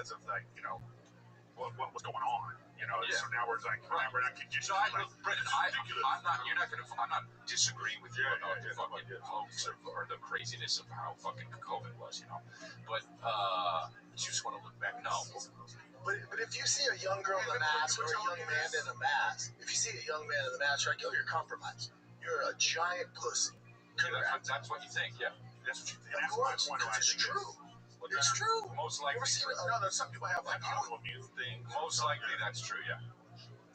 because of like what was going on. So now we're like, we're not conditioned. No, Brendan, I'm not disagreeing with you about the fucking hoax or the craziness of how fucking COVID was, But you just want to look back. No. But if you see a young girl in a mask or a young man in a mask, if you see a young man in a mask, you're like, you're compromised. You're a giant pussy. That's what you think, yeah. That's what you think. That's my point. It's true. It's true. Most likely. No, some people have like autoimmune things. Most likely that's true, yeah.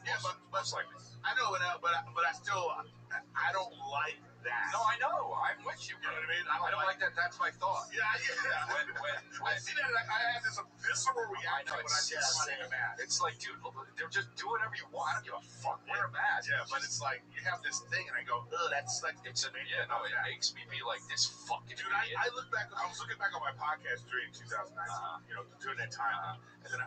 Yeah, but most likely. I know, but I still I don't like that. No, I know. I'm with you. You know what I mean? I don't like that. That's my thought. Yeah. When I see that, I have this visceral reaction when I see somebody in a mask. It's like, dude, they're just do whatever you want. I don't give a fuck. Wear a mask. Yeah, but it's like you have this thing, and I go, ugh, that's like it makes me be like this fucking dude. I look back. I was looking back on my podcast during 2009. During that time, and then I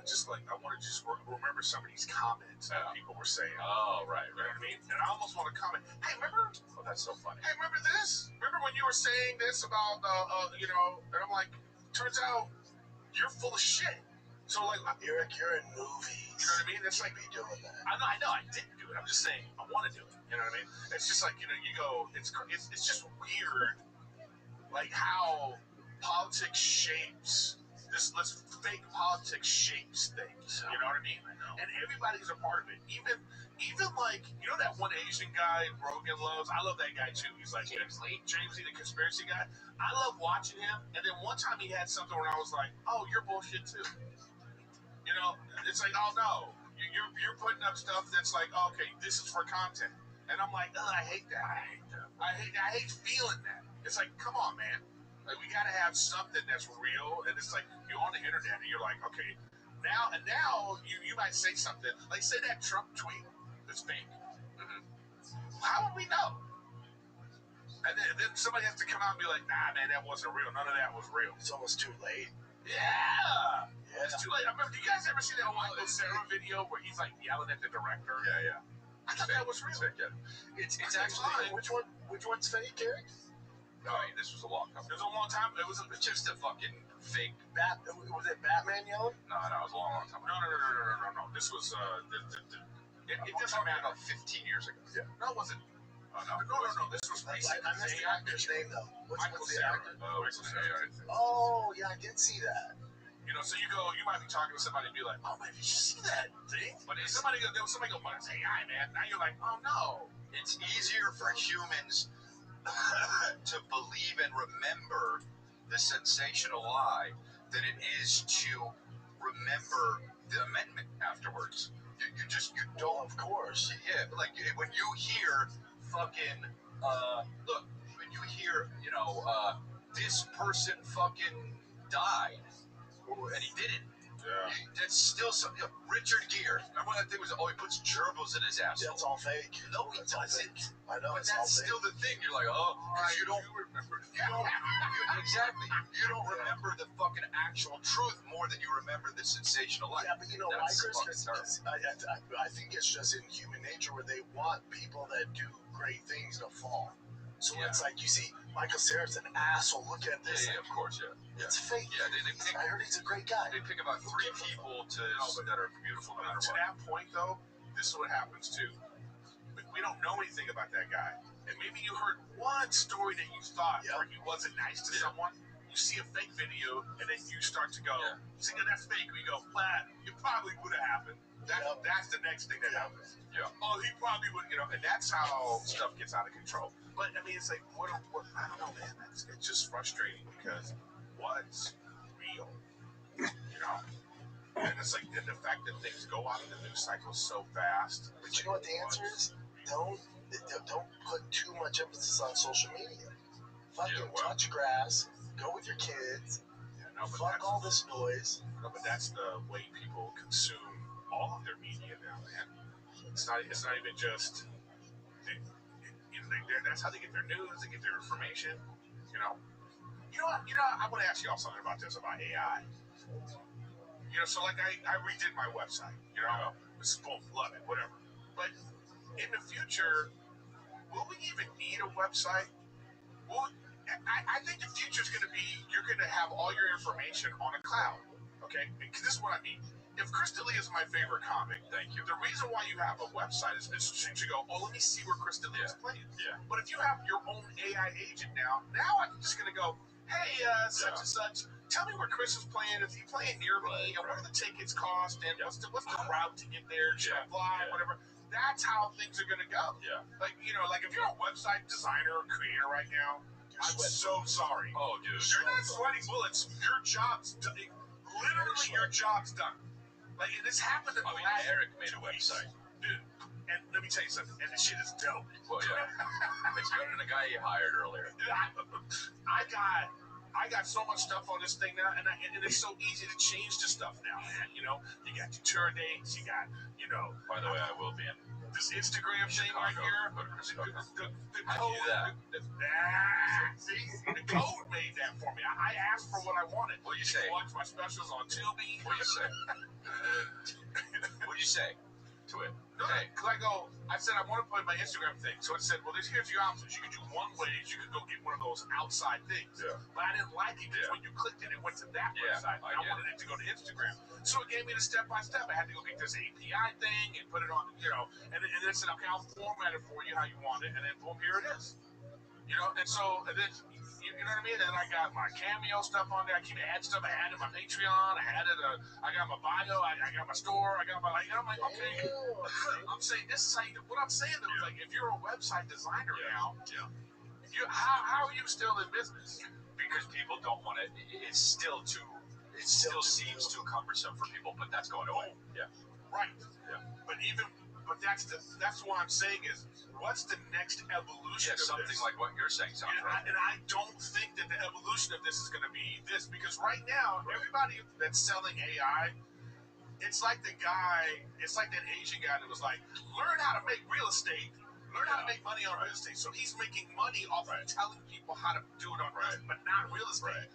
want to just remember some of these comments that people were saying. Oh, right. You know what I mean? And I almost want to comment. Hey, remember? Oh, that's so funny. Hey, remember this? Remember when you were saying this about, and I'm like, turns out you're full of shit. So, like, you're in movies. You know what I mean? It's like be doing that. I know, I didn't do it. I'm just saying, I want to do it. You know what I mean? It's just like, you go, it's just weird, like how politics shapes let's fake politics shapes things. You know what I mean? I know. And everybody's a part of it. Even like, that one Asian guy Rogan loves? I love that guy too. He's like James Lee, the conspiracy guy. I love watching him. And then one time he had something where I was like, oh, you're bullshit too. It's like, oh no, you're putting up stuff that's like, oh, okay, this is for content. And I'm like, oh, I hate that. I hate feeling that. It's like, come on, man. Like, we gotta have something that's real, and it's like you're on the internet and you're like, okay, now you might say something like, say that Trump tweet that's fake. Mm-hmm. How would we know? And then somebody has to come out and be like, nah, man, that wasn't real. None of that was real. It's almost too late. Yeah. It's too late. I remember. Do you guys ever see that Michael Cera video where he's like yelling at the director? Yeah. I thought that was real. It's actually which one's fake, Eric? No, this was a long time. It was a long time. It was just a fucking fake. Was it Batman yelling? No, it was a long time. No. This was it doesn't matter. About 15 years ago. Yeah. No, it wasn't. No. This was recent. I missed the actor's name though. Michael Cera. Oh, yeah, I did see that. So you might be talking to somebody and be like, oh man, did you see that thing? But if somebody go, say, hi man. Now you're like, oh no. It's easier for humans to believe and remember the sensational lie than it is to remember the amendment afterwards. You don't. Of course. Yeah, but like when you hear fucking look, when you hear this person fucking died and he didn't. Yeah. That's still something. Richard Gere. Remember when that thing was? Oh, he puts gerbils in his ass. Yeah, it's all fake. No, he doesn't. I know. But that's still the thing. You're like, oh, because you don't remember. Exactly. You don't remember the fucking actual truth more than you remember the sensational lie. Yeah, but why, Chris? I think it's just in human nature where they want people that do great things to fall. So it's like you see Michael Cera's an asshole. Look at this. Yeah, of course, yeah. It's fake. Yeah, they pick. I heard he's a great guy. They pick about 3 people that are beautiful no matter what. To that point, though, this is what happens too. But we don't know anything about that guy, and maybe you heard one story that you thought where he wasn't nice to someone. You see a fake video, and then you start to go, "See, that's fake." We go, "Flat. It probably would have happened." That's the next thing that happens. Yeah. Oh, he probably would, and that's how stuff gets out of control. But I mean, it's like, what I don't know, man. It's just frustrating because what's real, And it's like, and the fact that things go out in the news cycle so fast. But you know what the answer is? Don't put too much emphasis on social media. Fucking touch grass. Go with your kids. Fuck all this noise. No, but that's the way people consume all of their media now, man. It's not even just. That's how they get their news. They get their information. I want to ask y'all something about this, about AI. So like I redid my website. It's boom, love it, whatever. But in the future, will we even need a website? I think the future is going to be you're going to have all your information on a cloud. Okay, because this is what I mean. If Crystalia is my favorite comic, thank you. the reason why you have a website is to go, oh, let me see where Crystalia is playing. Yeah. But if you have your own AI agent now I'm just going to go, hey, such and such, tell me where Chris is playing. Is he playing near me? What do the tickets cost? And what's the route to get there? Should I fly? Whatever. That's how things are going to go. Yeah. Like, like if you're a website designer or creator right now, I'm so sorry. Oh, dude. You're not sweating bullets. Your job's done. Literally, your job's done. Like, this happened to me. Eric made a website. Dude, and let me tell you something. And the shit is dope. Well, yeah. It's better than the guy you hired earlier. Dude, I got so much stuff on this thing now, and it's so easy to change the stuff now, man. You got your tour dates. You got, By the way, I will be in this Instagram thing right here. Go to Chicago. The How do you code. do that? See, the code made that for me. I asked for what I wanted. What'd you say? Watch my specials on Tubi. What'd you say? What'd you say to it? No, because I said I want to play my Instagram thing. So it said, well, here's your options. You could do one way. You could go get one of those outside things. Yeah. But I didn't like it because when you clicked it, it went to that website. I wanted it to go to Instagram. So it gave me the step-by-step. I had to go get this API thing and put it on, and then it said, okay, I'll format it for you how you want it. And then boom, here it is. And so, and then, you know what I mean? And I got my Cameo stuff on there. I keep adding stuff. I added my Patreon. I got my bio. I got my store. I got my, I'm like, okay. I'm saying, this is how you do. What I'm saying, though, is like, if you're a website designer now, how are you still in business? Because people don't want it. It still seems too cumbersome for people, but that's going away. Yeah. Right. Yeah. But that's what I'm saying is, what's the next evolution of something this? like what you're saying sounds right. And I don't think that the evolution of this is going to be this, because right now, everybody that's selling AI, it's like that Asian guy that was like, learn how to make real estate, learn how to make money on real estate. So he's making money off of telling people how to do it on real estate, but not real estate.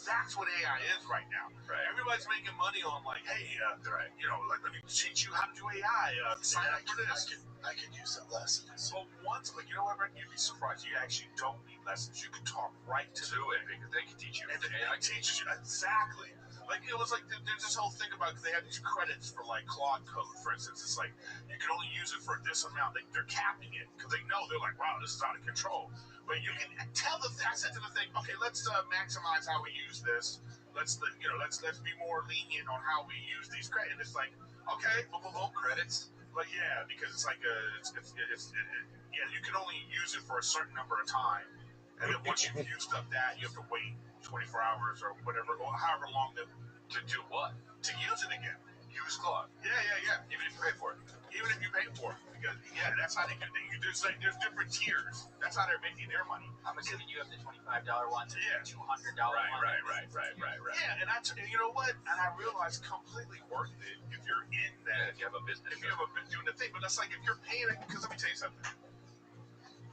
That's what AI is right now. Right. Everybody's making money on like, hey, like let me teach you how to do AI. Sign up for this. I could use some lessons. But you know what, Rick? You'd be surprised. You actually don't need lessons. You can talk right to it because they can teach you. And the AI teaches you exactly. Like it was like there's this whole thing about they have these credits for like Claude Code, for instance. It's like you can only use it for this amount. They're capping it because they know they're like, wow, this is out of control. But you can tell I said to the thing, okay, let's maximize how we use this. Let's be more lenient on how we use these credits. And it's like, okay, boom, credits. But yeah, because it's like you can only use it for a certain number of time, and then once you've used up that, you have to wait 24 hours or whatever, or however long to do what? To use it again. Use Claude. Yeah. Even if you pay for it. Even if you pay for it, because that's how they do. There's different tiers. That's how they're making their money. I'm assuming you have the $25 ones and the $200 ones. Right. Yeah, and you know what? And I realize completely worth it if you're in that. If you have a business. If you have been doing the thing, but that's like if you're paying it. Because let me tell you something.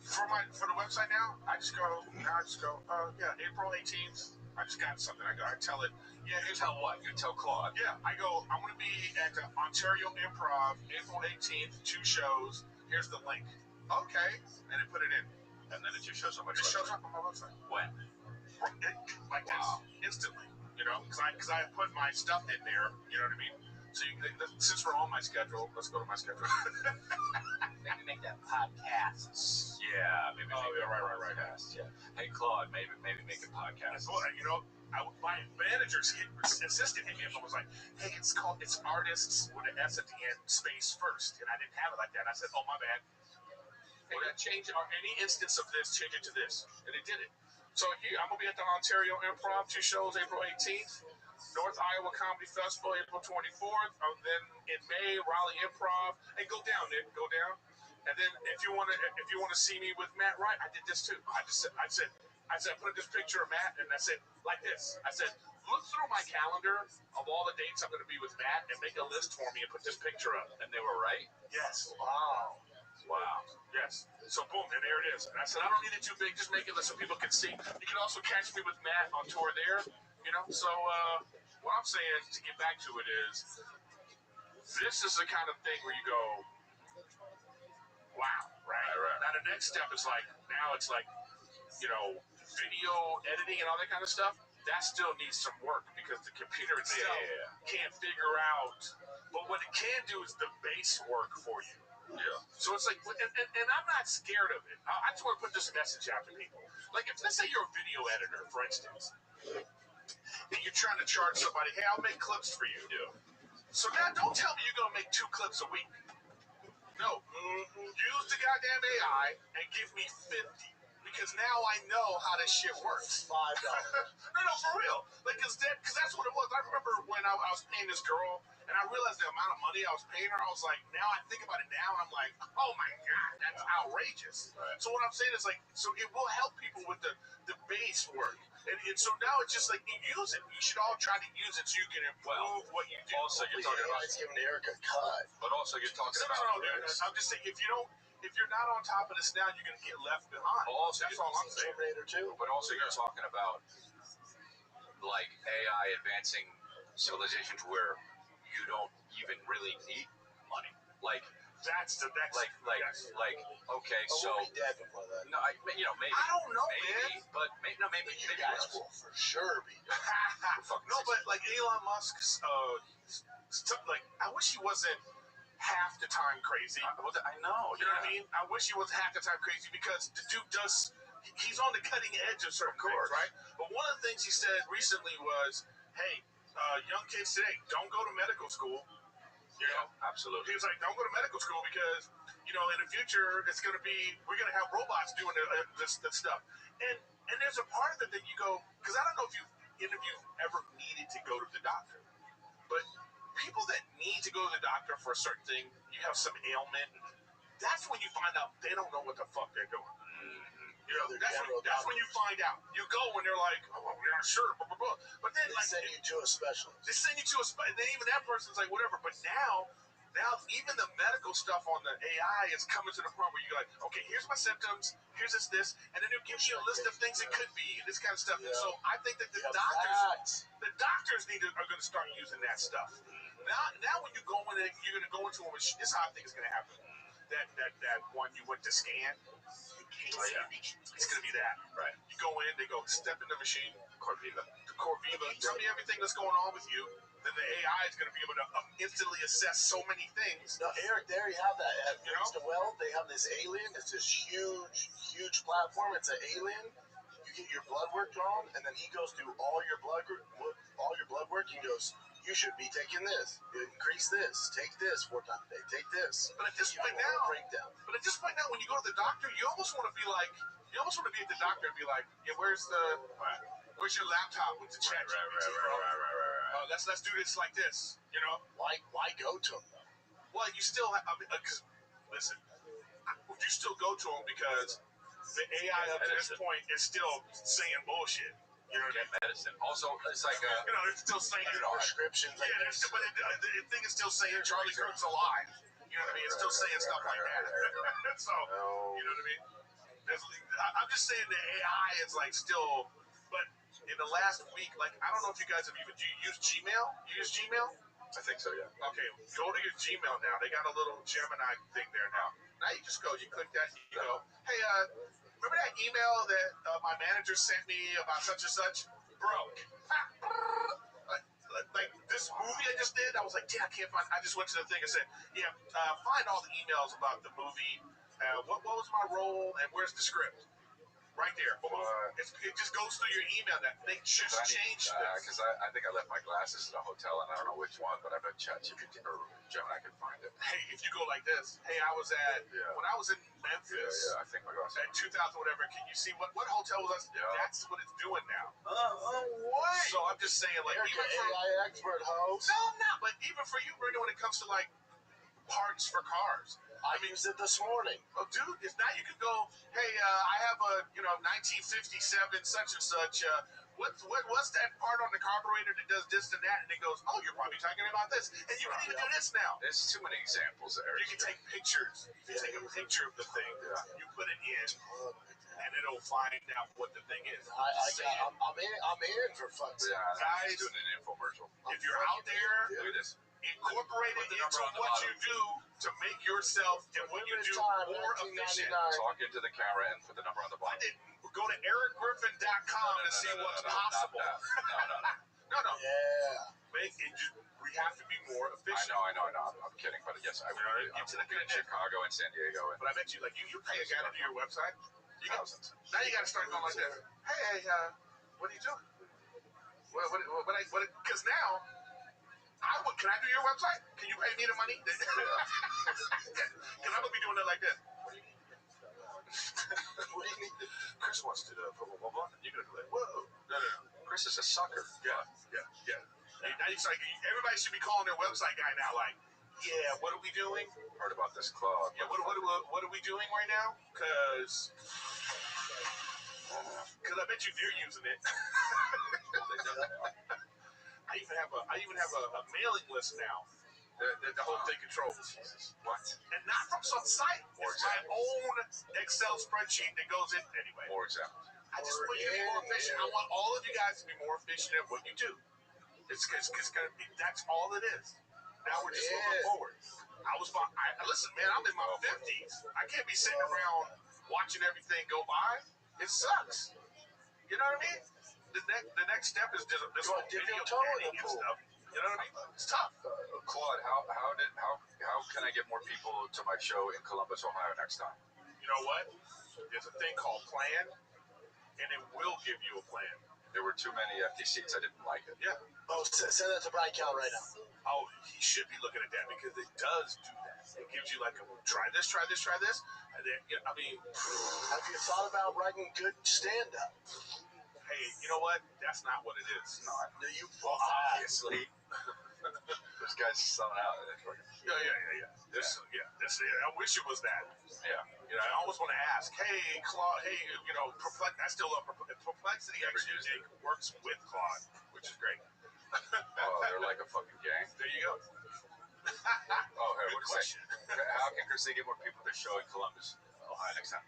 For the website now, I just go. April 18th. I just got something. I tell it. Yeah, you tell what? You tell Claude. Yeah, I go. I'm going to be at the Ontario Improv April 18th. 2 shows. Here's the link. Okay, and then put it in. And then it just shows up on my website. It shows up on my website. When? Like this, instantly. Because I put my stuff in there. You know what I mean? So since we're on my schedule, let's go to my schedule. Maybe make that podcast. Yeah, maybe. Right. Podcast. Yeah. Hey, Claude, maybe make a podcast. Well, my manager's assistant hit me up and was like, "Hey, it's artists with an S at the end, space first," and I didn't have it like that. And I said, "Oh, my bad. Hey, change it, or any instance of this, change it to this," and it did it. So here, I'm gonna be at the Ontario Improv, 2 shows, April 18th. North Iowa Comedy Festival, April 24th. And then in May, Raleigh Improv. And go down, Nick. Go down. And then if you want to see me with Matt Wright, I did this too. I said, I put this picture of Matt, and I said like this. I said, look through my calendar of all the dates I'm going to be with Matt, and make a list for me and put this picture up. And they were right. Yes. Wow. Yes. So boom, and there it is. And I said, I don't need it too big. Just make it so people can see. You can also catch me with Matt on tour there. So what I'm saying to get back to it is, this is the kind of thing where you go, wow, right? Now the next step is like, video editing and all that kind of stuff. that still needs some work because the computer itself can't figure out. But what it can do is the base work for you. Yeah. So it's like, and I'm not scared of it. I just want to put this message out to people. Like, if let's say you're a video editor, for instance, and you're trying to charge somebody, hey, I'll make clips for you. Yeah. So now don't tell me you're going to make 2 clips a week. No. Use the goddamn AI and give me 50. Because now I know how this shit works. $5. no, for real. Like, cause that's what it was. I remember when I was paying this girl, and I realized the amount of money I was paying her. I was like, now I think about it now, and I'm like, oh my god, that's outrageous. Right. So what I'm saying is like, so it will help people with the base work. And so now it's just like, you use it. You should all try to use it so you can improve what you do. Also, you're talking about giving Eric a cut. But also, you're talking about. No, I'm just saying, if you're not on top of this now, you're going to get left behind. Also, that's all I'm saying. Terminator 2. But also, you're talking about like AI advancing civilization to where you don't even really need money. Like that's the next. Like okay, so we'll be dead before that. No, maybe. I don't know, man. But maybe you guys will for sure be. No, but like Elon Musk's, like I wish he wasn't half the time crazy. I know. You know what I mean? I wish he was half the time crazy because the dude does. He's on the cutting edge of certain things, right? But one of the things he said recently was, "Hey, young kids today, don't go to medical school." You know, absolutely. He was like, "Don't go to medical school because in the future it's going to be we're going to have robots doing this stuff." And there's a part of it that you go because I don't know if you've ever needed to go to the doctor, but people that need to go to the doctor for a certain thing, you have some ailment, that's when you find out they don't know what the fuck they're doing. Mm-hmm. That's when you find out. You go when they're like, oh, we're not sure, blah, blah, blah. But then they send you to a specialist. They send you to a specialist. Then even that person's like, whatever. But now even the medical stuff on the AI is coming to the point where you're like, okay, here's my symptoms, here's this, and then they'll give you a list of things it could be, and this kind of stuff. Yeah. And so I think that the doctors are going to start using that stuff. Now when you go in, you're going to go into a machine. This is how I think it's going to happen. That one you went to scan. Oh yeah, it's going to be that. Right. You go in, they go step in the machine. Corviva. Tell me everything that's going on with you. Then the AI is going to be able to instantly assess so many things. No, Eric, there you have that. At Well, they have this alien. It's this huge platform. It's an alien. You get your blood work drawn, and then he goes through all your blood work. He goes, you should be taking this. Increase this. Take this 4 times a day. Take this. But at this point now, when you go to the doctor, you almost want to be like, at the doctor and be like, yeah, where's your laptop with the chat? Right. Let's do this like this. Why go to him? Well, you still have. Because listen, you still go to him because the AI up to this point is still saying bullshit. You know what I mean? Medicine. Also, it's like it's still saying prescriptions. Yeah, but the thing is still saying Charlie Kirk's alive. You know what I mean? It's still saying stuff like that. So you know what I mean? I'm just saying the AI is like still, but in the last week, like I don't know if you guys have do you use Gmail? You use Gmail? I think so, yeah. Okay, go to your Gmail now. They got a little Gemini thing there now. Now you just go, you click that, and you go, hey, remember that email that my manager sent me about such and such? Broke. Like this movie I just did, I was like, I can't find. I just went to the thing and said, find all the emails about the movie. What was my role and where's the script? Right there. It just goes through your email. That they just changed this. Because I think I left my glasses at a hotel, and I don't know which one, but I bet ChatGPT or Gemini could find it. Hey, if you go like this, hey, I was at when I was in Memphis. Yeah, I think my glasses. At 2000 whatever. Can you see what hotel was that? Yeah. That's what it's doing now. What? So I'm just saying, like, even for AI expert host. No, I'm not. But even for you, Brenda, when it comes to like parts for cars. I used it this morning. Oh, dude, now you can go, hey, I have a 1957 such and such. What's that part on the carburetor that does this and that? And it goes, oh, you're probably talking about this. And you can even do this now. There's too many examples there. You can take pictures. You can take a picture of the thing. Yeah. You put it in, and it'll find out what the thing is. I'm in for fuck's sake. Guys, doing an infomercial. If you're out there, look at this. Incorporate it into what you do to make yourself and what you do more efficient. Talk into the camera and put the number on the bottom. Go to ericgriffin.com to see what's possible. No. Yeah. We have to be more efficient. I know. I'm kidding, but yes, I'm working in Chicago and San Diego. But I bet you, like, you pay a guy to do your website. Thousands. Now you got to start going like this. Hey, what are you doing? Because now, can I do your website? Can you pay me the money? Because I'm going to be doing it like this. What do you need? Chris wants to do blah, blah, blah, blah. You're going to be like, whoa. No. Chris is a sucker. Yeah. It's like everybody should be calling their website guy now, like, yeah, what are we doing? Heard about this club. Yeah, what are we doing right now? Because I bet you they're using it. I even have a mailing list now. The whole thing controls. What? And not from some site. It's my own Excel spreadsheet that goes in anyway. More examples. I just want you to be more efficient. I want all of you guys to be more efficient at what you do. It's that's all it is. Now we're just moving forward. Listen, man, I'm in my 50s. I can't be sitting around watching everything go by. It sucks. You know what I mean? The next step is just video editing and stuff. You know what I mean? It's tough. Claude, how can I get more people to my show in Columbus, Ohio next time? You know what? There's a thing called plan, and it will give you a plan. There were too many empty seats. I didn't like it. Yeah. Oh, send that to Brian Cal right now. Oh, he should be looking at that because it does do that. It gives you like a try this, and then Have you thought about writing good stand-up? Hey, you know what? That's not what it is. No, Do you? obviously. This guy's selling out. Yeah. I wish it was that. Yeah. You know, I always want to ask, hey, Claude, I still love Perplexity. Actually, works with Claude, which is great. Oh, they're like a fucking gang. There you go. Hey, Good what question. How can Christy get more people to show in Columbus, Ohio next time?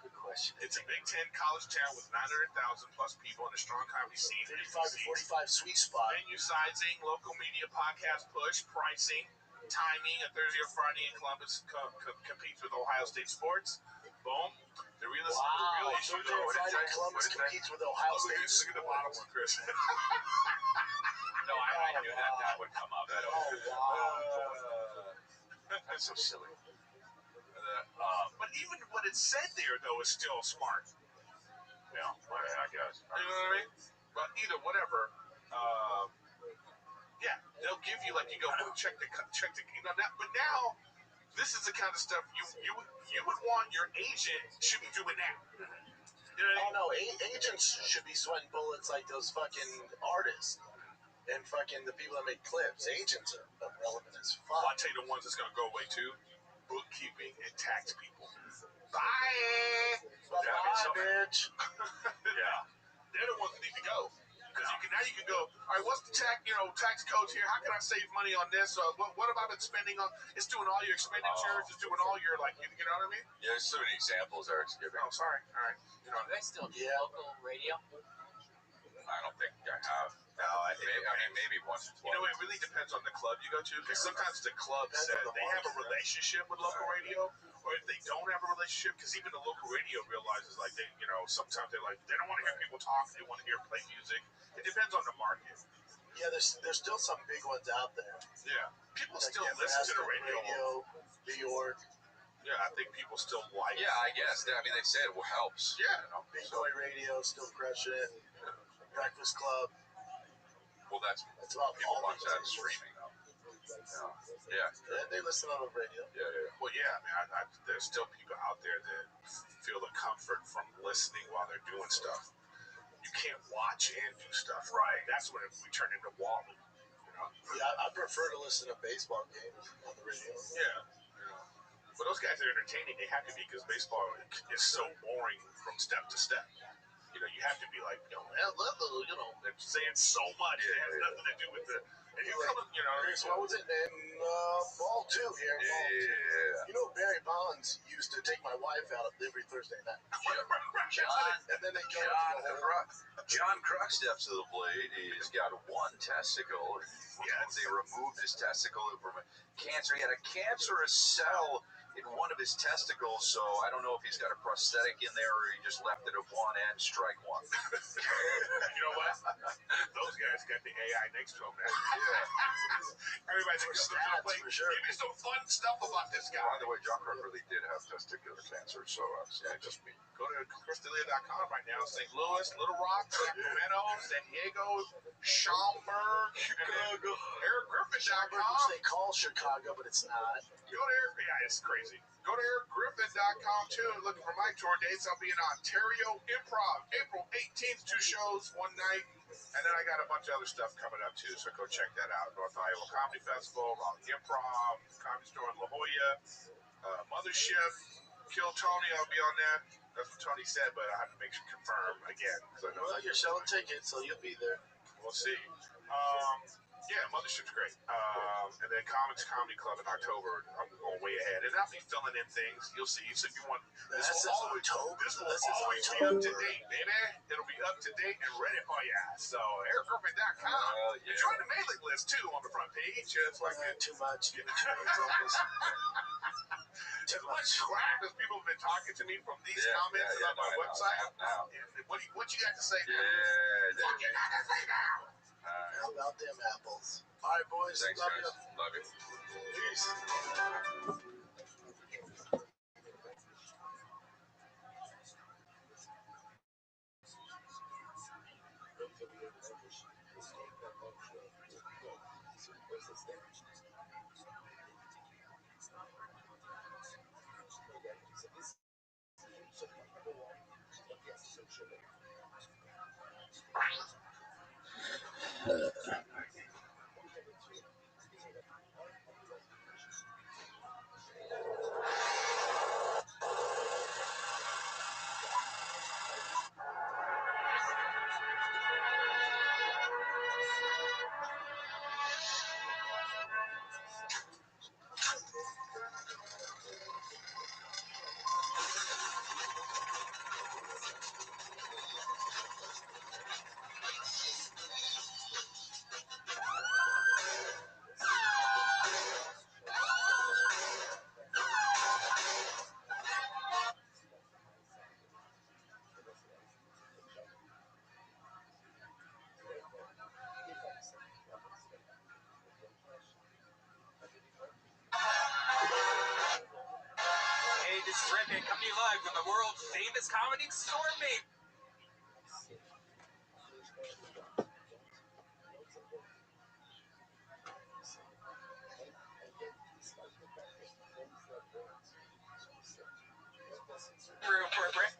Good question. It's a Big Ten college town with 900,000 plus people and a strong comedy scene. 35 to 45 sweet spot. Venue sizing, local media podcast push, pricing, timing. A Thursday or Friday in Columbus competes with Ohio State sports. Boom. The real issue. Thursday or Friday in Columbus competes with Ohio State. Look at the bottom one, Chris. No, I knew that would come up. Wow. That's so silly. But even what it said there, though, is still smart. Yeah, I guess. You know what I mean? But either whatever. Yeah, they'll give you like you go check the but now this is the kind of stuff you would want your agent should be doing that. You know what I mean? Oh no, agents should be sweating bullets like those fucking artists and fucking the people that make clips. Agents are irrelevant as fuck. Well, I'll tell you the ones that's gonna go away too: bookkeeping and tax people. Bye, bitch. Yeah, they're the ones that need to go. Because you can go, all right, what's the tax codes here? How can I save money on this? What have I been spending on? It's doing all your expenditures. It's doing all your, like, you know what I mean? Yeah, there's so many examples Eric's giving. Oh, sorry. All right. Do they still do local radio? I don't think I have. No, I mean, maybe once or twice. You know, it really depends on the club you go to. Because sometimes the club says they have a relationship with local radio. Or if they don't have a relationship, because even the local radio realizes, like, sometimes they don't want to hear people talk. They want to hear play music. It depends on the market. Yeah, there's still some big ones out there. Yeah. People Like still listen to the radio. New York. Yeah, I think people still like it. Yeah, I guess. I mean, they say it helps. Yeah. Big Boy Radio still crushing it. Breakfast Club. Well, that's about people all watch that streaming, though. Yeah. They listen on the radio. Yeah. Well, yeah, I mean, there's still people out there that feel the comfort from listening while they're doing stuff. You can't watch and do stuff. Right. That's when we turn into Wally. You know? Yeah, I prefer to listen to baseball games on the radio. Yeah. But those guys are entertaining. They have to be because baseball is so boring from step to step. You know, you have to be like, they're saying so much. It has nothing to do with the. And you come, Chris, what was it? Ball 2 here. Yeah. You know, Barry Bonds used to take my wife out every Thursday night. And then they go John Kruk steps to the plate. He's got one testicle. They removed his testicle from cancer. He had a cancerous cell in one of his testicles, so I don't know if he's got a prosthetic in there or he just left it at one end, strike one. You know what? Those guys got the AI next to them now. Yeah. Everybody's like, for sure. Give me some fun stuff about this guy. By the way, John Kruk really did have testicular cancer, so just me. Go to ChrisDelia.com right now. St. Louis, Little Rock, Sacramento, San Diego, Schaumburg, Chicago, EricGriffin.com. They call Chicago, but it's not. Go to Eric. Yeah, it's crazy. Go to EricGriffin.com too. Looking for my tour dates. I'll be in Ontario Improv, April 18th, 2 shows, 1 night. And then I got a bunch of other stuff coming up too, so go check that out. North Iowa Comedy Festival, Raleigh Improv, Comedy Store in La Jolla, Mothership, Kill Tony. I'll be on that. That's what Tony said, but I have to make sure confirm again. Well, you're selling tickets, so you'll be there. We'll see. Yeah, Mothership's great. And then Comics Comedy Club in October. I'm going way ahead. And I'll be filling in things. You'll see. So if you want, this will always be up to date, baby. It'll be up to date and ready for you. So, EricGriffin.com. Yeah. Join the mailing list, too, on the front page. It's like too much. Give me too many examples. Too much crap as people have been talking to me from these comments about my website. What you got to say now? What you got to say now? How about them apples? All right, boys. Thanks, Love guys. you. Love you. Peace. Hey, this is Rabbi coming to you live from the world famous comedy store, mate. Room for a break.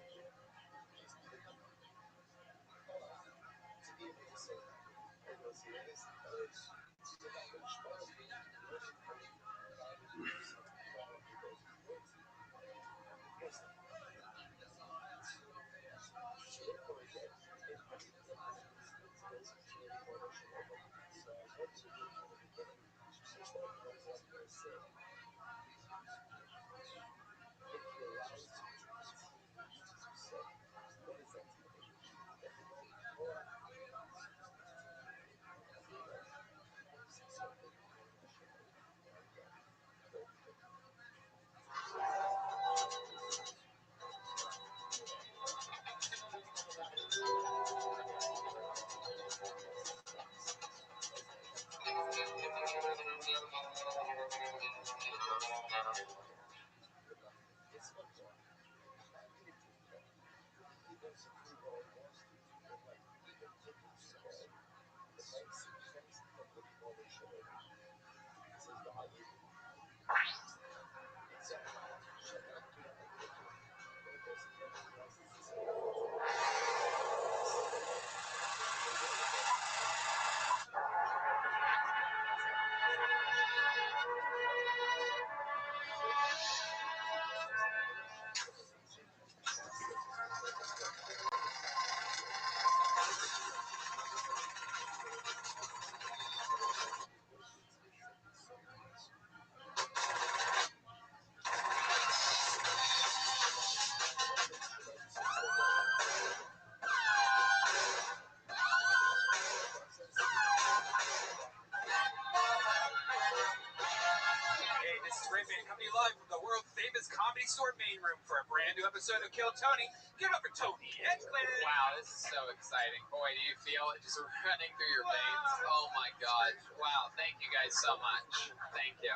This is Rabbi coming live from the world famous comedy store main room for a brand new episode of Kill Tony. Give it up for Tony and Glenn. Wow, this is so exciting. Boy, do you feel it just running through your veins. Oh my God. Wow, thank you guys so much. Thank you.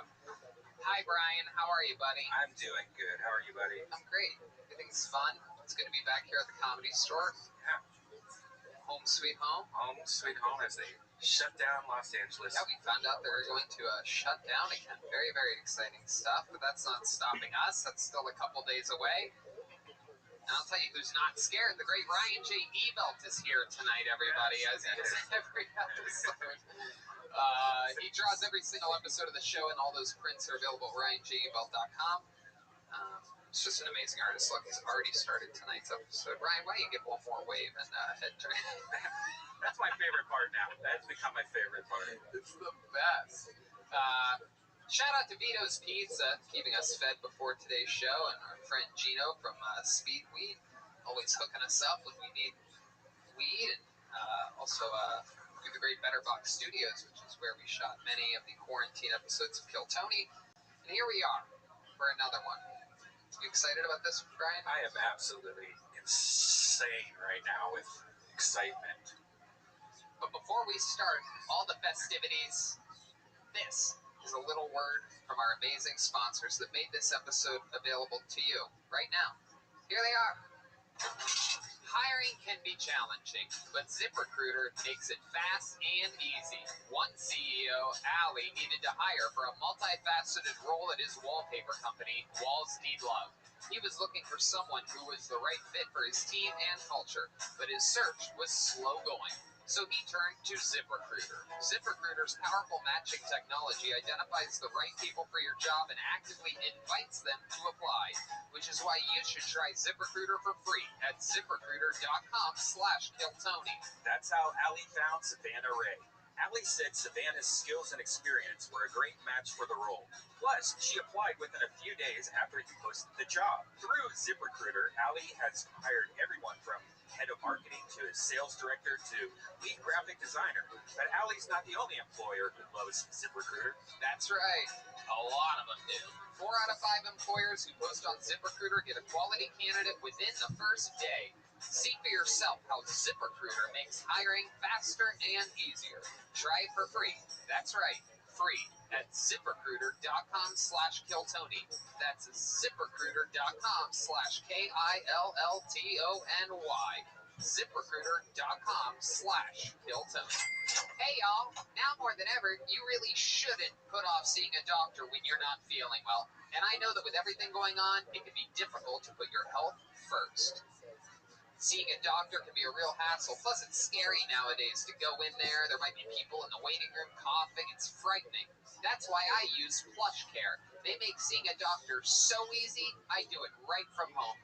Hi, Brian. How are you, buddy? I'm doing good. How are you, buddy? I'm great. Everything's fun. It's good to be back here at the Comedy Store. Yeah. Home sweet home. Home sweet home as they shut down Los Angeles. Yeah, we found out they're going to shut down again. Very, very exciting stuff, but that's not stopping us. That's still a couple days away. And I'll tell you who's not scared. The great Ryan J. Evelt is here tonight, everybody, as he does every episode. He draws every single episode of the show, and all those prints are available at ryanjevelt.com. It's just an amazing artist. Look, he's already started tonight's episode. Ryan, why don't you give one more wave and head turn? That's my favorite part now. That's become my favorite part. It's the best. Shout out to Vito's Pizza, keeping us fed before today's show, and our friend Gino from Speedweed, always hooking us up when we need weed, and also through the great Better Box Studios, which is where we shot many of the quarantine episodes of Kill Tony. And here we are for another one. You excited about this, Brian? I am absolutely insane right now with excitement. But before we start all the festivities, this is a little word from our amazing sponsors that made this episode available to you right now. Here they are. Hiring can be challenging, but ZipRecruiter makes it fast and easy. One CEO, Ali, needed to hire for a multifaceted role at his wallpaper company, Walls Need Love. He was looking for someone who was the right fit for his team and culture, but his search was slow going. So he turned to ZipRecruiter. ZipRecruiter's powerful matching technology identifies the right people for your job and actively invites them to apply, which is why you should try ZipRecruiter for free at ZipRecruiter.com/KillTony. That's how Ali found Savannah Ray. Ali said Savannah's skills and experience were a great match for the role. Plus, she applied within a few days after he posted the job. Through ZipRecruiter, Ali has hired everyone from head of marketing to his sales director to lead graphic designer. But Ali's not the only employer who loves ZipRecruiter. That's right. A lot of them do. 4 out of 5 employers who post on ZipRecruiter get a quality candidate within the first day. See for yourself how ZipRecruiter makes hiring faster and easier. Try it for free. That's right, free at ZipRecruiter.com/KillTony. That's ZipRecruiter.com/KILLTONY. ZipRecruiter.com/KillTony. Hey y'all, now more than ever, you really shouldn't put off seeing a doctor when you're not feeling well. And I know that with everything going on, it can be difficult to put your health first. Seeing a doctor can be a real hassle, plus it's scary nowadays to go in there. There might be people in the waiting room coughing. It's frightening. That's why I use PlushCare. They make seeing a doctor so easy, I do it right from home.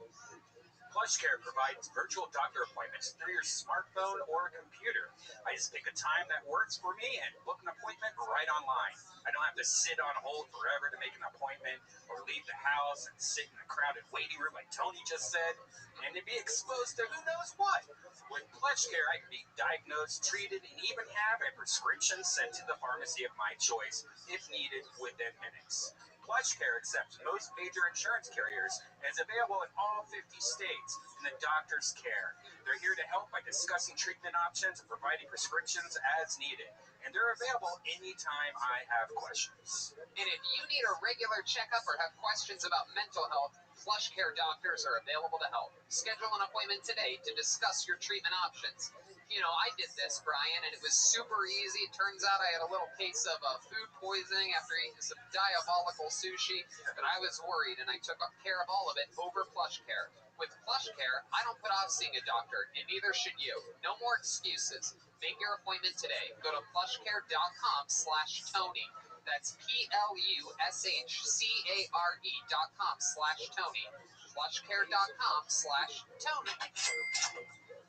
PlushCare provides virtual doctor appointments through your smartphone or computer. I just pick a time that works for me and book an appointment right online. I don't have to sit on hold forever to make an appointment or leave the house and sit in a crowded waiting room like Tony just said, and to be exposed to who knows what. With PlushCare, I can be diagnosed, treated, and even have a prescription sent to the pharmacy of my choice if needed within minutes. PlushCare accepts most major insurance carriers and is available in all 50 states in the doctor's care. They're here to help by discussing treatment options and providing prescriptions as needed. And they're available anytime I have questions. And if you need a regular checkup or have questions about mental health, PlushCare doctors are available to help. Schedule an appointment today to discuss your treatment options. You know, I did this, Brian, and it was super easy. It turns out I had a little case of food poisoning after eating some diabolical sushi, but I was worried, and I took care of all of it over PlushCare. With PlushCare, I don't put off seeing a doctor, and neither should you. No more excuses. Make your appointment today. Go to plushcare.com/Tony. That's PlushCare.com/Tony. Plushcare.com/Tony.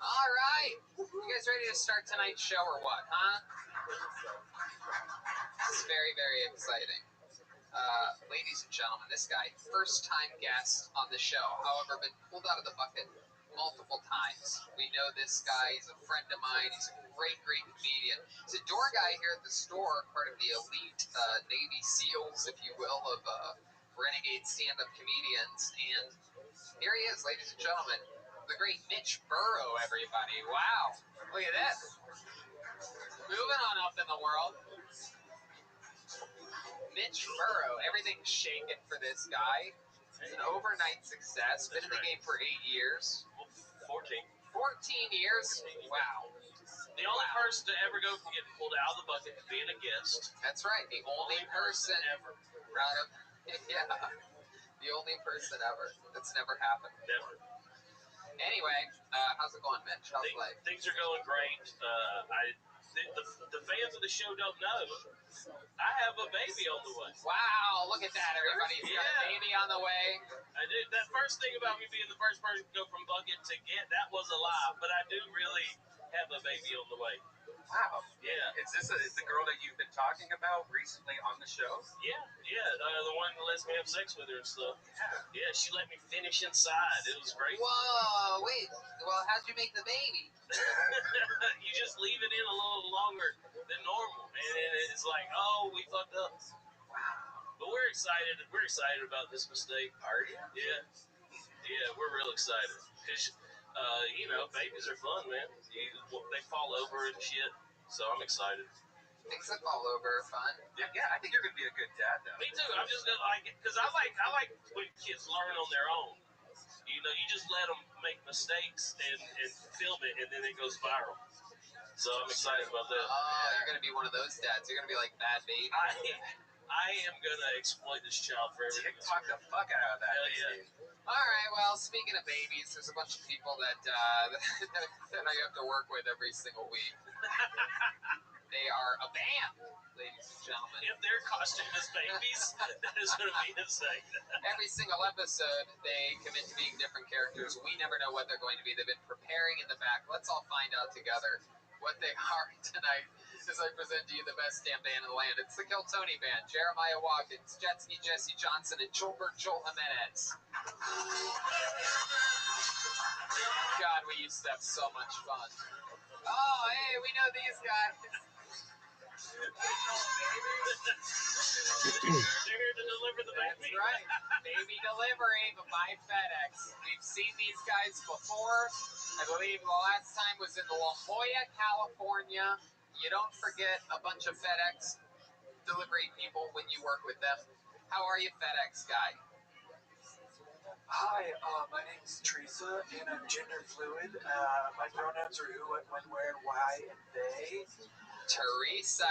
All right. You guys ready to start tonight's show or what, huh? This is very, very exciting. Ladies and gentlemen, this guy, first time guest on the show, however, been pulled out of the bucket multiple times. We know this guy. He's a friend of mine. He's a great comedian. He's a door guy here at the store, part of the elite Navy SEALs, if you will, of renegade stand-up comedians. And here he is, ladies and gentlemen, the great Mitch Burrow, everybody. Wow. Look at this. Moving on up in the world. Mitch Burrow, everything's shaken for this guy. It's an overnight success. Been in the game for 8 years. 14. 14 years? Wow. The only person to ever go from getting pulled out of the bucket to being a guest. That's right. The only person ever. Proud of. Yeah. The only person ever. That's never happened. Never. Anyway, how's it going, Mitch? How's life? Things are going great. The fans of the show don't know. I have a baby on the way. Wow, look at that, everybody. He's got a baby on the way. I did. That first thing about me being the first person to go from bucket to get, that was a lie. But I do really have a baby on the way. Wow. Yeah. Is this the girl that you've been talking about recently on the show? Yeah. The one that lets me have sex with her and stuff. Yeah, she let me finish inside. It was great. Whoa, wait. Well, how'd you make the baby? You just leave it in a little longer than normal. And it's like, oh, we fucked up. Wow. But we're excited. We're excited about this mistake. Are you? Yeah, we're real excited. Because, babies are fun, man. They fall over and shit. So I'm excited. Things that fall over are fun. Yeah, I think you're going to be a good dad, though. Me too. I'm just gonna like it because I like when kids learn on their own. You just let them make mistakes and film it, and then it goes viral. So I'm excited about that. Oh, you're going to be one of those dads. You're going to be like Bad Baby. I am gonna exploit this child for everything. TikTok the fuck out of that. Hell yeah. All right, well, speaking of babies, there's a bunch of people that that I have to work with every single week. They are a band, ladies and gentlemen. If their costume is babies, that is going to be insane. Every single episode, they commit to being different characters. We never know what they're going to be. They've been preparing in the back. Let's all find out together what they are tonight as I present to you the best damn band in the land. It's the Kill Tony Band, Jeremiah Watkins, Jetski Jesse Johnson, and Joelberg Joel Jimenez. God, we used to have so much fun. Oh, hey, we know these guys. They're here to deliver the baby. That's right. Baby delivery by FedEx. We've seen these guys before. I believe the last time was in La Jolla, California. You don't forget a bunch of FedEx delivery people when you work with them. How are you, FedEx guy? Hi, my name's Teresa, and I'm gender fluid. My pronouns are who, what, when, where, why, and they. Teresa.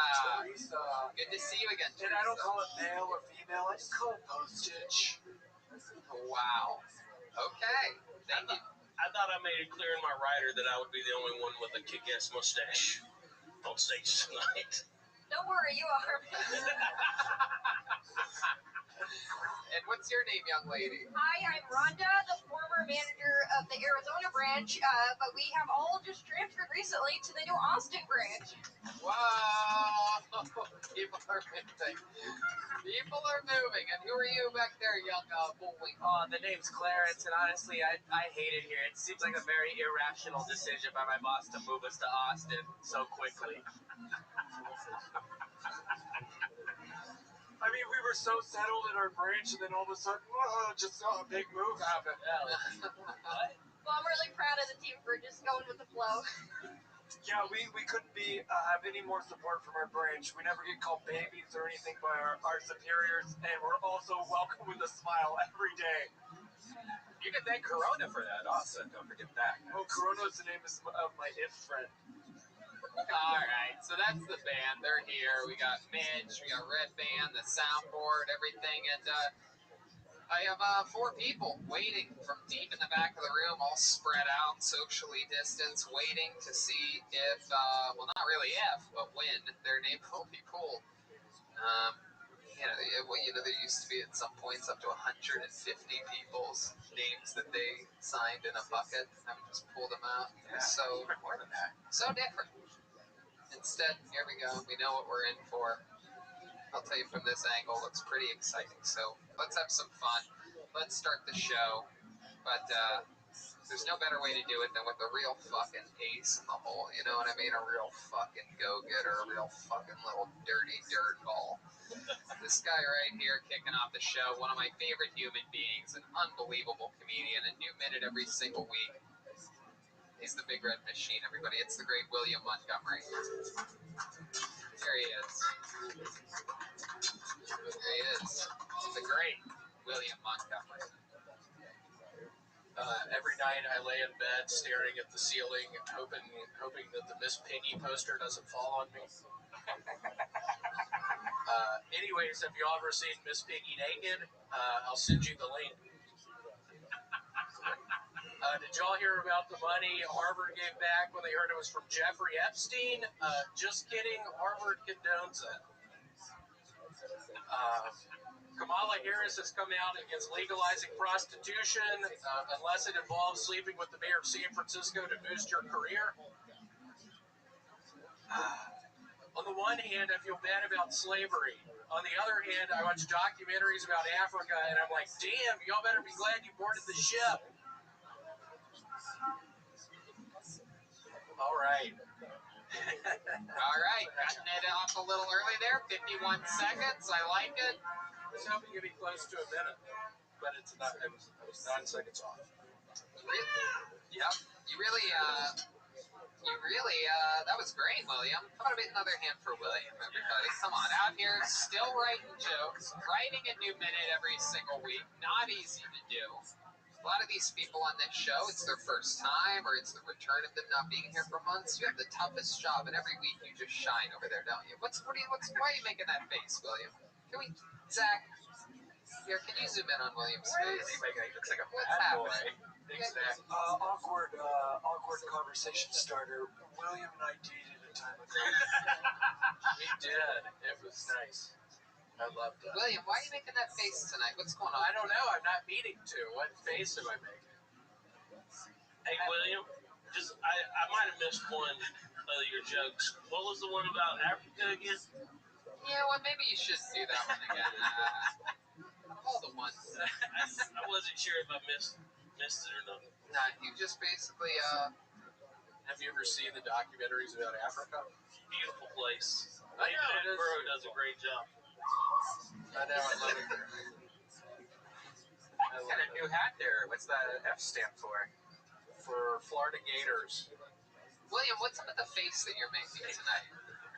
Good to see you again, Teresa. And I don't call it male or female, I just call it postage. Wow. Okay. Thank you. I thought I made it clear in my rider that I would be the only one with a kick-ass mustache on stage tonight. Don't worry, you are. And what's your name, young lady? Hi, I'm Rhonda, the former manager of the Arizona branch, but we have all just transferred recently to the new Austin branch. Wow. People are moving. People are moving. And who are you back there, young boy? The name's Clarence, and honestly, I hate it here. It seems like a very irrational decision by my boss to move us to Austin so quickly. I mean, we were so settled in our branch, and then all of a sudden, just a big move happened. What? Well, I'm really proud of the team for just going with the flow. Yeah, we couldn't have any more support from our branch. We never get called babies or anything by our superiors, and we're also welcome with a smile every day. You can thank Corona for that also. Don't forget that. Oh, Corona is the name of my if friend. All right, so that's the band. They're here. We got Mitch, we got Red Band, the soundboard, everything, and I have 4 people waiting from deep in the back of the room, all spread out, socially distanced, waiting to see if, well, not really if, but when their name will be pulled. There used to be at some points up to 150 people's names that they signed in a bucket. I would just pull them out. Yeah, So more than that. So different. Instead, here we go. We know what we're in for. I'll tell you from this angle, looks pretty exciting. So let's have some fun. Let's start the show. But There's no better way to do it than with a real fucking ace in the hole. You know what I mean? A real fucking go-getter, a real fucking little dirty dirt ball. This guy right here kicking off the show, one of my favorite human beings, an unbelievable comedian, a new minute every single week. He's the Big Red Machine, everybody. It's the great William Montgomery. Here he is. There he is. The great William Montgomery. Every night I lay in bed staring at the ceiling, hoping that the Miss Piggy poster doesn't fall on me. Anyways, have you all ever seen Miss Piggy naked? I'll send you the link. Did y'all hear about the money Harvard gave back when they heard it was from Jeffrey Epstein? Just kidding. Harvard condones it. Kamala Harris has come out against legalizing prostitution unless it involves sleeping with the mayor of San Francisco to boost your career. On the one hand, I feel bad about slavery. On the other hand, I watch documentaries about Africa, and I'm like, damn, y'all better be glad you boarded the ship. All right. All right, cutting it off a little early there. 51 seconds. I like it. I was hoping you'd be close to a minute, but it's not. I was 9 seconds off. Yep. You really, that was great, William. How about another hand for William, everybody? Come on, out here, still writing jokes, writing a new minute every single week. Not easy to do. A lot of these people on this show, it's their first time, or it's the return of them not being here for months. You have the toughest job, and every week you just shine over there, don't you? Why are you making that face, William? Can we, Zach? Here, can you zoom in on William's face? He looks like a What's bad boy. happening? Exactly. Awkward conversation starter. William and I dated a time ago. We did. It was nice. I loved it. William, why are you making that face tonight? What's going on? I don't know. I'm not meaning to. What face am I making? Hey, William, I might have missed one of your jokes. What was the one about Africa again? Yeah, well, maybe you should do that one again. All the ones. I wasn't sure if I missed it or not. No, you just basically, Have you ever seen the documentaries about Africa? Beautiful place. I know, it is. Burrow does a great job. I know. I love it there. Got a new hat there. What's the F stand for? For Florida Gators. William, what's up with the face that you're making tonight?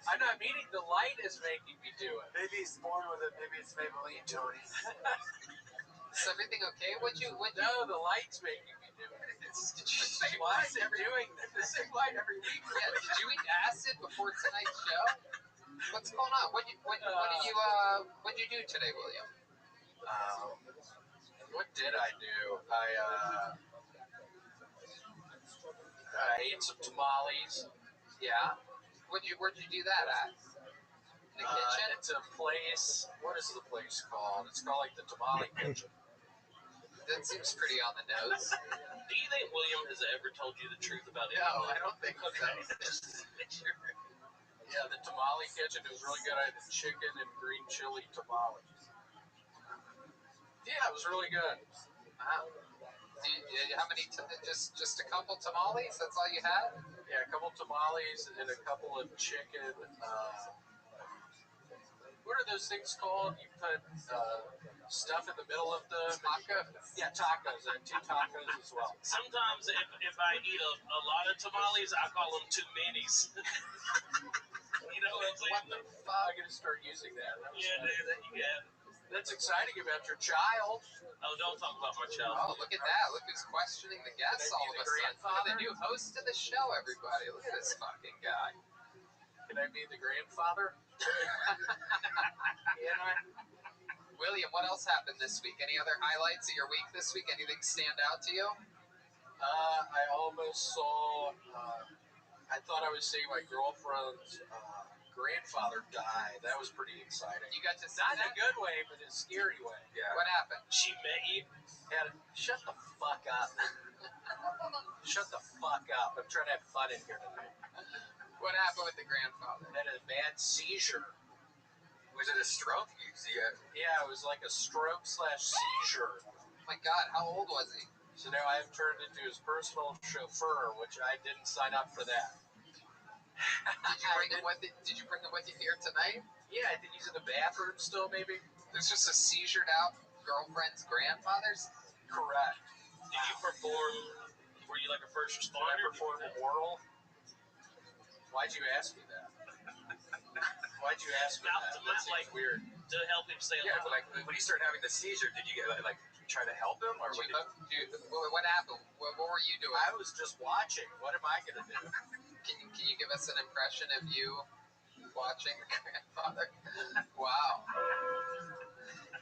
I'm not meaning the light is making me do it. Maybe he's born with it. Maybe it's Maybelline, Tony. Is everything okay? No, the light's making me do it. It's The same light doing the same light every week. Yeah, did you eat acid before tonight's show? What's going on? What did you do today, William? What did I do? I ate some tamales. Yeah. Where'd you do that at? In the kitchen? It's a place. What is the place called? It's called like the Tamale Kitchen. That seems pretty on the nose. Do you think William has ever told you the truth about it? No, I don't think so. Yeah, the Tamale Kitchen is really good. I had the chicken and green chili tamale. Yeah, it was really good. Wow. How many? Just a couple tamales? That's all you had? Yeah, a couple tamales and a couple of chicken. What are those things called? You put stuff in the middle of them. Tacos? Yeah, tacos. I had 2 tacos as well. Sometimes if I eat a lot of tamales, I call them too minis. You know what I'm saying? What the fuck? I'm going to start using that. Yeah, dude, that you get. That's exciting about your child. Oh, don't talk about my child. Oh, look at that. Look who's questioning the guests all of a sudden. Look at the new host of the show, everybody. Look at this fucking guy. Can I be the grandfather? William, what else happened this week? Any other highlights of your week this week? Anything stand out to you? I almost saw, I thought I was seeing my girlfriend's grandfather die. That was pretty exciting. You got to see Not in that? a good way, but in a scary way. Yeah. What happened? She met you? Shut the fuck up. Shut the fuck up. I'm trying to have fun in here tonight. What happened with the grandfather? Had a bad seizure. Was it a stroke? Yeah, it was like a stroke/seizure. Oh my God, how old was he? So now I have turned into his personal chauffeur, which I didn't sign up for that. Did you bring him with you here tonight? Yeah, I think he's in the bathroom still, maybe. There's just a seizured out girlfriend's grandfather's. Correct. Did you perform? Were you like a first Did I responder? perform oral? Why'd you ask me that? Why'd you ask me Not that? to That seems like weird. to help him stay Yeah, alive. but like when he started having the seizure, did you get like try to help him or what? What happened? What were you doing? I was just watching. What am I gonna do? Can you give us an impression of you watching your grandfather? Wow.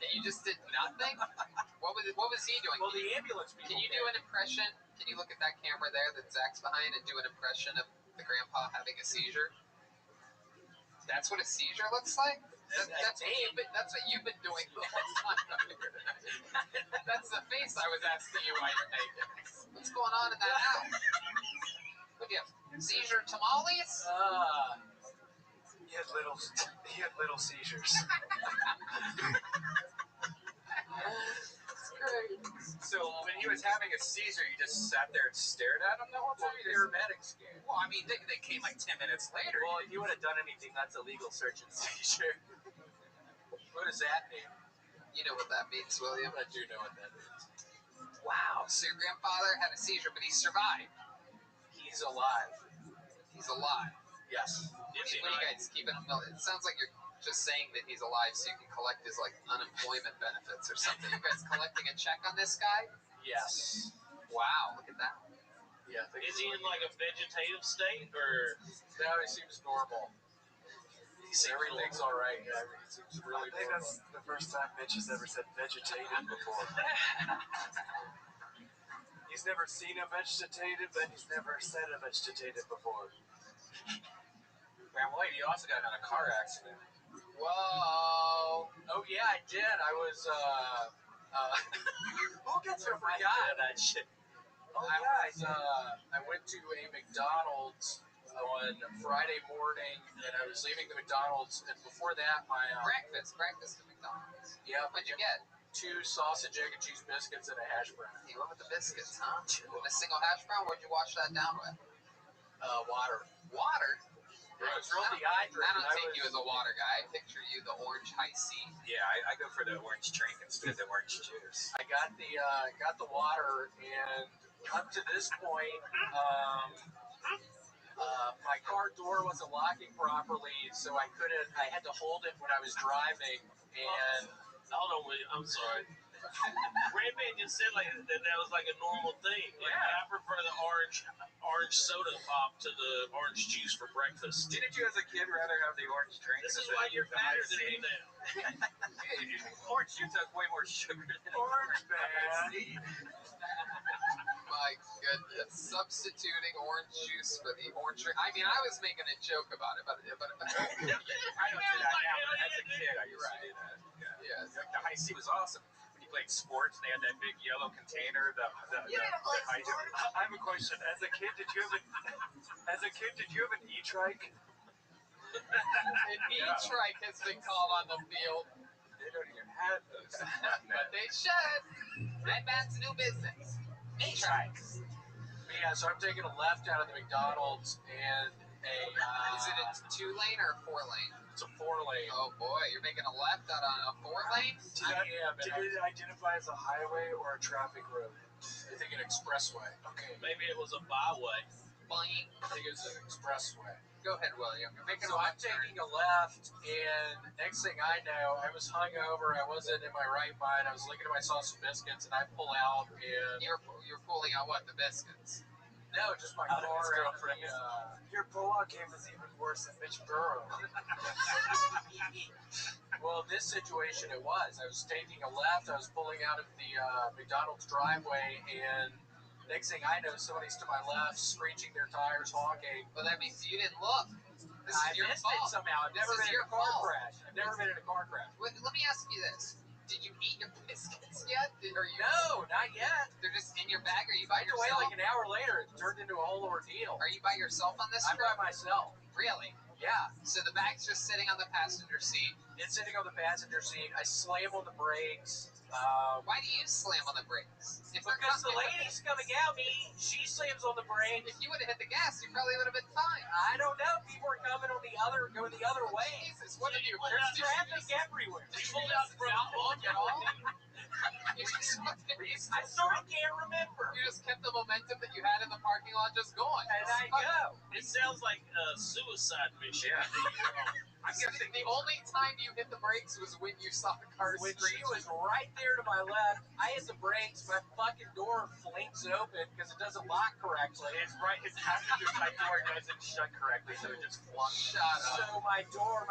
And you just did nothing? What was he doing? Well, the ambulance people. Can you do an impression? Can you look at that camera there that Zach's behind and do an impression of the grandpa having a seizure? That's what a seizure looks like? That's what you've been doing the whole time. That's the face I was asking you why you're making. What's going on in that house? What do you have? Seizure tamales? He had little seizures. That's great. So when he was having a seizure, you just sat there and stared at him the whole time? Paramedics came. Well, I mean, they came like 10 minutes later. Well, if you would have done anything, that's a legal search and seizure. What does that mean? You know what that means, William? I do know what that means. Wow. So your grandfather had a seizure, but he survived. He's alive. He's alive. Yes. What are you guys keeping him? It sounds like you're just saying that he's alive so you can collect his like unemployment benefits or something. You guys collecting a check on this guy? Yes. Wow, look at that. Yeah. Is he in like a vegetative state or? Now he seems normal. Everything's all right. Yeah, he seems really I think normal. that's the first time Mitch has ever said vegetative before. He's never seen a vegetative, and he's never said a vegetative before. Man, well, you also got in a car accident. Whoa. Oh yeah, I did. I was Who gets to forgot that shit? I went to a McDonald's on Friday morning, and I was leaving the McDonald's, and before that, my Breakfast at McDonald's. yeah, What'd you get? 2 sausage, egg, and cheese biscuits and a hash brown. You went with the biscuits, huh? And a single hash brown? What'd you wash that down with? Water. Water? I was real dehydrated. I don't take you as a water guy. I picture you the orange high C. Yeah, I go for the orange drink instead of the orange juice. I got the water, and up to this point, my car door wasn't locking properly, so I had to hold it when I was driving, and Hold on, William. I'm sorry. Redman just said like that was like a normal thing. Like, Yeah. I prefer the orange soda pop to the orange juice for breakfast. Didn't you as a kid rather have the orange drink? This is why you're fatter than me now. Orange juice has way more sugar than Orange man. My goodness. Substituting orange juice for the orange drink. I mean, I was making a joke about it, but I don't do that now, but as a kid, I used to do that. yeah. The high C was awesome. When you played sports, and they had that big yellow container. You didn't play high jump. sports? I have a question. As a kid, did you have an e-trike? An e-trike has been called on the field, They don't even have those. but they should. Red Bat's new business. E-trikes. yeah, so I'm taking a left out of the McDonald's, and Is it a 2-lane or a 4-lane? it's a 4-lane. Oh boy, you're making a left out on a 4-lane? Did it identify as a highway or a traffic road? I think an expressway. Okay. Maybe it was a byway. Boing. I think it's an expressway. Go ahead, William. You're making So a I'm left turn. taking a left, and next thing I know, I was hungover. I wasn't in my right mind. I was looking at my sausage biscuits, and I pull out, and You're pulling out what? The biscuits. no, just my Out of car. his girlfriend. Your pull-out game is even worse than Mitch Burrow. Well, this situation it was. I was taking a left. I was pulling out of the McDonald's driveway, and next thing I know, somebody's to my left, screeching their tires, honking. Well, that means you didn't look. This I is your missed fault. it somehow. I've This never is been in your a car fault. crash. I've never been in a car crash. Let me ask you this. Did you eat your biscuits yet? Are you? No, not yet. They're just in your bag. Are you By by the way, yourself? like an hour later, it turned into a whole ordeal. Are you by yourself on this I'm trip? by myself. Really? Yeah, So the bag's just sitting on the passenger seat. it's sitting on the passenger seat. I slam on the brakes. Why do you slam on the brakes? If Because the lady's coming at me, she slams on the brakes. If you would have hit the gas, you probably would have been fine. I don't know. People are coming on going the other way. Jesus, what did you? There's traffic everywhere. You pulled out from Look at all. You just I sort of can't remember. You just kept the momentum that you had in the parking lot just going. And I go. It sounds like a suicide mission. Yeah. that you're on. I'm So guessing the only time you hit the brakes was when you saw the car When scream. she was right there to my left, I hit the brakes. My fucking door flings open because it doesn't lock correctly. It's right. His passenger side door doesn't shut correctly, so it just flunks. Shut up. So my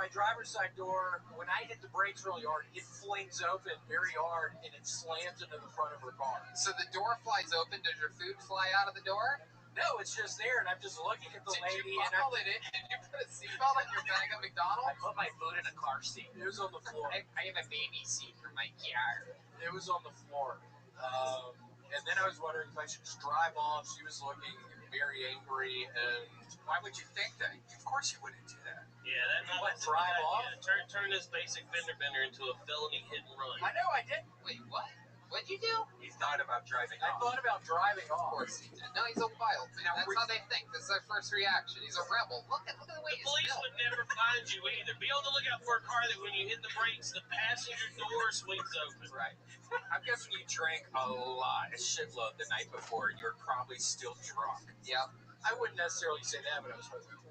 driver's side door, when I hit the brakes really hard, it flings open very hard and it slams into the front of her car. So the door flies open. Does your food fly out of the door? No, it's just there, and I'm just looking at the Did lady, you and buckle it in? Did you put a seatbelt on your bag at I McDonald's? put my food in a car seat. it was on the floor. I have a baby seat for my car. It was on the floor. And then I was wondering if I should just drive off. She was looking very angry, and why would you think that? Of course you wouldn't do that. Yeah, What, that's a good drive idea. off? Turn this basic fender bender into a felony hit and run. I know I did. Wait, what? What'd you do? He thought about driving I off. thought about driving Of off. course he did. No, he's a wild man. That's how they think. This is their first reaction. He's a rebel. Look at the way The he's police built. would never find you either. Be on the lookout for a car that when you hit the brakes, the passenger door swings open. Right. I'm guessing you drank a lot, a shitload the night before. You're probably still drunk. Yep. I wouldn't necessarily say that, but I was hoping.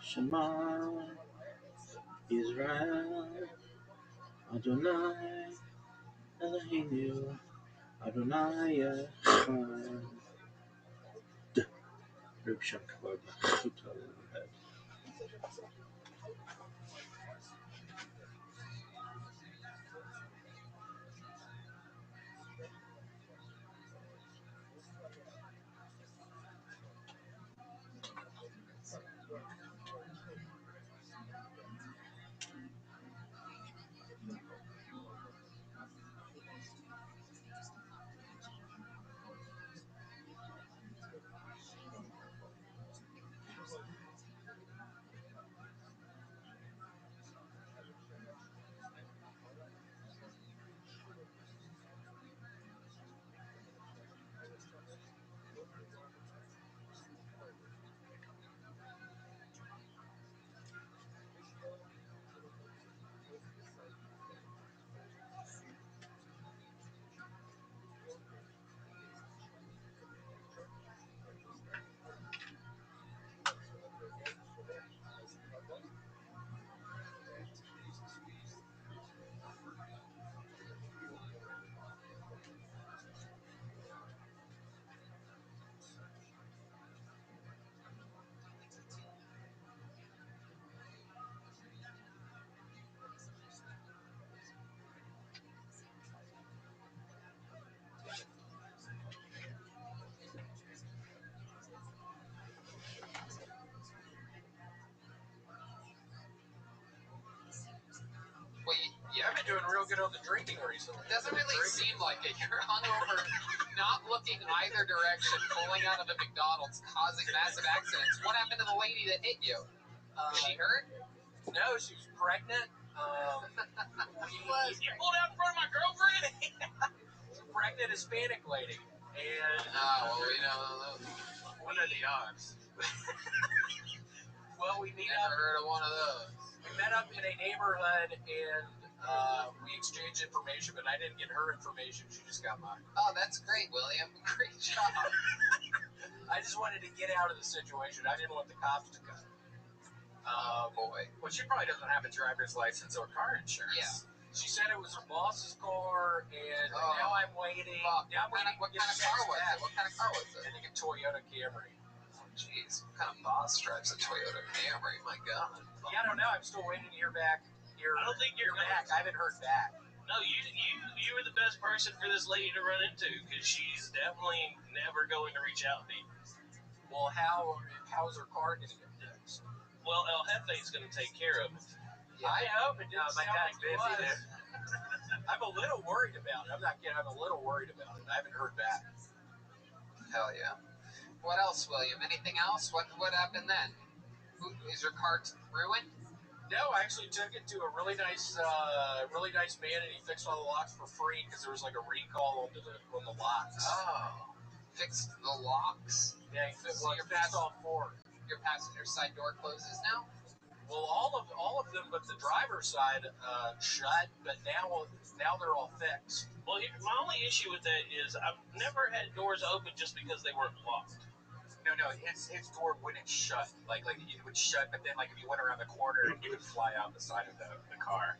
Shema Israel Adonai Eloheinu Adonai Echad. Rib Shakabad. Well, I've been doing real good on the drinking recently. it doesn't really seem like it. You're hungover, not looking either direction, pulling out of the McDonald's, causing massive accidents. What happened to the lady that hit you? Was she hurt? No, she was pregnant. You pulled out in front of my girlfriend? Pregnant Hispanic lady. And What are the odds? well, we meet Never up. heard of one of those. We met up in a neighborhood and we exchanged information, but I didn't get her information. She just got mine. Oh, that's great, William. Great job. I just wanted to get out of the situation. I didn't want the cops to come. Boy. Well, she probably doesn't have a driver's license or car insurance. Yeah. She said it was her boss's car, and now I'm waiting. Well, Now I'm waiting. what kind of car was it? What kind of car was it? I think a Toyota Camry. Jeez, what kind of boss drives a Toyota Camry? My God. Yeah, I don't know. I'm still waiting to hear back. I don't think you're back. I haven't heard back. No, you were the best person for this lady to run into because she's definitely never going to reach out to you. Well, how's her car going to get fixed? Well, El Jefe's going to take care of it. Yeah. I hope it didn't my sound dad's like it busy was. there. I'm a little worried about it. I'm not kidding. I'm a little worried about it. I haven't heard back. Hell yeah. What else, William? Anything else? What happened then? Is your car ruined? No, I actually took it to a really nice man, and he fixed all the locks for free because there was like a recall on the locks. Oh, fixed the locks? Yeah, he fixed So all four. Your passenger side door closes now? Well, all of driver's side shut, but now they're all fixed. Well, my only issue with that is I've never had doors open just because they weren't locked. No, his door wouldn't shut. Like it would shut, but then like if you went around the corner, it would fly out the side of the car.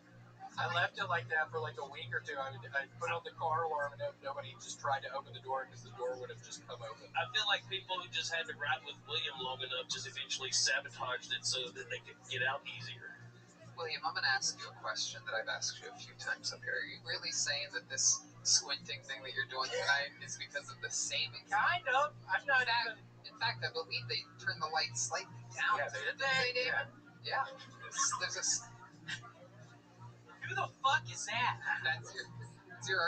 I left it like that for like a week or two. I put on the car alarm, and nobody just tried to open the door because the door would have just come open. I feel like people who just had to ride with William long enough just eventually sabotaged it so that they could get out easier. William, I'm going to ask you a question that I've asked you a few times up here. Are you really saying that this squinting thing that you're doing tonight is because of the same? Kind of. I'm not even. In fact, I believe they turned the light slightly down. Yeah, did they? Yeah. There's a. Who the fuck is that? That's your.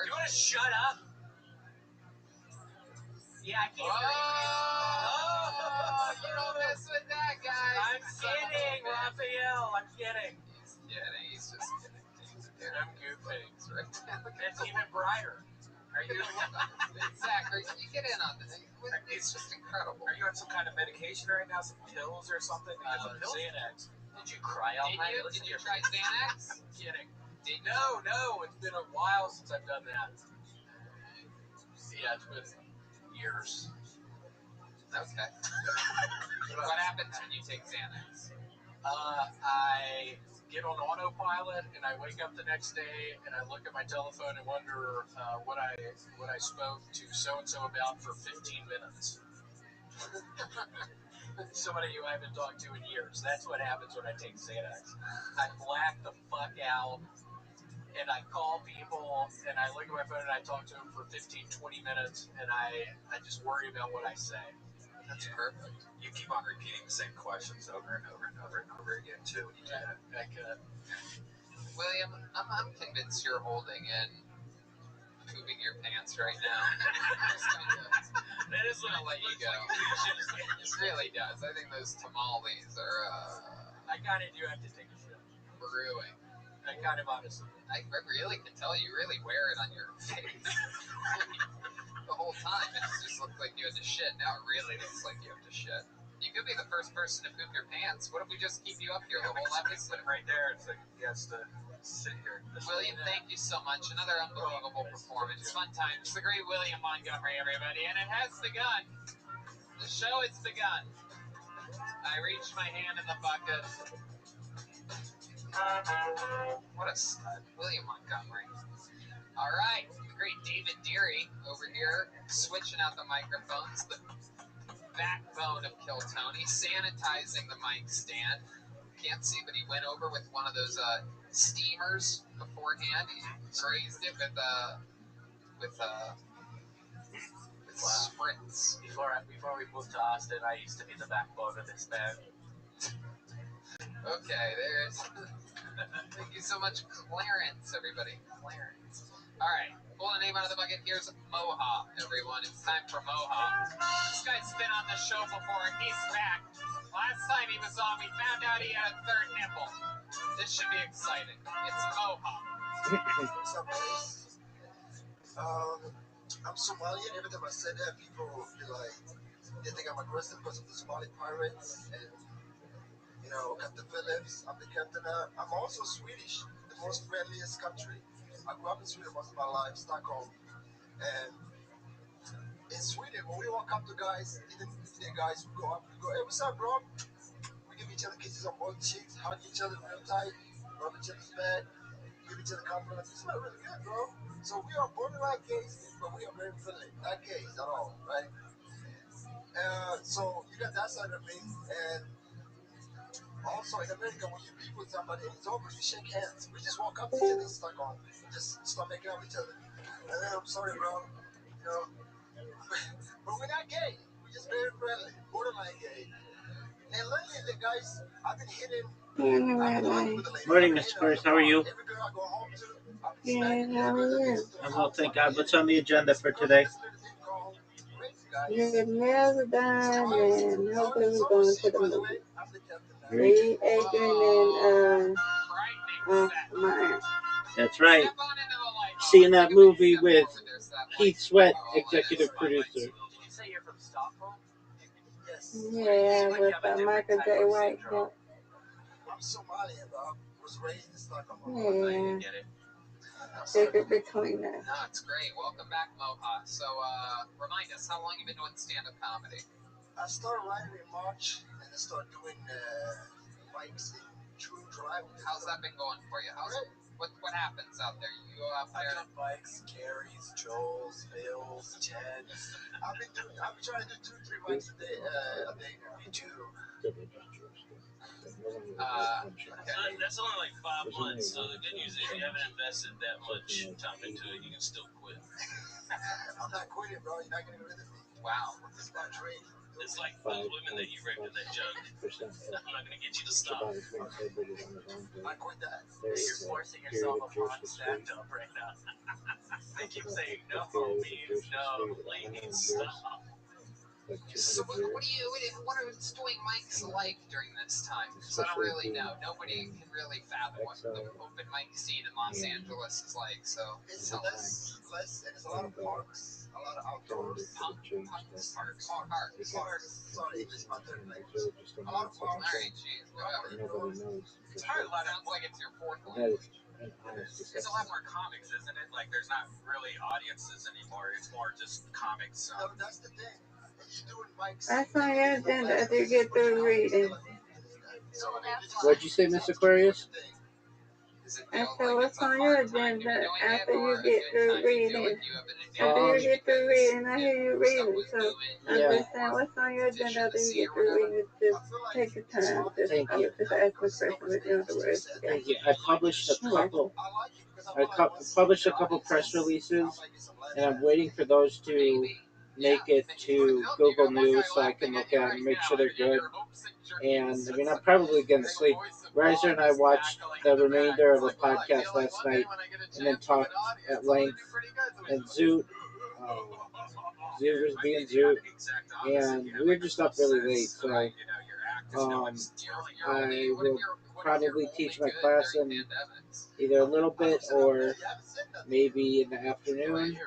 You want to shut up? Yeah, I can't hear you. Oh, you don't mess with that, guys. I'm kidding, Raphael. I'm kidding. He's kidding. He's just kidding. I'm goofing. Right? It's even brighter. Are you? Zach, you get in on this. It's just incredible. Are you on some kind of medication right now? Some pills or something? Xanax. Did you cry all night? Did you try Xanax? I'm kidding. No. It's been a while since I've done that. Yeah, it's been years. Okay. What happens when you take Xanax? I get on autopilot, and I wake up the next day, and I look at my telephone and wonder what I spoke to so-and-so about for 15 minutes. Somebody who I haven't talked to in years. That's what happens when I take Xanax. I black the fuck out, and I call people, and I look at my phone, and I talk to them for 15, 20 minutes, and I just worry about what I say. That's perfect. You keep on repeating the same questions over and over and over and over again, too, when you do that. I could. William, I'm convinced you're holding in pooping your pants right now. That is I'm gonna let you go. It really does. I think those tamales are I kind of do have to take a shit. brewing. I kind of honestly. I really can tell you really wear it on your face. The whole time it just looked like you had to shit. Now it really looks like you have to shit. You could be the first person to poop your pants. What if we just keep you up here the whole episode? Right there, it's like he has to sit here. William, thank you so much. Another unbelievable performance. Fun times. The great William Montgomery, everybody. And it has begun. The show has begun. I reached my hand in the bucket. What a stud. William Montgomery. All right. The great David Deary over here, switching out the microphones. The backbone of Kill Tony, sanitizing the mic stand. Can't see, but he went over with one of those steamers beforehand. He grazed it with sprints. Before we moved to Austin, I used to be the backbone of this band. Okay, there's. Thank you so much, Clarence, everybody. Clarence. All right, pull a name out of the bucket. Here's Moha, everyone. It's time for Moha. This guy's been on the show before. He's back. Last time he was on, we found out he had a third nipple. This should be exciting. It's Moha. What's up, guys? I'm Somalian. Every time I say that, people be like, they think I'm aggressive because of the Somali pirates and, Captain Phillips. I'm the captain. I'm also Swedish, the most friendliest country. I grew up in Sweden most of my life, Stockholm. And in Sweden, when we walk up to guys, even Indian guys, we go up, we go, hey, what's up, bro? We give each other kisses on both cheeks, hug each other real tight, rub each other's back, give each other compliments. You smell really good, bro. So we are borderline gays, but we are very friendly. Not gays at all, right? So you got that side of me, and also in America, when you meet with somebody and it's over, you shake hands. We just walk up to each other and stuck on, just start making out with each other. And then I'm sorry, bro, but we're not gay. We're just very friendly, borderline gay. And lately, the guys, I've been hitting. Morning, Mr. Chris. How are you? Every girl I go home to, I've been Yeah, smacking how every are girl you? next to the I'm well, house. thank God. What's on the agenda for today? Your nails are done, and hopefully we're going to the movie. Me, Adrian, and my aunt. That's right. Seeing that movie with Keith Sweat, executive producer. Did you say you're from Stockholm? Yes. Yeah, with Michael J. White. Yeah. I'm Somalian, bro. Was raised in Stockholm. Yeah. Get it? Figure between that. No, it's great. Welcome back, Moha. So, remind us, how long you been doing stand-up comedy? I started writing in March, and I started doing mics in June, July. How's that been going for you? What happens out there? You go out I there. got Mike's, Gary's, Joel's, Bill's, Ted's. I've been trying to do 2-3 mics a day now. Me too. Okay. That's only like 5 months. So the good news is you haven't invested that much time into it. You can still quit. I'm not quitting, bro. You're not getting rid of me. Wow. It's my trade. It's like those women that you raped in that jug. I'm not going to get you to stop. I quit that. You're forcing yourself upon stand-up right now. They keep saying no means no. Please stop. So what are doing mics like during this time? Because I don't really know. Nobody can really fathom what the open mic scene in Los Angeles is like. So It's less, and it's a lot of parks, a lot of outdoors. Parks. Sorry, it's my third language. A lot of parks. Alright, geez, whatever. It's probably a lot of, Sounds like it's your fourth language. it's a lot more comics, isn't it? Like, there's not really audiences anymore. It's more just comics. No, that's the thing. You're doing mics. That's on your agenda after you get through reading. What'd you say, Miss Aquarius? I said, what's on your agenda after you get through reading? After you get through reading, I hear you reading. So I'm just saying, what's on your agenda after you get through reading? Just take your time. Thank you. Just ask the question with the other words. Thank you. I published a couple press releases, and I'm waiting for those to make it to Google News so I can look at them and make sure they're good. And I mean, I'm probably gonna sleep. Riser and I watched the remainder of the podcast last night, and then talked at length. And Zoot was being Zoot, and we were just up really late. So I will probably teach my class in either a little bit or maybe in the afternoon,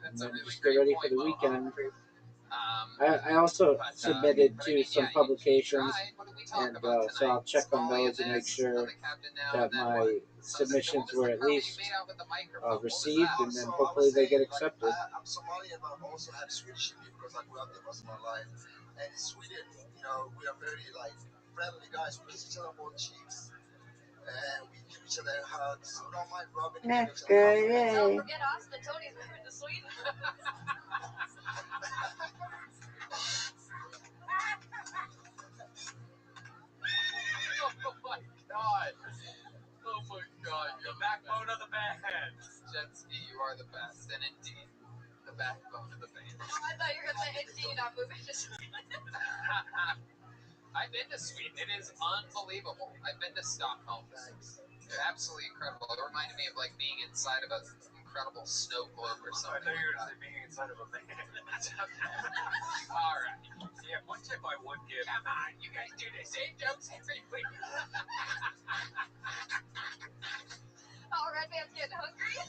and then just get ready for the weekend. I also submitted to some publications, and so I'll check on those and make sure that my submissions were at least received, and then hopefully they get accepted. I'm Somalian, but I also have Swedish in me because I grew up there most of my life. And in Sweden, you know, we are very friendly guys. We kiss each other on both cheeks, and we give each other hugs. We don't mind rubbing That's each other. good, yay. Don't forget Austin. Tony's moving to Sweden. Oh my god. The backbone of the band. Jetski, you are the best. And indeed, the backbone of the band. I thought you were going to say, indeed, I'm moving to Sweden. I've been to Sweden. It is unbelievable. I've been to Stockholm. It's absolutely incredible. It reminded me of like being inside of an incredible snow globe or I something. thought you were going to say being inside of a band. All right. Yeah, one tip I would give. Come on, you guys do the same jokes every week. Oh, Red Man's getting hungry.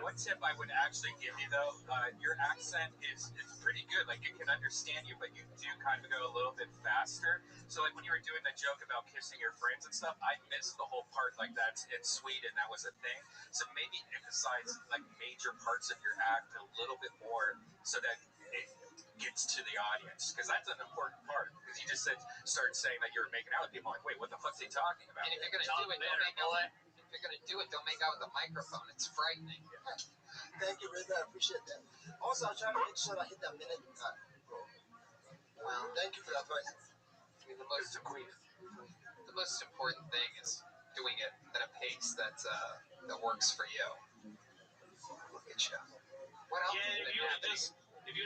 One tip I would actually give you, though, your accent is pretty good. Like, it can understand you, but you do kind of go a little bit faster. So, like, when you were doing the joke about kissing your friends and stuff, I missed the whole part. Like, that's in Sweden. That was a thing. So maybe emphasize, like, major parts of your act a little bit more so that it gets to the audience. Because that's an important part. Because you just started saying that you were making out with people. Like, wait, what the fuck's he talking about? And if you're going to do it, don't make out. If you're going to do it, don't make out with the microphone. It's frightening. Thank you, Rick. I appreciate that. Also, I'm trying to make sure I hit that minute. Well, thank you for the advice. I mean, the most important thing is doing it at a pace that works for you. Look at you. What else? Yeah, if you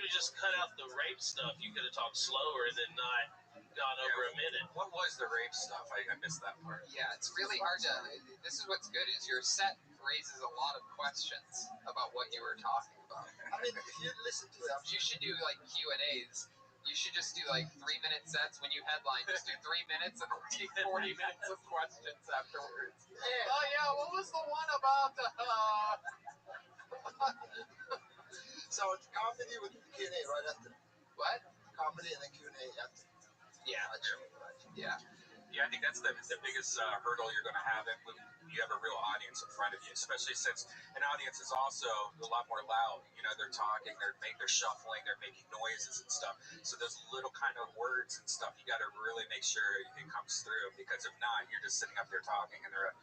would have just cut out the rape stuff, you could have talked slower and then not gone over a minute. What was the rape stuff? I missed that part. Yeah, it's really hard to. This is what's good is your set raises a lot of questions about what you were talking about. I mean, if you listen to it, You should do like Q&As. You should just do like 3-minute sets when you headline. Just do 3 minutes and take 40 minutes of questions afterwards. Yeah. Oh yeah, what was the one about? So it's comedy with Q&A right after. What? Comedy and then Q&A after. Yeah. Yeah. Yeah, I think that's the biggest hurdle you're going to have when you have a real audience in front of you, especially since an audience is also a lot more loud. You know, they're talking, they're shuffling, they're making noises and stuff. So those little kind of words and stuff, you got to really make sure it comes through, because if not, you're just sitting up there talking and they're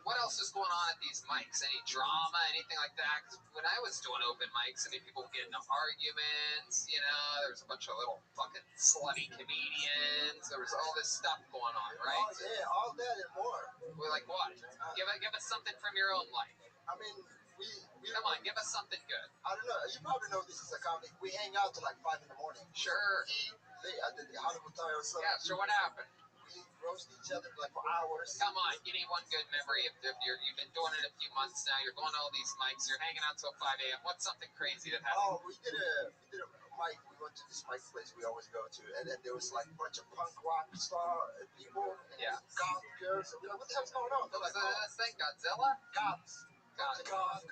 what else is going on at these mics? Any drama, anything like that? Because when I was doing open mics, I mean, people would get into arguments, you know, there was a bunch of little fucking slutty comedians, there was all this stuff going on, right? Oh, yeah, all that and more. We're like, what? Give us something from your own life. I mean, we Come on, give us something good. I don't know. You probably know this is a comic. We hang out till like 5 in the morning. Sure. Eat at the Hollywood Tower or something. Yeah, sure. What happened? We roast each other like for hours. Come on, give me one good memory. If you've been doing it a few months now, you're going to all these mics, you're hanging out till 5 a.m. What's something crazy that happened? Oh, we did a mic. We went to this mic place we always go to, and then there was like a bunch of punk rock star people and goth girls. And we're like, what the hell's going on? What was this thing? Godzilla? Goths. Goth girls.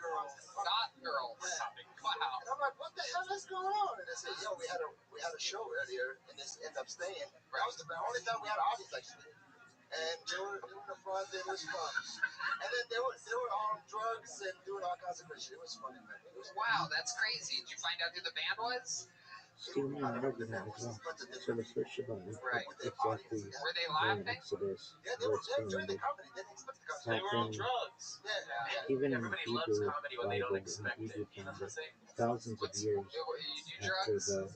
Goth girls. Yeah. Wow. And I'm like, what the hell is going on? And they said, yo, we had a show earlier, and this ended up staying. That was the only time we had an audience actually. And they were in the front. It was fun. And then they were on drugs and doing all kinds of shit. It was funny, man. Wow, that's crazy. Did you find out who the band was? Still not over that as well. So the first Shabbat, Right. exactly. Were they laughing? Exodus, Yeah, they were enjoying the comedy. They didn't expect the comedy. They were on drugs. Yeah. Even in Everybody Hebrew loves comedy when they don't Bible, expect in Hebrew it. You know what I'm saying? thousands of years You do after drugs? the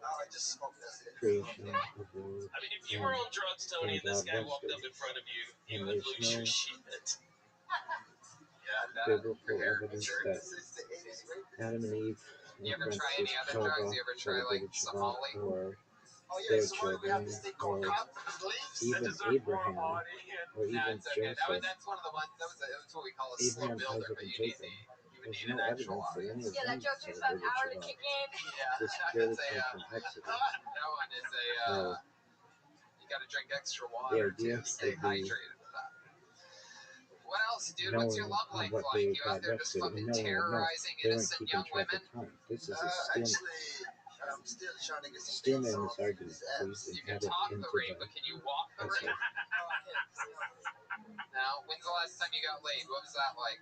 I just smoked that shit. creation of the world, I mean, if you were on drugs, Tony, and this guy walked up in front of you, you would lose your shit. Yeah, biblical evidence that Adam and Eve, You ever in try any parentheses, other drugs? Chava, You ever try like celebrated Shabbat, Somali? or Oh yeah, their so we have children, this thing called or cotton leaves. even Abraham, or No, even it's okay. Joseph. That's one of the ones. That's what we call a slow Abraham, builder, Isaac, but and you Jacob. would There's need no an actual evidence that any audience. of Yeah, that them joke takes about an celebrated hour to Shabbat. kick in. Yeah, This that's purely a comes from Exodus. that one is a So you got to drink extra the water idea to stay would be hydrated with that. What else, dude? What's your knowing love life what like? they You out there just digested and fucking knowing terrorizing they weren't innocent keeping young track women? of time. This is a Stillman. Actually, I'm still trying to get some Stillman things in on this argument, these please, apps. You can and head talk into the ring, the but can you walk the essay. ring? Now, when's the last time you got laid? What was that like?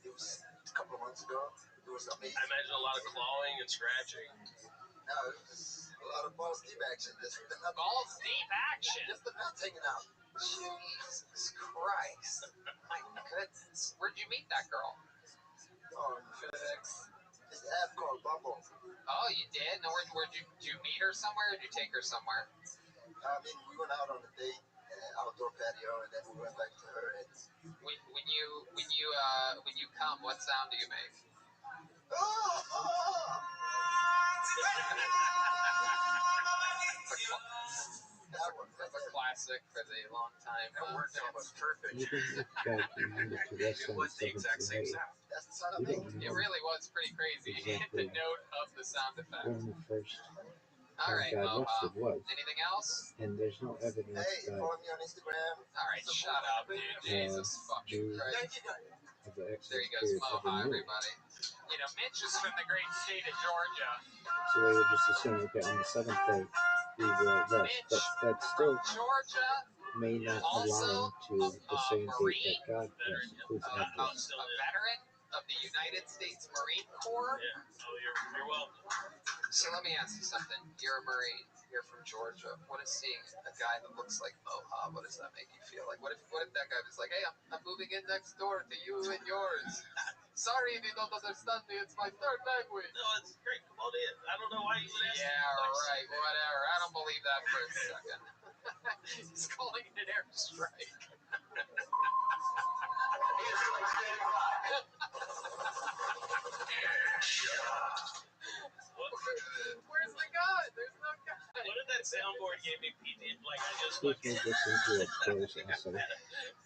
It was a couple of months ago. It was amazing. I imagine a lot of clawing and scratching. No, it was a lot of balls deep action. Just the nut, Balls deep action. just the nuts hanging out. Jesus Christ. My goodness. Where'd you meet that girl? This app called Bumble. Oh, you did? No, did you meet her somewhere or did you take her somewhere? I mean, we went out on a date, outdoor patio, and then we went back to her. And When you come, what sound do you make? That's a classic for the long time. That worked out was perfect. Even if God commanded to rest It on the was the seventh exact same day, sound. that's the sound I we make. don't It know really was pretty crazy. exactly The note of the sound effect. when the first All time right, God rested was. anything else? And there's no evidence Hey, that follow me on Instagram. All right, shut up, dude. Jesus fucking Jews Christ. of the There Exodus he goes, period ever Moha, knew. everybody. You know, Mitch is from the great state of Georgia. So they would just assume, okay, on the seventh day we will rest. But that still Georgia, may not align to the same date that God rested. Please add a this. veteran of the United States Marine Corps. Yeah. Oh, you're welcome. So let me ask you something. You're a Marine. You're from Georgia. What is seeing a guy that looks like Moha? What does that make you feel like? What if that guy was like, hey, I'm moving in next door to you and yours. Sorry if you don't understand me. It's my third language. No, it's great. Come on in. I don't know why you would ask me. Yeah, right. Whatever. I don't believe that for a second. He's calling it an airstrike. Where's the gun? There's no gun. What if that soundboard gave me PT? Like I just Please went. make this into a prose essay.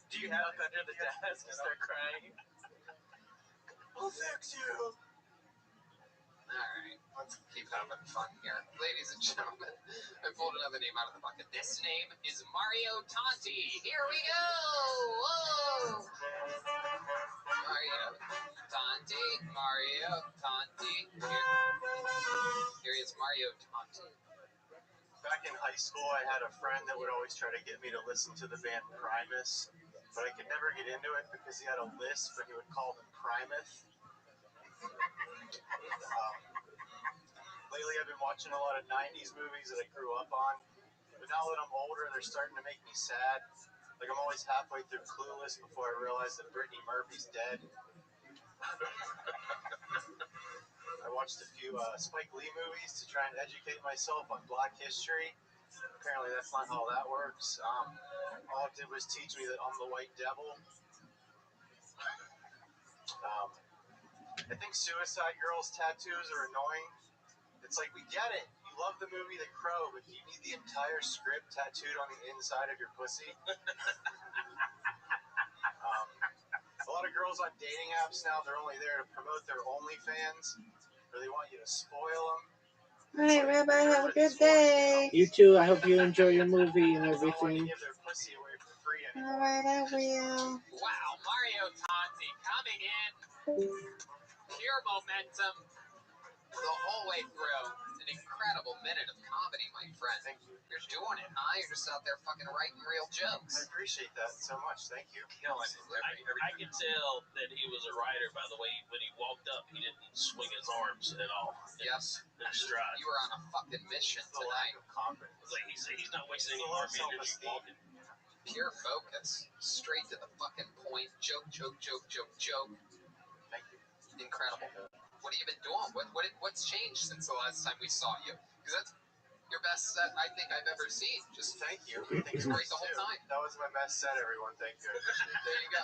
Do you have under the desk and start crying? I'll fix you. Alright, let's keep having fun here. Ladies and gentlemen, I pulled another name out of the bucket. This name is Mario Tonti. Here we go! Whoa! Mario Tonti, Mario Tonti. Here he is, Mario Tonti. Back in high school, I had a friend that would always try to get me to listen to the band Primus, but I could never get into it because he had a lisp and he would call them Primus. Lately, I've been watching a lot of 90s movies that I grew up on, but now that I'm older, they're starting to make me sad. Like, I'm always halfway through Clueless before I realize that Brittany Murphy's dead. I watched a few Spike Lee movies to try and educate myself on Black history. Apparently that's not how that works. All it did was teach me that I'm the white devil. I think Suicide Girls tattoos are annoying. It's like, we get it. You love the movie The Crow, but you need the entire script tattooed on the inside of your pussy. A lot of girls on dating apps now, they're only there to promote their OnlyFans, or they want you to spoil them. All right, Rabbi, have a good day. You too. I hope you enjoy your movie and everything. All right, I will. Wow, Mario Tanzi coming in. Pure momentum the whole way through. An incredible minute of comedy, my friend. Thank you. You're doing it, huh? You're just out there fucking writing real jokes. I appreciate that so much. Thank you. Killing it. I could tell that he was a writer by the way when he walked up, he didn't swing his arms at all. Yes. In stride. You were on a fucking mission tonight. It's like he's not wasting any more energy walking. Pure focus. Straight to the fucking point. Joke. Thank you. Incredible. What have you been doing? What's changed since the last time we saw you? Because that's your best set I think I've ever seen. Just thank you. It's great the whole time. That was my best set, everyone. Thank you. There you go.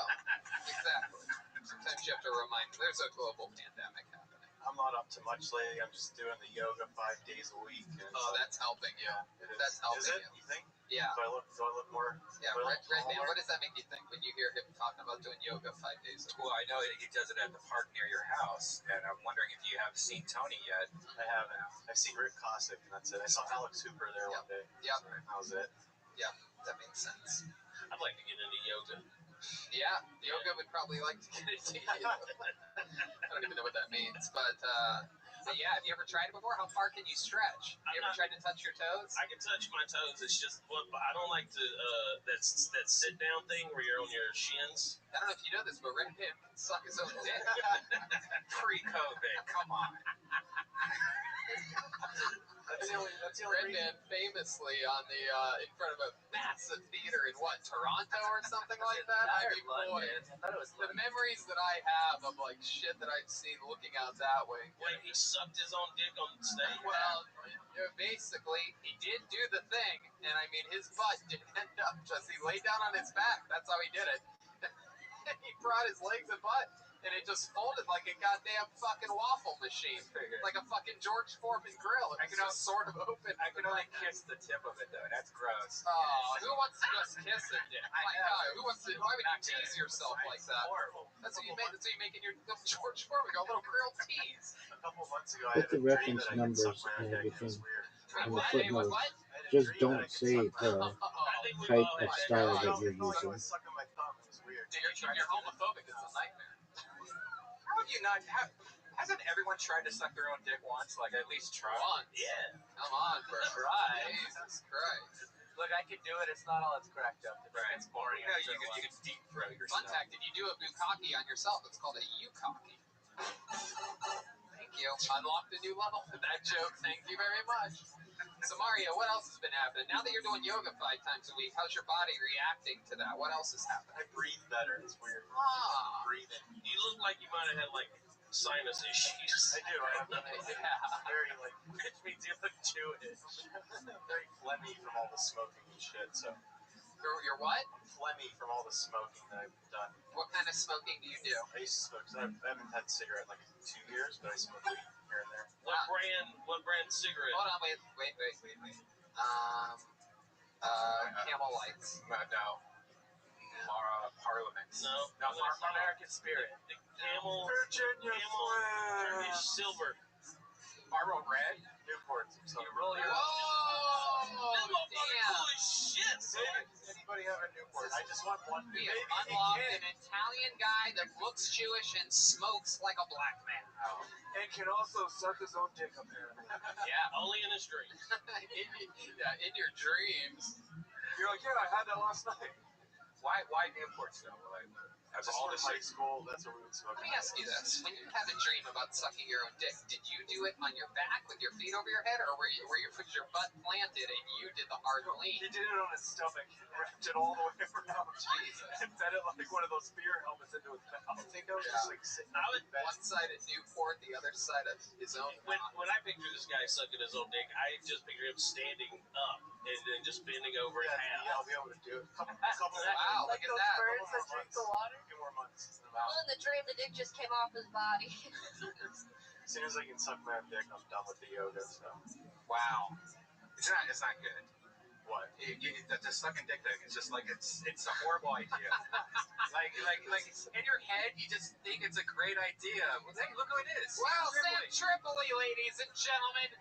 Exactly. Sometimes you have to remind me there's a global pandemic happening. I'm not up to much lately. I'm just doing the yoga 5 days a week. Oh, that's helping you. It is. That's helping Is it? you. You think? Yeah. Do I look more? Yeah, Red Man, what does that make you think when you hear him talking about doing yoga 5 days a week? Well, I know that he does it at the park near your house, and I'm wondering if you have seen Tony yet. I haven't. I've seen Rick Cossack, and that's it. I saw Alex Hooper there one day. Yep. That was it. Yeah, that makes sense. I'd like to get into yoga. Yeah, yoga would probably like to get into you. I don't even know what that means, but yeah, have you ever tried it before? How far can you stretch? Have you ever tried to touch your toes? I can touch my toes. It's just I don't like to that sit down thing where you're on your shins. I don't know if you know this, but Red Man can suck his own dick. Pre-COVID, come on. That's the only Red Man famously on the in front of a massive theater in Toronto or something like that. I mean, boy, the memories that I have of like shit that I've seen looking out that way. Wait, he sucked his own dick on stage. Well, basically, he did do the thing, and I mean, his butt did end up just he laid down on his back. That's how he did it. And he brought his legs and butt, and it just folded like a goddamn fucking waffle machine, like a fucking George Foreman grill. It was just sort of open. I can only kiss the tip of it, though. That's gross. Oh, who wants to just kiss it? My God, who wants to? Why would you tease yourself like that? Horrible. That's what you make. That's what you're making your George Foreman, a little grilled tease. A couple months ago, I Put had the a dream reference that I could suck numbers my and own dick. It was everything weird. in the What? footnotes. What? Just don't say the type of style that you're I using. was sucking my thumb. It was weird. Dude, you're homophobic. It's a nightmare. How have you not? Hasn't everyone tried to suck their own dick once? Like, at least try? Once. Yeah. Come on, bro. Try. Jesus Christ. Look, I can do it. It's not all it's cracked up. It's boring. You know, you can deep throat yourself. Fun fact, if you do a bukkake on yourself, it's called a yukake. Thank you. Unlocked a new level for that joke. Thank you very much. So, Mario, what else has been happening? Now that you're doing yoga 5 times a week, how's your body reacting to that? What else is happening? I breathe better. It's weird. Ah. Breathing. You look like you might have had like sinus issues. I do. I have Yeah. very like Which means you look Jewish. very phlegmy from all the smoking and shit. So You're what? phlegmy from all the smoking that I've done. What kind of smoking do you do? I used to smoke. I haven't had a cigarette in like 2 years, but I smoke weed here and there. What brand cigarette? Hold on, wait. Camel Lights. No. Parliament. No, American Spirit. The Camel. Virginia Turkish Silver. Marlboro Red? Newports. You roll your... Whoa! That motherfucker Damn. cool as shit, son. Anybody have a Newport? I just want one. We have unlocked an Italian guy that looks Jewish and smokes like a black man. And can also suck his own dick, apparently. Yeah. Only in his dream. in your dreams. You're like, yeah, I had that last night. Why Newports, though? Like, Just all in the high school, that's what we would smoke. Let me ask you this: when you have a dream about sucking your own dick, did you do it on your back with your feet over your head, or were you with your butt planted and you did the hard lean? He did it on his stomach, wrapped it all the way around, Jesus. and fed it like one of those beer helmets into his mouth. I think I was just like sitting I would, One side of Newport, the other side of his own. when I picture this guy sucking his own dick, I just picture him standing up and then just bending over in half. Yeah, I'll be able to do it. Couple Wow, look at that. Birds that drink the water. few more months. Well, in the dream, the dick just came off his body. As soon as I can suck my own dick, I'm done with the yoga stuff. Wow. It's not good. What? The sucking dick thing, it's just like, it's a horrible idea. like in your head, you just think it's a great idea. Well, hey, look who it is. Well, Sam Tripoli, ladies and gentlemen.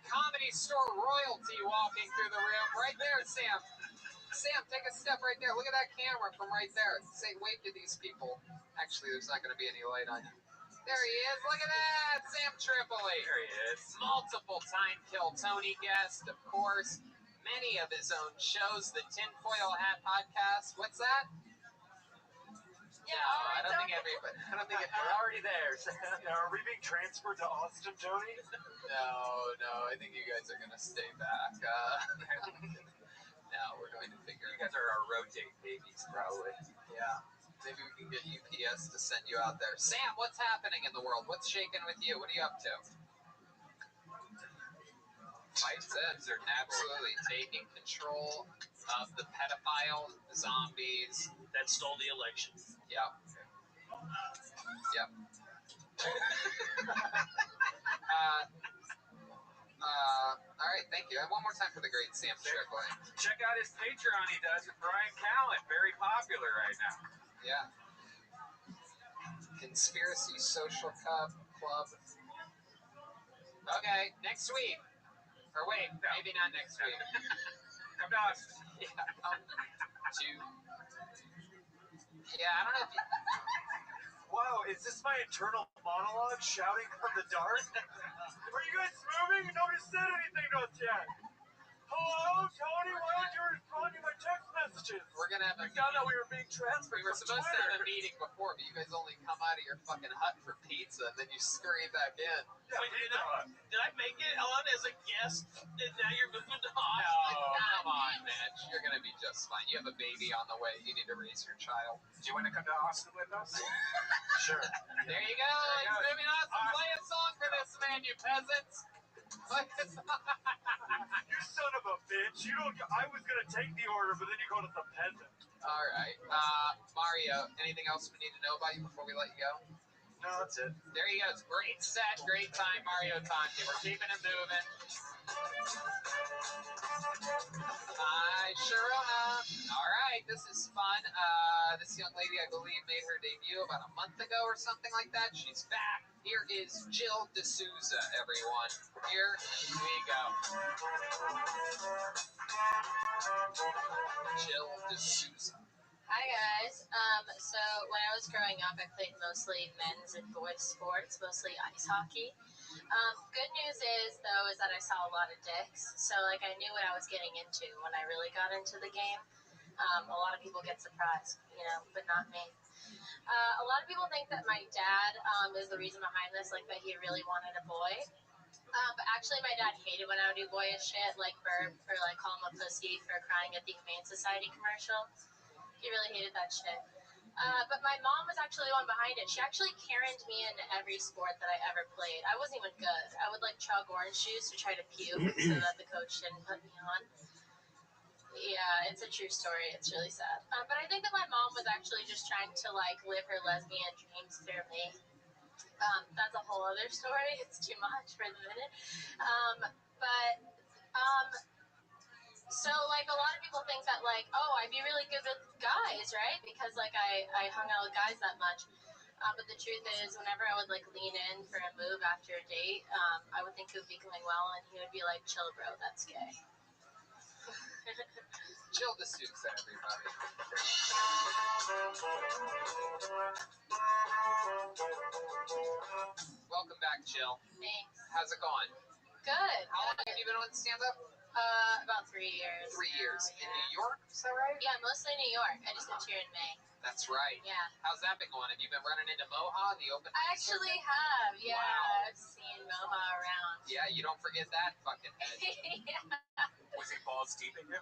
Comedy Store royalty walking through the room. Right there, Sam. Sam, take a step right there. Look at that camera from right there. Say, wave to these people. Actually, there's not going to be any light on you. There he is. Look at that. Sam Tripoli. There he is. Multiple time Kill Tony guest, of course. Many of his own shows. The Tinfoil Hat Podcast. What's that? Yeah, No, all right, I don't think everybody. I don't think it. We're already there. Are we being transferred to Austin, Tony? No. I think you guys are going to stay back. Now we're going to figure. You guys are our rotate babies, probably. Yeah. Maybe we can get UPS to send you out there. Sam, what's happening in the world? What's shaking with you? What are you up to? Fights are absolutely taking control of the pedophile zombies. That stole the election. Yep. All right, thank you. And one more time for the great Sam Tripoli. Check out his Patreon he does with Brian Callen. Very popular right now. Yeah. Conspiracy Social Club. Okay, next week. Or wait, maybe not next week. Come to Austin. Yeah, come to. Yeah, I don't know if you. Wow, is this my internal monologue shouting from the dark? Are you guys moving? Nobody said anything to us yet. Hello, Tony? Why aren't you responding to my text messages? We're gonna have a. We found out we were being transferred. We were from supposed to Twitter. have a meeting before, but you guys only come out of your fucking hut for pizza, and then you scurry back in. Yeah, Wait, did I make it on as a guest? And now you're moving to No, Austin? come on, Mitch. You're gonna be just fine. You have a baby on the way. You need to raise your child. Do you want to come to Austin with us? Sure. There you go. He's moving on. Play a song for this man, you peasants. Play a song. You son of a bitch. You don't. I was gonna take the order, but then you called us a peasant. All right. Mario, anything else we need to know about you before we let you go? No, that's it. There he goes. Great set, great time, Mario Tanti. We're keeping it moving. Hi, Sharona. All right, this is fun. This young lady, I believe, made her debut about a month ago or something like that. She's back. Here is Jill D'Souza, everyone. Here we go. Jill D'Souza. Hi guys. So when I was growing up, I played mostly men's and boys sports, mostly ice hockey. Good news is that I saw a lot of dicks, so like I knew what I was getting into when I really got into the game. A lot of people get surprised, but not me. A lot of people think that my dad is the reason behind this, like that he really wanted a boy. But actually, my dad hated when I would do boyish shit, like burp or like call him a pussy for crying at the Humane Society commercial. He really hated that shit. But my mom was actually the one behind it. She actually carried me into every sport that I ever played. I wasn't even good. I would like chug orange juice to try to puke so that the coach didn't put me on. Yeah, it's a true story. It's really sad. But I think that my mom was actually just trying to like live her lesbian dreams through me. That's a whole other story. It's too much for the minute. So, like, a lot of people think that, like, oh, I'd be really good with guys, right? Because, like, I hung out with guys that much. But the truth is, whenever I would like lean in for a move after a date, I would think it would be going well, and he would be like, "Chill, bro, that's gay." Jill the Suits, everybody. Welcome back, Jill. Thanks. How's it going? Good. How long have you been on stand-up? About 3 years. 3 years. Now, In New York, is that right? Yeah, mostly New York. I just moved here in May. That's right. Yeah. How's that been going? Have you been running into Moha in the open? I actually have. Yeah, Wow. I've seen Moha around. Yeah, you don't forget that fucking head. Yeah. Was he balls deep in you?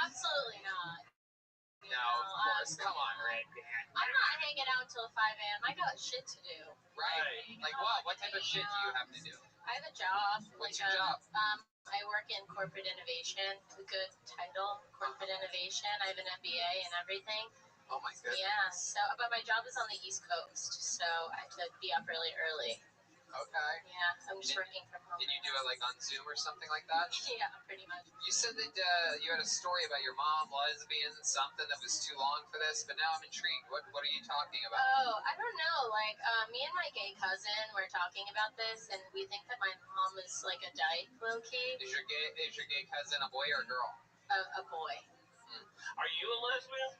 Absolutely not. No, of course. Come on, Red. I'm not hanging out until 5 a.m. I got shit to do. Right. Like what? What type of shit do you have to do? I have a job. What's your job? I work in corporate innovation. A good title, corporate innovation. I have an MBA and everything. Oh my goodness. Yeah. So, but my job is on the East Coast, so I have to be up really early. Okay. Yeah, I'm just working from home. Did you do it like on Zoom or something like that? Yeah, pretty much. You said that you had a story about your mom, lesbian, something that was too long for this, but now I'm intrigued. What are you talking about? Oh, I don't know. Like, me and my gay cousin were talking about this, and we think that my mom is like a dyke, low key. Is your gay cousin a boy or a girl? A boy. Are you a lesbian?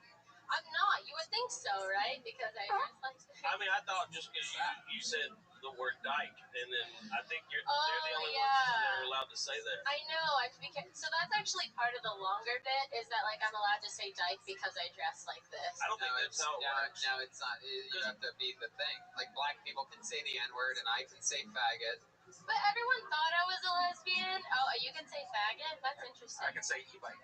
I'm not. You would think so, right? Because I dress like. I mean, I thought just because you said the word dyke, and then I think they're the only ones that are allowed to say that. I know. I have to be careful. So that's actually part of the longer bit is that like I'm allowed to say dyke because I dress like this. I don't think that's how it works. No, it's not. You have to be the thing. Like black people can say the N-word and I can say faggot. But everyone thought I was a lesbian. Oh, you can say faggot? That's interesting. I can say e-bike.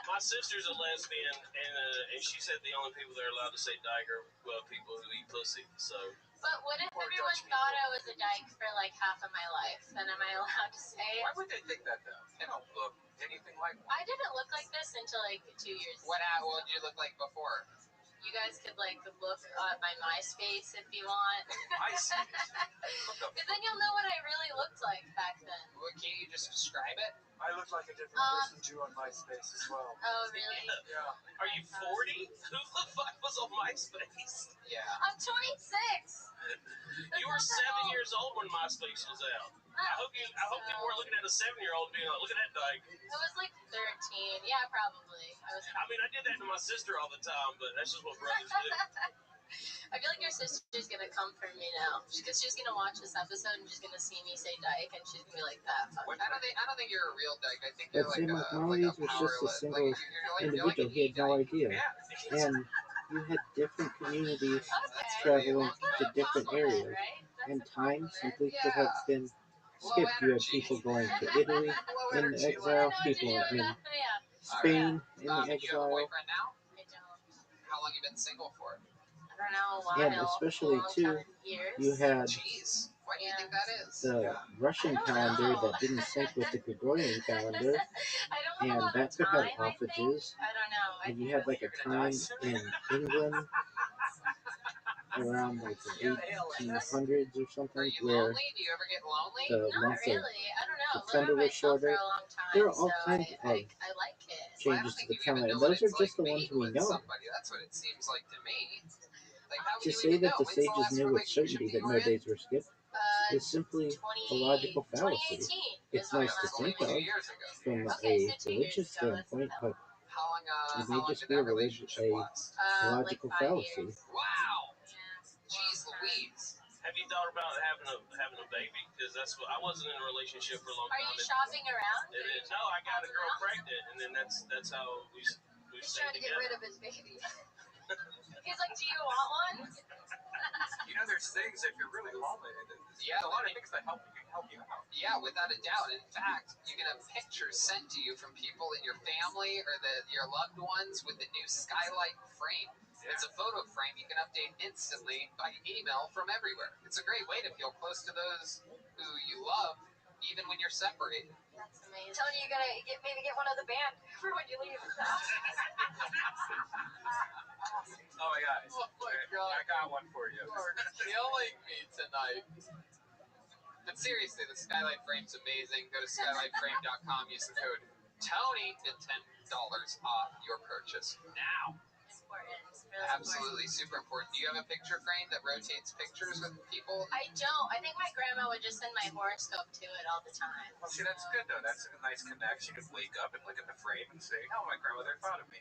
My sister's a lesbian, and she said the only people that are allowed to say dyke are people who eat pussy. So. But what if everyone thought I was a dyke for like half of my life? Then am I allowed to say it? Why would they think that though? They don't look anything like that. I didn't look like this until like 2 years ago. What did you look like before? You guys could like look at my MySpace if you want. MySpace? Because then you'll know what I really looked like back then. Well, can't you just describe it? I look like a different person too on MySpace as well. Oh, really? Yeah. Are you 40? Who the fuck was on MySpace? Yeah. I'm 26. You were 7 years old when MySpace was out. I hope you weren't looking at a 7-year-old being like, look at that dyke. I was like 13. Yeah, probably. I mean, I did that to my sister all the time, but that's just what brothers do. I feel like your sister's gonna come for me now because she's gonna watch this episode and she's gonna see me say dyke and she's gonna be like that. I don't think you're a real dyke. I think you're But like Marley's was just a single individual. He had no idea. And you had different communities traveling to different areas. And time simply could have been skipped. You had people going to Italy in exile, people in Spain in Do you have a exile. boyfriend now? I don't. How long you been single for? I don't know. A while. And especially too, years. you had Jeez, why do you think that is? the Russian calendar that didn't sync with the Gregorian calendar, I don't know and that could have offages. I don't know. And you had like a time in England around like the 1800s or something Are you where lonely? Do you ever get lonely? the Not month really. of I don't know. December was shorter. For a long time, There are all kinds of I like it. changes to the calendar, and those are just the ones we know. Somebody. That's what it seems like to me. Like, how would To you say even that know? the When's the sages last knew with relationship certainty you that were no in? days were skipped is simply a logical fallacy. It's nice to think of from a religious standpoint, but How long, it may just be a logical fallacy. Wow! Jeez Louise. Have you thought about having a baby? Because that's what I wasn't in a relationship for a long Are time. you shopping around? And then, no, I got a girl pregnant, and then that's how we He's stayed trying to get together. rid of his baby. He's like, do you want one? You know, there's things if you're really lonely. Yeah, a lot of things that help you out. Yeah, without a doubt. In fact, you can have pictures sent to you from people in your family or your loved ones with the new skylight frame. It's a photo frame you can update instantly by email from everywhere. It's a great way to feel close to those who you love, even when you're separated. That's amazing. Tony, you gotta maybe get one of the band for when you leave. Oh my God. Oh my God. I got one for you. You are killing me tonight. But seriously, the skylight frame's amazing. Go to skylightframe.com. Use the code TONY. Get $10 off your purchase now. important. Really Absolutely, super important. Do you have a picture frame that rotates pictures with people? I don't. I think my grandma would just send my horoscope to it all the time. Well, see, that's good though. That's a nice connection. You could wake up and look at the frame and say, "Oh, my grandmother thought of me."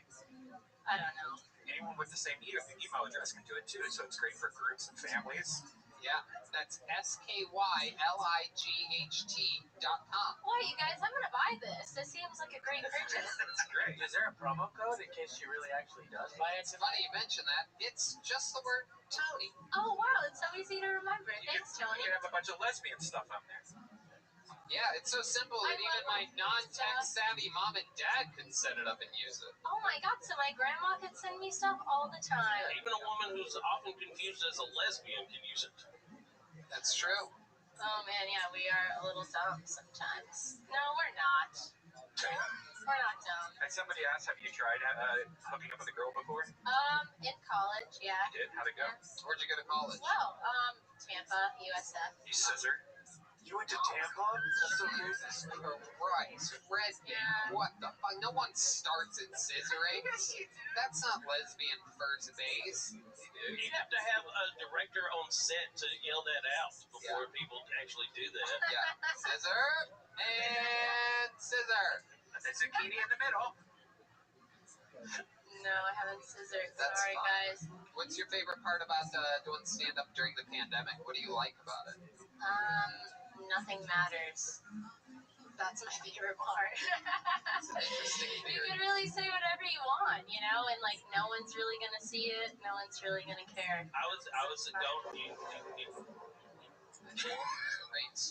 I don't know. Anyone with the same email address can do it too, so it's great for groups and families. Yeah, that's SKYLIGHT.com. Boy, you guys, I'm gonna buy this. This seems like a great purchase. That's great. Is there a promo code in case she really actually does buy it? It's funny you mention that. It's just the word Tony. Oh wow, it's so easy to remember. Thanks, Tony. You can have a bunch of lesbian stuff on there. Yeah, it's so simple that even my non-tech savvy mom and dad can set it up and use it. Oh my god, so my grandma could send me stuff all the time. Even a woman who's often confused as a lesbian can use it. That's true. Oh man, yeah, we are a little dumb sometimes. No, we're not. We're not dumb. And somebody asked, have you tried hooking up with a girl before? In college, yeah. You did? How'd it go? Where'd you go to college? Well, Tampa, USF. You scissor? You went to Tampa? That's so crazy. Christ, Red Band, what the fuck? No one starts in scissoring. That's not lesbian first base. You have to have a director on set to yell that out before people actually do that. Yeah, scissor and scissor. The zucchini in the middle. No, I haven't scissored. That's Sorry, fine. guys. What's your favorite part about doing stand-up during the pandemic? What do you like about it? Nothing matters. That's my favorite part. That's an interesting You theory. can really say whatever you want, you know, and like no one's really gonna see it. No one's really gonna care. I was going.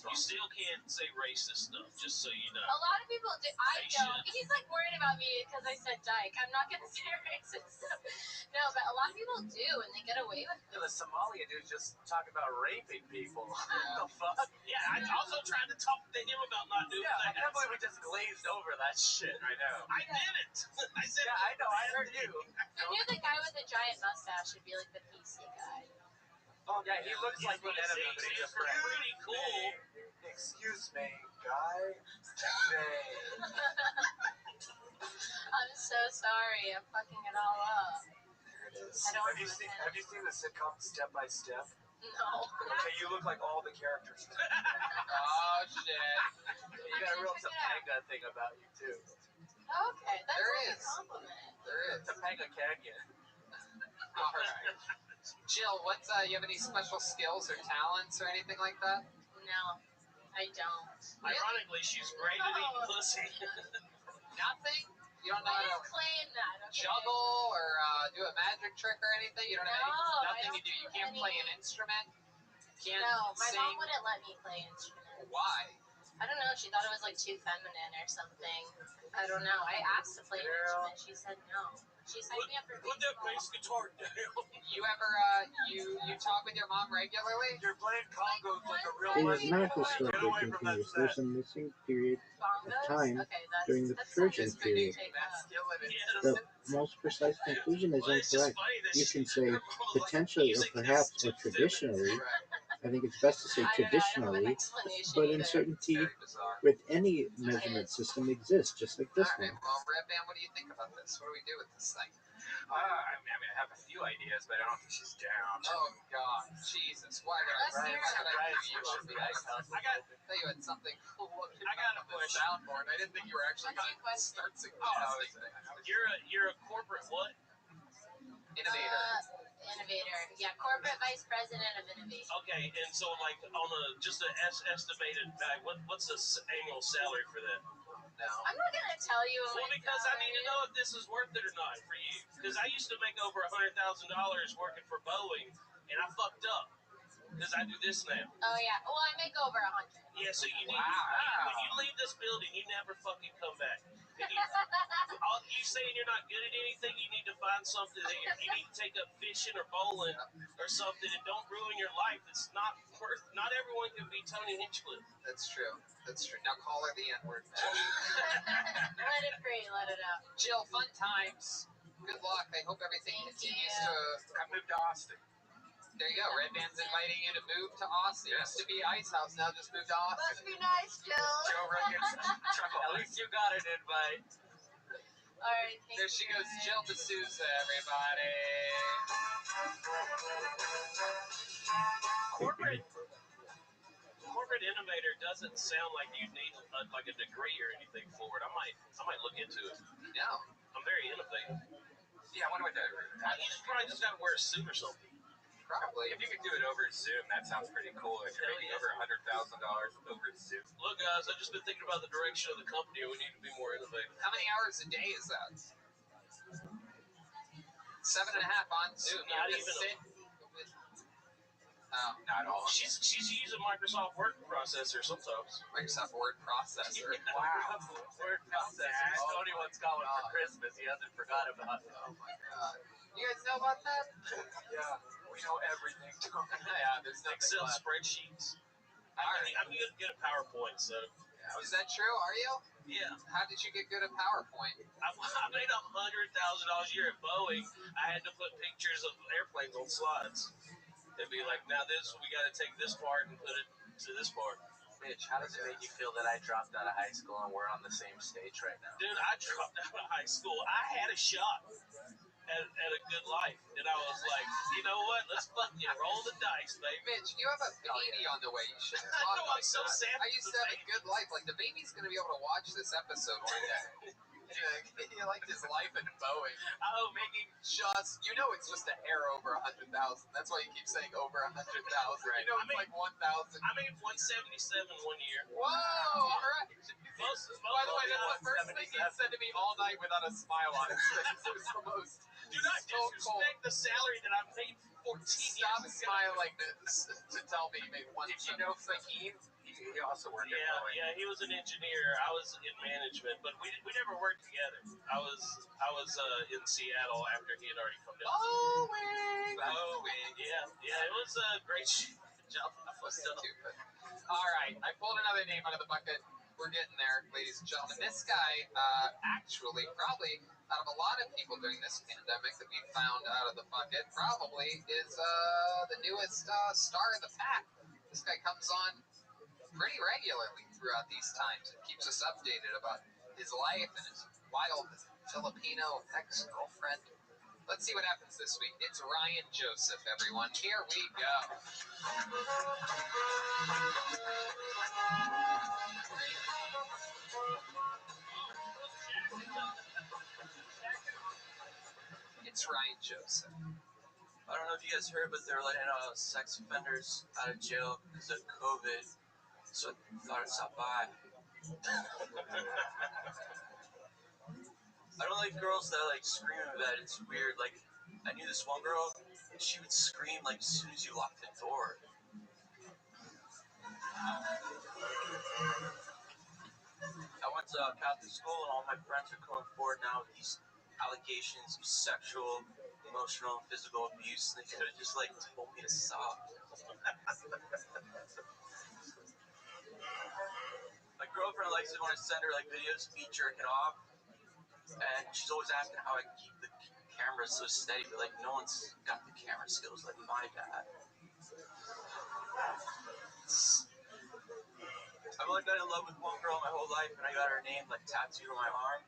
You still can't say racist stuff, just so you know. A lot of people do. I They don't. should. He's like worried about me because I said dyke. I'm not gonna say racist stuff. No, but a lot of people do, and they get away with it. The Somalia dude just talking about raping people. What the fuck? Yeah, I also tried to talk to him about not doing Yeah, I that. can't believe we just glazed over that shit. I know. I didn't. I said, Yeah, I know. I heard you. I knew the guy with the giant mustache would be like the PC guy. Oh, yeah, he looks like he's Lieutenant, but he's a friend. pretty cool. Excuse me, guy. I'm so sorry. I'm fucking it all up. There it is. I don't Have you seen the sitcom Step by Step? No. Okay, you look like all the characters. Oh, shit. You got a real Topanga thing about you, too. Okay, that's There like is. a compliment. There is. Topanga Canyon. All right. Jill, you have any special skills or talents or anything like that? No, I don't. Ironically, she's great at eating pussy. Nothing? You don't know I how didn't to claim that, okay? juggle or do a magic trick or anything? You don't have No, I nothing don't you do. You do can't play an instrument? Can't No, my sing? mom wouldn't let me play instruments. Why? I don't know. She thought it was like too feminine or something. I don't know. I asked to play an instrument. She said no. She signed me up for Put that bass baseball. guitar down. You ever you talk with your mom regularly? You're playing congos like a real It is lesbian. medical Get struggle away from that continues. There's a missing period Bongos? time Okay, that's, during the that's Persian something for you period. to take That up. skillet is The most precise conclusion is Well, it's just incorrect. funny that You can say her mom was like, potentially or music is perhaps too or traditionally. Right. I think it's best to say I don't know. I don't have an traditionally, explanation but either. uncertainty Very bizarre. with any measurement system exists, just like this All right. one. Well, Red Band, what do you think about this? What do we do with this thing? I mean, I have a few ideas, but I don't think she's down. Oh God, Jesus! Why did Let's I hear why did I it. do you on the ice house? I got- thought you had something cool. I got a question. Soundboard. I didn't think you were actually What's your going to question? start suggesting things. You're a corporate what? Innovator. Innovator. Yeah, corporate vice president of innovation. Okay, and so like on just an estimated bag, what's the annual salary for that? No. I'm not gonna tell you. Well, my because I need to salary. know if this is worth it or not for you. Because I used to make over $100,000 working for Boeing, and I fucked up because I do this now. Oh yeah. Well, I make over 100. Yeah, so you need Wow. when you leave this building, you never fucking come back. And you saying you're not good at anything, you need to find something that you need to take up fishing or bowling or something, and don't ruin your life. It's not worth. Not everyone can be Tony Hinchcliffe. That's true. That's true. Now call her the N-word. Let it free. Let it out. Jill, fun times. Good luck. I hope everything Thank continues you. to. I moved to Austin. There you go. Red Band's inviting you to move to Austin. Yes. Used to be Ice House, now just moved to Austin. Must be nice, Joe. Joe Rogan's chuckle. At least you got an invite. right, thank There she you. goes, Jill D'Souza, everybody. Corporate innovator doesn't sound like you need like a degree or anything for it. I might look into it. No. I'm very innovative. Yeah, I wonder what that. You probably just gotta wear a suit or something. Probably. If you could do it over Zoom, that sounds pretty cool. If you're making over $100,000 over Zoom. Look, guys, I've just been thinking about the direction of the company, and we need to be more innovative. How many hours a day is that? 7.5 on Zoom. Not You have to even sit. Oh, Not all. She's using Microsoft Word processor sometimes. Microsoft Word processor. Wow. Word processor. Tony wants got one for Christmas. He hasn't forgot about it. Oh my god. You guys know about that? Yeah, we know everything. Yeah, there's nothing Excel left. spreadsheets. Alright. I'm good at PowerPoint, so Is that true? Are you? yeah. How did you get good at PowerPoint? I made $100,000 a year at Boeing. I had to put pictures of airplanes on slides. It'd be like, now we got to take this part and put it to this part. Mitch, how does it make you feel that I dropped out of high school and we're on the same stage right now? Dude, I dropped out of high school. I had a shot at a good life, and I was like, you know what? Let's fucking roll the dice, baby. Mitch, you have a baby on the way. You shouldn't I talk know, like I'm so that. sad I for used the to have a baby. good life. Like, the baby's going to be able to watch this episode one day. He liked his life in Boeing. Oh, Making just, it's just a hair over 100,000. That's why you keep saying over 100,000. Right. It's like 1,000. I made 177 one year. Whoa, all right. By the way, that's the first thing he said to me all night without a smile on his face. It was the most. Do not disrespect the salary that I made 14 Stop years ago. smiling to tell me he made one. Did you know Fahim? He also worked at Boeing. Yeah, he was an engineer. I was in management, but we never worked together. I was in Seattle after he had already come down. Boeing. Yeah, it was a great job. Stupid. All right, I pulled another name out of the bucket. We're getting there, ladies and gentlemen. This guy, actually, probably out of a lot of people during this pandemic that we found out of the bucket, probably is the newest star of the pack. This guy comes on pretty regularly throughout these times and keeps us updated about his life and his wild Filipino ex-girlfriend. Let's see what happens this week. It's Ryan Joseph, everyone. Here we go. It's Ryan Joseph. I don't know if you guys heard, but they're letting sex offenders out of jail because of COVID. So I thought I'd stop by. I don't like girls that like scream in bed. It's weird. Like I knew this one girl, and she would scream like as soon as you locked the door. I went to Catholic school, and all my friends are coming forward now with these allegations of sexual, emotional, and physical abuse. And they could have just like told me to stop. My girlfriend likes it when I send her like videos of me jerking off, and she's always asking how I keep the camera so steady, but like no one's got the camera skills like my dad. I've only been in love with one girl my whole life, and I got her name like tattooed on my arm.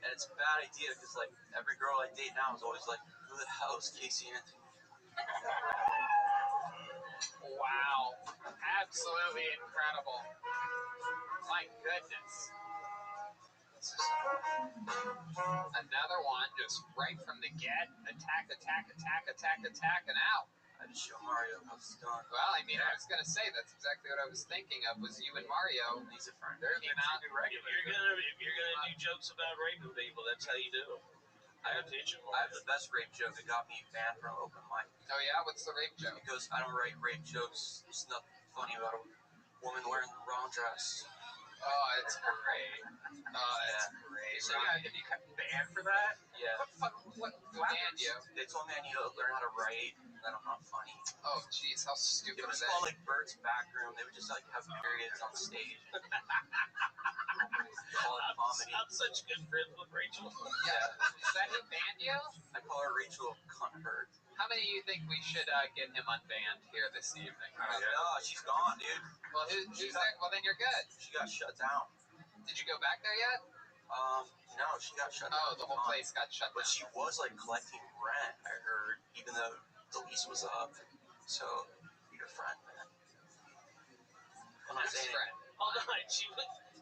And it's a bad idea because like every girl I date now is always like, who the hell is Casey Anthony? Wow. Absolutely incredible. My goodness. Another one just right from the get. Attack, and out. I just show Mario how it's done. Well, I mean, I was going to say, that's exactly what I was thinking of, was you and Mario. He's a friend. Came out. If you're gonna do jokes about raping people, that's how you do it. I have the best rape joke that got me banned from open mic. Oh yeah, what's the rape joke? It goes, I don't write rape jokes. There's nothing funny about a woman wearing the wrong dress. Oh, it's great. Oh, that's great. So yeah, did you get banned for that? Yeah. What banned you? They told me I need to learn how to write, and that I'm not funny. Oh, jeez, how stupid It was is that? called like Bert's Back Room. They would just like have periods on stage. Call it comedy. I'm such good friends with Rachel. Yeah. Is that who banned you? I call her Rachel Cunhurt. How many of you think we should get him unbanned here this evening? No, she's gone, dude. Well, who's there? Well, then you're good. She got shut down. Did you go back there yet? No, she got shut Oh, down. the whole place got shut But down. she was like collecting rent, I heard, even though the lease was up. So, your friend, man. I'm not saying. Hold on,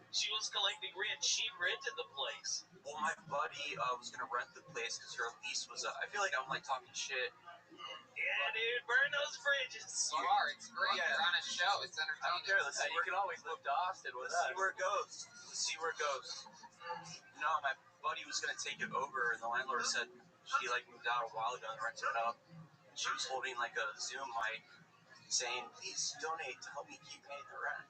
she was collecting rent. She rented the place. Well, my buddy was gonna rent the place because her lease was up. I feel like I'm like talking shit. Yeah, dude, burn those bridges. You are. It's great. Yeah. You're on a show. It's I don't entertaining. care. Let's see. You can always move to Austin with Let's us. see where it goes. Let's see where it goes. No, my buddy was gonna take it over, and the landlord said she like moved out a while ago and rented it up. She was holding like a Zoom mic, saying, "Please donate to help me keep paying the rent."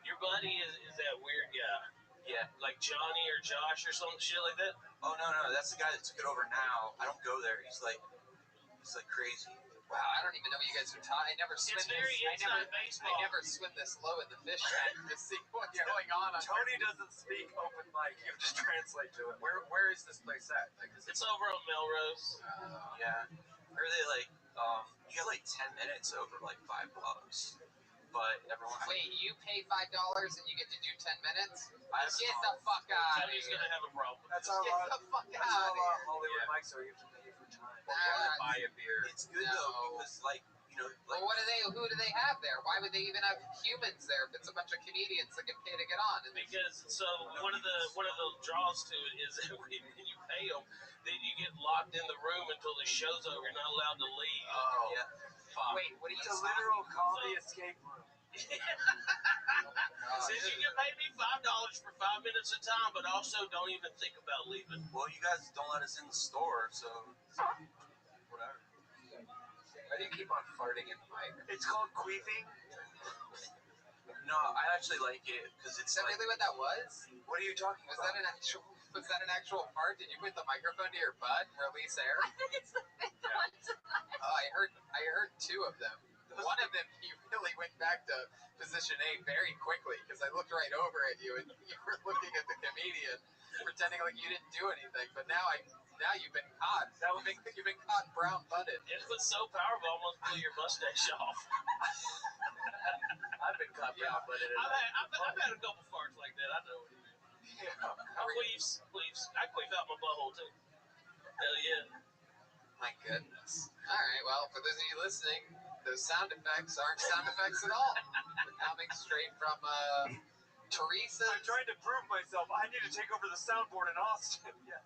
Your buddy is that weird guy. Yeah. Like Johnny or Josh or some shit like that? Oh no, that's the guy that took it over now. I don't go there. He's like crazy. Wow, I don't even know what you guys are talking. I never swim It's very inside baseball. I never swim this low in the fish tank to see what's going on. Tony doesn't speak open mic. You just translate to it. Where is this place at? Like, It's over on Melrose. Yeah. Or they like you get like 10 minutes over like $5. But everyone. Wait, you pay $5 and you get to do 10 minutes? Get Get the fuck out of Tony's here. gonna have a problem. That's how Get the fuck out of here. Hollywood mics are. You have to pay for time. Buy a beer. It's good No. though because like Well, who do they have there? Why would they even have humans there if it's a bunch of comedians that get paid to get on? And Because one of the draws to it is that when you pay them, then you get locked in the room until the show's over. You're not allowed to leave. Oh. yeah. wait, what are you It's a literal comedy escape room. Says you can pay me $5 for 5 minutes of time, but also don't even think about leaving. Well, you guys don't let us in the store, so whatever. Why do you keep on farting in the mic? It's called queefing. No, I actually like it because it's Is that like, really what that was? What are you talking Was about? that an actual fart? Did you put the microphone to your butt and release air? It's the fifth one tonight. Oh, I heard two of them. One of them, you really went back to position A very quickly because I looked right over at you and you were looking at the comedian, pretending like you didn't do anything. But now you've been caught. You've been caught brown-butted. It was so powerful, almost blew your mustache off. I've been caught brown-butted. I've had a couple farts like that. I know what it is. Queefs. I queef out my butthole too. Hell yeah. My goodness. All right, well, for those of you listening, those sound effects aren't sound effects at all. They're coming straight from Teresa. I'm trying to prove myself. I need to take over the soundboard in Austin. Yeah.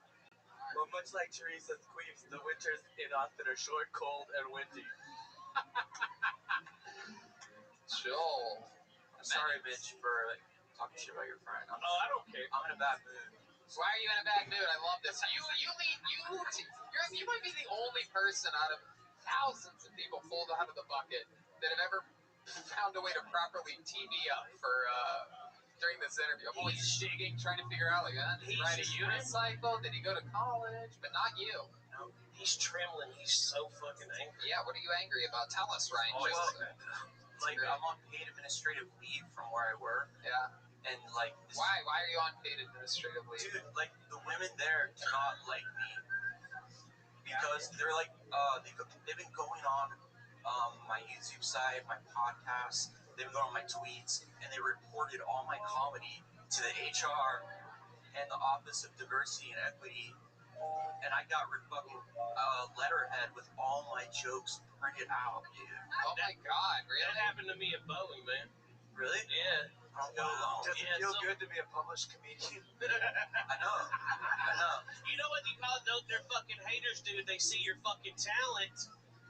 Well, much like Teresa's queefs, the winters in Austin are short, cold, and windy. Joel. I'm sorry, bitch, for like, talking shit about your friend. I don't care. I'm in a bad mood. So why are you in a bad mood? I love this. You might be the only person out of thousands of people pulled out of the bucket that have ever found a way to properly tee me up for during this interview. I'm always digging, trying to figure out, like, did he ride a unicycle? Did he go to college? But not you. No, he's trembling. He's so fucking angry. Yeah, what are you angry about? Tell us, Ryan. Like, I'm on paid administrative leave from where I work. Yeah. And, like... Why are you on paid administrative leave? Dude, like, the women there do not like me. Because they're, like, they've been going on my YouTube site, my podcast, they've been going on my tweets, and they reported all my comedy to the HR and the Office of Diversity and Equity, and I got fucking letterhead with all my jokes printed out, dude. Oh my god, really? That happened to me at Boeing, man. Really? Yeah. I don't go alone. Does it feel good to be a published comedian? I know. You know what their fucking haters do? They see your fucking talent,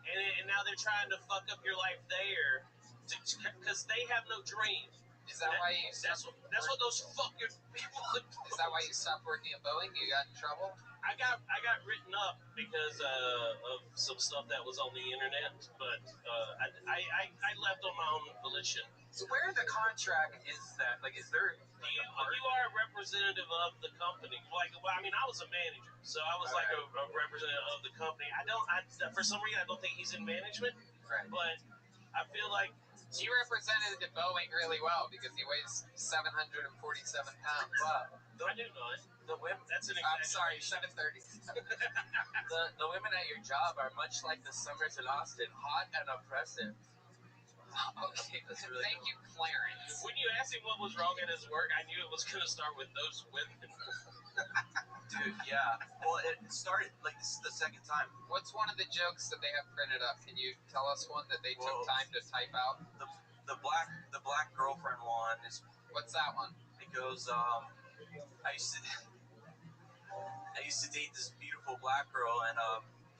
and now they're trying to fuck up your life there, because they have no dream. Is that why you? That's what those fucking people. Is that why you stopped working at Boeing? You got in trouble? I got written up because of some stuff that was on the internet, but I left on my own volition. So where in the contract is that? Like, is there... You are a representative of the company. Like, well, I mean, I was a manager, so I was like a representative of the company. For some reason, I don't think he's in management, Right. but I feel like... So you represented the Boeing really well because he weighs 747 pounds. Wow. I do not. The women... That's an I'm sorry, 730. The women at your job are much like the summers in Austin, hot and oppressive. Okay, That's really thank you, Clarence. When you asked him what was wrong at his work, I knew it was going to start with those women. Dude, yeah. Well, it started, like, this is the second time. What's one of the jokes that they have printed up? Can you tell us one that they took time to type out? The black girlfriend one is... What's that one? It goes, I used to date this beautiful black girl, and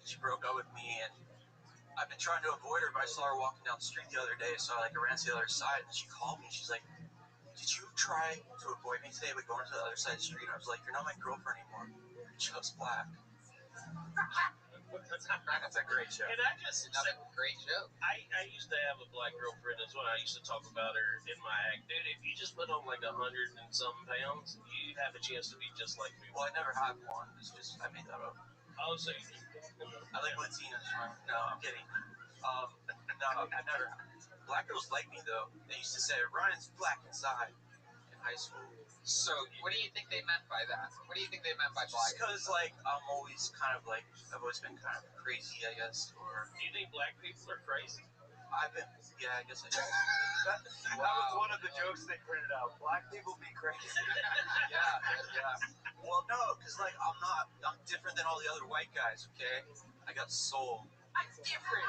she broke up with me, and I've been trying to avoid her, but I saw her walking down the street the other day, so I ran to the other side, and she called me, and she's like, did you try to avoid me today by going to the other side of the street? And I was like, you're not my girlfriend anymore. You're just black. That's a great joke. And I just Another great joke. I used to have a black girlfriend as well. I used to talk about her in my act. Dude, if you just put on like 100 and some pounds, you have a chance to be just like me. Well, I never had one. It's just, I made that up. Oh, so I like Latinas. No, I'm kidding. No, I never. Black girls like me, though. They used to say, Ryan's black inside in high school. So, what do you think they meant by that? What do you think they meant by black? Just because, like, I'm always kind of, like, I've always been kind of crazy, I guess, or... Do you think black people are crazy? I've been, yeah, I guess I do. That was one of the jokes they printed out. Black people be crazy. Yeah. Well, no, because, like, I'm different than all the other white guys, okay? I got soul. I'm different.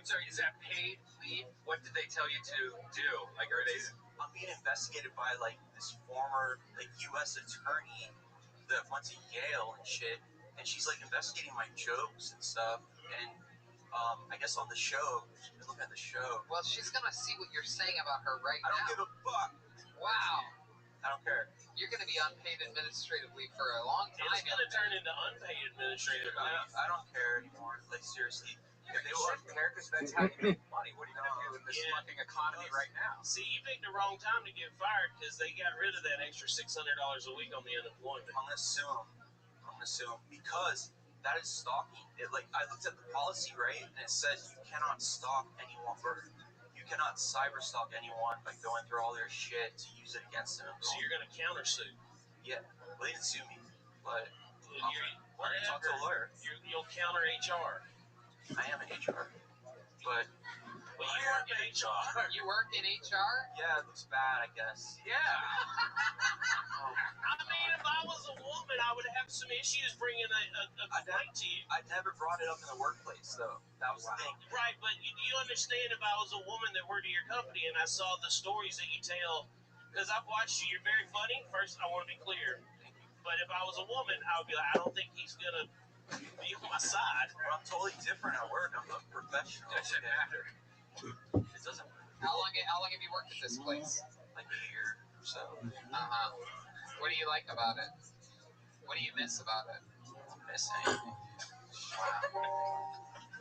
So is that paid leave? What did they tell you to do? Like, are they... I'm being investigated by, like, this former, like, U.S. attorney that went to Yale and shit, and she's, like, investigating my jokes and stuff, and, I guess on the show, she's been looking at the show. Well, she's gonna see what you're saying about her right I don't now. give a fuck. Wow. I don't care. You're gonna be unpaid administrative leave for a long time. It's gonna turn into unpaid administrative leave. I don't care anymore. Like, seriously. If they shouldn't care, because that's how you make money. What are you going to do in this fucking economy right now? See, you picked the wrong time to get fired because they got rid of that extra $600 a week on the unemployment. I'm gonna sue them because that is stalking. I looked at the policy, right, and it says you cannot stalk anyone, or you cannot cyber stalk anyone by going through all their shit to use it against them. So you're gonna countersue? Yeah, well, they didn't sue me, but I'm Whatever. gonna talk to a lawyer. You'll counter HR. I am an HR, but you work in HR. You work in HR? Yeah, it looks bad, I guess. Yeah. I mean, if I was a woman, I would have some issues bringing a complaint to you. I never brought it up in the workplace, though. That was the thing. Right, but you understand if I was a woman that worked at your company and I saw the stories that you tell, because I've watched you, you're very funny. First, I want to be clear. But if I was a woman, I would be like, I don't think he's going to be on my side. Well, I'm totally different at work. I'm a professional. It doesn't matter. It doesn't matter. How long have you worked at this place? Like a year or so. What do you like about it? What do you miss about it? Missing.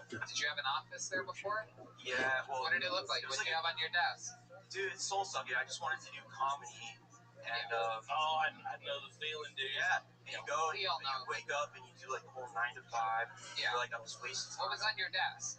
Did you have an office there before? Yeah, well... What did it look like? What did you have on your desk? Dude, it's soul-sucking. I just wanted to do comedy. And, I know the feeling, dude. Yeah. And you go and you wake up and you do, like, the whole 9 to 5. Yeah. You're like, I'm just wasting time. What was on your desk?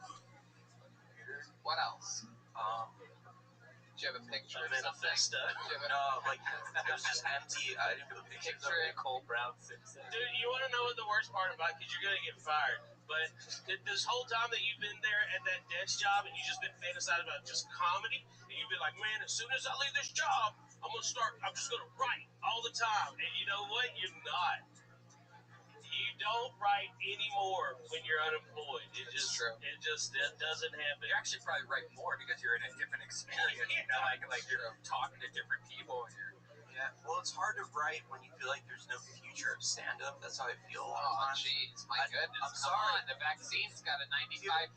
What else? Did you have a picture A or something? manifesto. No, like, it was just empty. I didn't have a picture. Cole Brown Simpson. Dude, you want to know what the worst part about it? Because you're going to get fired. But this whole time that you've been there at that desk job and you've just been fantasizing about just comedy, and you've been like, man, as soon as I leave this job, I'm just going to write all the time. And you know what? You're not. You don't write anymore when you're unemployed. It just doesn't happen. You actually probably write more because you're in a different experience. You know, like you're talking to different people. And yeah, well, it's hard to write when you feel like there's no future of stand-up. That's how I feel a lot of times. Jeez, my goodness. I'm sorry. The vaccine's got a 95%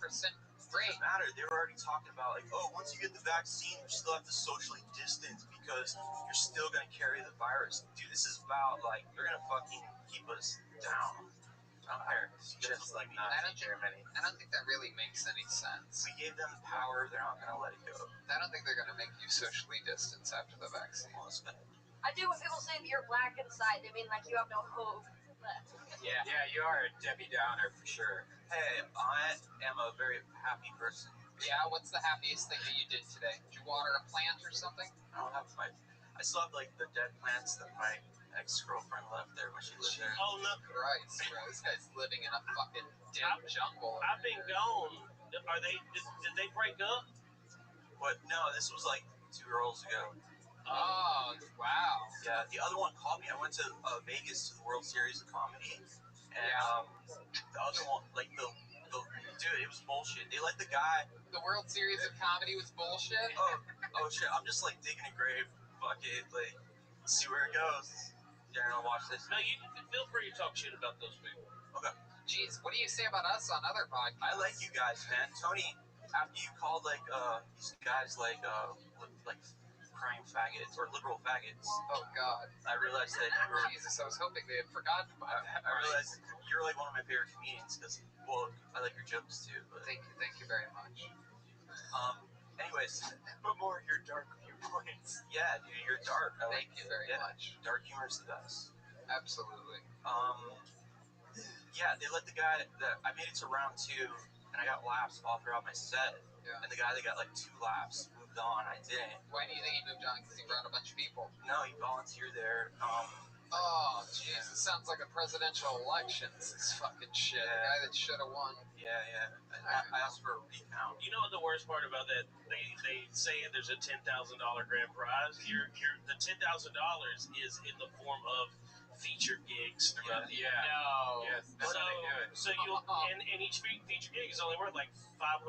rate. It doesn't matter. They were already talking about, like, oh, once you get the vaccine, you still have to socially distance because you're still going to carry the virus. Dude, this is about, like, they're going to fucking keep us down. I don't care. Just like Nazi Germany. I don't think that really makes any sense. We gave them power. They're not going to let it go. I don't think they're going to make you socially distance after the vaccine. Well, it's been... I do when people say that you're black inside, they mean like you have no hope left. Yeah, you are a Debbie Downer for sure. Hey, I am a very happy person. Yeah, what's the happiest thing that you did today? Did you water a plant or something? I still have, like, the dead plants that my ex-girlfriend left there when she lived there. Oh, no. Christ, bro. This guy's living in a fucking dead jungle. I've been gone. Did they break up? But no, this was like 2 girls ago. Oh, wow. Yeah, the other one called me. I went to Vegas to the World Series of Comedy, and the other one, like the dude, it was bullshit. They let the guy. The World Series of Comedy was bullshit. Oh shit! I'm just like digging a grave. Fuck it, like see where it goes. You're gonna watch this. No, you feel free to talk shit about those people. Okay. Jeez, what do you say about us on other podcasts? I like you guys, man. Tony, after you called like these guys like crying faggots or liberal faggots. Oh God! I realized that you were. Jesus, I was hoping they had forgotten about that. I realized you're like one of my favorite comedians because, well, I like your jokes too. But thank you very much. Anyways, But more your dark viewpoints. yeah, dude, you're dark. Thank you very much. Dark humor is the best. Absolutely. Yeah, they let the guy that I made it to round 2, and I got laughs all throughout my set. Yeah. And the guy that got like 2 laughs moved on. I didn't. Why do you think he moved on? Because he brought a bunch of people. No, he volunteered there. Oh, jeez, it sounds like a presidential election. This fucking shit. Yeah. The guy that should have won. Yeah. I asked for a recount. You know what the worst part about that? They say there's a $10,000 grand prize. The $10,000 is in the form of feature gigs throughout the year. No. Yes, that's how they do it. So you'll and each feature gig is only worth like $500.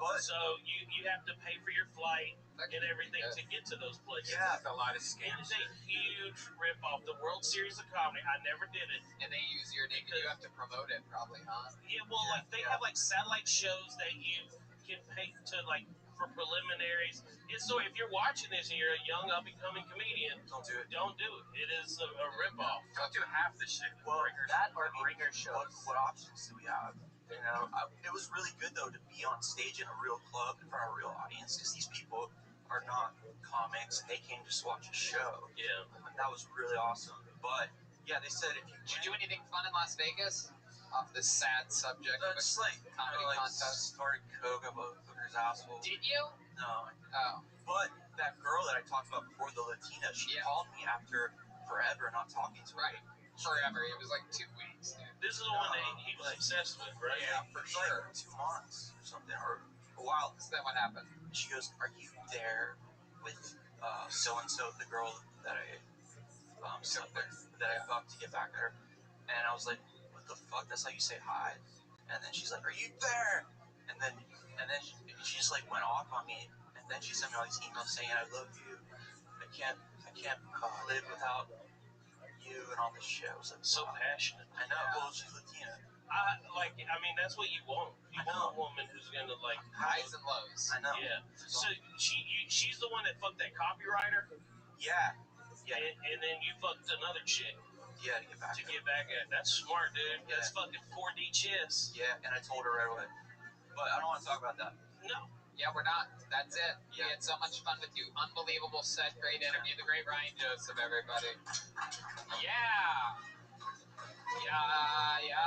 But So you have to pay for your flight and everything to get to those places. Yeah. That's a lot of It scams. is a huge rip off. The World Series of Comedy. I never did it. And they use your name, and you have to promote it, probably, huh? Yeah, well, like they have like satellite shows that you can pay to like for preliminaries. And so if you're watching this and you're a young up and coming comedian, don't do it. don't do it. It is a ripoff. Don't do half the shit. Well, that or bringer shows. What options do we have? You know, it was really good though to be on stage in a real club in front of a real audience because these people are not comics and they came just to watch a show. Yeah. That was really awesome. But yeah, they said if you Did you do anything fun in Las Vegas? Off this sad subject of a just like comedy contest. snorted coke up a hooker's asshole. Did you? No, Oh. but that girl that I talked about before, the Latina, she called me after forever not talking to her. Right. Forever. It was like 2 weeks, dude. This is the one that he was obsessed with, right? Yeah, for It's sure. like 2 months or something, or a while. So then what happened? She goes, "Are you there with so and so, the girl that I that I fucked to get back at her?" And I was like, "What the fuck? That's how you say hi?" And then she's like, "Are you there?" And then she just like went off on me. And then she sent me all these emails saying, "I love you. I can't live without you," and all this shit. I was like, So passionate. I know. Well, she's Latina. I mean, that's what you want. You want a woman who's gonna like Highs and lows. I know. Yeah. So she's the one that fucked that copywriter. Yeah. And then you fucked another chick Yeah, to get back. to get back at. That's smart, dude. That's fucking 4D chess. Yeah, and I told her right away. But I don't want to talk about that. No. Yeah, we're not. That's it. We Yeah. had so much fun with you. Unbelievable set. Great interview. The great Ryan Joseph, everybody. Yeah. Yeah.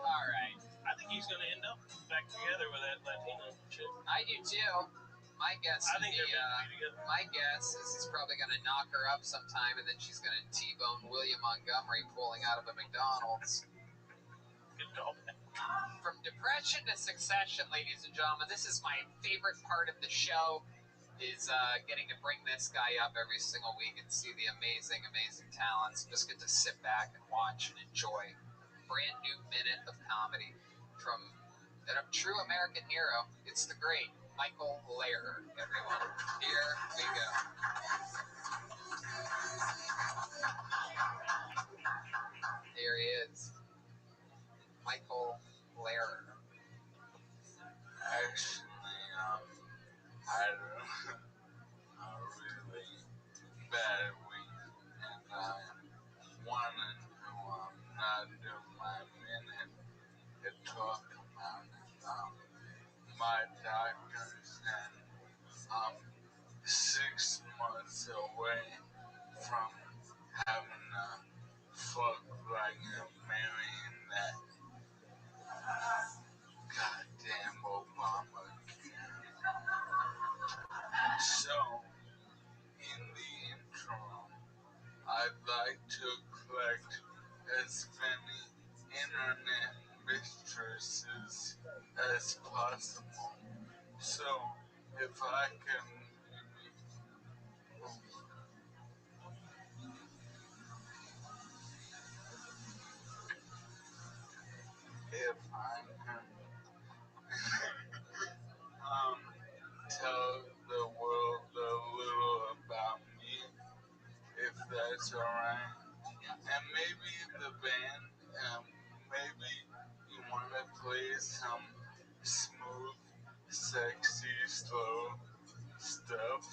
All right. I think he's gonna end up back together with that Latino chick. I do too. My guess I would think be, they're gonna be together. my guess is he's probably going to knock her up sometime, and then she's going to T-bone William Montgomery pulling out of a McDonald's. Good call. From depression to succession, ladies and gentlemen, this is my favorite part of the show, is getting to bring this guy up every single week and see the amazing, amazing talents. Just get to sit back and watch and enjoy a brand new minute of comedy from a true American hero. It's the great Michael Lehrer, everyone. Here we go. Here he is. Michael Lehrer. Actually, had a really bad week, and I wanted to not do my minute to talk about it. My doctor said I'm 6 months away from having a fuck like I'm marrying that goddamn Obama. So, in the interim, I'd like to collect as many internet mistresses as possible that's alright. And maybe the band, maybe you want to play some smooth, sexy, slow stuff.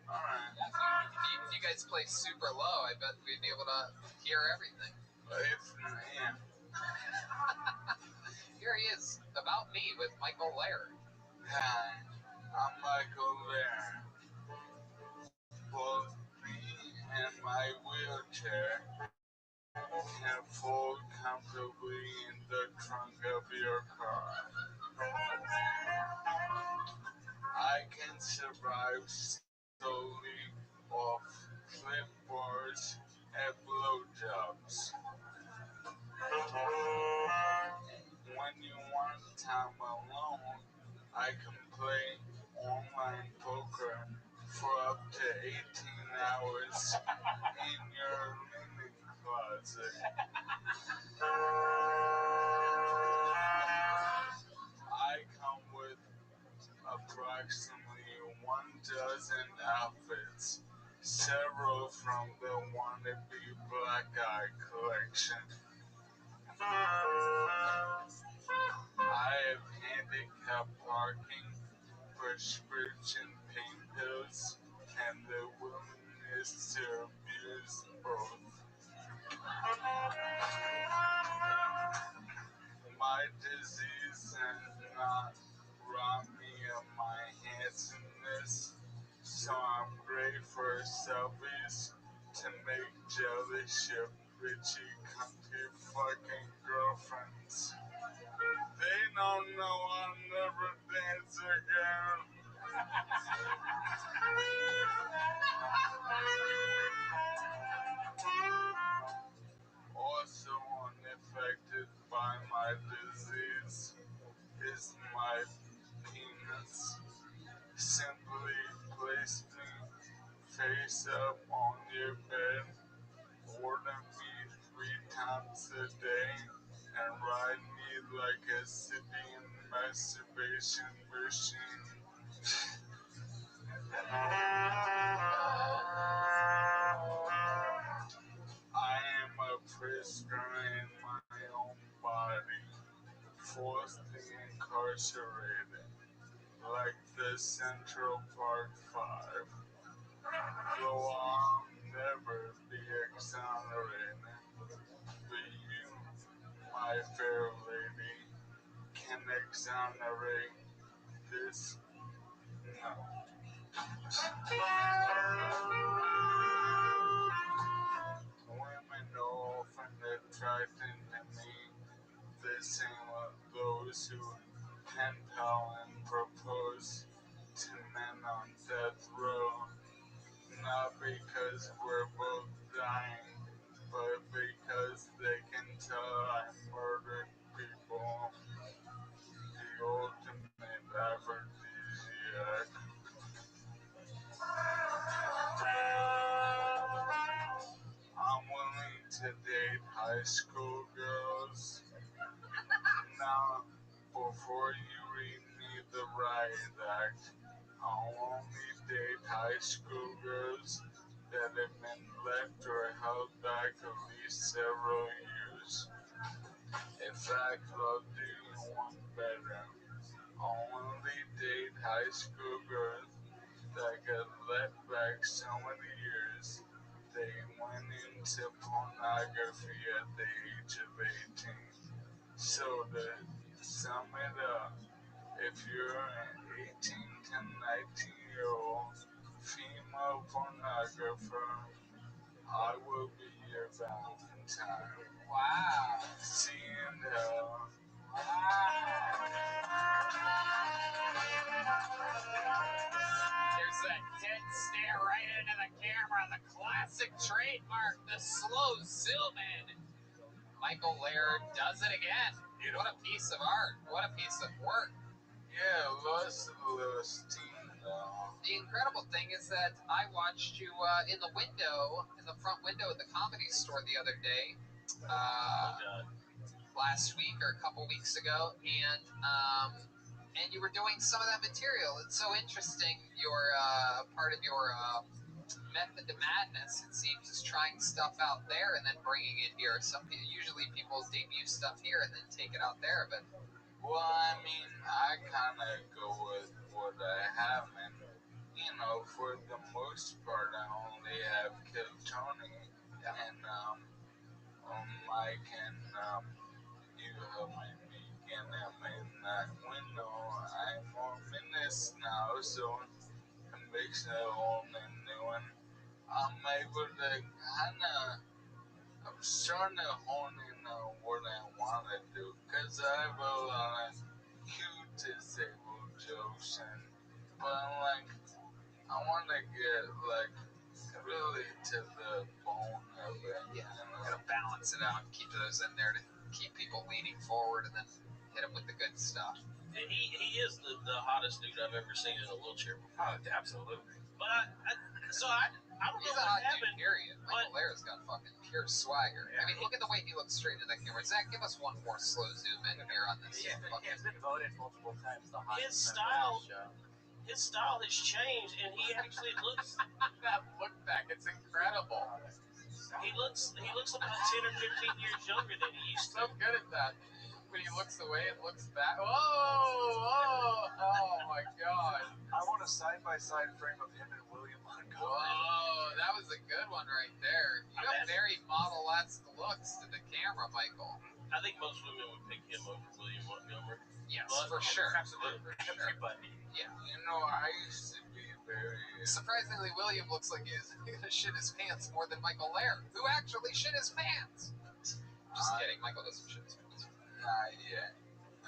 Alright. If you guys play super low, I bet we'd be able to hear everything. Yeah. Here he is, About Me with Michael Laird. Hi, I'm Michael Laird. Both me and my wheelchair can fold comfortably in the trunk of your car. I can survive solely off clipboards and blowjobs. When you want time alone, I can play online poker for up to 18 hours in your linen closet. I come with approximately 12 outfits, several from the Wannabe Black Eye collection. I have handicap parking, prescription pain pills, and the willingness to abuse both. My disease has not robbed me of my handsomeness, so I'm great for selfies to make jealous your bitchy, comfy fucking girlfriends. They don't know I'll never dance again. Also unaffected by my disease is my penis. Simply place me face up on your bed, order me 3 times a day, and ride me like a sitting masturbation machine. I am a prisoner in my own body, forcibly incarcerated, like the Central Park Five. Though I'll never be exonerated, but you, my fair lady, can exonerate this. No. Women are often attracted to me, the same as those who pen pal and propose to men on death row, not because we're both dying, but because they can tell I murdered people. The ultimate aphrodisiac. I'm willing to date high school girls. Now, before you read me the riot act, I'll only date high school girls that have been left or held back at least several years. In fact, I'll do you one better. I'll only date high school girls that got let back so many years they went into pornography at the age of 18. So to sum it up, if you're an 18 to 19-year-old female pornographer, I will be your Valentine. Wow. See you in hell. There's that dead stare right into the camera, the classic trademark, the slow zoom in. Michael Laird does it again. Dude, what a piece of art. What a piece of work. Yeah, lost a little steam though. The incredible thing is that I watched you in the window, in the front window at the Comedy Store the other day, last week or a couple weeks ago, and you were doing some of that material. It's so interesting. Your part of your method to madness, it seems, is trying stuff out there and then bringing it here. Usually people debut stuff here and then take it out there, but... Well, I mean, I kind of go with what I have, and, you know, for the most part, I only have Kill Tony, and, I can, you help me get him in that window. I'm more minutes now, so it makes it all a new one. I'm able to kind of, I'm starting to hone in on what I want to do, because I have a lot of cute disabled jokes, but like, I want to get like really to the bone of it. Yeah, gotta balance it out and keep those in there to keep people leaning forward and then hit them with the good stuff. He is the hottest dude I've ever seen in a wheelchair before. Oh, absolutely. But I don't He's know a what hot dude, happened. period. Michael Lara's got fucking pure swagger. Yeah. I mean, look at the way he looks straight into that camera. Zach, give us one more slow zoom in here on this. He has been voted multiple times the hottest His member of the style- show. His style has changed, and he actually looks. That look back, it's incredible. He looks about 10 or 15 years younger than he used to. So good at that. When he looks away and looks back. Whoa! Oh my God! I want a side-by-side frame of him and William Montgomery. Whoa, that was a good one right there. You have very model-esque looks to the camera, Michael. I think most women would pick him over William Montgomery. Yes, But- for sure. Absolutely. For sure. Everybody. Yeah. You know, I used to be very... Surprisingly, William looks like he's gonna shit his pants more than Michael Lair, who actually shit his pants. Just kidding, Michael doesn't shit his pants. Not yet.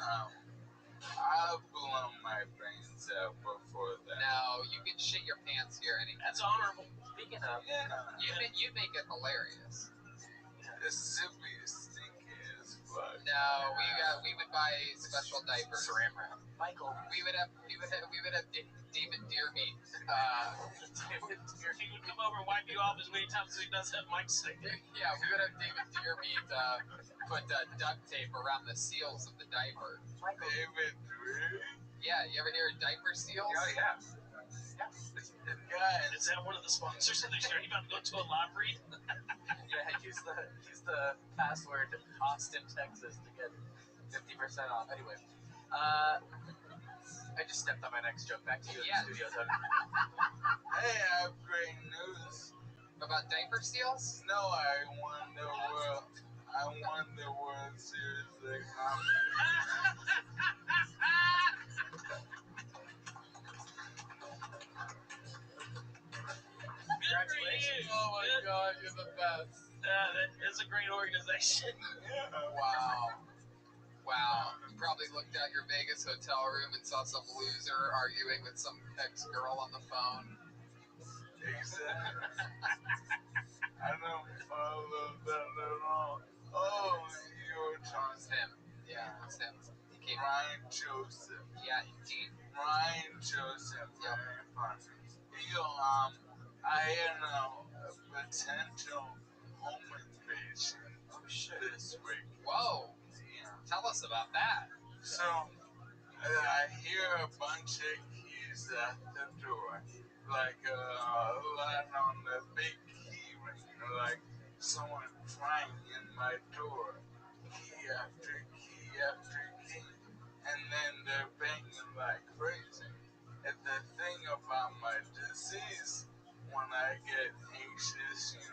I've blown my brains out before that. No, you can shit your pants here anytime. That's honorable. Speaking of, Yeah. You'd make it hilarious. It's simply stinky as fuck. No, we would buy special diapers. Saran wrap. Michael. We would have David Deermeat. He would come over and wipe you off as many times as he does have Mike say. Yeah, we would have David Deermeat put duct tape around the seals of the diaper. Michael. David Drew? Yeah, you ever hear of diaper seals? Oh, yeah. Guys, Is that one of the sponsors of the show? You about to go to a live read? Yeah, use the password Austin, Texas to get 50% off. Anyway, I just stepped on my next joke. Back to you in the studio. hey, I have great news. About diaper seals? No, I won the World Series of Comedy. Congratulations. Oh my God, you're the best. That's a great organization. Wow. You probably looked out your Vegas hotel room and saw some loser arguing with some ex-girl on the phone. Exactly. I don't follow that at all. Oh, you're talking. It's him. Yeah, it's him. He came Ryan Joseph. Yeah, indeed. Ryan Joseph. Yep. Very funny. I had a potential home invasion this week. Whoa. Yeah. Tell us about that. So, I hear a bunch of keys at the door. Like, line on the big key ring. Like, someone trying in my door. Key after key after key. And then they're banging like crazy. And the thing about my disease, when I get anxious, in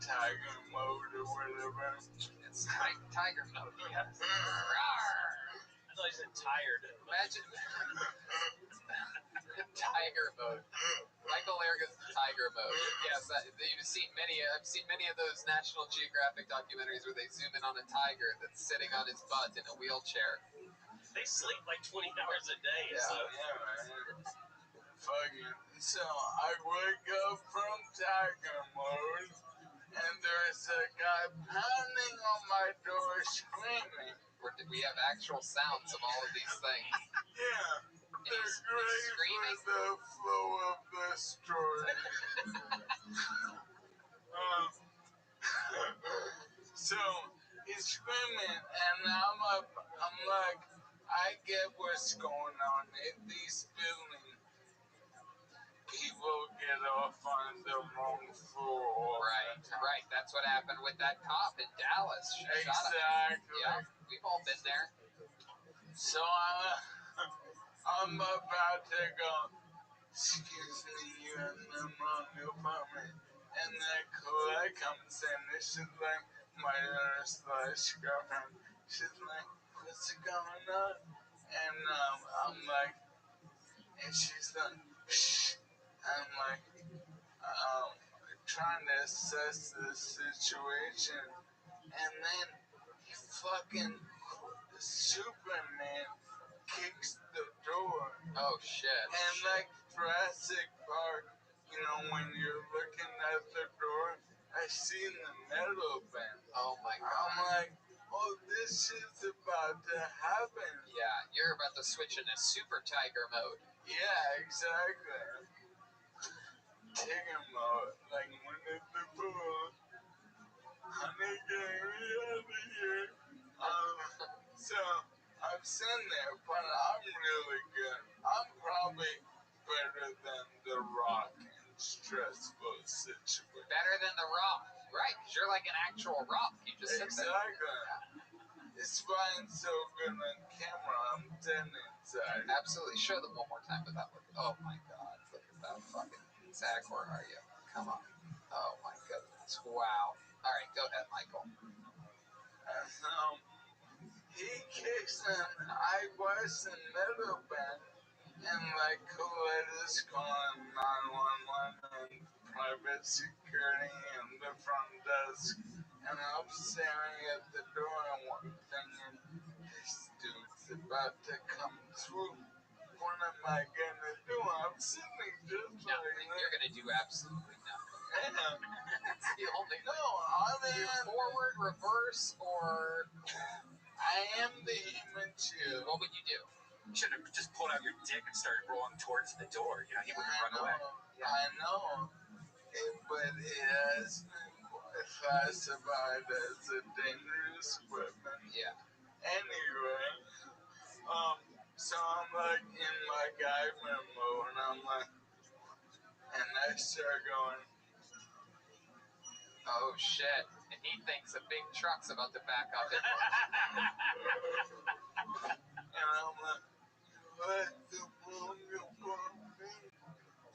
tiger mode or whatever. It's tiger mode. Yes. I thought he said tired. Imagine tiger mode. Michael Larga's tiger mode. Yes, I've seen many of those National Geographic documentaries where they zoom in on a tiger that's sitting on his butt in a wheelchair. They sleep like 20 hours a day. Yeah. So. Yeah, man. Fucking. So I wake up from tiger mode, and there's a guy pounding on my door screaming. We have actual sounds of all of these things. Yeah. And They're he's great screaming. for the flow of the story. So he's screaming, and I'm like, I get what's going on in these buildings. People get off on the fool all the time. Right. That's what happened with that cop in Dallas. She shot him. Exactly. Yeah, we've all been there. So I'm about to go, excuse me, you're in the wrong apartment. And then Colette comes in and she's like, my daughter/girlfriend. She's like, what's going on? And I'm like, and she's like, shh. I'm like, trying to assess the situation. And then he fucking Superman kicks the door. Oh, shit. And like Jurassic Park, you know, when you're looking at the door, I seen the metal bend. Oh, my God. I'm like, oh, this is about to happen. Yeah, you're about to switch into Super Tiger mode. Yeah, exactly. Tiger mode. Like, when it's the pool, honey, get me out of here. So, I'm sitting there, but I'm really good. I'm probably better than The Rock in stressful situations. Better than The Rock. Right, because you're like an actual rock. You just sit there. Exactly. It's flying so good on camera, I'm dead inside. Absolutely. Show them one more time without looking. Oh, my God. Look at that fucking... Zach, where are you? Come on. Oh, my goodness. Wow. All right, go ahead, Michael. He kicks an eyeglass and metal band, and like Colette is calling 911 and private security in the front desk, and I'm staring at the door and thinking, this dude's about to come through. What am I gonna do? I'm sitting just like Nothing. You're gonna do absolutely nothing. That's the only. No, I mean, forward, reverse, or I am the human too. what would you do? You should have just pulled out your dick and started rolling towards the door. You know, he wouldn't run away. I know. But it has been classified as a dangerous weapon. Yeah. Anyway, so I'm like in my Guyver mode, and I'm like, and I start going, Oh shit! And he thinks a big truck's about to back up. and I'm like, what the wrong apartment?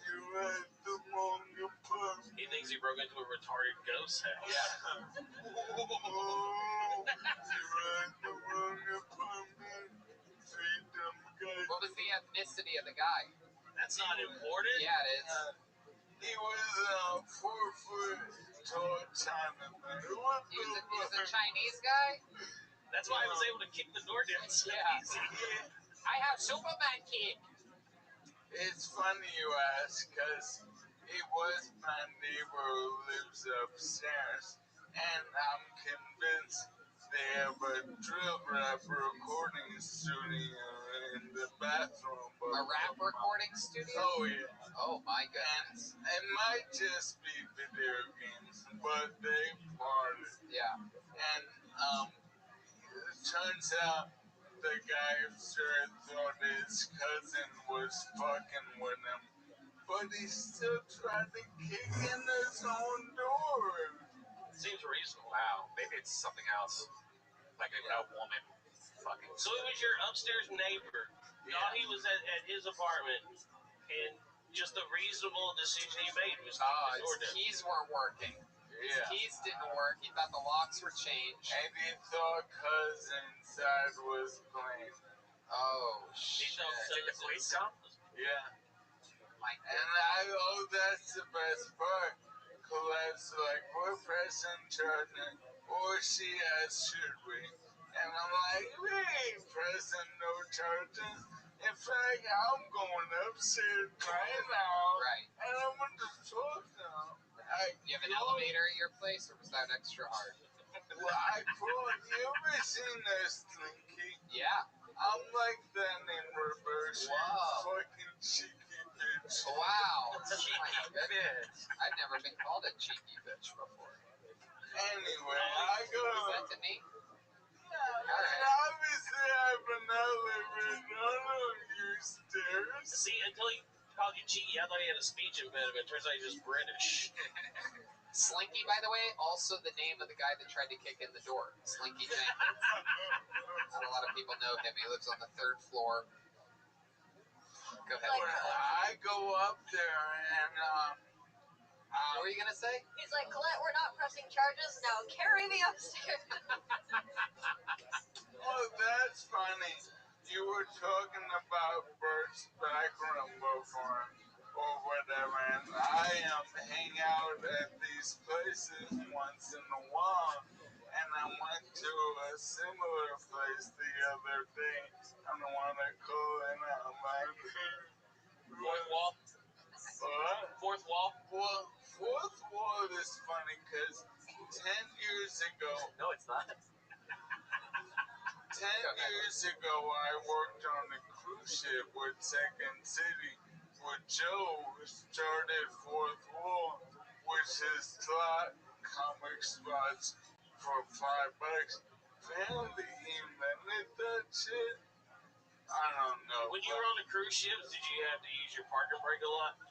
You're at the wrong apartment. He thinks he broke into a retarded ghost house. Yeah. Oh, you're at the wrong apartment. Three dumb guys. What was the ethnicity of the guy? That's not important. Yeah, it is. He was 4 foot tall Chinaman. What He was the a fuck? Chinese guy. That's why I was able to kick the door down so Yeah. easy. Yeah. I have Superman kid. It's funny you ask, because it was my neighbor who lives upstairs, and I'm convinced they have a drill rap recording studio in the bathroom. A rap recording studio? Oh, yeah. Oh my goodness. And it might just be video games, but they party. Yeah. And it turns out the guy sure thought his cousin was fucking with him, but he still tried to kick in his own door. Seems reasonable. Wow, maybe it's something else. Like a woman fucking. So it was your upstairs neighbor. Thought he was at his apartment, and just a reasonable decision he made was kick the door His down. keys weren't working. His Yeah. keys didn't work. He thought the locks were changed. And he thought cousin's side was playing. Oh He shit. thought Did the police come? Yeah. My And that's the best part. Colette's like, we're pressing charging, or she asked, should we? And I'm like, we ain't pressing no charges. In fact, I'm going upstairs right now. Right. And I'm going to talk now. You have an elevator at your place, or was that extra hard? Well, you ever seen this Slinky? Yeah. I'm like that in reverse. Whoa. You fucking cheeky bitch. Wow. Cheeky bitch. I've never been called a cheeky bitch before. Anyway, I go. Is that to me? And obviously I have an elevator. I don't use stairs. See, until Called you cheeky. I thought he had a speech impediment. Turns out he's just British. Slinky, by the way, also the name of the guy that tried to kick in the door. Slinky Jenkins. Not a lot of people know him. He lives on the 3rd floor. Go ahead. I go up there and what were you gonna say? He's like, Colette, we're not pressing charges now. Carry me upstairs. oh, that's funny. You were talking about Bert's backroom before, or whatever, and I hang out at these places once in a while, and I went to a similar place the other day. I don't want to call it out my name. Fourth wall? What? Fourth wall? Well, Fourth Wall is funny because 10 years ago... No, it's not. 10 years ago, I worked on a cruise ship with Second City, where Joe started Fourth Wall, which is slot comic spots for $5. Apparently, he invented that shit. I don't know. When you were on the cruise ships, did you have to use your parking brake a lot?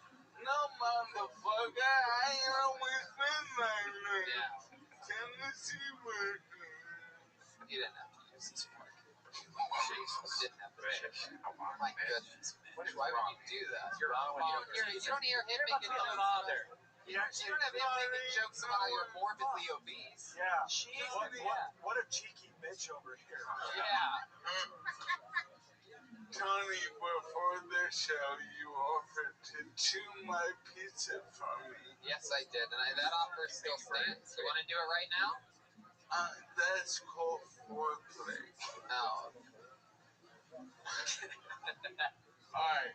No, motherfucker, I ain't always been like that. Yeah. Tennessee working. You didn't have to use this park. Jesus, didn't have to. Oh my goodness, man. Why would you do that? You're wrong when You don't hear him making jokes. father. You don't have him making jokes about how you're morbidly obese. Yeah. Jesus. What a cheeky bitch over here. Yeah. Tony, before the show, you offered to chew my pizza for me. Yes, I did, and that offer still stands. You want to do it right now? That's called foreplay. No. Alright,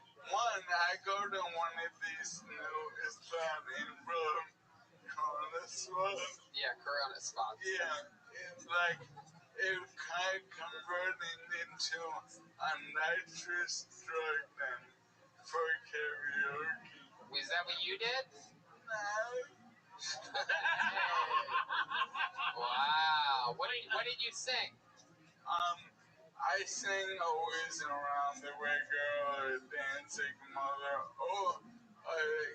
I go to one of these new Islamic Corona spots. Yeah, Corona spots. Yeah, it's like it kind of converting into a nitrous drug then for karaoke. Is that what you did? No. Wow. What did you sing? I sing Always Around the Way Girl or Dancing Mother or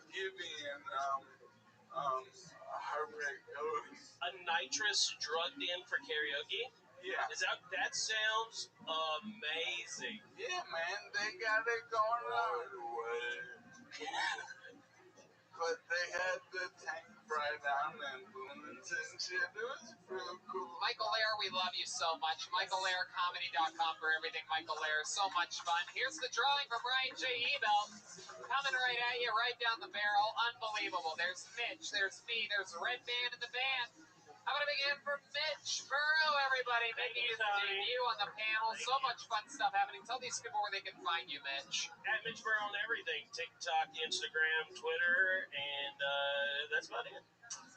Gideon Heartbreak Hills. A nitrous drugged in for karaoke? Yeah. That sounds amazing. Yeah, man, they got it going on. But they had the tank right on and balloons and shit. It was real cool. Michael Lair, we love you so much. MichaelLairComedy.com for everything. Michael Lair, so much fun. Here's the drawing from Ryan J. Ebel. Coming right at you, right down the barrel. Unbelievable. There's Mitch, there's me, there's Red Band in the band. How about a big hand for Mitch Burrow, everybody, making his debut on the panel. So much fun stuff happening. Tell these people where they can find you, Mitch. At Mitch Burrow on everything. TikTok, Instagram, Twitter, and that's about it.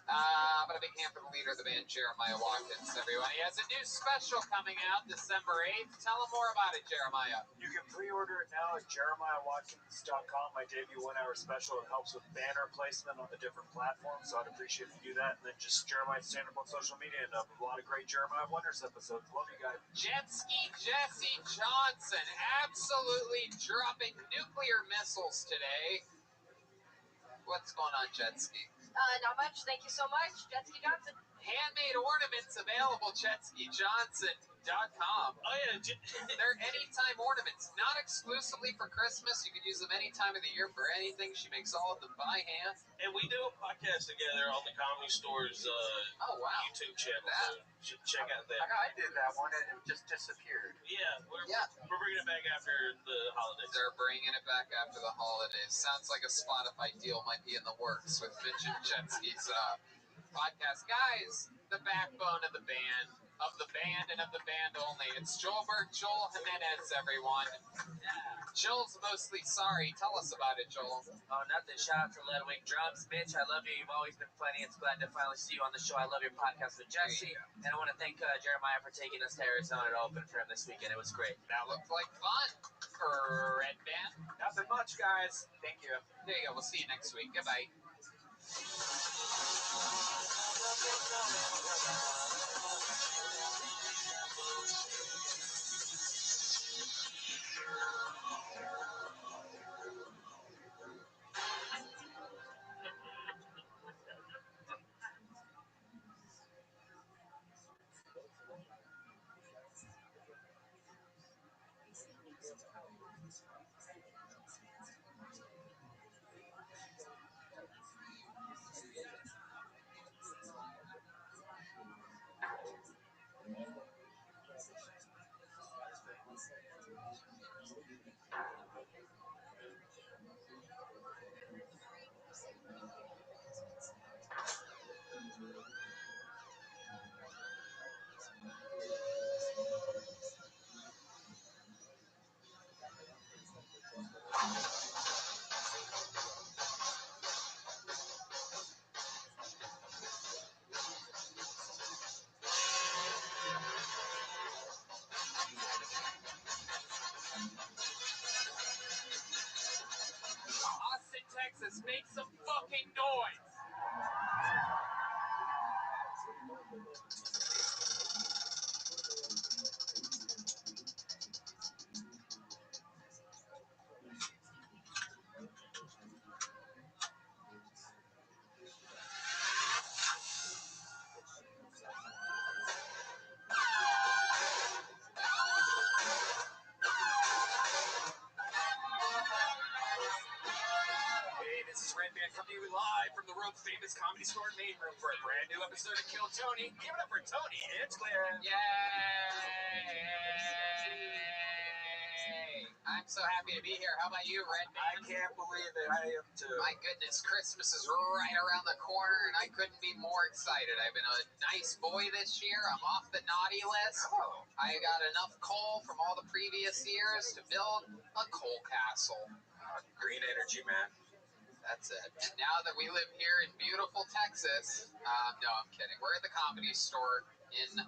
How about a big hand for the leader of the band, Jeremiah Watkins, everyone. He has a new special coming out December 8th. Tell them more about it, Jeremiah. You can pre-order it now at JeremiahWatkins.com. My debut 1-hour special. It helps with banner placement on the different platforms, so I'd appreciate if you do that. And then just Jeremiah stand up on social media and a lot of great Jeremiah Wonders episodes. Love you guys. Jet Ski Jesse Johnson absolutely dropping nuclear missiles today. What's going on, Jet Ski? Not much. Thank you so much, Jet Ski Johnson. Handmade ornaments available, JetSkiJohnson.com. Oh, yeah. They're anytime ornaments, not exclusively for Christmas. You can use them any time of the year for anything. She makes all of them by hand. And we do a podcast together on the Comedy Store's YouTube channel. So check out that. I did that one and it just disappeared. Yeah, we're bringing it back after the holidays. They're bringing it back after the holidays. Sounds like a Spotify deal might be in the works with Mitch and Jetski's podcast. Guys, the backbone of the band and of the band only. It's Joel Jimenez, everyone. Joel's mostly sorry. Tell us about it, Joel. Oh, nothing. Shout out to Ludwig Drums. Mitch, I love you. You've always been funny. It's glad to finally see you on the show. I love your podcast with Jesse. And I want to thank Jeremiah for taking us to Arizona to open for him this weekend. It was great. That looked like fun. Red Band. Nothing much, guys. Thank you. There you go. We'll see you next week. Goodbye. Let's make some fucking noise. Hey, this is Red Band coming to you live from the world famous Comedy Store main room for a brand new episode of Kill Tony. Give it up for Tony. It's clear. Yay! I'm so happy to be here. How about you, Red I Man? can't believe it. I am too. My goodness, Christmas is right around the corner, and I couldn't be more excited. I've been a nice boy this year. I'm off the naughty list. Oh, I got enough coal from all the previous years to build a coal castle. green energy, man. That's it. And now that we live here in beautiful Texas, no, I'm kidding. We're at the Comedy Store in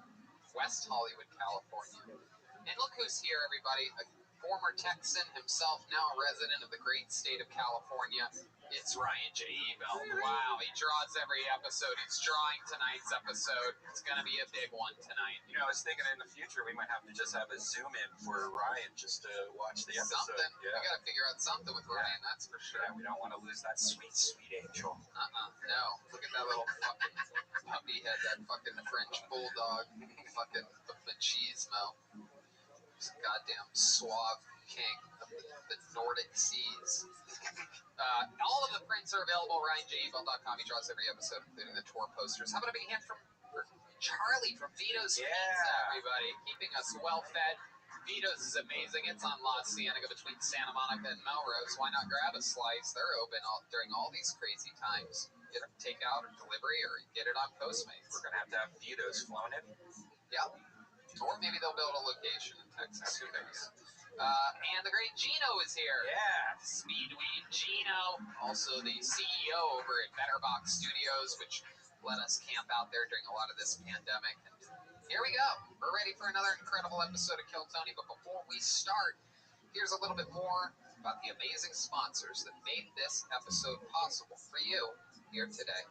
West Hollywood, California. And look who's here, everybody. A former Texan himself, now a resident of the great state of California. It's Ryan J. Ebel. Wow, he draws every episode. He's drawing tonight's episode. It's going to be a big one tonight. You know, I was thinking in the future we might have to just have a zoom in for Ryan just to watch the episode. Something. Yeah. We got to figure out something with Ryan, that's for sure. Yeah, we don't want to lose that sweet, sweet angel. No. Look at that little fucking puppy head, that fucking French bulldog. Fucking the machismo. He's a goddamn suave king of the Nordic seas. All of the prints are available at RyanJEbel.com. He draws every episode, including the tour posters. How about a big hand for Charlie from Vito's Pizza, everybody? Keeping us well-fed. Vito's is amazing. It's on La Cienega between Santa Monica and Melrose. Why not grab a slice? They're open during all these crazy times. Get a takeout or delivery, or get it on Postmates. We're going to have Vito's flown in. Yep. Or maybe they'll build a location in Texas. Who knows? And the great Gino is here. Yeah. Speedweed Gino, also the CEO over at Betterbox Studios, which let us camp out there during a lot of this pandemic. And here we go. We're ready for another incredible episode of Kill Tony. But before we start, here's a little bit more about the amazing sponsors that made this episode possible for you here today.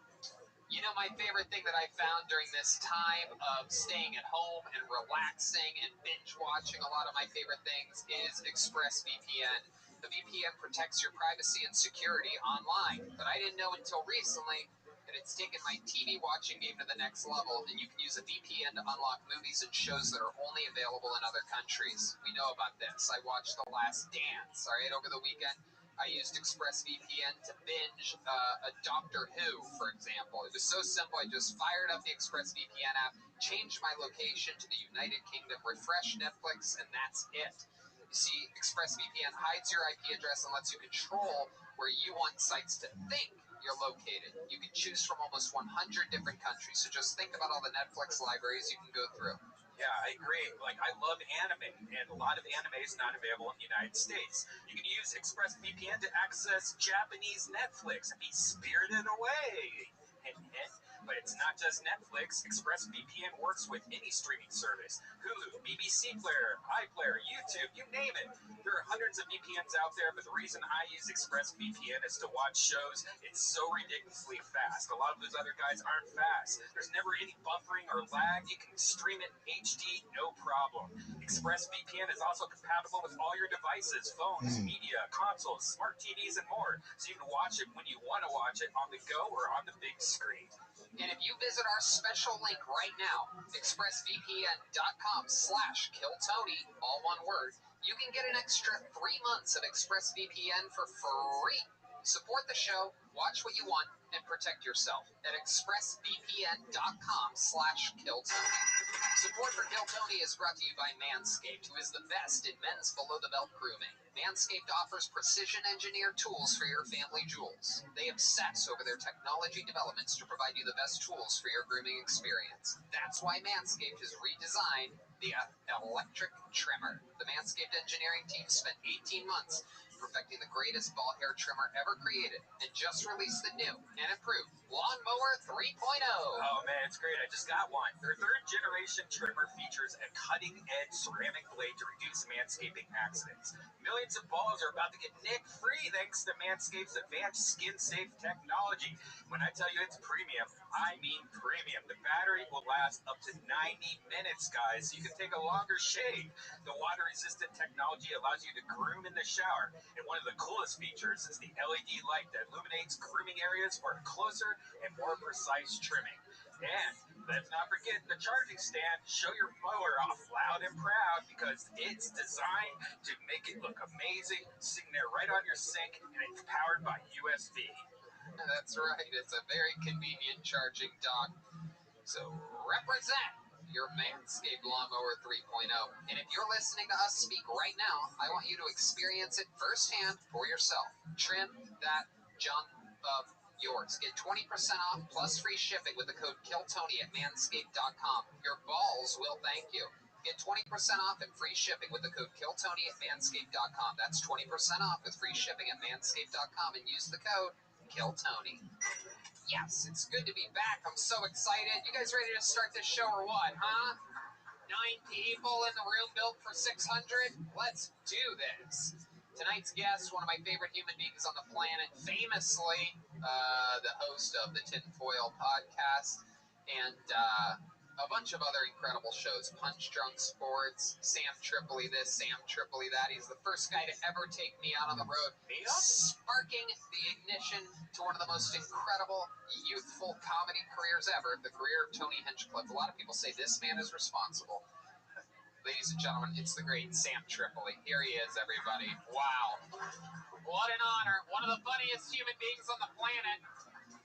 You know, my favorite thing that I found during this time of staying at home and relaxing and binge watching a lot of my favorite things is ExpressVPN. The VPN protects your privacy and security online, but I didn't know until recently that it's taken my TV watching game to the next level, and you can use a VPN to unlock movies and shows that are only available in other countries. We know about this. I watched The Last Dance, all right, over the weekend. I used ExpressVPN to binge a Doctor Who, for example. It was so simple. I just fired up the ExpressVPN app, changed my location to the United Kingdom, refreshed Netflix, and that's it. You see, ExpressVPN hides your IP address and lets you control where you want sites to think you're located. You can choose from almost 100 different countries, so just think about all the Netflix libraries you can go through. Yeah, I agree. Like, I love anime, and a lot of anime is not available in the United States. You can use ExpressVPN to access Japanese Netflix and be spirited away. But it's not just Netflix. ExpressVPN works with any streaming service. Hulu, BBC Player, iPlayer, YouTube, you name it. There are hundreds of VPNs out there, but the reason I use ExpressVPN is to watch shows. It's so ridiculously fast. A lot of those other guys aren't fast. There's never any buffering or lag. You can stream it in HD, no problem. ExpressVPN is also compatible with all your devices, phones, media, consoles, smart TVs, and more. So you can watch it when you want to watch it on the go or on the big screen. And if you visit our special link right now, expressvpn.com/killtony, all one word, you can get an extra 3 months of ExpressVPN for free. Support the show, watch what you want, and protect yourself at expressvpn.com/killtony. Support for Kill Tony is brought to you by Manscaped, who is the best in men's below-the-belt grooming. Manscaped offers precision-engineered tools for your family jewels. They obsess over their technology developments to provide you the best tools for your grooming experience. That's why Manscaped has redesigned the electric trimmer. The Manscaped engineering team spent 18 months perfecting the greatest ball hair trimmer ever created and just released the new and improved Lawnmower 3.0. Oh man, it's great. I just got one. Their third generation trimmer features a cutting edge ceramic blade to reduce manscaping accidents. Millions of balls are about to get nick free thanks to Manscaped's advanced skin safe technology. When I tell you it's premium, I mean premium. The battery will last up to 90 minutes, guys, so you can take a longer shave. The water resistant technology allows you to groom in the shower. And one of the coolest features is the LED light that illuminates grooming areas for closer and more precise trimming. And let's not forget the charging stand. Show your mower off loud and proud because it's designed to make it look amazing, sitting there right on your sink, and it's powered by USB. That's right. It's a very convenient charging dock. So represent your Manscaped Lawnmower 3.0. And if you're listening to us speak right now, I want you to experience it firsthand for yourself. Trim that junk of yours. Get 20% off plus free shipping with the code KILLTONY at manscaped.com. Your balls will thank you. Get 20% off and free shipping with the code KILLTONY at manscaped.com. That's 20% off with free shipping at manscaped.com and use the code KILLTONY. Yes, it's good to be back. I'm so excited. You guys ready to start this show or what, huh? 9 people in the room built for 600? Let's do this. Tonight's guest, one of my favorite human beings on the planet, famously the host of the Tinfoil podcast and a bunch of other incredible shows. Punch Drunk Sports, Sam Tripoli this, Sam Tripoli that. He's the first guy to ever take me out on the road, sparking the ignition to one of the most incredible youthful comedy careers ever, the career of Tony Hinchcliffe. A lot of people say this man is responsible. Ladies and gentlemen, it's the great Sam Tripoli. Here he is, everybody. Wow. What an honor. One of the funniest human beings on the planet.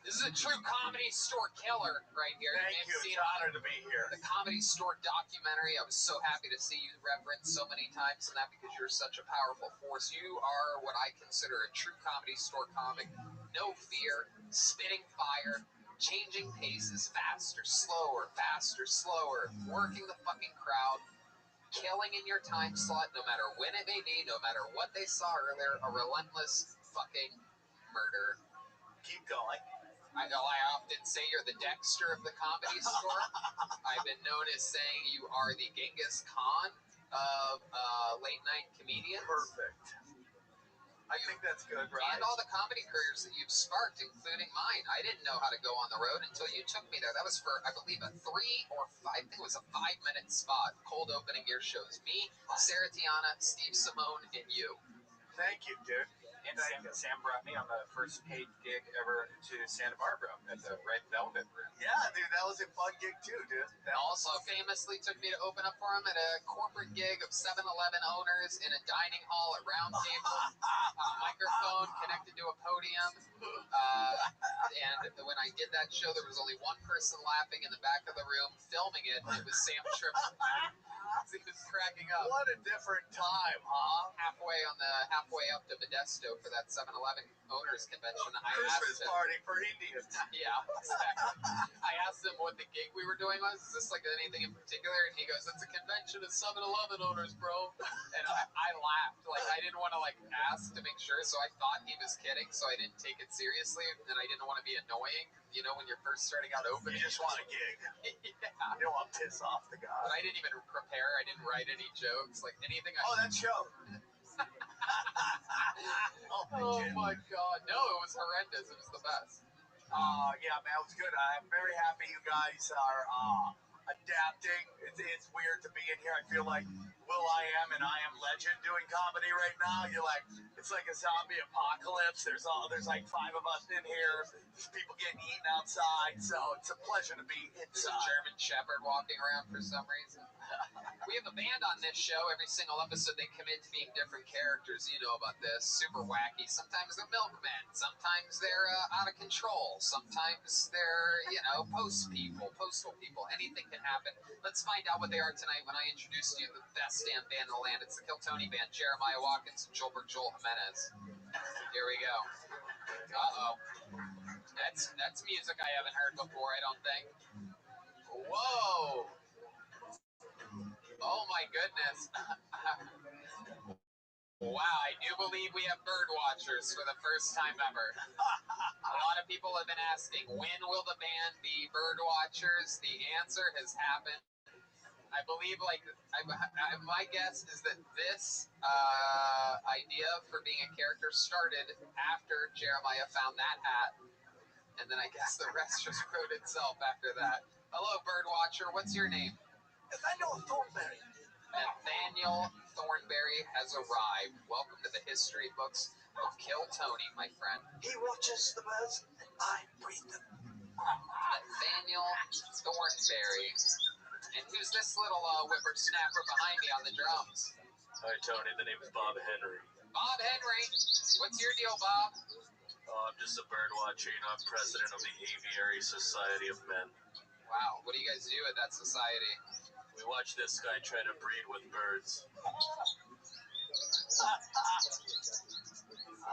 This is a true Comedy Store killer right here. Thank you. It's an honor to be here. The Comedy Store documentary. I was so happy to see you referenced so many times in that because you're such a powerful force. You are what I consider a true Comedy Store comic. No fear, spitting fire, changing paces, faster, slower, working the fucking crowd, killing in your time slot, no matter when it may be, no matter what they saw earlier, a relentless fucking murder. Keep going. I know I often say you're the Dexter of the Comedy Store. I've been known as saying you are the Genghis Khan of late-night comedians. Perfect. I think that's good, right? And all the comedy careers that you've sparked, including mine. I didn't know how to go on the road until you took me there. That was for, I believe, I think it was a 5-minute spot, cold opening your shows. Me, Sarah Tiana, Steve Simone, and you. Thank you, dude. And Sam brought me on the first paid gig ever to Santa Barbara at the Red Velvet Room. Yeah, dude, that was a fun gig too, dude. That also famously took me to open up for him at a corporate gig of 7-Eleven owners in a dining hall at round tables, a microphone connected to a podium. And when I did that show, there was only one person laughing in the back of the room filming it. It was Sam Tripoli. He was cracking up. What a different time, huh? Halfway up to Modesto for that 7-Eleven owners convention. Christmas party for Indians. Yeah, exactly. I asked him what the gig we were doing was. Is this like anything in particular? And he goes, "It's a convention of 7-Eleven owners, bro." And I laughed. Like, I didn't want to ask to make sure, so I thought he was kidding, so I didn't take it seriously, and I didn't want to be annoying. You know, when you're first starting out opening, you just want a gig. Yeah. You don't want to piss off the guy. But I didn't even prepare. I didn't write any jokes. Like, anything that show. Oh my God. No, it was horrendous. It was the best. Yeah, man, it was good. I'm very happy you guys are adapting. It's weird to be in here. I feel like will.i.am and I Am Legend doing comedy right now. You're like, it's like a zombie apocalypse. There's like 5 of us in here. There's people getting eaten outside. So it's a pleasure to be inside. There's a German Shepherd walking around for some reason. We have a band on this show. Every single episode, they commit to being different characters. You know about this. Super wacky. Sometimes they're milkmen. Sometimes they're out of control. Sometimes they're, postal people. Anything can happen. Let's find out what they are tonight when I introduce you to the best damn band in the land. It's the Kill Tony Band. Jeremiah Watkins and Joel Jimenez. Here we go. Uh-oh. That's music I haven't heard before, I don't think. Whoa. Oh my goodness. Wow, I do believe we have bird watchers for the first time ever. A lot of people have been asking, when will the band be watchers, the answer has happened. I believe, my guess is that this idea for being a character started after Jeremiah found that hat, and then I guess the rest just wrote itself after that. Hello, Birdwatcher. What's your name? Nathaniel Thornberry. Nathaniel Thornberry has arrived. Welcome to the history books of Kill Tony, my friend. He watches the birds, and I breathe them. Nathaniel Thornberry. And who's this little whippersnapper behind me on the drums? Hi, Tony. The name is Bob Henry. Bob Henry. What's your deal, Bob? I'm just a bird watcher. I'm president of the Aviary Society of Men. Wow. What do you guys do at that society? We watch this guy try to breed with birds.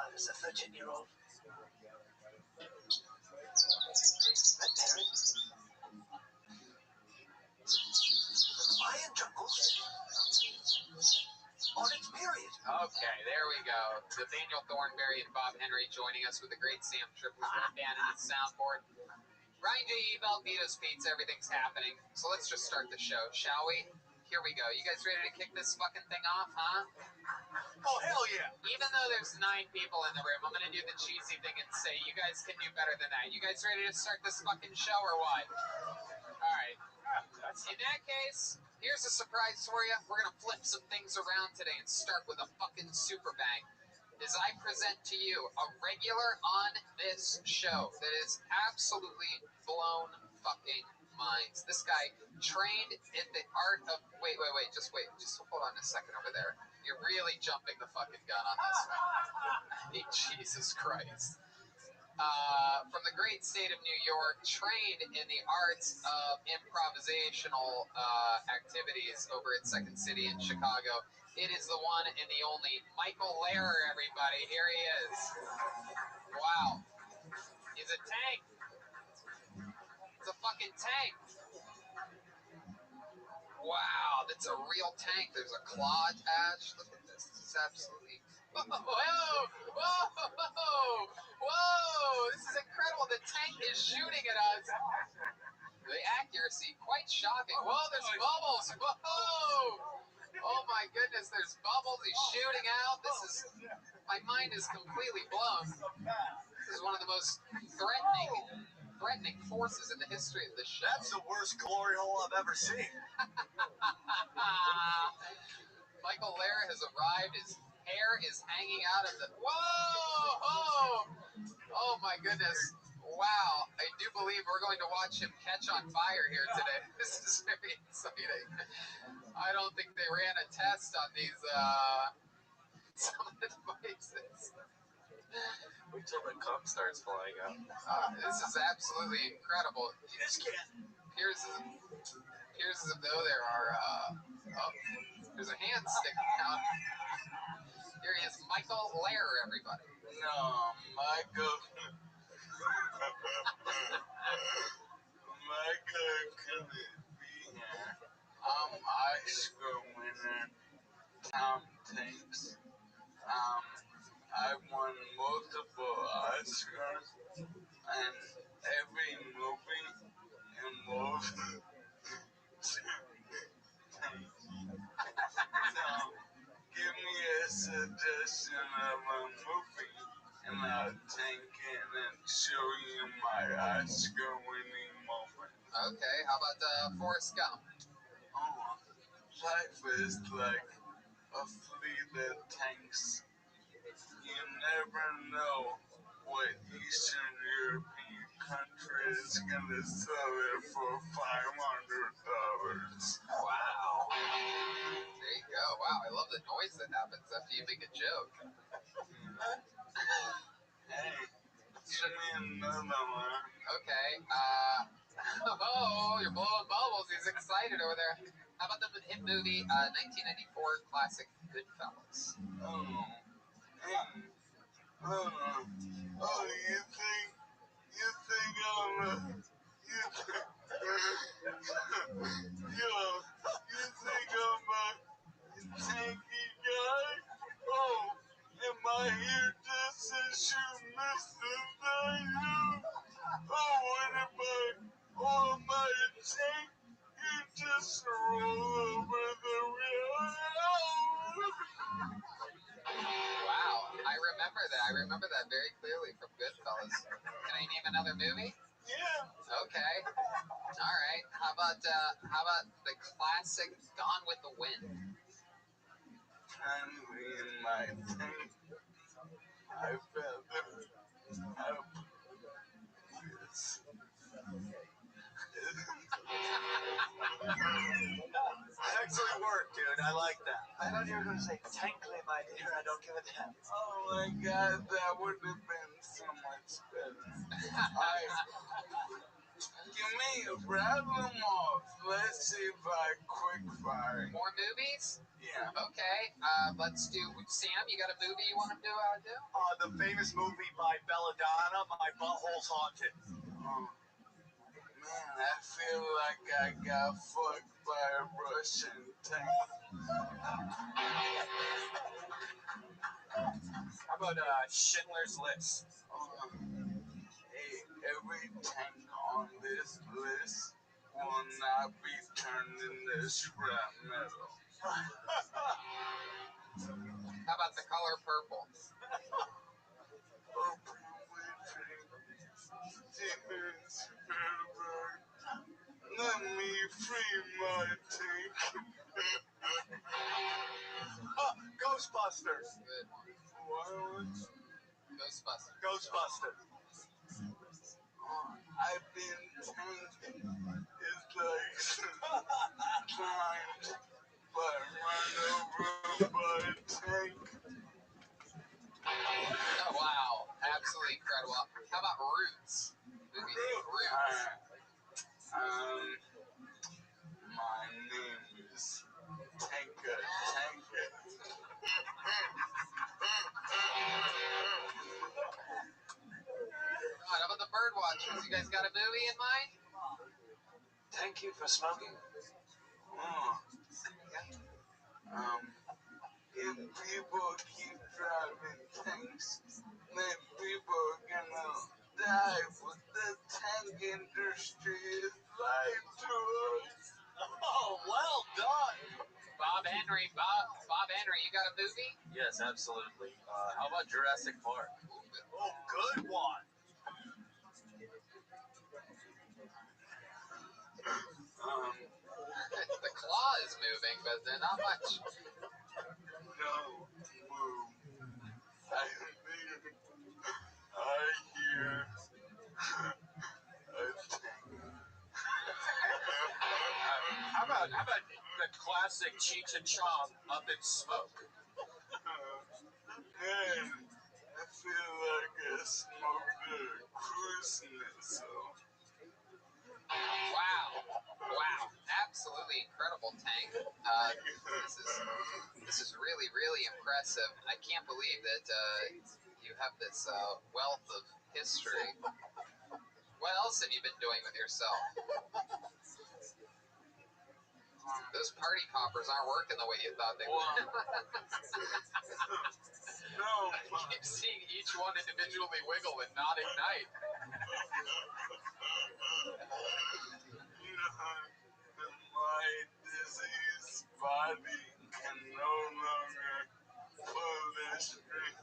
There's a 13-year-old. Red parrot. Iron jungles. On its period. Okay, there we go. Nathaniel Thornberry and Bob Henry joining us with the great Sam Triple band and his soundboard. Ryan J. Velveeto's Pizza, everything's happening. So let's just start the show, shall we? Here we go. You guys ready to kick this fucking thing off, huh? Oh, hell yeah. Even though there's 9 people in the room, I'm going to do the cheesy thing and say you guys can do better than that. You guys ready to start this fucking show or what? All right. In that case, here's a surprise for you. We're going to flip some things around today and start with a fucking super bang. As I present to you a regular on this show that is absolutely blown fucking minds. This guy trained in the art of... Wait. Just hold on a second over there. You're really jumping the fucking gun on this one. Jesus Christ. From the great state of New York, trained in the arts of improvisational activities over at Second City in Chicago. It is the one and the only Michael Lehrer, everybody. Here he is. Wow. He's a tank. It's a fucking tank. Wow, that's a real tank. There's a claw attached. Look at this. This is absolutely... Whoa! This is incredible. The tank is shooting at us. The accuracy, quite shocking. Whoa, there's bubbles. Whoa! Oh my goodness, there's bubbles. He's shooting out. My mind is completely blown. This is one of the most threatening forces in the history of this show. That's the worst glory hole I've ever seen. Michael Lehrer has arrived. His hair is hanging out of the... Whoa! Oh my goodness. Wow. I do believe we're going to watch him catch on fire here today. This is very exciting. I don't think they ran a test on these some of the devices. Wait till the cum starts flying out. This is absolutely incredible. This kid. Appears as though there are there's a hand sticking out. Here he is, Michael Lehrer, everybody. No, Michael. Michael couldn't be here. Oscar winner Tom Hanks. I won multiple Oscars, and every movie involved. So, give me a suggestion of a movie, and I'll take it and show you my Oscar-winning moment. Okay, how about Forrest Gump? Oh, life is like a fleet of tanks. You never know what Eastern European country is gonna sell it for $500. Wow. There you go. Wow, I love the noise that happens after you make a joke. Hey, give me another one. Okay, oh, you're blowing bubbles. He's excited over there. How about the hit movie, 1994 classic Goodfellas? Oh, hey. Oh, you think I'm a tanky guy? Oh, am I here just to shoot missiles at you? Oh, what about all my remember that very clearly from Goodfellas. Can I name another movie? Yeah. Okay. All right. How about the classic Gone with the Wind? Finally in my tank, I felt this. Excellent work, dude. I like that. I thought you were going to say, tankly, my dear. I don't give a damn. Oh my God, that would have been so much better. Give me rattle them off. Let's see if I quick fire. More movies? Yeah. Okay. Let's do. Sam, you got a movie you want to do? The famous movie by Belladonna, My Butthole's Haunted. Man, I feel like I got fucked by a Russian tank. How about Schindler's List? Hey, every tank on this list will not be turned into scrap metal. How about The Color Purple? Let me free my tank. Ghostbusters. Good one. What? Ghostbusters. I've been tanking. It's like climbed, but run over by a tank. Oh, wow. Absolutely incredible. How about Roots? Movie Roots. My name is Tanka. How about The Birdwatchers? You guys got a movie in mind? Thank you for smoking. If people keep driving tanks, then people are gonna die. But the tank industry is life to us. Oh, well done. Bob Henry, you got a movie? Yes, absolutely. How about Jurassic Park? Oh, good one. The claw is moving, but they're not much. No move. I hear a tank. How about the classic Cheech and Chong, Up in Smoke? Man, I feel like I smoked a cruise missile. Wow. Absolutely incredible tank. This is really, really impressive. I can't believe that you have this wealth of history. What else have you been doing with yourself? Those party poppers aren't working the way you thought they would. No, I keep seeing each one individually wiggle and not ignite. my diseased body can no longer pull the string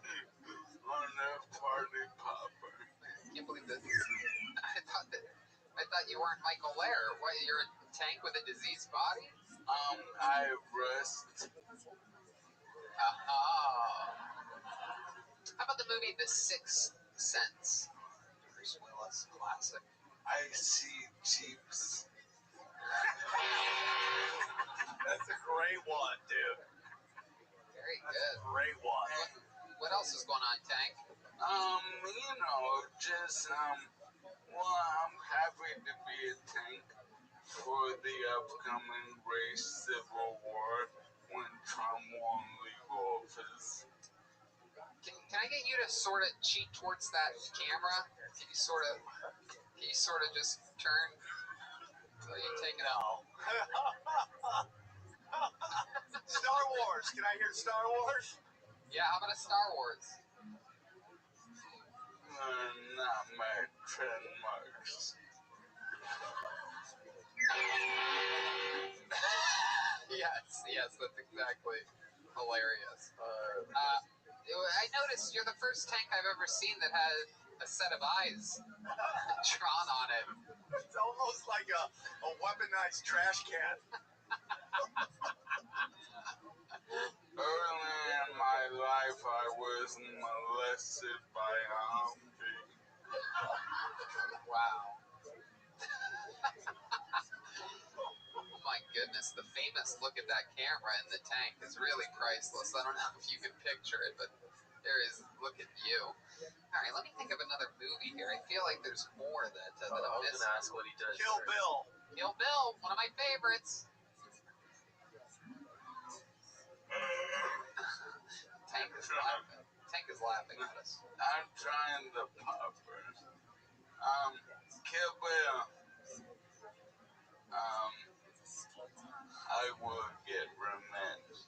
on a party popper. I can't believe this. I thought you weren't Michael Lair. What, you're a tank with a diseased body? I rust. How about the movie The Sixth Sense? Bruce Willis, classic. I see jeeps. That's a great one, dude. Very good. Great one. What else is going on, Tank? I'm happy to be a tank for the upcoming race civil war when Trump won legal office. Can I get you to sort of cheat towards that camera? Can you sort of just turn? So you take it out. Star Wars. Can I hear Star Wars? Yeah, how about a Star Wars? Not my trademarks. Yes, that's exactly hilarious. I noticed you're the first tank I've ever seen that had a set of eyes drawn on it. It's almost like a weaponized trash can. Early in my life, I was molested by a Humvee. Wow. Oh my goodness, the famous look at that camera in the tank is really priceless. I don't know if you can picture it, but there is, look at you. All right, let me think of another movie here. I feel like there's more that I I'm was missing. gonna ask what he does. Kill first. Bill. Kill Bill, one of my favorites. Tank is laughing. Tank is laughing at us. I'm trying the poppers. Kill Bill. I will get revenge.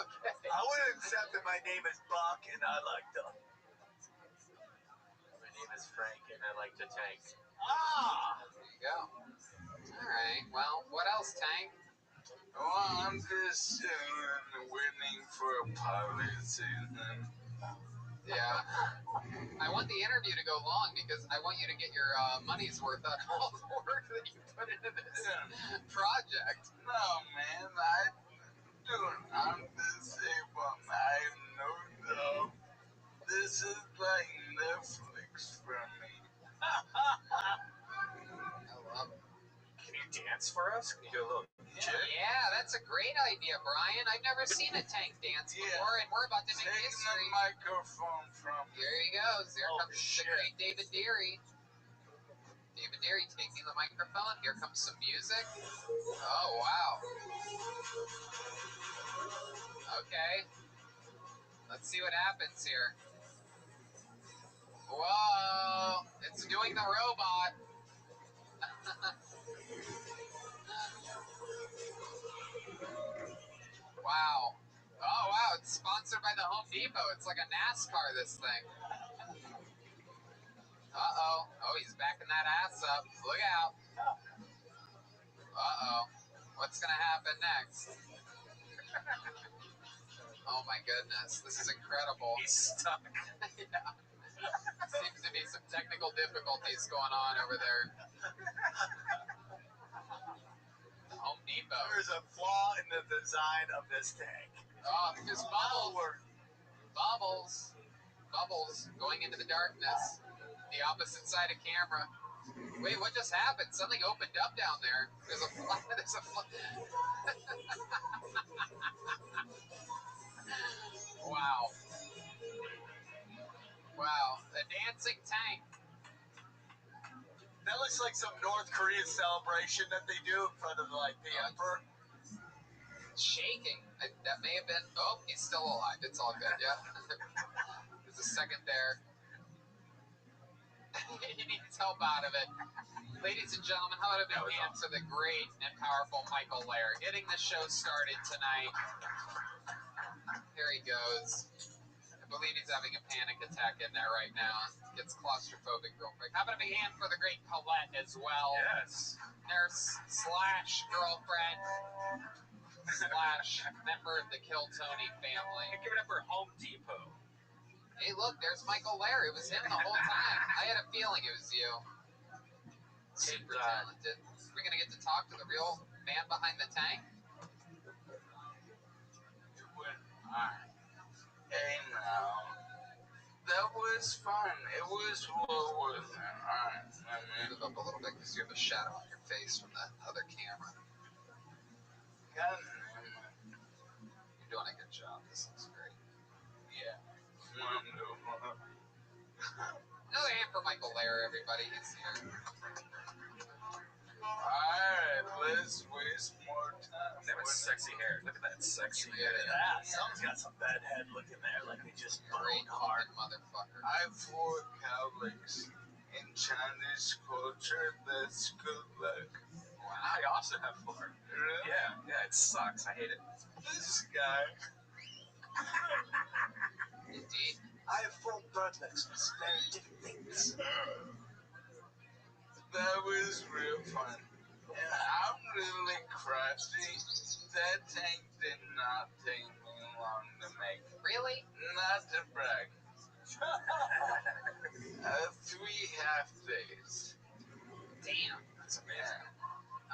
Okay. I would accept that my name is Buck and I like to. My name is Frank, and I like to tank. There you go. All right, well, what else, Tank? Well, I'm just waiting for a pilot season. Yeah. I want the interview to go long because I want you to get your money's worth out of all the work that you put into this project. No, man, I'm disabled. I have no job. This is like Netflix for me. I love it. Can you dance for us? Can you do a little Yeah, that's a great idea, Brian. I've never seen a tank dance before, and we're about to make Taking history. the microphone from me. Here he goes. Here Oh, comes shit. the great David Deary. David Deary taking the microphone. Here comes some music. Oh, wow. Okay. Let's see what happens here. Whoa. It's doing the robot. Wow. Oh, wow. It's sponsored by the Home Depot. It's like a NASCAR, this thing. Uh-oh. Oh, he's backing that ass up. Look out. Uh-oh. What's going to happen next? Oh, my goodness. This is incredible. He's stuck. Yeah. Seems to be some technical difficulties going on over there. Home Depot. There's a flaw in the design of this tank. Oh, there's bubbles. Bubbles. Bubbles going into the darkness. The opposite side of camera. Wait, what just happened? Something opened up down there. There's a fly. There's a fly. Wow. Wow. A dancing tank. That looks like some North Korean celebration that they do in front of the emperor. Shaking. That may have been. Oh, he's still alive. It's all good. Yeah. There's a second there. He needs help out of it. Ladies and gentlemen, how about a big hand for the great and powerful Michael Lair, getting the show started tonight. Here he goes. I believe he's having a panic attack in there right now. Gets claustrophobic real quick. How about a big hand for the great Colette as well? Yes. Nurse / girlfriend / member of the Kill Tony family. Give it up for Home Depot. Hey, look, there's Michael Lair. It was him the whole time. I had a feeling it was you. Super talented. We're going to get to talk to the real man behind the tank. Hey, now. That was fun. It was well worth it. Alright, Move up a little bit because you have a shadow on your face from the other camera. God damn it. You're doing a good job. This looks great. Yeah. Wonderful. Another hand for Michael Lair, everybody. He's here. Alright, let's waste more time. That was sexy hair. Look at that sexy Look hair. at Yeah, someone's got some bad head looking there, like they just Great boned hard. looking motherfucker. I have 4 cowlicks. In Chinese culture, that's good luck. I also have 4. Really? Yeah, it sucks. I hate it. This guy. Indeed. I have 4 bird legs, very different things. That was real fun. And I'm really crafty. That tank did not take me long to make. Really? Not to brag. 3 half days. Damn. That's amazing.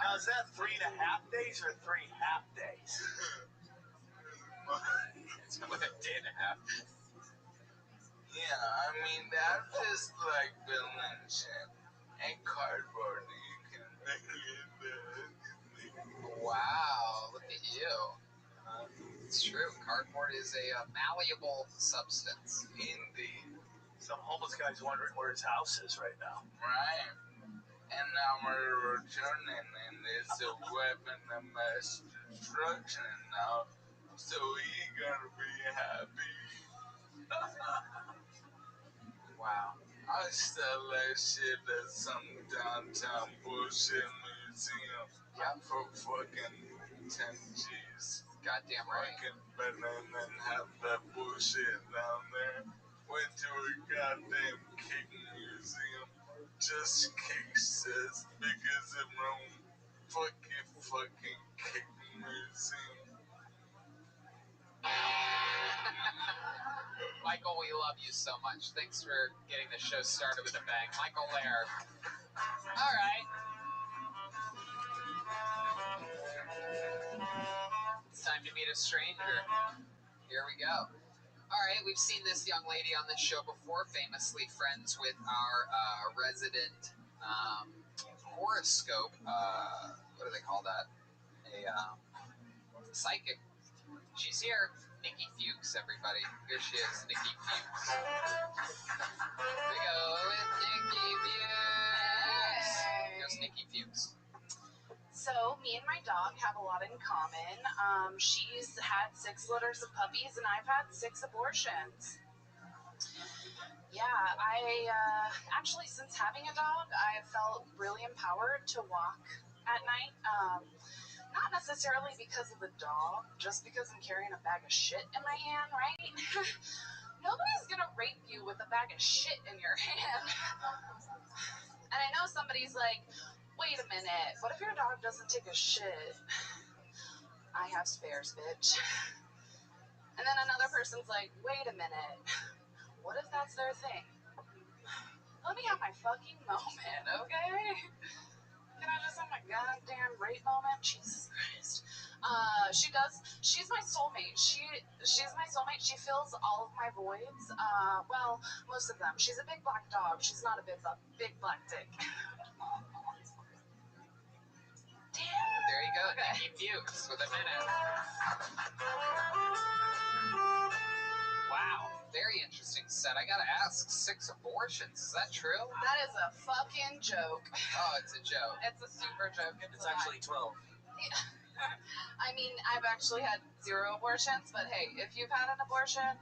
Now, is that 3.5 days or 3 half days? It's like a day and a half. Yeah, I mean, that's just like building shit and cardboard. You can make it. Wow, look at you. It's true. Cardboard is a malleable substance. Indeed. Some homeless guy's wondering where his house is right now. Right. And now we're returning, and it's a weapon of mass destruction now. So he gonna be happy. Wow. I sell that shit at some downtown bullshit museum. Yep. For fucking 10 G's. Goddamn right. Fucking better than have that bullshit down there. Went to a goddamn cake museum. Just cakes as big as a room. Fucking cake museum. Michael, we love you so much. Thanks for getting the show started with a bang. Michael Lair. All right. It's time to meet a stranger. Here we go. All right, we've seen this young lady on this show before, famously friends with our resident horoscope. What do they call that? A psychic. She's here. Nikki Fuchs, everybody. Here she is, Nikki Fuchs. Here we go with Nikki Fuchs. Here's Nikki Fuchs. So, me and my dog have a lot in common. She's had 6 litters of puppies, and I've had 6 abortions. Yeah, I actually, since having a dog, I have felt really empowered to walk at night. Not necessarily because of the dog, just because I'm carrying a bag of shit in my hand, right? Nobody's gonna rape you with a bag of shit in your hand. And I know somebody's like, wait a minute, what if your dog doesn't take a shit? I have spares, bitch. And then another person's like, wait a minute, what if that's their thing? Let me have my fucking moment, okay? Can I just have my goddamn rape moment? Jesus Christ. She's my soulmate. She's my soulmate. She fills all of my voids. Well, most of them. She's a big black dog. She's not a big black dick. Damn. There you go, Okay. Nikki Fuchs with a minute. Wow, very interesting set. I gotta ask, 6 abortions, is that true? That is a fucking joke. Oh, it's a joke. It's a super joke. It's actually 12. I mean, I've actually had 0 abortions, but hey, if you've had an abortion,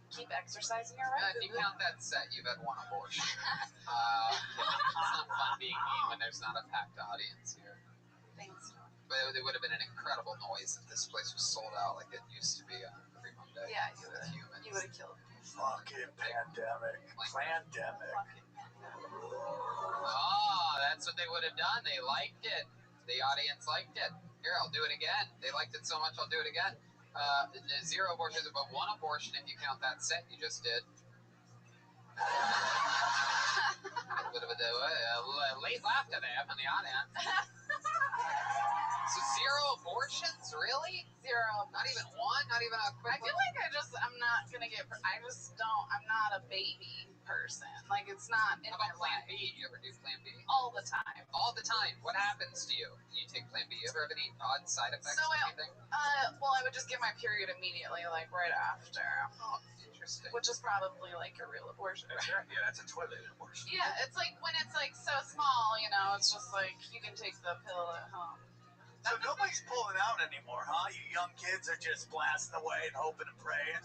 keep exercising your right. If you count that set, you've had 1 abortion. It's not fun being mean when there's not a packed audience here. Thanks. But it would have been an incredible noise if this place was sold out like it used to be every Monday. Yeah, with humans. You would have killed me. Fucking pandemic. Pandemic. Oh, that's what they would have done. They liked it. The audience liked it. Here, I'll do it again. They liked it so much, I'll do it again. 0 abortions, but 1 abortion if you count that set you just did. A bit of a late laughter there from the audience. So 0 abortions, really? 0. Not even 1? Not even a quick I feel like I'm not gonna get. I'm not a baby person. Like, it's not in How my about Plan life. B? You ever do Plan B? All the time. All the time. What happens to you? Do you take Plan B? You ever have any odd side effects So, or anything? Well, I would just get my period immediately, like right after. Oh, interesting. Which is probably like a real abortion. That's right. Yeah, that's a toilet abortion. Yeah, it's like when it's like so small, you know, it's just like you can take the pill at home. So nobody's pulling out anymore, huh? You young kids are just blasting away and hoping and praying.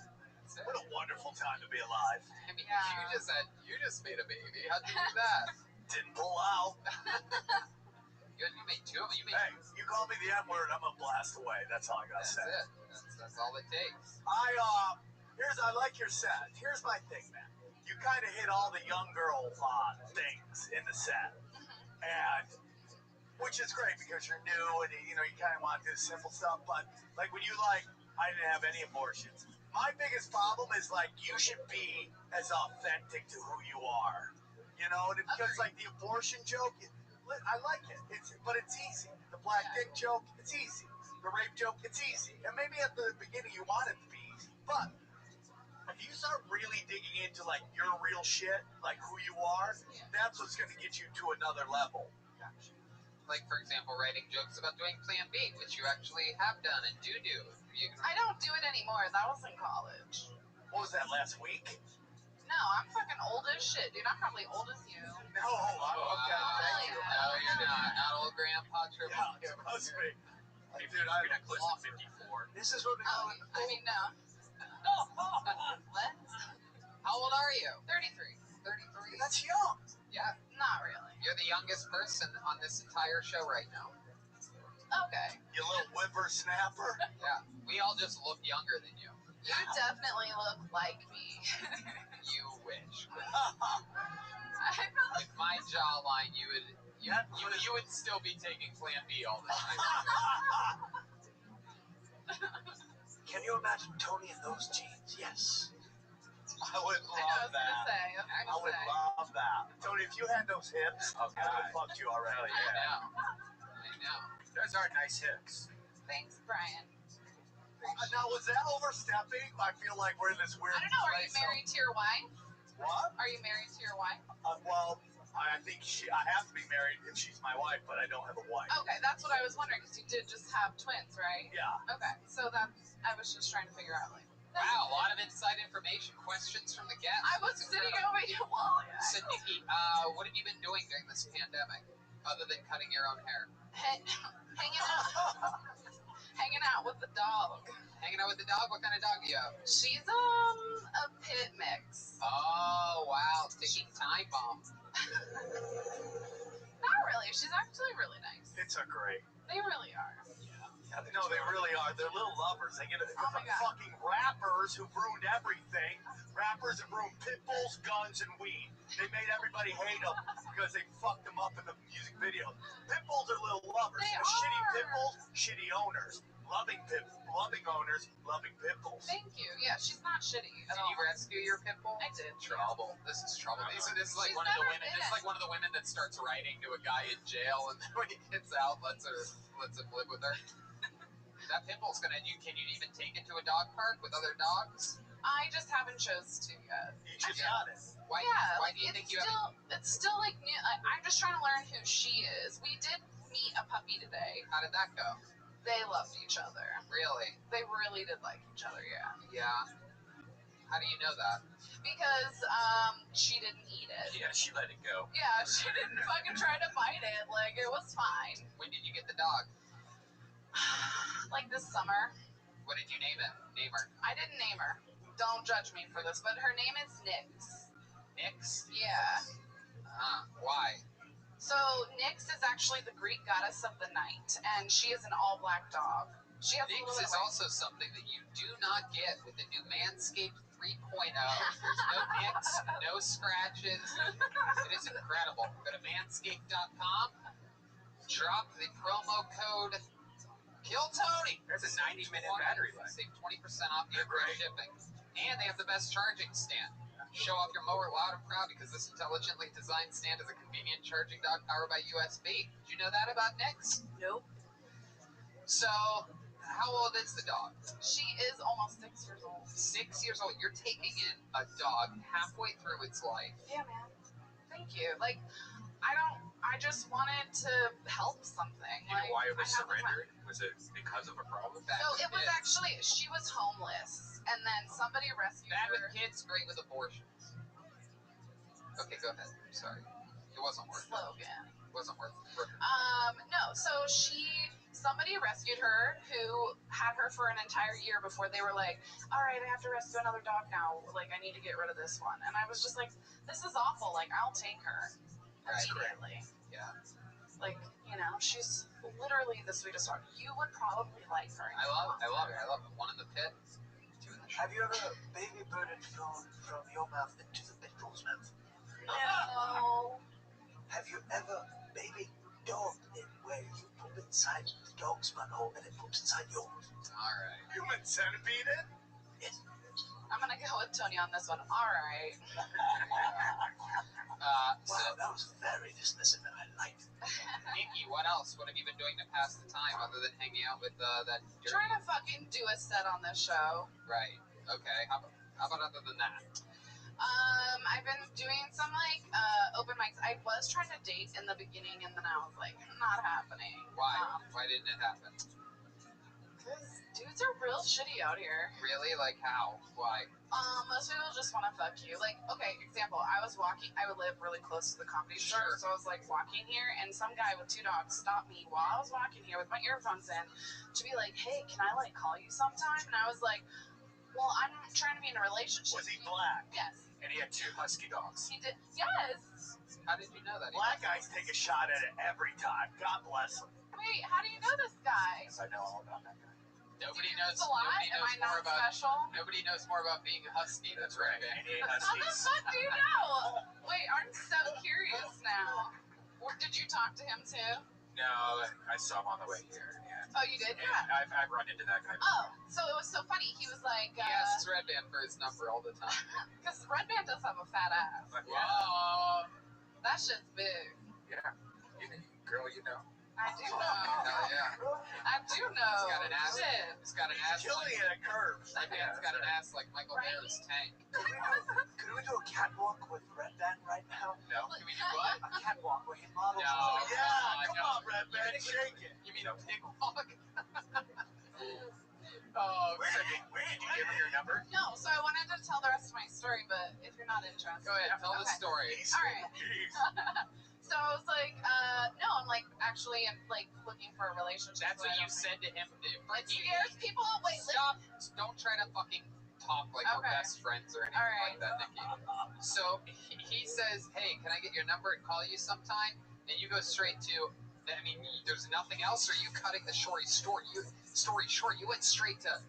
What a wonderful time to be alive. I mean, Yeah. you just made a baby. How'd you do that? Didn't pull out. You made 2 of them. Hey, you call me the N-word, I'm gonna blast away. That's all I gotta That's say. it. That's all it takes. I like your set. Here's my thing, man. You kind of hit all the young girl things in the set, and which is great because you're new and you know you kind of want to do simple stuff. But like when you like I didn't have any abortions. My biggest problem is like you should be as authentic to who you are. You know, and because like the abortion joke, I like it. But it's easy. The black dick joke, it's easy. The rape joke, it's easy. And maybe at the beginning you want it to be easy. But if you start really digging into like your real shit, like who you are, that's what's going to get you to another level. Like, for example, writing jokes about doing Plan B, which you actually have done and do. I don't do it anymore. That was in college. What was that, last week? No, I'm fucking old as shit, dude. I'm probably old as you. No, okay, thank you. No, you're not old grandpa triple. Yeah, it must be. Dude, You're not close to 54. This is what we call it. I mean, no. What? How old are you? 33. 33. That's young. Yeah. Not really. You're the youngest person on this entire show right now. Okay. You little whippersnapper. Yeah. We all just look younger than you. You definitely look like me. You wish. I'm not. With my jawline, you would still be taking Plan B all the time. Can you imagine Tony in those jeans? Yes. I would I know, love that. I would love that. Tony, if you had those hips, I would have fucked you already. I know. Those are nice hips. Thanks, Brian. Now, was that overstepping? I feel like we're in this weird I don't know. Are you place. married to your wife? What? Are you married to your wife? Well, I think I have to be married if she's my wife, but I don't have a wife. Okay, that's what I was wondering, because you did just have twins, right? Yeah. Okay, so I was just trying to figure out, like... Wow, a lot of inside information. Questions from the guests. I was sitting over here. Well, So, Nikki, what have you been doing during this pandemic, other than cutting your own hair? Hanging out. Hanging out with the dog. Hanging out with the dog? What kind of dog do you have? She's a pit mix. Oh, wow. Ticking time bomb. Not really. She's actually really nice. It's a great. They really are. No, they really are. They're little lovers. They get fucking rappers who've ruined everything. Rappers have ruined pit bulls, guns, and weed. They made everybody hate them because they fucked them up in the music video. Pit bulls are little lovers. They They're shitty are. pit bulls, shitty owners. Loving owners, loving pit bulls. Thank you. Yeah, she's not shitty Did at all. you rescue your pit bull? I did. Trouble. This is trouble. This is like She's one of the never women. been. This is like one of the women that starts writing to a guy in jail, and then when he gets out, lets him live with her. That pit bull's gonna. Can you even take it to a dog park with other dogs? I just haven't chose to yet. You just got it. Why? Yeah, Why do you think you haven't? It's still like new. I'm just trying to learn who she is. We did meet a puppy today. How did that go? They loved each other. Really? They really did like each other. Yeah. Yeah. How do you know that? Because she didn't eat it. Yeah, she let it go. Yeah, she didn't fucking try to bite it. Like, it was fine. When did you get the dog? Like this summer. What did you name it? Name her. I didn't name her. Don't judge me for this, but her name is Nyx. Nyx? Yeah. Why? So Nyx is actually the Greek goddess of the night, and she is an all-black dog. She has Nyx is also something that you do not get with the new Manscaped 3.0. There's no nicks, no scratches. It is incredible. Go to manscaped.com, drop the promo code Kill Tony. There's a 90-minute battery life. Save 20% off your free shipping. And they have the best charging stand. Show off your mower loud and proud because this intelligently designed stand is a convenient charging dock powered by USB. Did you know that about Nyx? Nope. So, how old is the dog? She is almost 6 years old. 6 years old. You're taking in a dog halfway through its life. Yeah, man. Thank you. Like, I just wanted to help something. You know why it was I have surrendered? Was it because of a problem? So it was actually, she was homeless, and then somebody rescued Bad her. with kids, great with abortions. Okay, go ahead. Sorry. It wasn't worth it. Slogan. It wasn't worth it. No, so somebody rescued her who had her for an entire year before they were like, all right, I have to rescue another dog now. Like, I need to get rid of this one. And I was just like, this is awful. Like, I'll take her immediately. Yeah. Like, you know, she's literally the sweetest dog. You would probably like her. I love her. I love her. One in the pit, two in the Have you ever baby birded flown from your mouth into the pit bull's mouth? No. Have you ever baby dogged it where you poop inside the dog's dog's butthole and it poops inside yours. All right. Human centipede it? Yes. I'm gonna go with Tony on this one. All right. Wow, that was very dismissive and I liked it. Nikki, what else? What have you been doing to pass the time other than hanging out with that dirty... Trying to fucking do a set on this show. Right. Okay. How about other than that? I've been doing some like open mics. I was trying to date in the beginning, and then I was like, not happening. Why? Why didn't it happen? Because dudes are real shitty out here. Really? Like how? Why? Most people just want to fuck you. Like, okay, example. I would live really close to the comedy store, so I was like walking here, and some guy with 2 dogs stopped me while I was walking here with my earphones in to be like, hey, can I like call you sometime? And I was like, well, I'm trying to be in a relationship. Was he black? Yes. And he had 2 husky dogs. He did. Yes. How did you know that? Black guys take a shot at it every time. God bless them. Wait, how do you know this guy? Yes, I know all about that guy. Nobody Do you knows. use a lot? Nobody Am knows I more not about. special? Nobody knows more about being a husky. That's right. And he ain't How the huskies. fuck do you know? Wait, I'm so curious now. Did you talk to him too? No, I saw him on the way here. Yeah. Oh, you did? Yeah. I've run into that guy. Oh, so it was so funny. He was like, He asks Red Band for his number all the time. because Red Band does have a fat ass. Whoa. That shit's big. Yeah. Girl, you know. I do know. Hell yeah. I do know. He's got an ass. Shit. He's got an ass. Killing it at curves. Red Band's got an ass like Michael Right? Bear's tank. Could we do a catwalk with Red Band right now? No. Can we do what? A catwalk where he models. No. Yeah, come no. on, Red Band, shake it. You mean a pig walk? Oh, where did you give her your number? No, so I wanted to tell the rest of my story, but if you're not interested. Go ahead, tell the Okay. story. All right. So I was like, no, I'm like actually like looking for a relationship. That's so what I you don't- said to him. It scares people. Wait, Stop. Don't try to fucking talk like we're Okay. best friends or anything All right. like that, Nikki. So he says, hey, can I get your number and call you sometime? And you go straight to, I mean, there's nothing else, or are you cutting the story short? You went straight to,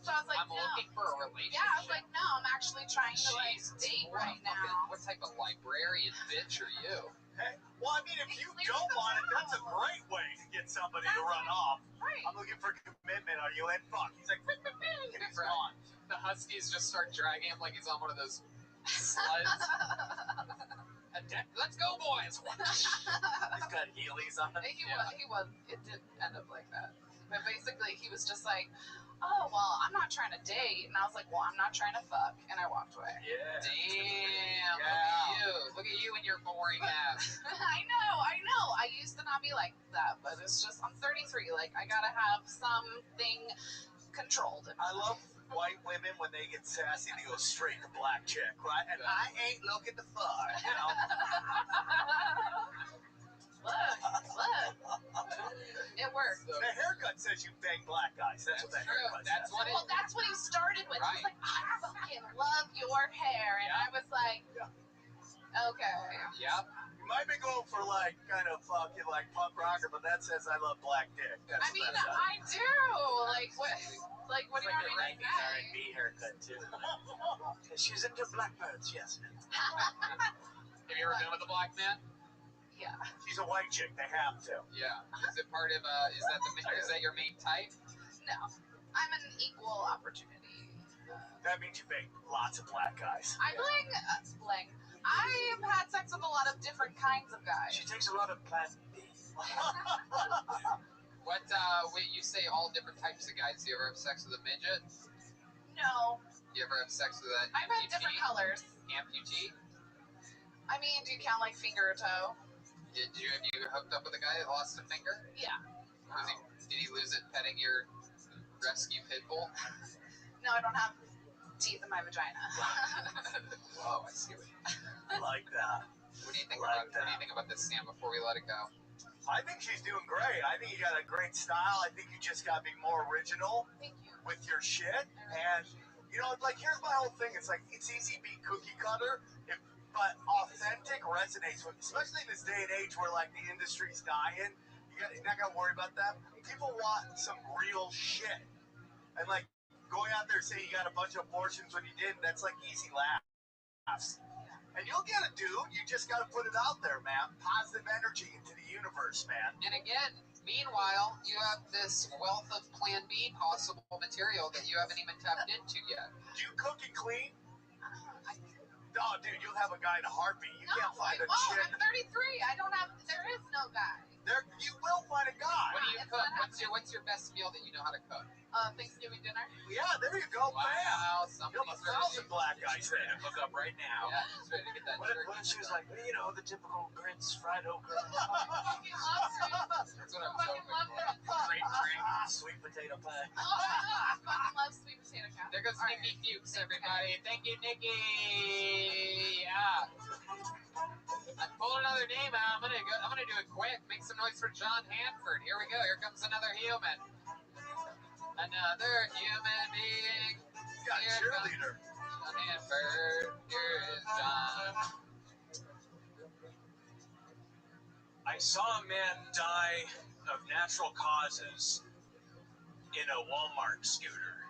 So I was like, I'm no. looking for a relationship. Yeah, I was like, no, I'm actually trying to like Jesus, date what right fucking- now. What type of librarian bitch are you? Hey, well, I mean, if you don't want it, that's a great way to get somebody to run off. Right. I'm looking for commitment. Are you in? Fuck. He's like, and he's Right. gone. The Huskies just start dragging him like he's on one of those sleds. Let's go, boys! He's got Heelys on. He was. It did end up like that. But basically, he was just like, oh, well, I'm not trying to date. And I was like, well, I'm not trying to fuck. And I walked away. Yeah. Damn, Yeah. look at you and your boring ass. I know. I used to not be like that, but it's just, I'm 33. Like, I gotta have something controlled. I love white women when they get sassy, they go straight to black chick, right? And I ain't looking to fuck, you know? Look. It worked. The haircut says you bang black guys. That's what the haircut That's says. what it, Well, that's what he started with. He was Right. like, I fucking love your hair. And I was like, okay. Yep. You might be going for like kind of fucking like punk rocker, but that says I love black dick. That's I mean, what that says. I do. Like, what do you want me to say? R&B haircut too. She's into blackbirds, yes. Have you ever been with a black man? Yeah. She's a white chick. They have to. Yeah. Is it part of? Is that your main type? No. I'm an equal opportunity. That means you bang lots of black guys. I bling. I have had sex with a lot of different kinds of guys. She takes a lot of Plan B. What? Wait, you say all different types of guys. Do you ever have sex with a midget? No. You ever have sex with an I've had different colors. amputee? I mean, do you count like finger or toe? Have you hooked up with a guy that lost a finger? Yeah. Did he lose it petting your rescue pit bull? No, I don't have teeth in my vagina. Whoa, I see what I like that. What do you think Like about? What do you think about this, Sam? Before we let it go. I think she's doing great. I think you got a great style. I think you just got to be more original Thank you. with your shit. And, you know, like, here's my whole thing. It's like, it's easy to be cookie cutter, but authentic resonates with, especially in this day and age where, like, the industry's dying. You're not going to worry about that. People want some real shit. And, like, going out there saying you got a bunch of abortions when you didn't, that's, like, easy laughs. And you'll get it, dude. You just got to put it out there, man. Positive energy into the universe, man. And again, Meanwhile, you have this wealth of Plan B possible material that you haven't even tapped into yet. Do you cook and clean? Oh, dude, you'll have a guy in a heartbeat. You can't find a chick. I'm 33. There is no guy. You will find a guy. What do you cook? What's your best meal that you know how to cook? Thanksgiving dinner. Yeah, there you go. Wow, You'll have 1,000 black guys Ready there. to hook up right now. Yeah, he's ready to get that What turkey. if she was like, the typical grits, fried okra, That's what I was hoping for. great drink, sweet potato pie. Oh, I fucking love sweet potato casserole. There goes Nikki Fuchs, everybody. Thank you, Nikki. Yeah. I pulled another name out. I'm gonna do it quick. Make some noise for John Hanford. Here we go. Here comes another human. Another human being. Got a cheerleader. John Hanford. Here is John. I saw a man die of natural causes in a Walmart scooter.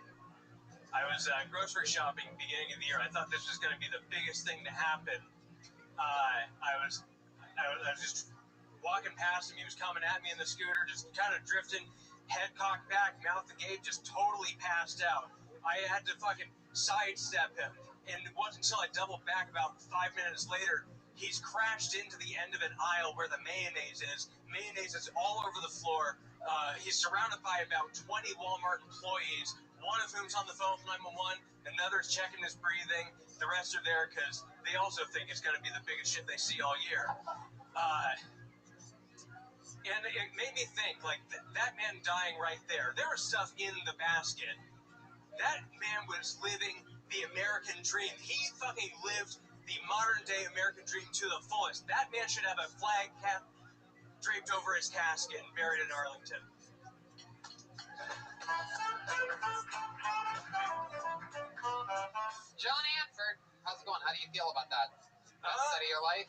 I was grocery shopping beginning of the year. I thought this was going to be the biggest thing to happen. I was just walking past him. He was coming at me in the scooter, just kind of drifting, head cocked back, mouth agape, just totally passed out. I had to fucking sidestep him, and it wasn't until I doubled back about 5 minutes later, he's crashed into the end of an aisle where the mayonnaise is. Mayonnaise is all over the floor. He's surrounded by about 20 Walmart employees, one of whom's on the phone with 911, another's checking his breathing. The rest are there because they also think it's going to be the biggest shit they see all year. And it made me think, like, that man dying right there, there was stuff in the basket. That man was living the American dream. He fucking lived the modern-day American dream to the fullest. That man should have a flag cap draped over his casket and buried in Arlington. John Hanford, how's it going? How do you feel about that? Best set of your life?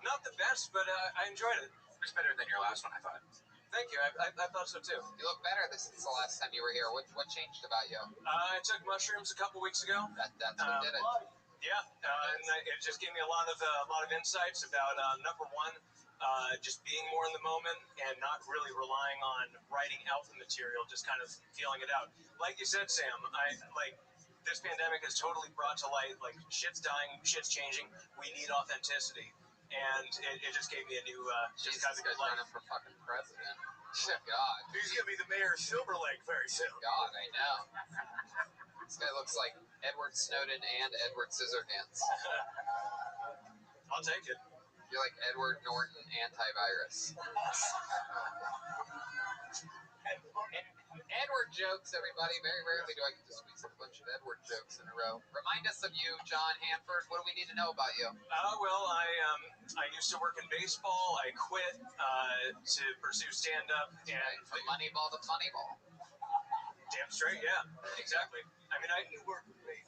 Not the best, but I enjoyed it. It's better than your last one, I thought. Thank you. I thought so too. You look better since the last time you were here. What changed about you? I took mushrooms a couple weeks ago. That's what did it. Yeah, and it just gave me a lot of insights about number one, just being more in the moment and not really relying on writing out the material, just kind of feeling it out. Like you said, Sam, this pandemic has totally brought to light, like, shit's dying, shit's changing. We need authenticity. And it just gave me a new, Jesus, just kind this of guy's running for fucking president. God. He's going to be the mayor of Silver Lake very soon. God, I know. This guy looks like Edward Snowden and Edward Scissorhands. I'll take it. You're like Edward Norton antivirus. Edward jokes, everybody. Very rarely do I get to squeeze in a bunch of Edward jokes in a row. Remind us of you, John Hanford. What do we need to know about you? Well, I used to work in baseball. I quit to pursue stand-up. And from Moneyball to Moneyball. Damn straight, yeah. Exactly. I mean, you work with me.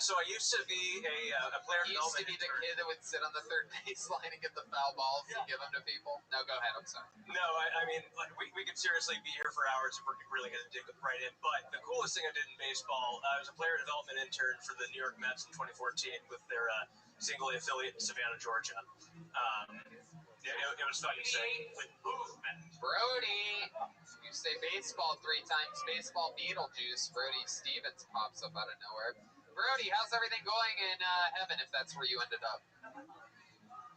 So I used to be a player development. He used to be the kid that would sit on the third base line and get the foul balls and give them to people. No, go ahead. I'm sorry. No, I mean, like, we could seriously be here for hours if we're really going to dig right in. But the coolest thing I did in baseball, I was a player development intern for the New York Mets in 2014 with their single A affiliate in Savannah, Georgia. It was fucking sick with movement. Brody, you say baseball 3 times. Baseball Beetlejuice. Brody Stevens pops up out of nowhere. Brody, how's everything going in heaven if that's where you ended up?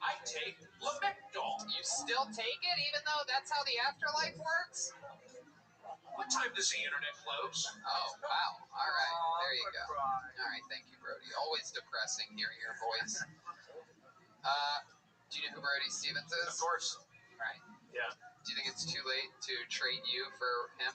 I take Lamictal. You still take it even though that's how the afterlife works? What time does the internet close? Oh, wow. All right. There you go. All right. Thank you, Brody. Always depressing hearing your voice. Do you know who Brody Stevens is? Of course. Right. Yeah. Do you think it's too late to trade you for him?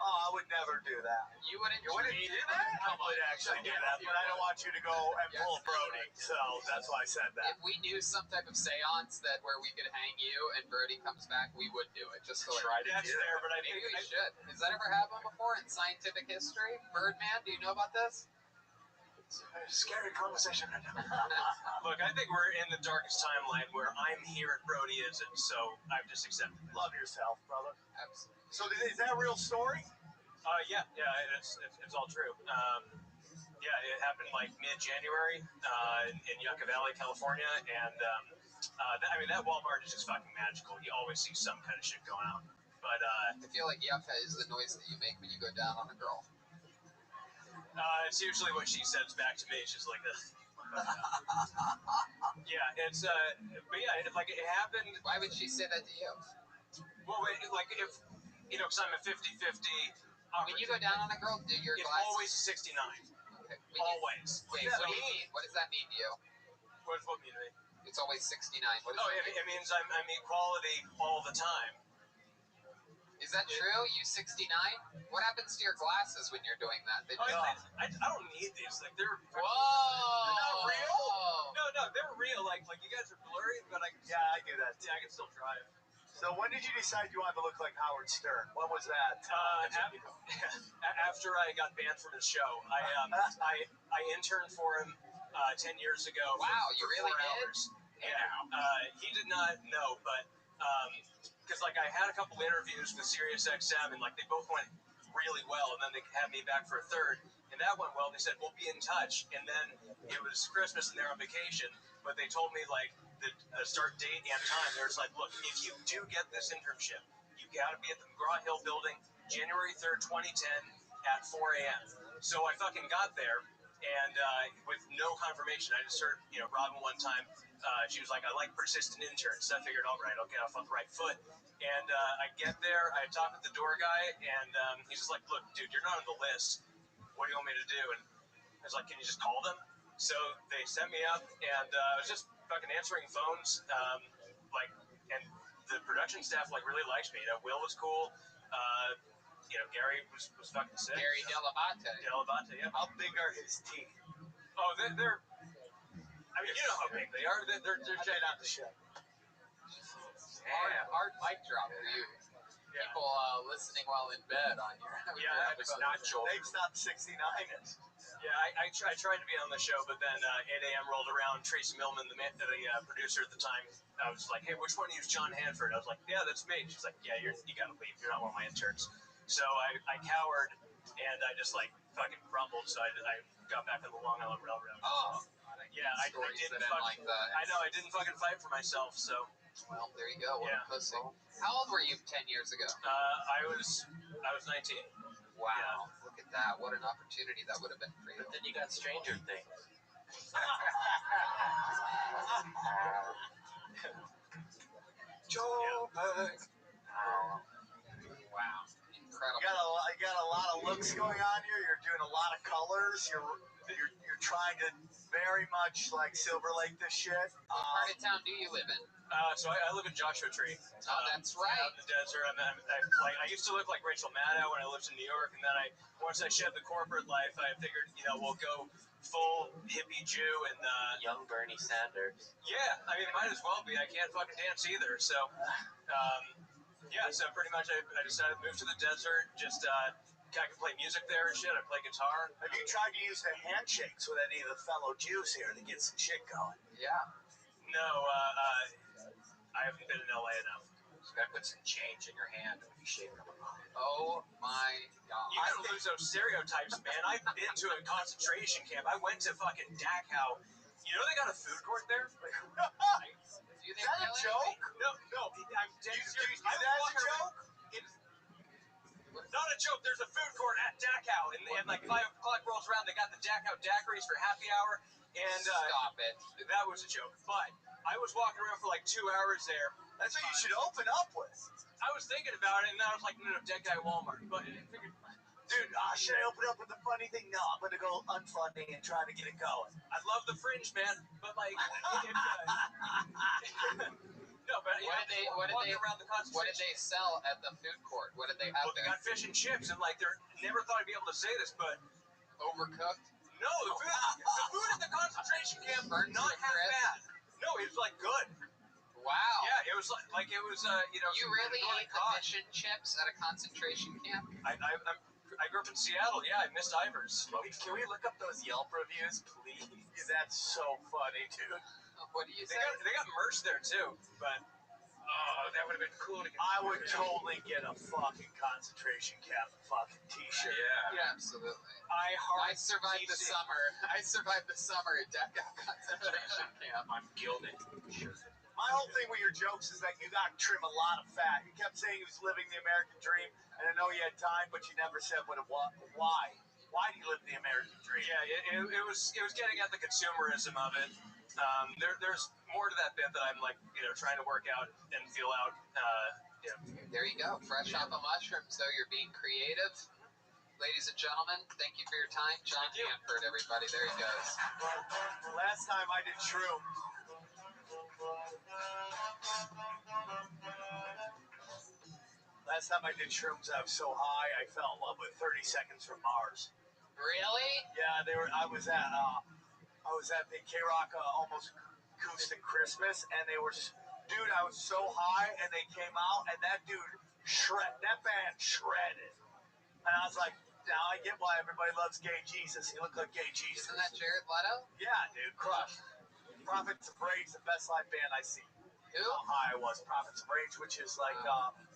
Oh, I would never do that. You wouldn't do that? I would actually do that, but I don't want you to go and pull Brody, so that's why I said that. If we knew some type of seance that where we could hang you and Brody comes back, we would do it. Just to like, that's there, but maybe we should. Has that ever happened before in scientific history? Birdman, do you know about this? Scary conversation right now. Look, I think we're in the darkest timeline where I'm here and Brody isn't, so I've just accepted it. Love yourself, brother. Absolutely. So is that a real story? Yeah, it's all true. Yeah, it happened like mid-January in Yucca Valley, California, and that Walmart is just fucking magical. You always see some kind of shit going on. But I feel like yucca is the noise that you make when you go down on a girl. it's usually what she says back to me. She's like, yeah, it's but yeah, it happened. Why would she say that to you? Well, like if because I'm a 50-50. When you go down on a girl, do your it's glasses? always 69. Okay. Always. Wait, what do you mean? What does that mean to you? What does what mean to me? It's always 69. What does that mean? It means I'm equality all the time. Is that true? You 69? What happens to your glasses when you're doing that? I don't need these. Like they're whoa. They're not real. No, they're real. Like you guys are blurry, but I do that. Yeah, I can still drive. So when did you decide you wanted to look like Howard Stern? When was that? After I got banned from his show, I interned for him 10 years ago. Wow, you really did? Hours. Yeah, he did not know, but because I had a couple interviews with SiriusXM, and they both went really well, and then they had me back for a third, and that went well. They said we'll be in touch, and then it was Christmas and they're on vacation, but they told me the start date and time. There's look, if you do get this internship, you got to be at the McGraw-Hill building January 3rd, 2010 at 4 a.m. So I fucking got there, and with no confirmation, I just heard Robin one time. She was like, I like persistent interns. So I figured, all right, I'll get off on the right foot. And I get there, I talk with the door guy, and he's just like, look, dude, you're not on the list. What do you want me to do? And I was like, can you just call them? So they sent me up, and I was just fucking answering phones. And the production staff really liked me. Will was cool. Gary was fucking sick. Gary Dell'Abate. Dell'Abate, yeah. How big are his teeth? Oh, they're I mean, you know how big they are. They're checking out the show. Hard mic drop for you. Yeah. People listening while in bed on your it's not Joel. Name's not 69ers. Yeah, I tried to be on the show, but then 8 a.m. rolled around. Tracy Millman, the producer at the time, I was like, hey, which one of you is John Hanford? I was like, yeah, that's me. She's like, yeah, you got to leave. You're not one of my interns. So I cowered, and I just fucking crumbled. So I got back on the Long Island Railroad. Oh. Yeah, I didn't fucking that. I know, I didn't fucking fight for myself, so. Well, there you go. What a pussy. How old were you 10 years ago? I was 19. Wow. Yeah. Look at that. What an opportunity that would have been for you. But then you got Stranger Things. Joe Berg. Wow. Incredible. You got a lot of looks going on here. You're doing a lot of colors. You're trying to very much Silver Lake this shit. What part of town do you live in? So I live in Joshua Tree. Oh, that's right. Out in the desert. I used to look like Rachel Maddow when I lived in New York, and then once I shed the corporate life, I figured we'll go full hippie Jew and young Bernie Sanders. Yeah, I mean, might as well be. I can't fucking dance either. So, so pretty much I decided to move to the desert. Just I can play music there and shit. I play guitar. Have you tried to use the handshakes with any of the fellow Jews here to get some shit going? Yeah. No, I haven't been in LA enough. You gotta put some change in your hand when you shake them. Oh my god. You gotta lose those stereotypes, man. I've been to a concentration camp. I went to fucking Dachau. You know they got a food court there? Is that a joke? No, I'm dead serious. Is that a joke? Not a joke. There's a food court at Dachau, and 5 o'clock rolls around. They got the Dachau daiquiris for happy hour, and stop it. That was a joke. But I was walking around for 2 hours there. That's what you should open up with. I was thinking about it, and I was like, no, dead guy Walmart. But I figured, dude, should I open up with the funny thing? No, I'm gonna go unfunny and try to get it going. I love the Fringe, man, but no, but what did they sell at the food court? What did they have there? They got fish and chips, and they're never thought I'd be able to say this, but overcooked. No, the food at the concentration camp not half bad. No, it was good. Wow. Yeah, it was it was You really ate the fish and chips at a concentration camp? I grew up in Seattle. Yeah, I missed Ivers. Can we look up those Yelp reviews, please? That's so funny, dude. What do you say? They got merch there too, but Oh, that would have been cool to get. I would totally get a fucking concentration camp fucking t-shirt. Yeah, absolutely. I survived the summer. I survived the summer at Dachau concentration camp. I'm gilded. My whole thing with your jokes is that you got to trim a lot of fat. You kept saying he was living the American dream, and I know you had time, but you never said what it was. Why? Why do you live the American dream? Yeah, it was getting at the consumerism of it. There's more to that bit that I'm like, trying to work out and feel out. There you go. Fresh off a mushroom, so you're being creative. Ladies and gentlemen, thank you for your time. John Hanford, everybody. There he goes. Last time I did shrooms, I was so high I fell in love with 30 Seconds from Mars. Really? Yeah, I was at the K-Rock Almost Acoustic Christmas, and they were, dude, I was so high, and they came out, and that band shredded. And I was like, now I get why everybody loves Gay Jesus. He looked like Gay Jesus. Isn't that Jared Leto? Yeah, dude, crushed. Prophets of Rage, the best live band I see. Who? How high I was. Prophets of Rage, which is like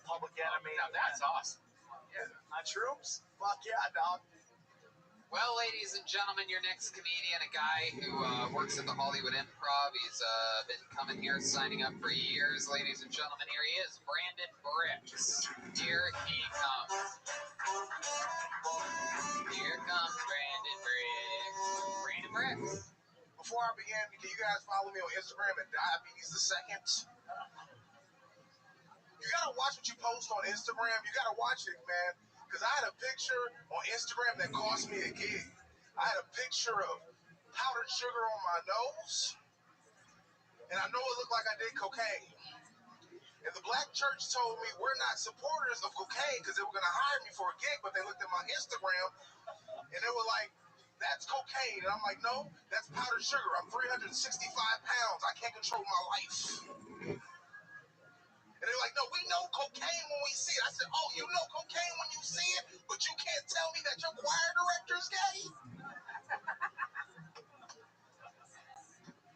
Public Enemy. Now that's awesome. Yeah. On shrooms? Fuck yeah, dog. Well, ladies and gentlemen, your next comedian, a guy who works at the Hollywood Improv. He's been coming here, signing up for years. Ladies and gentlemen, here he is, Brandon Bricks. Here he comes. Here comes Brandon Bricks. Brandon Bricks. Before I begin, can you guys follow me on Instagram at Diabetes the Second? You gotta watch what you post on Instagram. You gotta watch it, man. Because I had a picture on Instagram that cost me a gig. I had a picture of powdered sugar on my nose, and I know it looked like I did cocaine. And the black church told me we're not supporters of cocaine because they were gonna hire me for a gig, but they looked at my Instagram and they were like, that's cocaine. And I'm like, no, that's powdered sugar. I'm 365 pounds. I can't control my life. And they're like, no, we know cocaine when we see it. I said, oh, you know cocaine when you see it, but you can't tell me that your choir director's gay?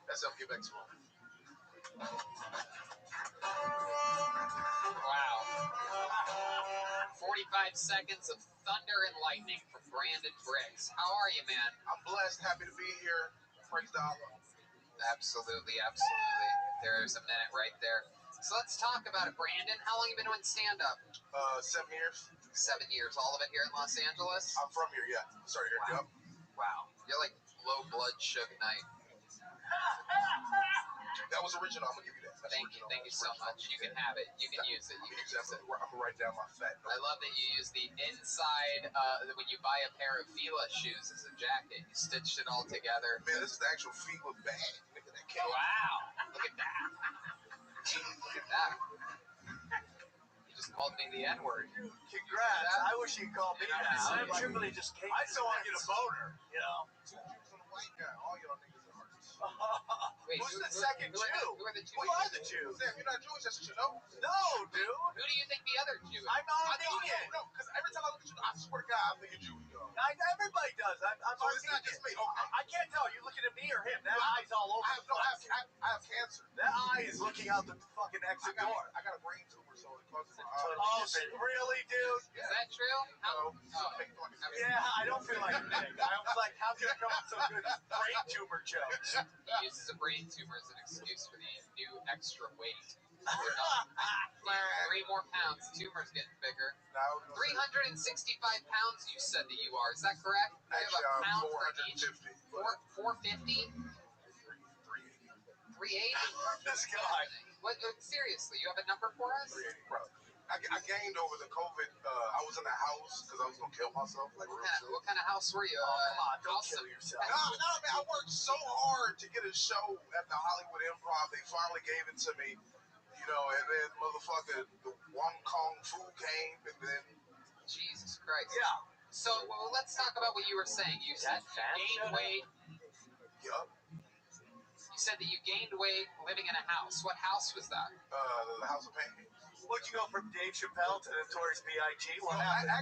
That's how we get back to him. Wow. 45 seconds of thunder and lightning from Brandon Bricks. How are you, man? I'm blessed, happy to be here. Praise the Allah. Absolutely, absolutely. There's a minute right there. So let's talk about it, Brandon. How long have you been doing stand-up? 7 years. 7 years. All of it here in Los Angeles? I'm from here, yeah. Sorry, here. Wow. Wow. You're like low blood Suge Knight. That was original. I'm gonna give you that. That's Thank you so much. You can have it. You can use it. You can use it. I'm gonna write down my fat note. I love that you use the inside when you buy a pair of Fila shoes as a jacket. You stitched it all together. Man, this is the actual Fila bag. Look at that cake. Wow. Look at that. Look at that. You just called me the N-word. Congrats. I wish you called me that. Sam Tripoli just came. I still want to get a boner, you know? 2 Jews and a white guy. All y'all niggas are artists. Wait, Who's the second Jew? Who are the Jews? Who are the Jews? Sam, you're not Jewish, that's what you know. No, dude. Who do you think the other Jew is? I'm Armenian. No, because every time I look at you, I swear to God, I think you're Jewish. Everybody does. I'm So it's not just me. Okay. I can't tell. Are you looking at me or him? That eye's all over. I have cancer. That eye is looking out the fucking exit door. I got a brain tumor, so it causes my Oh, really, dude? Is that true? Yeah, I don't feel like it. I was like, how can I come up with so good brain tumor jokes? He uses a brain tumor as an excuse for the new extra weight. 3 more pounds. Tumor's getting bigger. 365 pounds you said that you are. Is that correct? Actually, you have a pound 450. 450? 380? This guy. What? Seriously, you have a number for us? 380, bro. I gained over the COVID. I was in the house because I was going to kill myself. Like, What kind of house were you? Come on, don't kill yourself. No, man. I worked so hard to get a show at the Hollywood Improv. They finally gave it to me. You know, and then motherfucker, the Hong Kong food came, and then Jesus Christ. Yeah. So let's talk about what you were saying. You said you gained weight. Yup. You said that you gained weight living in a house. What house was that? The House of Pancakes. What'd you go from Dave Chappelle to Notorious B.I.G.? What happened?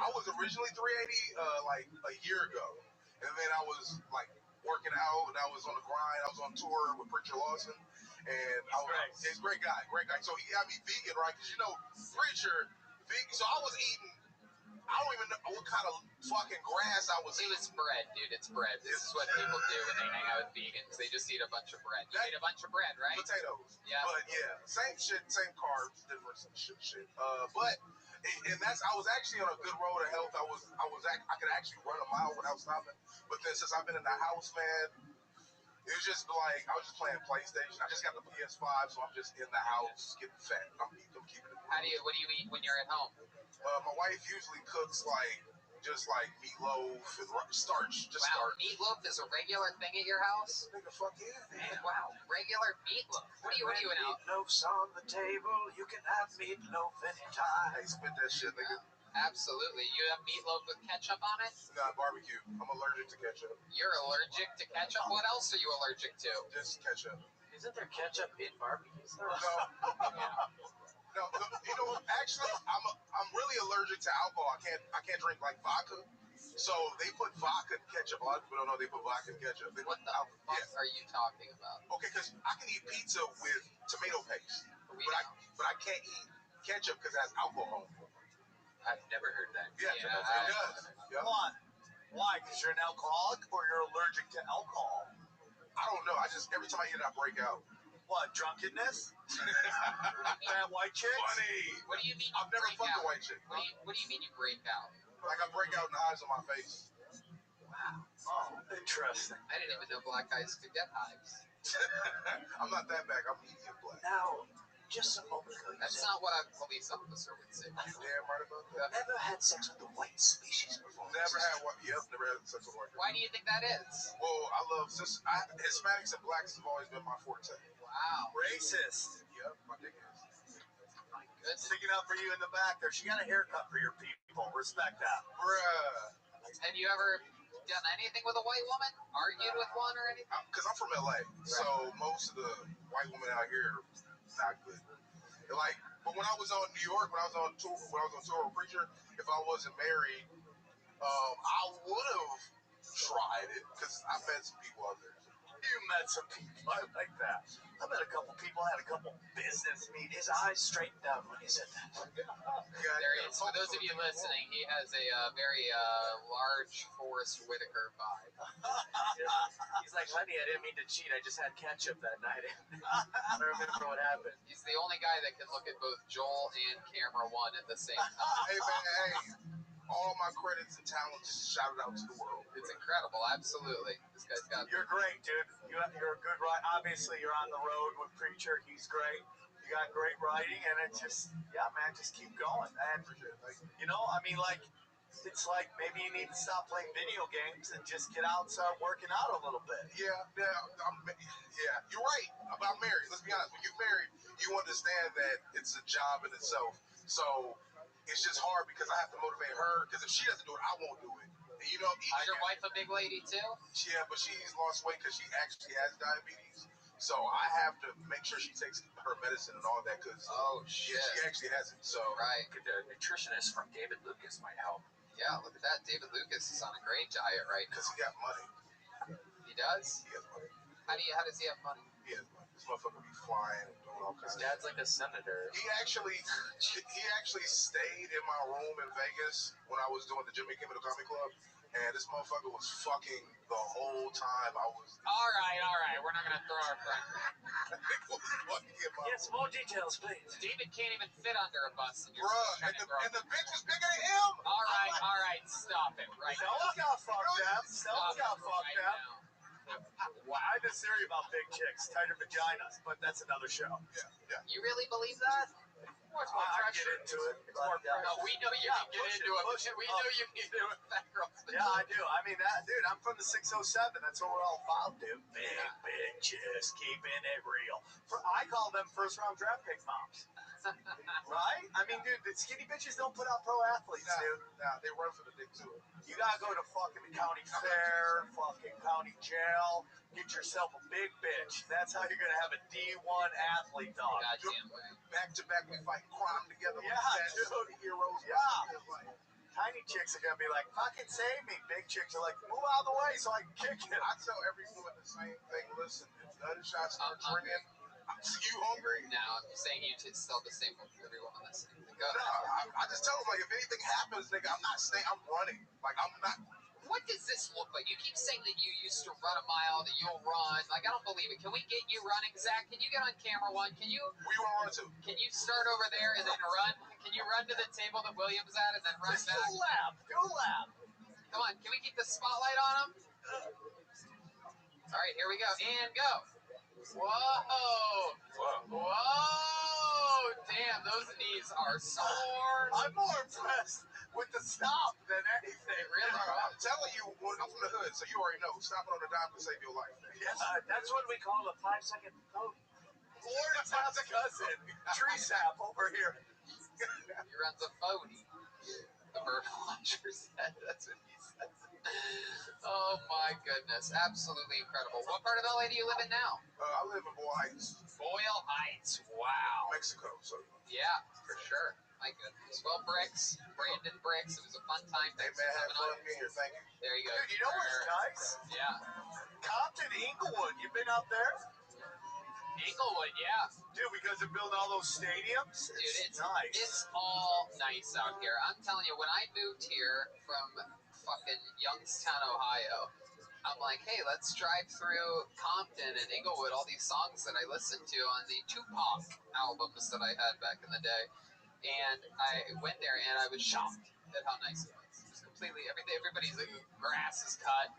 I was originally 380 like a year ago, and then I was like working out, and I was on the grind. I was on tour with Preacher Lawson, and he's a great guy. So he got me vegan, right? Because Preacher, vegan. So I was eating. I don't even know what kind of fucking grass I was eating. It was bread, dude. It's bread. This is what people do when they hang out with vegans. They just eat a bunch of bread. You eat a bunch of bread, right? Potatoes. Yeah. But yeah, same shit, same carbs, different shit. And I was actually on a good road of health. I could actually run a mile without stopping. But then since I've been in the house, man, it was just like I was just playing PlayStation. I just got the PS5, so I'm just in the house getting fat. I'm keeping it. What do you eat when you're at home? My wife usually cooks just like meatloaf and starch. Starch. Meatloaf is a regular thing at your house? Nigga, fuck yeah. Man, wow, regular meatloaf. What are you in out? Meatloaf's on the table. You can have meatloaf anytime. Hey, spit that shit, nigga. Absolutely. You have meatloaf with ketchup on it? Nah, barbecue. I'm allergic to ketchup. You're allergic to ketchup? What else are you allergic to? Just ketchup. Isn't there ketchup in barbecues? No. No, actually, I'm really allergic to alcohol. I can't drink like vodka. So they put vodka and ketchup. A lot of people don't know they put vodka and ketchup. What the fuck are you talking about? Okay, because I can eat pizza with tomato paste, but I can't eat ketchup because it has alcohol. I've never heard that. Yeah, it does. Yeah. Why? Because you're an alcoholic or you're allergic to alcohol? I don't know. Every time I eat it, I break out. What, drunkenness? White chicks? Funny. What do you mean? I've never fucked a white chick. What do you mean you break out? Like I break out in the hives on my face. Wow. Oh, interesting. I didn't even know black guys could get hives. I'm not that bad. I'm medium black. Now, just a moment ago, that's not what a police officer would say. You damn right about that. Never had sex with the white species before. Never had one. Yep, never had sex with a white girl. Why do you think that is? Well, I love Hispanics and blacks have always been my forte. Wow. Racist. Yep, my dick is. Sticking up for you in the back there. She got a haircut for your people. Respect that. Bruh. Have you ever done anything with a white woman? Argued with one or anything? Because I'm from LA, so most of the white women out here not good. But when I was on New York, when I was on tour with Preacher, if I wasn't married, I would have tried it because I met some people out there. You met some people. I like that. I met a couple people, had a couple business meetings. His eyes straightened out when he said that. There he is. For those of you listening, he has a very large Forrest Whitaker vibe. He's like, honey, I didn't mean to cheat. I just had ketchup that night. I don't remember what happened. He's the only guy that can look at both Joel and camera one at the same time. Hey, man, hey. All my credits and talents shouted out to the world. It's incredible, absolutely. This guy's got. You're great, dude. You're a good writer. Obviously, you're on the road with Preacher. He's great. You got great writing, and it's just, man, just keep going. And it's like maybe you need to stop playing video games and just get out and start working out a little bit. Yeah, you're right. But I'm married. Let's be honest. When you're married, you understand that it's a job in itself. So. It's just hard because I have to motivate her. Because if she doesn't do it, I won't do it. And, is your wife a big lady too? Yeah, but she's lost weight because she actually has diabetes. So I have to make sure she takes her medicine and all that. Because she actually has it. So right, the nutritionist from David Lucas might help. Yeah, look at that. David Lucas is on a great diet right now. Because he got money. He does. He has money. How does he have money? He has money. This motherfucker be flying and doing all kinds. His dad's like a senator. He actually stayed in my room in Vegas when I was doing the Jimmy Kimmel Comedy Club, and this motherfucker was fucking the whole time I was. All right. We're not gonna throw our friend. Yes, more details, please. David can't even fit under a bus. Bruh, and the bitch was bigger than him. All right, stop it right now. Someone's got fucked up. Someone's got fucked up. Well, I have a theory about big chicks, tighter vaginas, but that's another show. Yeah. You really believe that? I get into it. No, we know you can get into it. We know you can do it. That girl's yeah, I do. I mean, dude, I'm from the 607. That's what we're all about, dude. Big chicks, keeping it real. I call them first-round draft pick moms. Right? I mean, dude, the skinny bitches don't put out pro athletes, dude. Nah, they run for the dick, too. You gotta go to fucking the county fair, fucking county jail, get yourself a big bitch. That's how you're gonna have a D1 athlete, dog. Goddamn way. Back to back, we fight crime together. Yeah, like dude. heroes. Yeah. Tiny chicks are gonna be like, fucking save me. Big chicks are like, move out of the way so I can kick it. I tell every woman the same thing. Listen, if none shots start drinking, you hungry? No, I'm saying you to still the same with every woman listening. Go No, ahead. I just tell them, like, if anything happens, nigga, I'm not staying, I'm running. Like, I'm not. What does this look like? You keep saying that you used to run a mile, that you'll run. Like, I don't believe it. Can we get you running, Zach? Can you get on camera one? Can you? Where you want to run to? Can you start over there and then run? Can you run to the table that William's at and then run Just back? do a lap. Do a lap. Come on, can we keep the spotlight on him? All right, here we go. And go. Whoa. Whoa. Damn, those knees are sore. I'm more impressed with the stop than anything. Really? I'm telling you, I'm from the hood, so you already know. Stopping on a dime can save your life. Yeah, that's what we call a 5-second float. Or Tap's cousin, Tree Sap over here. He runs a 40. The bird watcher said. That's what he said. Oh my goodness. Absolutely incredible. What part of LA do you live in now? I live in Boyle Heights. Boyle Heights. Wow. Mexico, so. Yeah, for sure. My goodness. Well, Bricks, Brandon Bricks, it was a fun time. Hey, man, have fun being here. Thank you. There you go. Dude, you know what's nice? Yeah. Compton, Inglewood. You been out there? Inglewood, yeah. Dude, because they're building all those stadiums? Dude, it's nice. It's all nice out here. I'm telling you, when I moved here from fucking Youngstown, Ohio, I'm like, hey, let's drive through Compton and Inglewood, all these songs that I listened to on the Tupac albums that I had back in the day. And I went there and I was shocked at how nice it was. It was completely, everybody's grass is cut.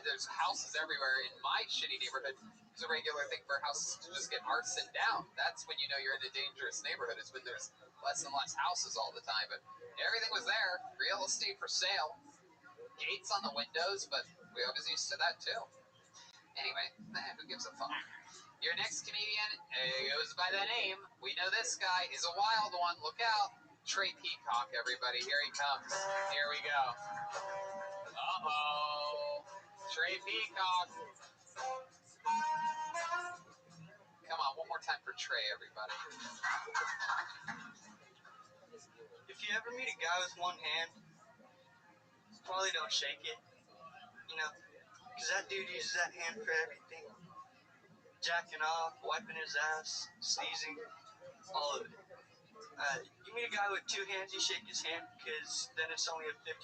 There's houses everywhere. In my shitty neighborhood, it's a regular thing for houses to just get arsoned down. That's when you know you're in a dangerous neighborhood, is when there's less and less houses all the time. But everything was there. Real estate for sale. Gates on the windows, but we was used to that too. Anyway, who gives a fuck? Your next comedian goes by the name. We know this guy is a wild one. Look out. Trey Peacock, everybody. Here he comes. Here we go. Uh-oh. Trey Peacock. Come on, one more time for Trey, everybody. If you ever meet a guy with one hand, probably don't shake it. You know, because that dude uses that hand for everything. Jacking off, wiping his ass, sneezing, all of it. You meet a guy with two hands, you shake his hand, because then it's only a 50%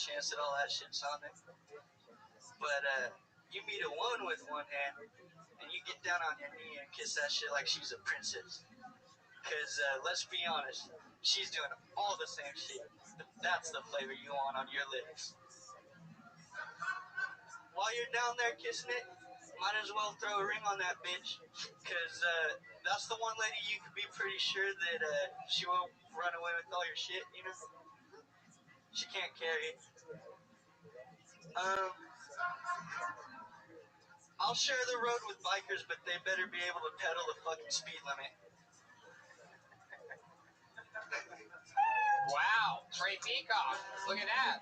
chance that all that shit's on there. But you meet a one with one hand, and you get down on your knee and kiss that shit like she's a princess. Because let's be honest, she's doing all the same shit, but that's the flavor you want on your lips. While you're down there kissing it, might as well throw a ring on that bitch, because that's the one lady you can be pretty sure that she won't run away with all your shit, you know? She can't carry it. I'll share the road with bikers, but they better be able to pedal the fucking speed limit. Wow, Trey Peacock. Look at that.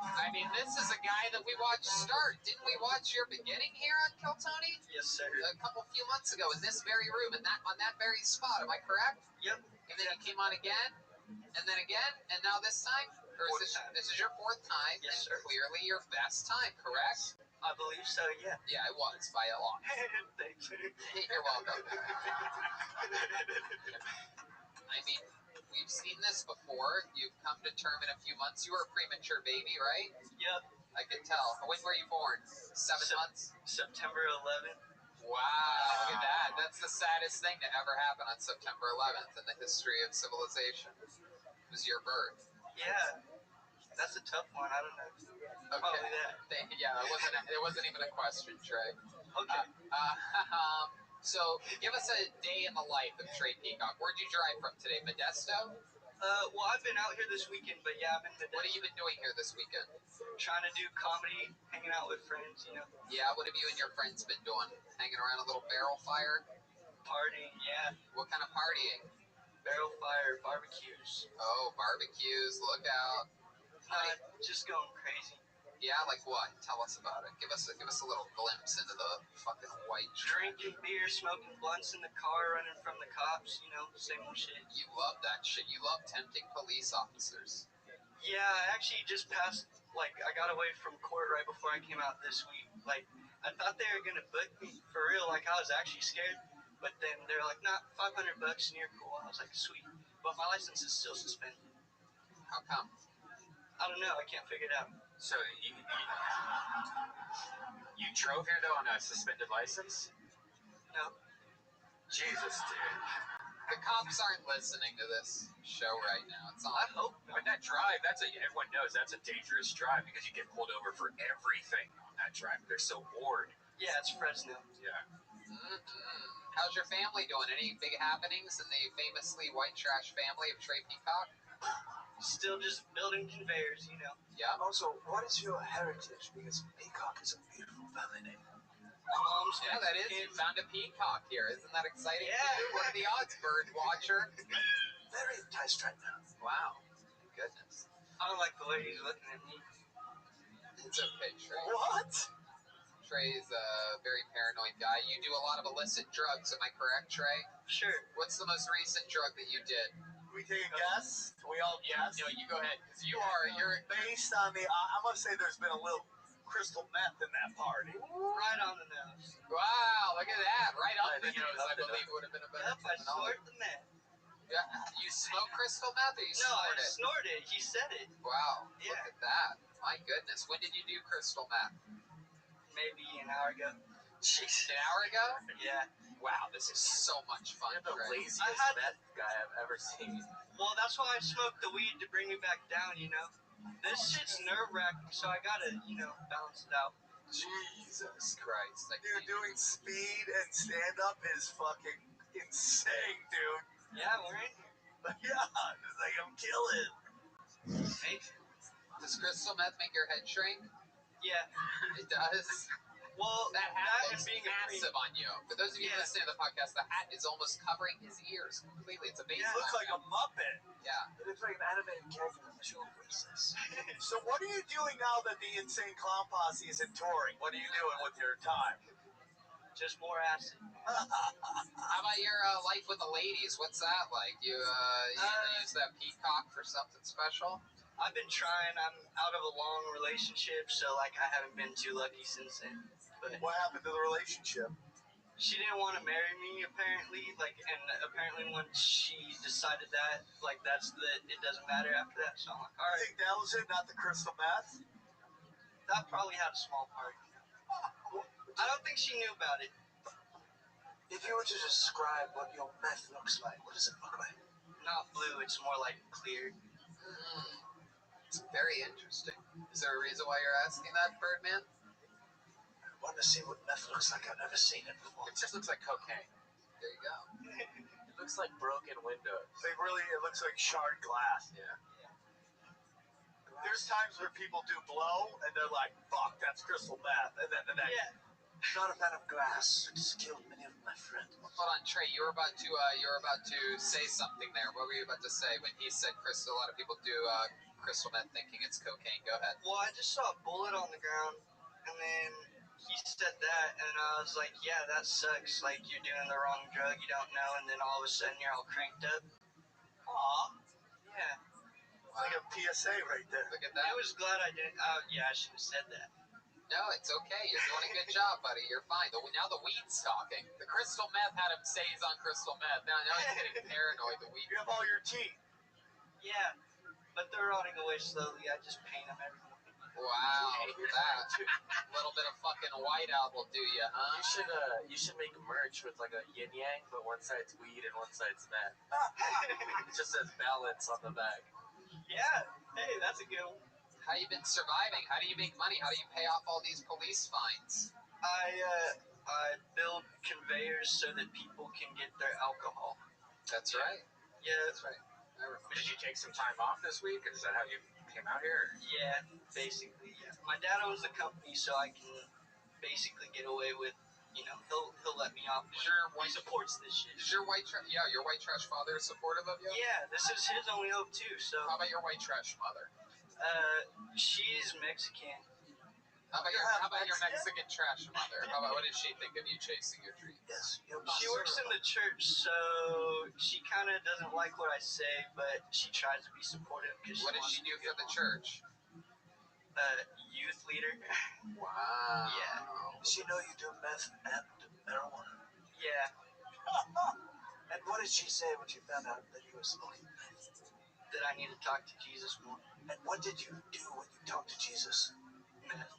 I mean, this is a guy that we watched start. Didn't we watch your beginning here on Kill Tony? Yes, sir. A few months ago in this very room, and that on that very spot. Am I correct? Yep. And then he came on again, and then again, and now this time? Or is this is your fourth time? Yes, and sir. Clearly your best time, correct? I believe so, yeah. Yeah, it was by a lot. Thanks. You're welcome. I mean, we've seen this before. You've come to term in a few months. You were a premature baby, right? Yep. I can tell. When were you born? 7 months? September 11th. Wow, look at that. That's the saddest thing to ever happen on September 11th in the history of civilization. It was your birth. Yeah. That's a tough one. I don't know. Okay. Probably that. Yeah, it wasn't even a question, Trey. Okay. So, give us a day in the life of Trey Peacock. Where'd you drive from today? Modesto? Well, I've been out here this weekend, but yeah, I've been Modesto. What have you been doing here this weekend? Trying to do comedy, hanging out with friends, you know. Yeah, what have you and your friends been doing? Hanging around a little barrel fire? Partying, yeah. What kind of partying? Barrel fire, barbecues. Oh, barbecues, look out. Just going crazy. Yeah, like what? Tell us about it. Give us a little glimpse into the fucking white trash. Drinking beer, smoking blunts in the car, running from the cops, you know, same old shit. You love that shit. You love tempting police officers. Yeah, I actually just passed, like, I got away from court right before I came out this week. Like, I thought they were going to book me for real. Like, I was actually scared. But then they're like, nah, $500 and you're cool. I was like, sweet. But my license is still suspended. How come? I don't know. I can't figure it out. So you drove here though on a suspended license? No. Jesus, dude. The cops aren't listening to this show right now. It's on. I hope not. But that drive, everyone knows that's a dangerous drive because you get pulled over for everything on that drive. They're so bored. Yeah, it's Fresno. Yeah. How's your family doing? Any big happenings in the famously white trash family of Trey Peacock? Still just building conveyors, you know. Yeah. Also, what is your heritage? Because Peacock is a beautiful family name. My mom's Yeah, that is. You found a peacock here. Isn't that exciting? Yeah. For you? What are the odds, bird watcher? Very enticed right now. Wow. Thank goodness. I don't like the way he's looking at me. It's okay, Trey. What? Trey's a very paranoid guy. You do a lot of illicit drugs, am I correct, Trey? Sure. What's the most recent drug that you did? We take a guess? Can we all guess? No, you go ahead, because you're Based on the, I must say there's been a little crystal meth in that party. Right on the nose. Wow, look at that. Right up the nose, I believe would have been a better Yep, I snorted the meth. Yeah, you smoke crystal meth or you No, I snort it? snorted it. He said it. Wow, Yeah. look at that. My goodness. When did you do crystal meth? Maybe an hour ago. Jeez. An hour ago? Yeah. Wow, this is so much fun. You're the Trey. laziest meth guy I've ever seen. Well, that's why I smoked the weed to bring me back down, you know. This shit's nerve-wracking, so I gotta, you know, balance it out. Jesus Christ. Like, Dude, doing speed and stand-up is fucking insane, dude. Yeah, we're in here. Yeah, it's like I'm killing. Hey, does crystal meth make your head shrink? Yeah. It does? Well, That hat looks being massive on you. For those of you listening to the podcast, the hat is almost covering his ears completely. It's a baseball It looks like a Muppet. Yeah. It looks like an animated character on the show Princess. So what are you doing now that the Insane Clown Posse isn't touring? What are you doing with your time? Just more acid. How about your life with the ladies? What's that like? You use that peacock for something special? I've been trying. I'm out of a long relationship, so like I haven't been too lucky since then. But what happened to the relationship? She didn't want to marry me apparently. Like, and apparently once she decided that, like it doesn't matter after that. So I'm like, all I right. think that was it, not the crystal meth. That probably had a small part. I don't think she knew about it. If you were to describe what your meth looks like, what does it look like? Not blue. It's more like clear. It's very interesting. Is there a reason why you're asking that, Birdman? I want to see what meth looks like. I've never seen it before. It just looks like cocaine. There you go. It looks like broken windows. It looks like shard glass. Yeah. There's times where people do blow and they're like, fuck, that's crystal meth. And then the next. Yeah. Not a fan of glass. It has killed many of my friends. Hold on, Trey. You were about to say something there. What were you about to say when he said crystal? A lot of people do crystal meth thinking it's cocaine. Go ahead. Well, I just saw a bullet on the ground, and then he said that, and I was like, yeah, that sucks. Like, you're doing the wrong drug, you don't know, and then all of a sudden you're all cranked up. Aw. Yeah. It's like a PSA right there. Look at that. I was glad I didn't. Yeah, I should have said that. No, it's okay. You're doing a good job, buddy. You're fine. Now the weed's talking. The crystal meth had him say he's on crystal meth. Now he's getting paranoid. The weed. You have all your teeth. Yeah, but they're rotting away slowly. I just paint them every morning. Wow, that little bit of fucking whiteout will do you, huh? You should make merch with like a yin yang, but one side's weed and one side's meth. It just says balance on the back. Yeah. Hey, that's a good one. How you been surviving? How do you make money? How do you pay off all these police fines? I build conveyors so that people can get their alcohol. That's right. Yeah, That's right. Did you take some time off this week? Is that how you came out here? Yeah, basically. Yeah. My dad owns the company, so I can basically get away with, you know, he'll let me off. He supports this shit. Is your white trash father supportive of you? Yeah, this is his only hope too. So how about your white trash mother? She's Mexican. How about your Mexican trash mother? What did she think of you chasing your dreams? Yes. She works in the church, so she kind of doesn't like what I say, but she tries to be supportive. What does she do for the church? Youth leader. Wow. Yeah. Does she know you do meth and marijuana? Yeah. And what did she say when she found out that you were smoking meth? That I need to talk to Jesus more. And what did you do when you talked to Jesus? Meth.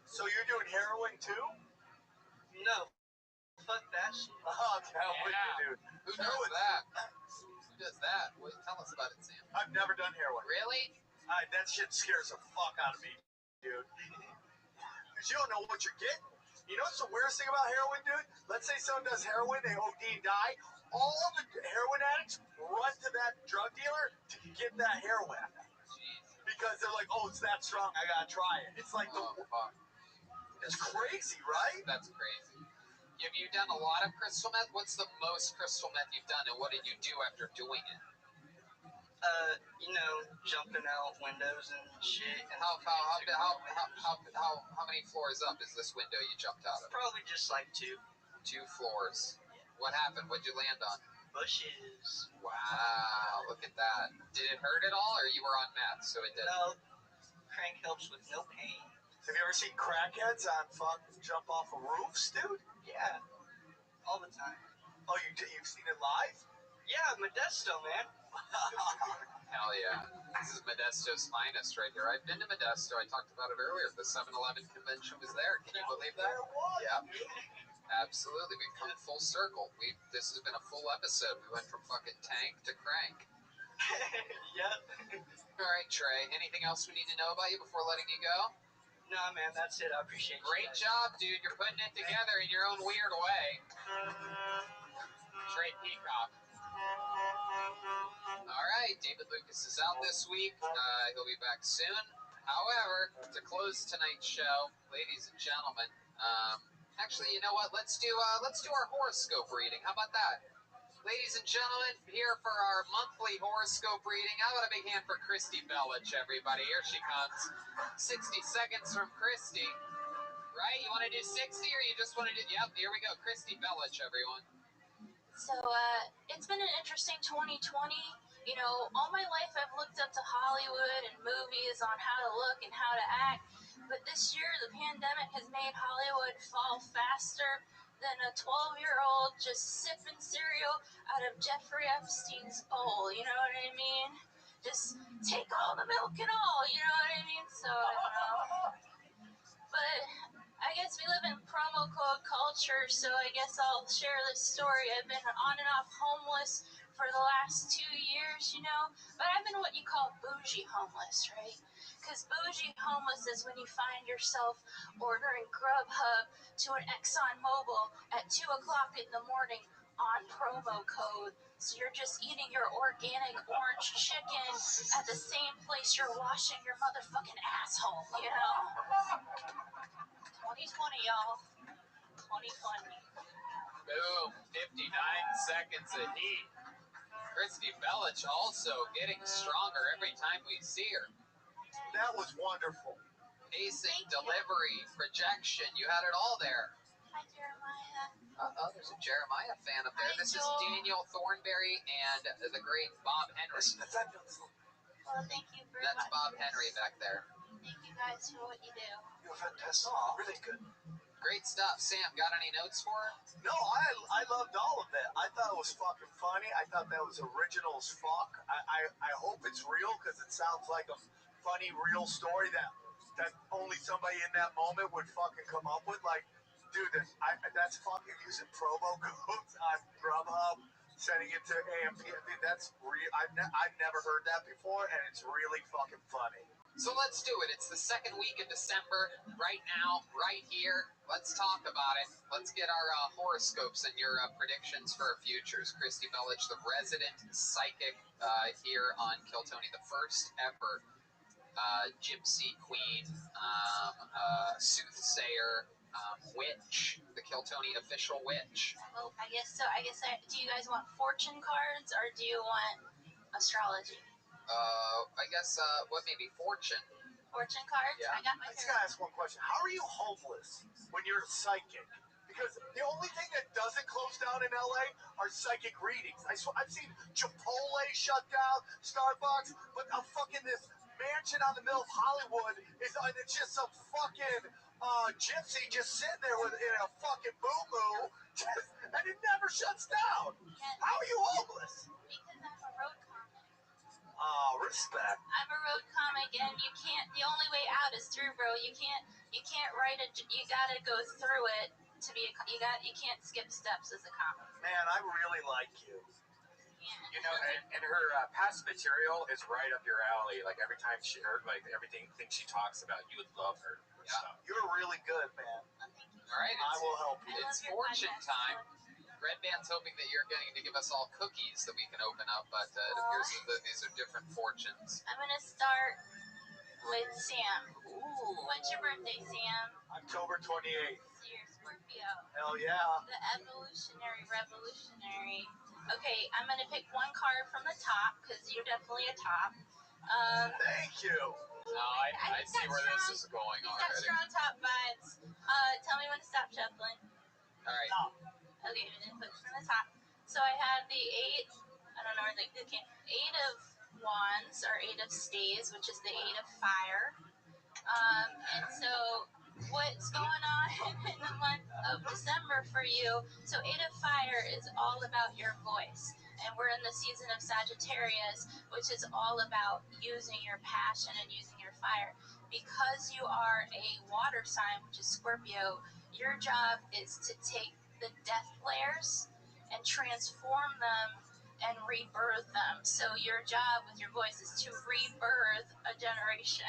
So you're doing heroin too? No. Fuck that shit. Oh, I'm with you, dude. Who does that? Who does that? Tell us about it, Sam. I've never done heroin. Really? That shit scares the fuck out of me, dude. Because you don't know what you're getting. You know what's the weirdest thing about heroin, dude? Let's say someone does heroin, they OD and die. All the heroin addicts run to that drug dealer to get that heroin. Because they're like, oh, it's that strong, I gotta try it. It's like fuck. It's crazy, right? That's crazy. Have you done a lot of crystal meth? What's the most crystal meth you've done, and what did you do after doing it? Jumping out windows and shit. And how many floors up is this window you jumped out of? Probably just like 2. 2 floors. What happened? What'd you land on? Bushes. Wow, look at that. Did it hurt at all, or you were on meth, so it didn't? No, crank helps with no pain. Have you ever seen crackheads on fucking jump off of roofs, dude? Yeah, all the time. Oh, you've seen it live? Yeah, Modesto, man. Hell yeah. This is Modesto's finest right here. I've been to Modesto. I talked about it earlier. The 7-Eleven convention was there. Can you believe that? Yeah. Absolutely. We've come full circle. This has been a full episode. We went from fucking tank to crank. Yeah. All right, Trey. Anything else we need to know about you before letting you go? No, man, that's it. I appreciate it. Great job, dude. You're putting it together in your own weird way. Trey Peacock. All right, David Lucas is out this week. He'll be back soon. However, to close tonight's show, ladies and gentlemen, actually, you know what? Let's do our horoscope reading. How about that? Ladies and gentlemen, here for our monthly horoscope reading. How about a big hand for Christy Bellich, everybody? Here she comes. 60 seconds from Christy. Right? You want to do 60 or you just want to do... Yep, here we go. Christy Bellich, everyone. So, it's been an interesting 2020. You know, all my life I've looked up to Hollywood and movies on how to look and how to act. But this year, the pandemic has made Hollywood fall faster than a 12-year-old just sipping cereal out of Jeffrey Epstein's bowl. You know what I mean? Just take all the milk and all. You know what I mean? So, I don't know. But I guess we live in promo code culture, so I guess I'll share this story. I've been on and off homeless for the last 2 years, you know, but I've been what you call bougie homeless, right? Because bougie homeless is when you find yourself ordering Grubhub to an Exxon Mobil at 2 o'clock in the morning on promo code. So you're just eating your organic orange chicken at the same place you're washing your motherfucking asshole, you know? 2020, y'all. 2020. Boom. 59 seconds of heat. Christy Bellich also getting stronger every time we see her. That was wonderful. Pacing, delivery, projection. You had it all there. Hi, Jeremiah. There's a Jeremiah fan up there. Hi, This is Joel. Daniel Thornberry and the great Bob Henry. Well, thank you very That's much. Bob Henry back there. Thank you guys for what you do. You're fantastic. Really good. Great stuff. Sam, got any notes for her? No, I loved all of it. I thought it was fucking funny. I thought that was original as fuck. I hope it's real because it sounds like a funny, real story that only somebody in that moment would fucking come up with. Like, dude, that's fucking using promo codes on Grubhub, sending it to AMP. Dude, that's real. I've never heard that before, and it's really fucking funny. So let's do it. It's the second week of December, right now, right here. Let's talk about it. Let's get our horoscopes and your predictions for our futures. Christy Bellich, the resident psychic here on Kill Tony, the first ever gypsy queen, soothsayer, witch, the Kill Tony official witch. Well, I guess so. Do you guys want fortune cards or do you want astrology? I guess, what maybe fortune? Fortune cards? Yeah. I got my I just gotta ask one question. How are you homeless when you're psychic? Because the only thing that doesn't close down in LA are psychic readings. I've seen Chipotle shut down, Starbucks, but this mansion on the middle of Hollywood it's just some fucking gypsy just sitting there in a fucking boo-boo, and it never shuts down. How are you homeless? Because I'm a road comic. Oh, respect. I'm a road comic, and you can't. The only way out is through, bro. You can't write it. You gotta go through it to be. You can't skip steps as a comic. Man, I really like you. You know, and her past material is right up your alley. Like every time she heard, like everything she talks about, you would love her. Yeah, stuff. You're really good, man. All right, I will help you. It's fortune time. Red Band's hoping that you're going to give us all cookies that we can open up, but it appears that these are different fortunes. I'm gonna start with Sam. Ooh. What's your birthday, Sam? October 28th. So you're Scorpio. Hell yeah. The revolutionary. Okay, I'm gonna pick one card from the top because you're definitely a top. Thank you. No, I see where this is going He's already. got strong top vibes. Tell me when to stop shuffling. All right. Okay, and then put from the top. So I have the eight. I don't know where they came. 8 of wands or 8 of staves, which is the 8 of fire. And so what's going on in the month of December for you? So 8 of fire is all about your voice. And we're in the season of Sagittarius, which is all about using your passion and using your fire. Because you are a water sign, which is Scorpio, your job is to take the death layers and transform them and rebirth them. So your job with your voice is to rebirth a generation.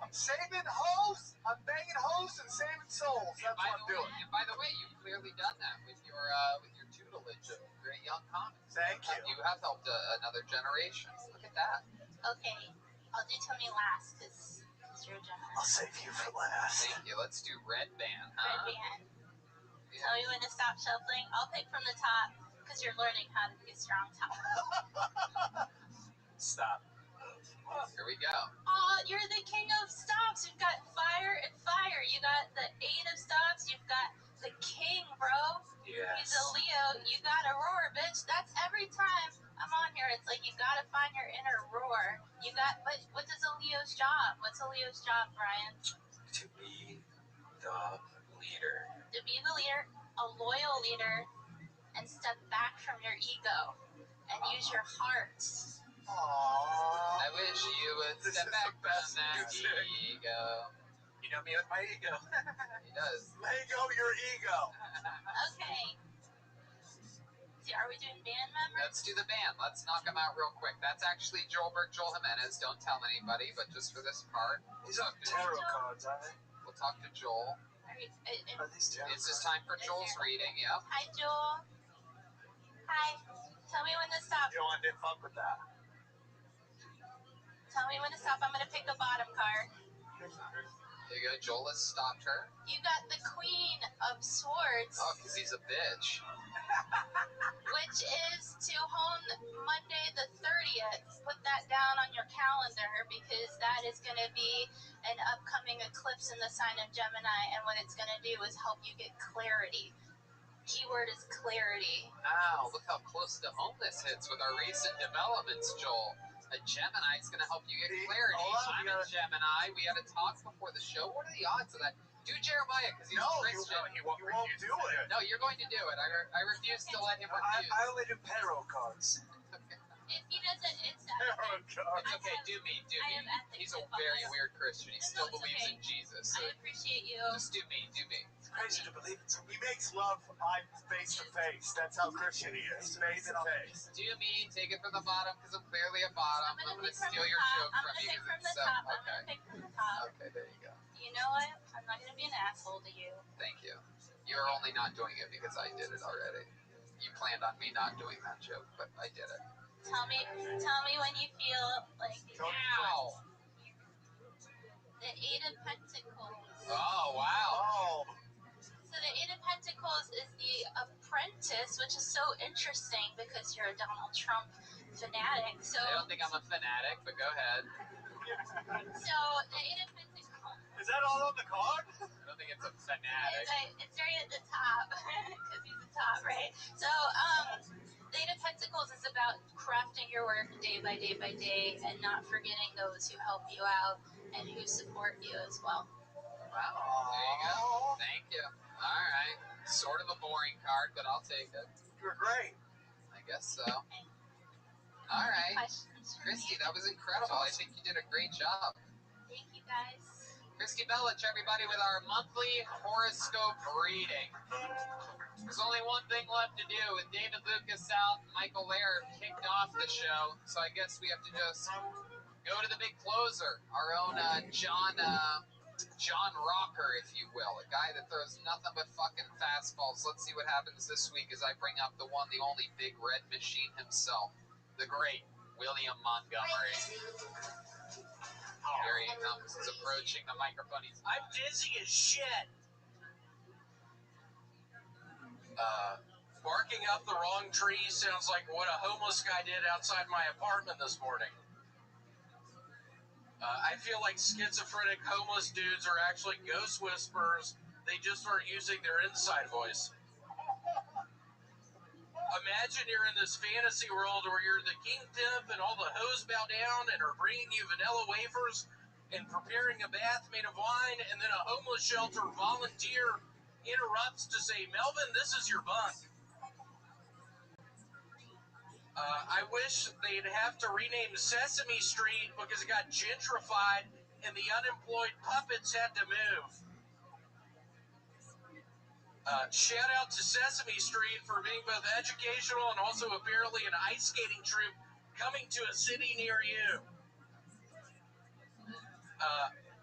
I'm saving hoes. I'm banging hoes and saving souls. That's what I'm doing. And by the way, you've clearly done that with your tutelage of great young comics. Thank you. You have helped another generation. Look at that. Okay, I'll do Tony last because you're a Gemini. I'll save you for last. Thank you. Let's do Red Band. Red Band. Tell me when to stop shuffling. I'll pick from the top because you're learning how to be a strong top. Stop. Here we go. Oh, you're the king of stops. You've got fire and fire. You got the 8 of stops. You've got the king, bro. Yes. He's a Leo. You got a roar, bitch. That's every time I'm on here. It's like you gotta find your inner roar. You got what is a Leo's job? What's a Leo's job, Brian? To be the leader. To be the leader, a loyal leader, and step back from your ego and use your heart. Aww. I wish you would step back from that ego. You know me with my ego. He does. Lego your ego. Okay. Are we doing band members? Let's do the band. Let's knock them out real quick. That's actually Joel Jimenez. Don't tell anybody, but just for this part. These are tarot cards, aren't they? We'll talk to Joel. Are these tarot It's just time for Joel's reading, yep. Hi, Joel. Hi. Tell me when to stop. You don't want to fuck with that. Tell me when to stop. I'm going to pick a bottom card. There you go. Joel has stopped her. You got the Queen of Swords. Oh, because he's a bitch. Which is to hone Monday the 30th. Put that down on your calendar because that is going to be an upcoming eclipse in the sign of Gemini. And what it's going to do is help you get clarity. Keyword is clarity. Wow, look how close to home this hits with our recent developments, Joel. A Gemini is going to help you get clarity. I'm a Gemini. We had a talk before the show. What are the odds of that? Do Jeremiah, because he's a Christian. He won't do it. No, you're going to do it. I refuse to let him refuse. I only do tarot cards. If he doesn't, it's okay, do me. He's a very weird Christian. He still believes in Jesus. So I appreciate you. just do me. It's crazy to believe in something. He makes love face to face. That's how Christian he is. Face to face. Do me. Take it from the bottom because I'm clearly a bottom. I'm going to steal your joke from you. I'm going to pick from the top. I'm going to pick from the top. Okay, there you go. You know what? I'm not going to be an asshole to you. Thank you. You're only not doing it because I did it already. You planned on me not doing that joke, but I did it. Tell me when you feel like ow. The 8 of Pentacles. Oh wow. Oh. So the 8 of Pentacles is the apprentice, which is so interesting because you're a Donald Trump fanatic. So I don't think I'm a fanatic, but go ahead. So the indefensible. Is that all on the card? I don't think it's a fanatic. It's right at the top because he's the top, right? So the Eight of Pentacles is about crafting your work day by day by day and not forgetting those who help you out and who support you as well. Wow. There you go. Thank you. All right. Sort of a boring card, but I'll take it. You're great. I guess so. All right. Christy, that was incredible. I think you did a great job. Thank you, guys. Christy Bellich, everybody, with our monthly horoscope reading. There's only one thing left to do. With David Lucas out, Michael Laird kicked off the show, so I guess we have to just go to the big closer, our own John Rocker, if you will, a guy that throws nothing but fucking fastballs. Let's see what happens this week as I bring up the one, the only big red machine himself, the great William Montgomery. Here he comes. He's approaching the microphone. I'm dizzy as shit. Barking up the wrong tree sounds like what a homeless guy did outside my apartment this morning. I feel like schizophrenic homeless dudes are actually ghost whisperers. They just aren't using their inside voice. Imagine you're in this fantasy world where you're the king pimp and all the hoes bow down and are bringing you vanilla wafers and preparing a bath made of wine, and then a homeless shelter volunteer interrupts to say, Melvin, this is your bunk. I wish they'd have to rename Sesame Street because it got gentrified and the unemployed puppets had to move. Shout out to Sesame Street for being both educational and also apparently an ice skating troupe coming to a city near you.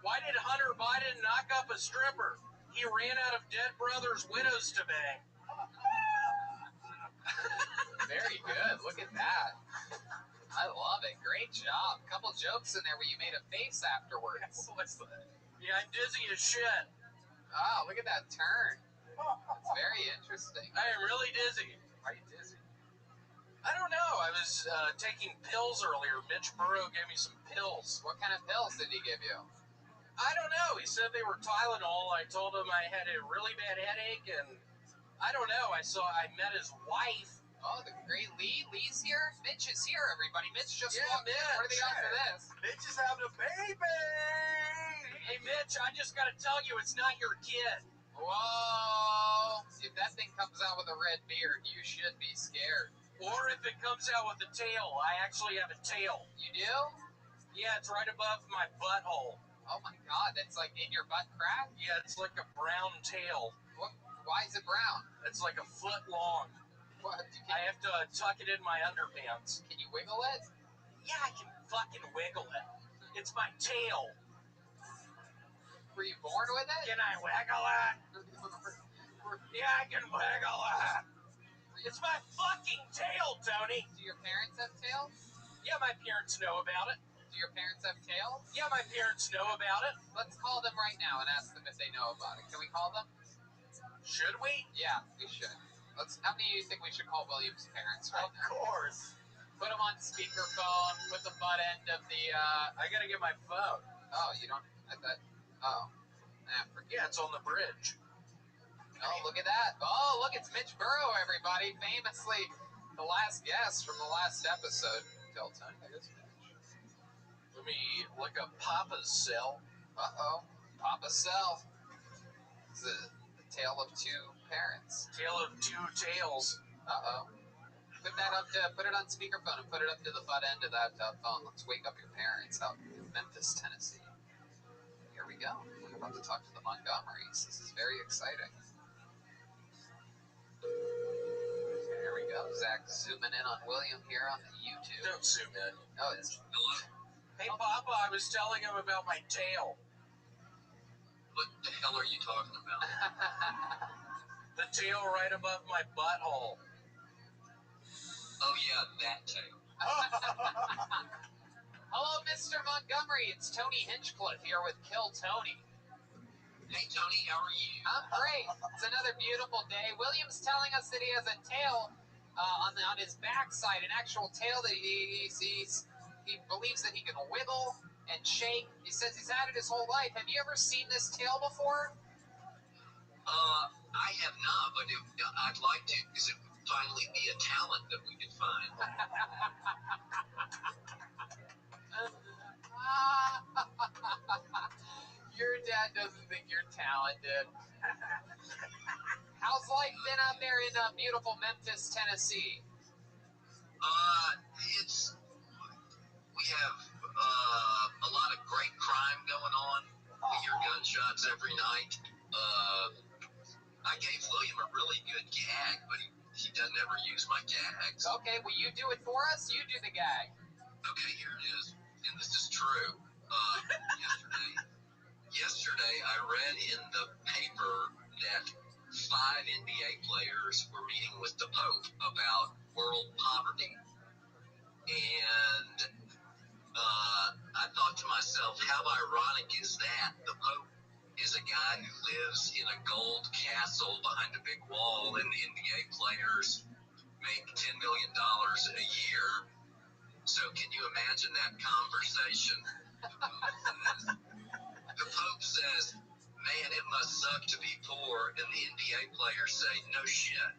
Why did Hunter Biden knock up a stripper? He ran out of dead brothers' widows to bang. Very good. Look at that. I love it. Great job. A couple jokes in there where you made a face afterwards. Yeah, I'm dizzy as shit. Oh, look at that turn. It's very interesting. I am really dizzy. Why are you dizzy? I don't know. I was taking pills earlier. Mitch Burrow gave me some pills. What kind of pills did he give you? I don't know. He said they were Tylenol. I told him I had a really bad headache, and I don't know. I met his wife. Oh, the great Lee. Lee's here. Mitch is here, everybody. Mitch just walked in. What are the odds of this? Mitch is having a baby. Hey, Mitch, I just got to tell you, it's not your kid. Whoa. If that thing comes out with a red beard, you should be scared. Or if it comes out with a tail. I actually have a tail. You do? Yeah, it's right above my butthole. Oh, my God. That's like in your butt crack? Yeah, it's like a brown tail. What? Why is it brown? It's like a foot long. What? I have to tuck it in my underpants. Can you wiggle it? Yeah, I can fucking wiggle it. It's my tail. Were you born with it? Can I wiggle it? Yeah, I can wiggle it. It's my fucking tail, Tony. Do your parents have tails? Yeah, my parents know about it. Do your parents have tails? Yeah, my parents know about it. Let's call them right now and ask them if they know about it. Can we call them? Should we? Yeah, we should. How many of you think we should call William's parents right now? Of course. Put them on speakerphone with the butt end of the, I gotta get my phone. Oh, you don't, Yeah, it's on the bridge. Oh, look at that. Oh, look, it's Mitch Burrow, everybody. Famously, the last guest from the last episode. Tell Tony, I guess. Let me look up Papa's cell. Uh-oh. Papa's cell. It's the tale of two parents. Tale of two tails. Uh-oh. Put it on speakerphone and put it up to the butt end of that phone. Let's wake up your parents out in Memphis, Tennessee. Here we go. We're about to talk to the Montgomerys. This is very exciting. Here we go. Zach zooming in on William here on the YouTube. Don't zoom in. Oh, it's... Hello? Hey, Papa, I was telling him about my tail. What the hell are you talking about? The tail right above my butthole. Oh, yeah, that tail. Hello, Mr. Montgomery. It's Tony Hinchcliffe here with Kill Tony. Hey, Tony, how are you? I'm great. It's another beautiful day. William's telling us that he has a tail on his backside, an actual tail that he believes that he can wiggle. And Shake, he says he's had it his whole life. Have you ever seen this tail before? I have not, but I'd like to, because it would finally be a talent that we could find. Your dad doesn't think you're talented. How's life been out there in beautiful Memphis, Tennessee? We have a lot of great crime going on. We hear gunshots every night. I gave William a really good gag, but he doesn't ever use my gags. Okay, will you do it for us? You do the gag. Okay, here it is. And this is true. Yesterday, I read in the paper that 5 NBA players were meeting with the Pope about world poverty. And I thought to myself, how ironic is that? The Pope is a guy who lives in a gold castle behind a big wall, and the NBA players make $10 million a year. So can you imagine that conversation? The Pope says, man, it must suck to be poor, and the NBA players say, no shit.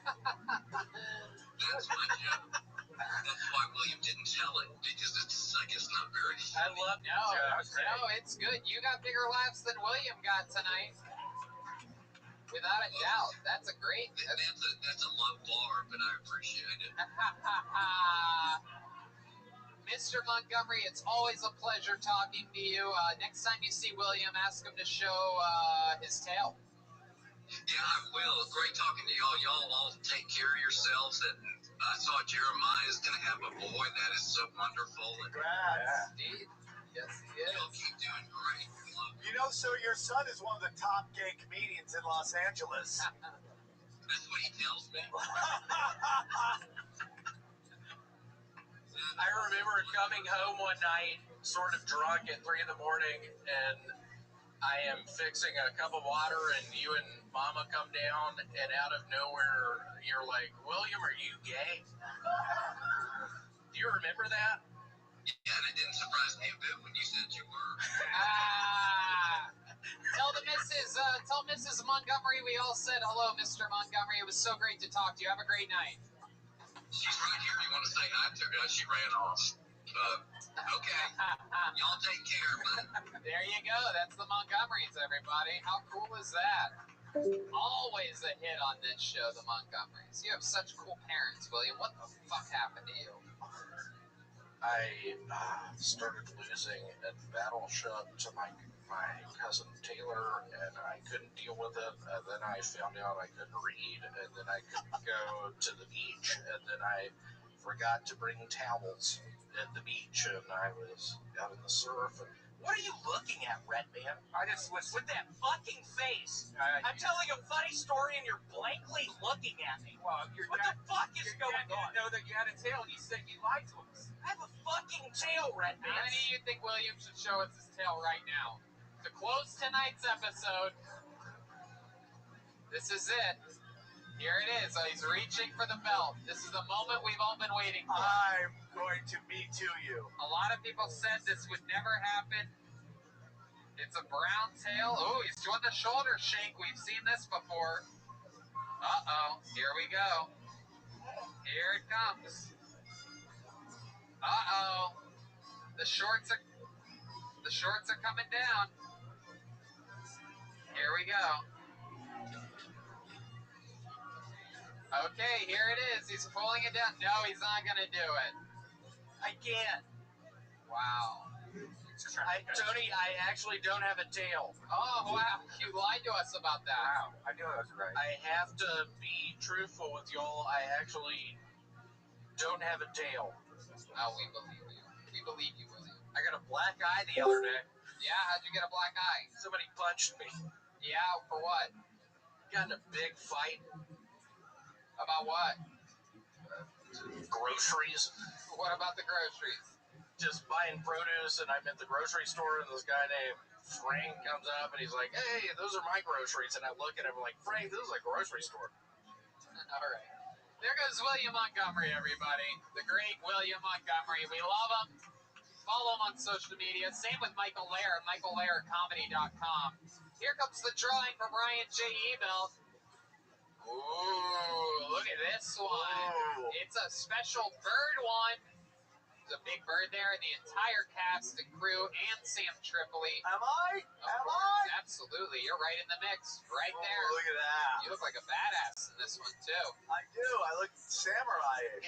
That's my joke. That's why William didn't tell it, because it's, I guess, not very funny. I love No, it's good. You got bigger laughs than William got tonight. Without a doubt. That's a great... That's a low bar, but I appreciate it. Mr. Montgomery, it's always a pleasure talking to you. Next time you see William, ask him to show his tail. Yeah, I will. Great talking to y'all. Y'all all take care of yourselves. And I saw Jeremiah's going to have a boy. That is so wonderful. Congrats. Indeed. Yes, he is. Y'all keep doing great. You know, so your son is one of the top gay comedians in Los Angeles. That's what he tells me. I remember coming home one night, sort of drunk at 3 in the morning, and I am fixing a cup of water, and you and Mama come down, and out of nowhere, you're like, William, are you gay? Do you remember that? Yeah, and it didn't surprise me a bit when you said you were. Tell Mrs. Montgomery we all said hello, Mr. Montgomery. It was so great to talk to you. Have a great night. She's right here. You want to say hi to her? She ran off. Okay. Y'all take care, man. There you go. That's the Montgomerys, everybody. How cool is that? Always a hit on this show, the Montgomerys. You have such cool parents, William. What the fuck happened to you? I started losing a battleship to my cousin Taylor, and I couldn't deal with it. And then I found out I couldn't read, and then I couldn't go to the beach, and then I forgot to bring towels at the beach, and I was out in the surf. And what are you looking at, Red Man? I just was with that fucking face. I'm telling a funny story, and you're blankly looking at me. Well, what the fuck is going on? You didn't know that you had a tail, and you said you lied to us. I have a fucking tail, Red Man. How many of you think William should show us his tail right now? To close tonight's episode, this is it. Here it is. He's reaching for the belt. This is the moment we've all been waiting for. I'm going to Me Too you. A lot of people said this would never happen. It's a brown tail. Oh, he's doing the shoulder shake. We've seen this before. Uh-oh. Here we go. Here it comes. Uh-oh. The shorts are coming down. Here we go. Okay, here it is. He's pulling it down. No, he's not going to do it. I can't. Wow. Tony, I actually don't have a tail. Oh, wow. You lied to us about that. Wow. I knew I was right. I have to be truthful with y'all. I actually don't have a tail. Oh, we believe you. We believe you, William. I got a black eye the other day. Yeah, how'd you get a black eye? Somebody punched me. Yeah, for what? Got in a big fight. About what? Groceries. What about the groceries? Just buying produce, and I'm at the grocery store, and this guy named Frank comes up, and he's like, hey, those are my groceries. And I look at him like, Frank, this is a grocery store. All right. There goes William Montgomery, everybody. The great William Montgomery. We love him. Follow him on social media. Same with Michael Lair, michaellaircomedy.com. Here comes the drawing from Ryan J. Ebelt. Ooh, look at this one. Ooh. It's a special bird one. There's a big bird there, and the entire cast and crew and Sam Tripoli. Am I? Am I? Absolutely. You're right in the mix. Right there. Look at that. You look like a badass in this one, too. I do. I look samurai-ish.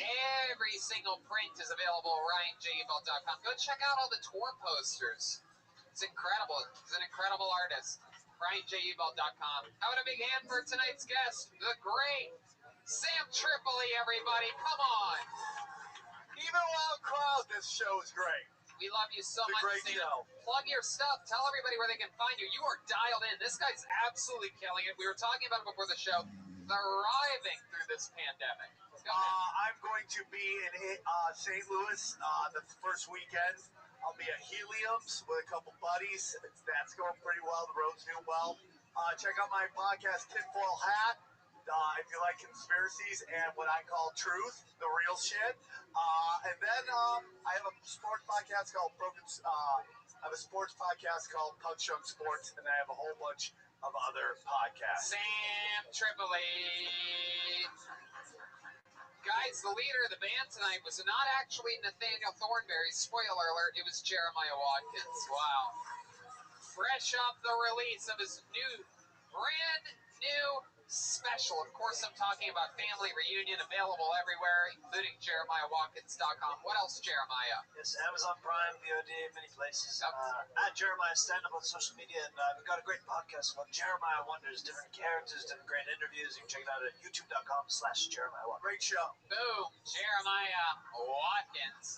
Every single print is available at RyanJebelt.com. Go check out all the tour posters. It's incredible. He's an incredible artist. RyanJebelt.com. How about a big hand for tonight's guest, the great Sam Tripoli, everybody. Come on. Even wild crowd, this show is great. We love you so much, great Sam. show. Plug your stuff. Tell everybody where they can find you. You are dialed in. This guy's absolutely killing it. We were talking about it before the show. Thriving through this pandemic. I'm going to be in St. Louis the first weekend. I'll be at Helium's with a couple buddies. That's going pretty well. The road's doing well. Check out my podcast, Tinfoil Hat. If you like conspiracies and what I call truth, the real shit. And then I have a sports podcast called I have a sports podcast called Punch Drunk Sports, and I have a whole bunch of other podcasts. Sam Tripoli. Guys, the leader of the band tonight was not actually Nathaniel Thornberry. Spoiler alert, it was Jeremiah Watkins. Wow. Fresh off the release of his brand new special. Of course, I'm talking about Family Reunion, available everywhere, including JeremiahWatkins.com. What else, Jeremiah? Yes, Amazon Prime, VOD, many places. At Jeremiah Stand Up on social media, and we've got a great podcast called Jeremiah Wonders, different characters, different great interviews. You can check it out at youtube.com/Jeremiah Watkins. Great show. Boom, Jeremiah Watkins.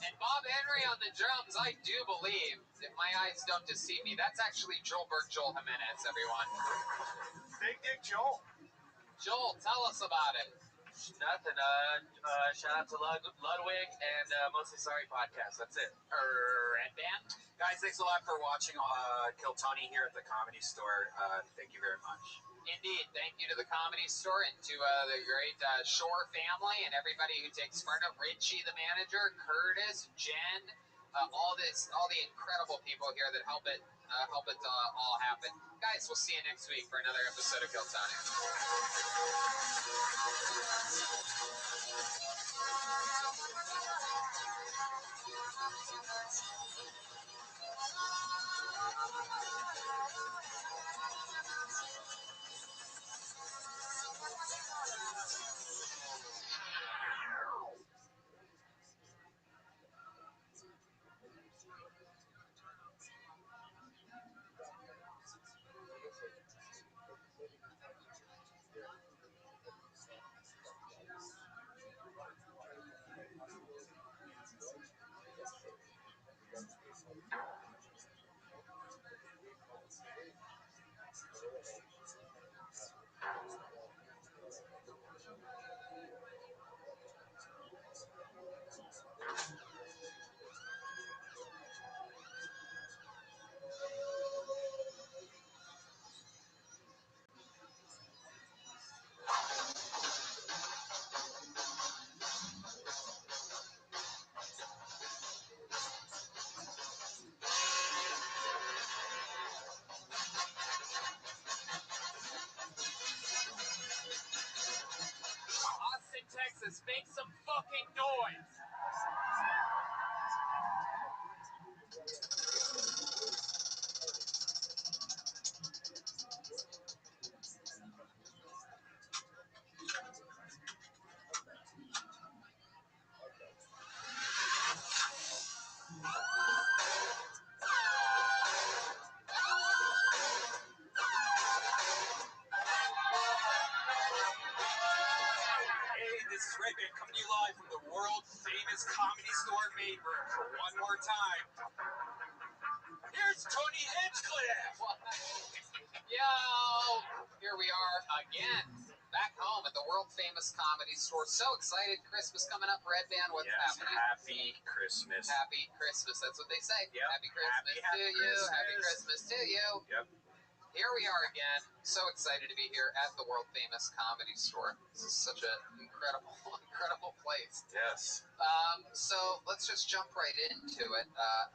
And Bob Henry on the drums, I do believe, if my eyes don't deceive me, that's actually Joel Jimenez, everyone. Big Dick Joel. Joel, tell us about it. Nothing. Shout out to Ludwig and Mostly Sorry podcast. That's it. Red Band. Guys, thanks a lot for watching Kill Tony here at the Comedy Store. Thank you very much. Indeed. Thank you to the Comedy Store and to the great Shore family and everybody who takes part of Richie, the manager, Curtis, Jen, all the incredible people here that help it all happen. Guys, we'll see you next week for another episode of Kill Tony. Texas, make some fucking noise. This is Rabbi coming to you live from the world-famous Comedy Store main room for one more time. Here's Tony Hinchcliffe. Yo, here we are again, back home at the world-famous Comedy Store. So excited, Christmas coming up, Red Band, what's happening? Happy Christmas. Happy Christmas, that's what they say. Yep. Happy Christmas to you, Happy Christmas to you. Yep. Here we are again. So excited to be here at the world famous Comedy Store. This is such an incredible, incredible place. Yes. So let's just jump right into it.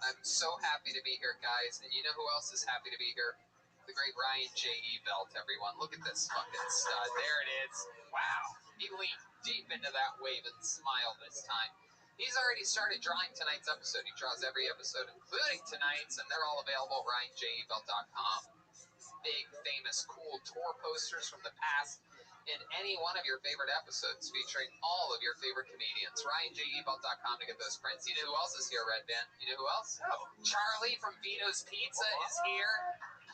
I'm so happy to be here, guys. And you know who else is happy to be here? The great Ryan J. Ebelt, everyone. Look at this fucking stud. There it is. Wow. He leaned deep into that wave and smiled this time. He's already started drawing tonight's episode. He draws every episode, including tonight's, and they're all available at RyanJEbelt.com. Big, famous, cool tour posters from the past, and any one of your favorite episodes featuring all of your favorite comedians. RyanJEbelt.com to get those prints. You know who else is here, Red Band? You know who else? Oh. Charlie from Vito's Pizza is here,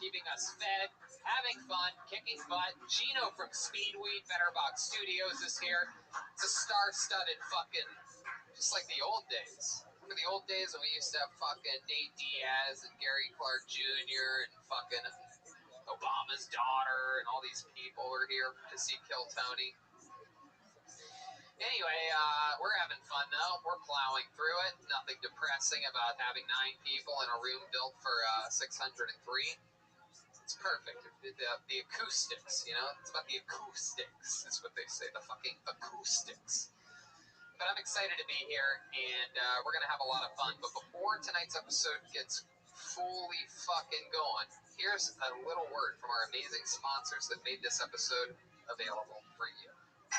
keeping us fed, having fun, kicking butt. Gino from Speedweed Betterbox Studios is here. It's a star-studded fucking, just like the old days. Remember the old days when we used to have fucking Nate Diaz and Gary Clark Jr. and fucking Obama's daughter and all these people are here to see Kill Tony. Anyway, we're having fun though. We're plowing through it. Nothing depressing about having 9 people in a room built for 603. It's perfect. The acoustics, you know? It's about the acoustics, is what they say. The fucking acoustics. But I'm excited to be here, and we're going to have a lot of fun. But before tonight's episode gets fully fucking going, here's a little word from our amazing sponsors that made this episode available for you.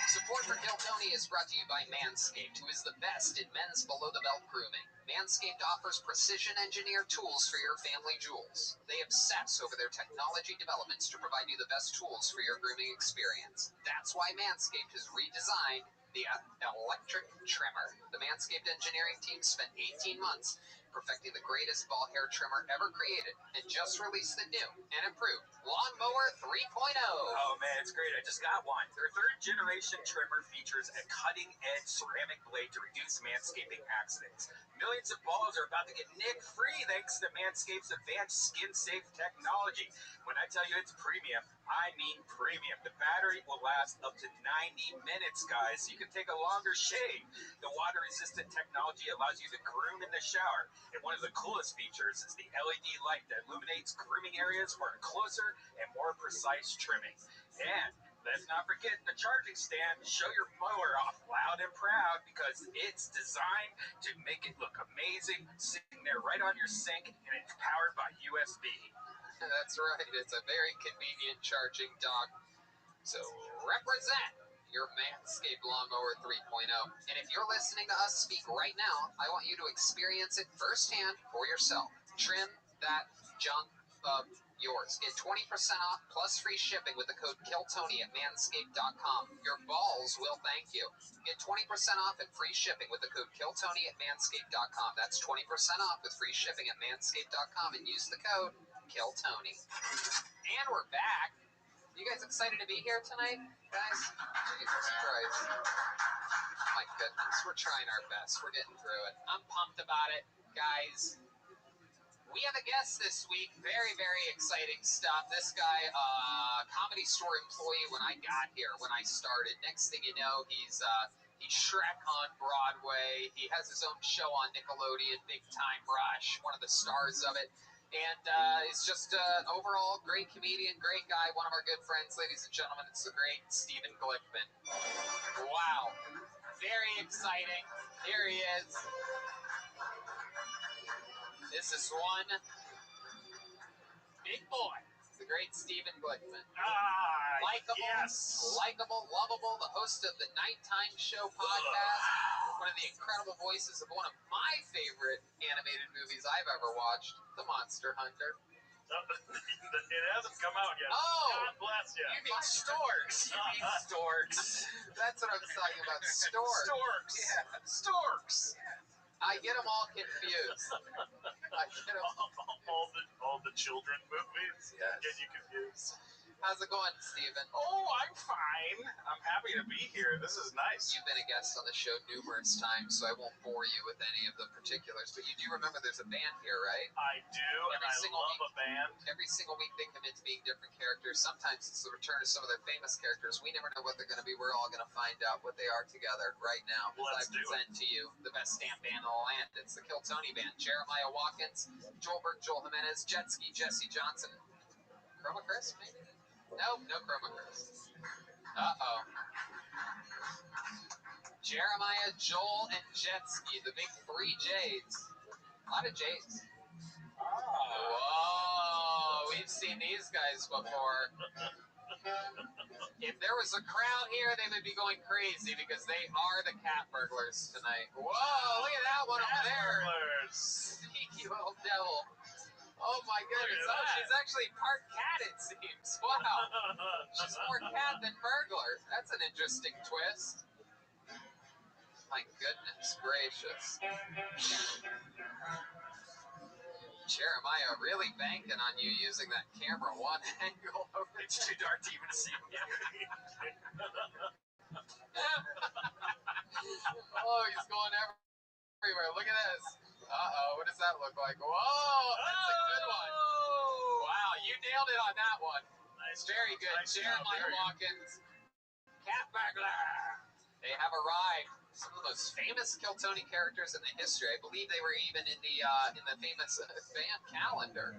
Support for Kill Tony is brought to you by Manscaped, who is the best in men's below-the-belt grooming. Manscaped offers precision-engineered tools for your family jewels. They obsess over their technology developments to provide you the best tools for your grooming experience. That's why Manscaped has redesigned the electric trimmer. The Manscaped engineering team spent 18 months perfecting the greatest ball hair trimmer ever created and just released the new and improved Lawnmower 3.0. Oh man, it's great. I just got one. Their 3rd generation trimmer features a cutting-edge ceramic blade to reduce manscaping accidents. Millions of balls are about to get nick-free thanks to Manscaped's advanced skin-safe technology. When I tell you it's premium, I mean premium. The battery will last up to 90 minutes, guys, so you can take a longer shave. The water-resistant technology allows you to groom in the shower. And one of the coolest features is the LED light that illuminates grooming areas for a closer and more precise trimming. And let's not forget the charging stand. Show your mower off loud and proud because it's designed to make it look amazing, sitting there right on your sink, and it's powered by USB. That's right. It's a very convenient charging dock. So represent your Manscaped Lawnmower 3.0. And if you're listening to us speak right now, I want you to experience it firsthand for yourself. Trim that junk of yours. Get 20% off plus free shipping with the code KILLTONY at manscaped.com. Your balls will thank you. Get 20% off and free shipping with the code KILLTONY at manscaped.com. That's 20% off with free shipping at manscaped.com and use the code KILLTONY. And we're back. You guys excited to be here tonight, guys? Jesus Christ. My goodness, we're trying our best. We're getting through it. I'm pumped about it, guys. We have a guest this week. Very, very exciting stuff. This guy, Comedy Store employee when I got here, when I started. Next thing you know, he's Shrek on Broadway. He has his own show on Nickelodeon, Big Time Rush, one of the stars of it. And is just an overall great comedian, great guy, one of our good friends, ladies and gentlemen. It's the great Steven Glickman. Wow. Very exciting. Here he is. This is one big boy, the great Steven Glickman. Likeable, lovable, the host of the Nighttime Show podcast, one of the incredible voices of one of my favorite animated movies I've ever watched, The Monster Hunter. It hasn't come out yet. Oh! God bless you. You mean Storks. You mean Storks. That's what I was talking about, Storks. Storks. Yeah, Storks. I get them all confused. All the children movies get you confused. How's it going, Steven? Oh, I'm fine. I'm happy to be here. This is nice. You've been a guest on the show numerous times, so I won't bore you with any of the particulars, but you do remember there's a band here, right? I do, and I love a band. Every single week they commit to being different characters. Sometimes it's the return of some of their famous characters. We never know what they're going to be. We're all going to find out what they are together right now. Let's I present to you the best damn band in the land. It's the Kill Tony Band. Jeremiah Watkins, Joel Burke, Joel Jimenez, Jetski, Jesse Johnson, Chroma Crisp, maybe? Nope, no Chroma Crisp. Uh-oh. Jeremiah, Joel, and Jetski, the big 3 J's. A lot of J's. Whoa, we've seen these guys before. If there was a crowd here, they would be going crazy because they are the cat burglars tonight. Whoa, look at that one over there. Sneaky little devil. Oh my goodness. Oh, she's actually part cat, it seems. Wow. She's more cat than burglar. That's an interesting twist. My goodness gracious. Jeremiah really banking on you using that camera one angle. It's too dark to even see me. Oh, he's going everywhere. Look at this. Uh-oh, what does that look like? Whoa, that's a good one. Wow, you nailed it on that one. Nice. Very good. Nice Jeremiah Watkins, cat burglar. They have arrived. Some of the most famous Kill Tony characters in the history. I believe they were even in the famous band calendar.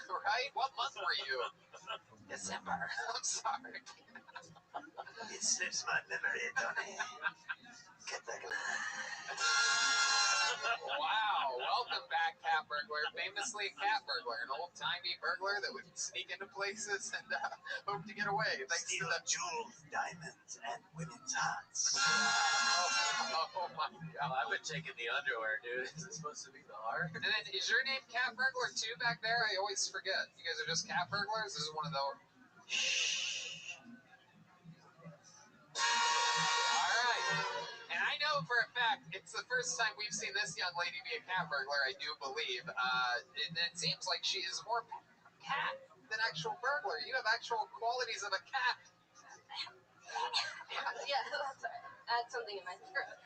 Right? What month were you? December. I'm sorry. It slips my memory, Tony. Cat burglar. Wow, welcome back, cat burglar. Famously a cat burglar, an old-timey burglar that would sneak into places and hope to get away. Thanks Steal to the jewels, diamonds, and women's hearts. Oh my God! I've been taking the underwear, dude. Is it supposed to be the heart? And then, is your name Cat Burglar too back there? I always forget. You guys are just cat burglars. This is one of those. All right. And I know for a fact it's the first time we've seen this young lady be a cat burglar. I do believe. It seems like she is more cat than actual burglar. You have actual qualities of a cat. Yeah, that's all right. I had something in my throat.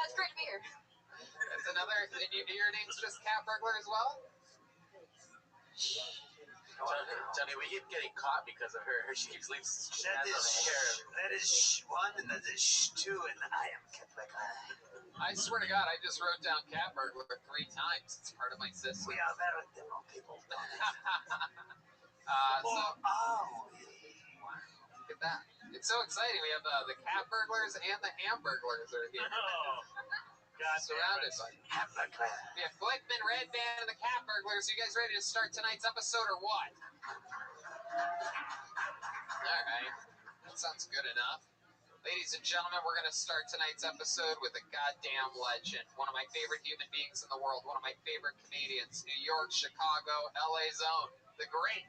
It's great to be here. That's another. And your name's just Cat Burglar as well? Tony, we keep getting caught because of her. She keeps leaving That is one, and that is two, and I am cat burglar. I swear to God, I just wrote down Cat Burglar 3 times. It's part of my system. We are very different people. So, look at that. It's so exciting. We have the cat burglars and the hamburglars are here. God, surrounded by hamburglar. We have Glickman, Red Band, and the cat burglars. You guys ready to start tonight's episode or what? All right. That sounds good enough. Ladies and gentlemen, we're going to start tonight's episode with a goddamn legend. One of my favorite human beings in the world. One of my favorite comedians. New York, Chicago, LA's own. The great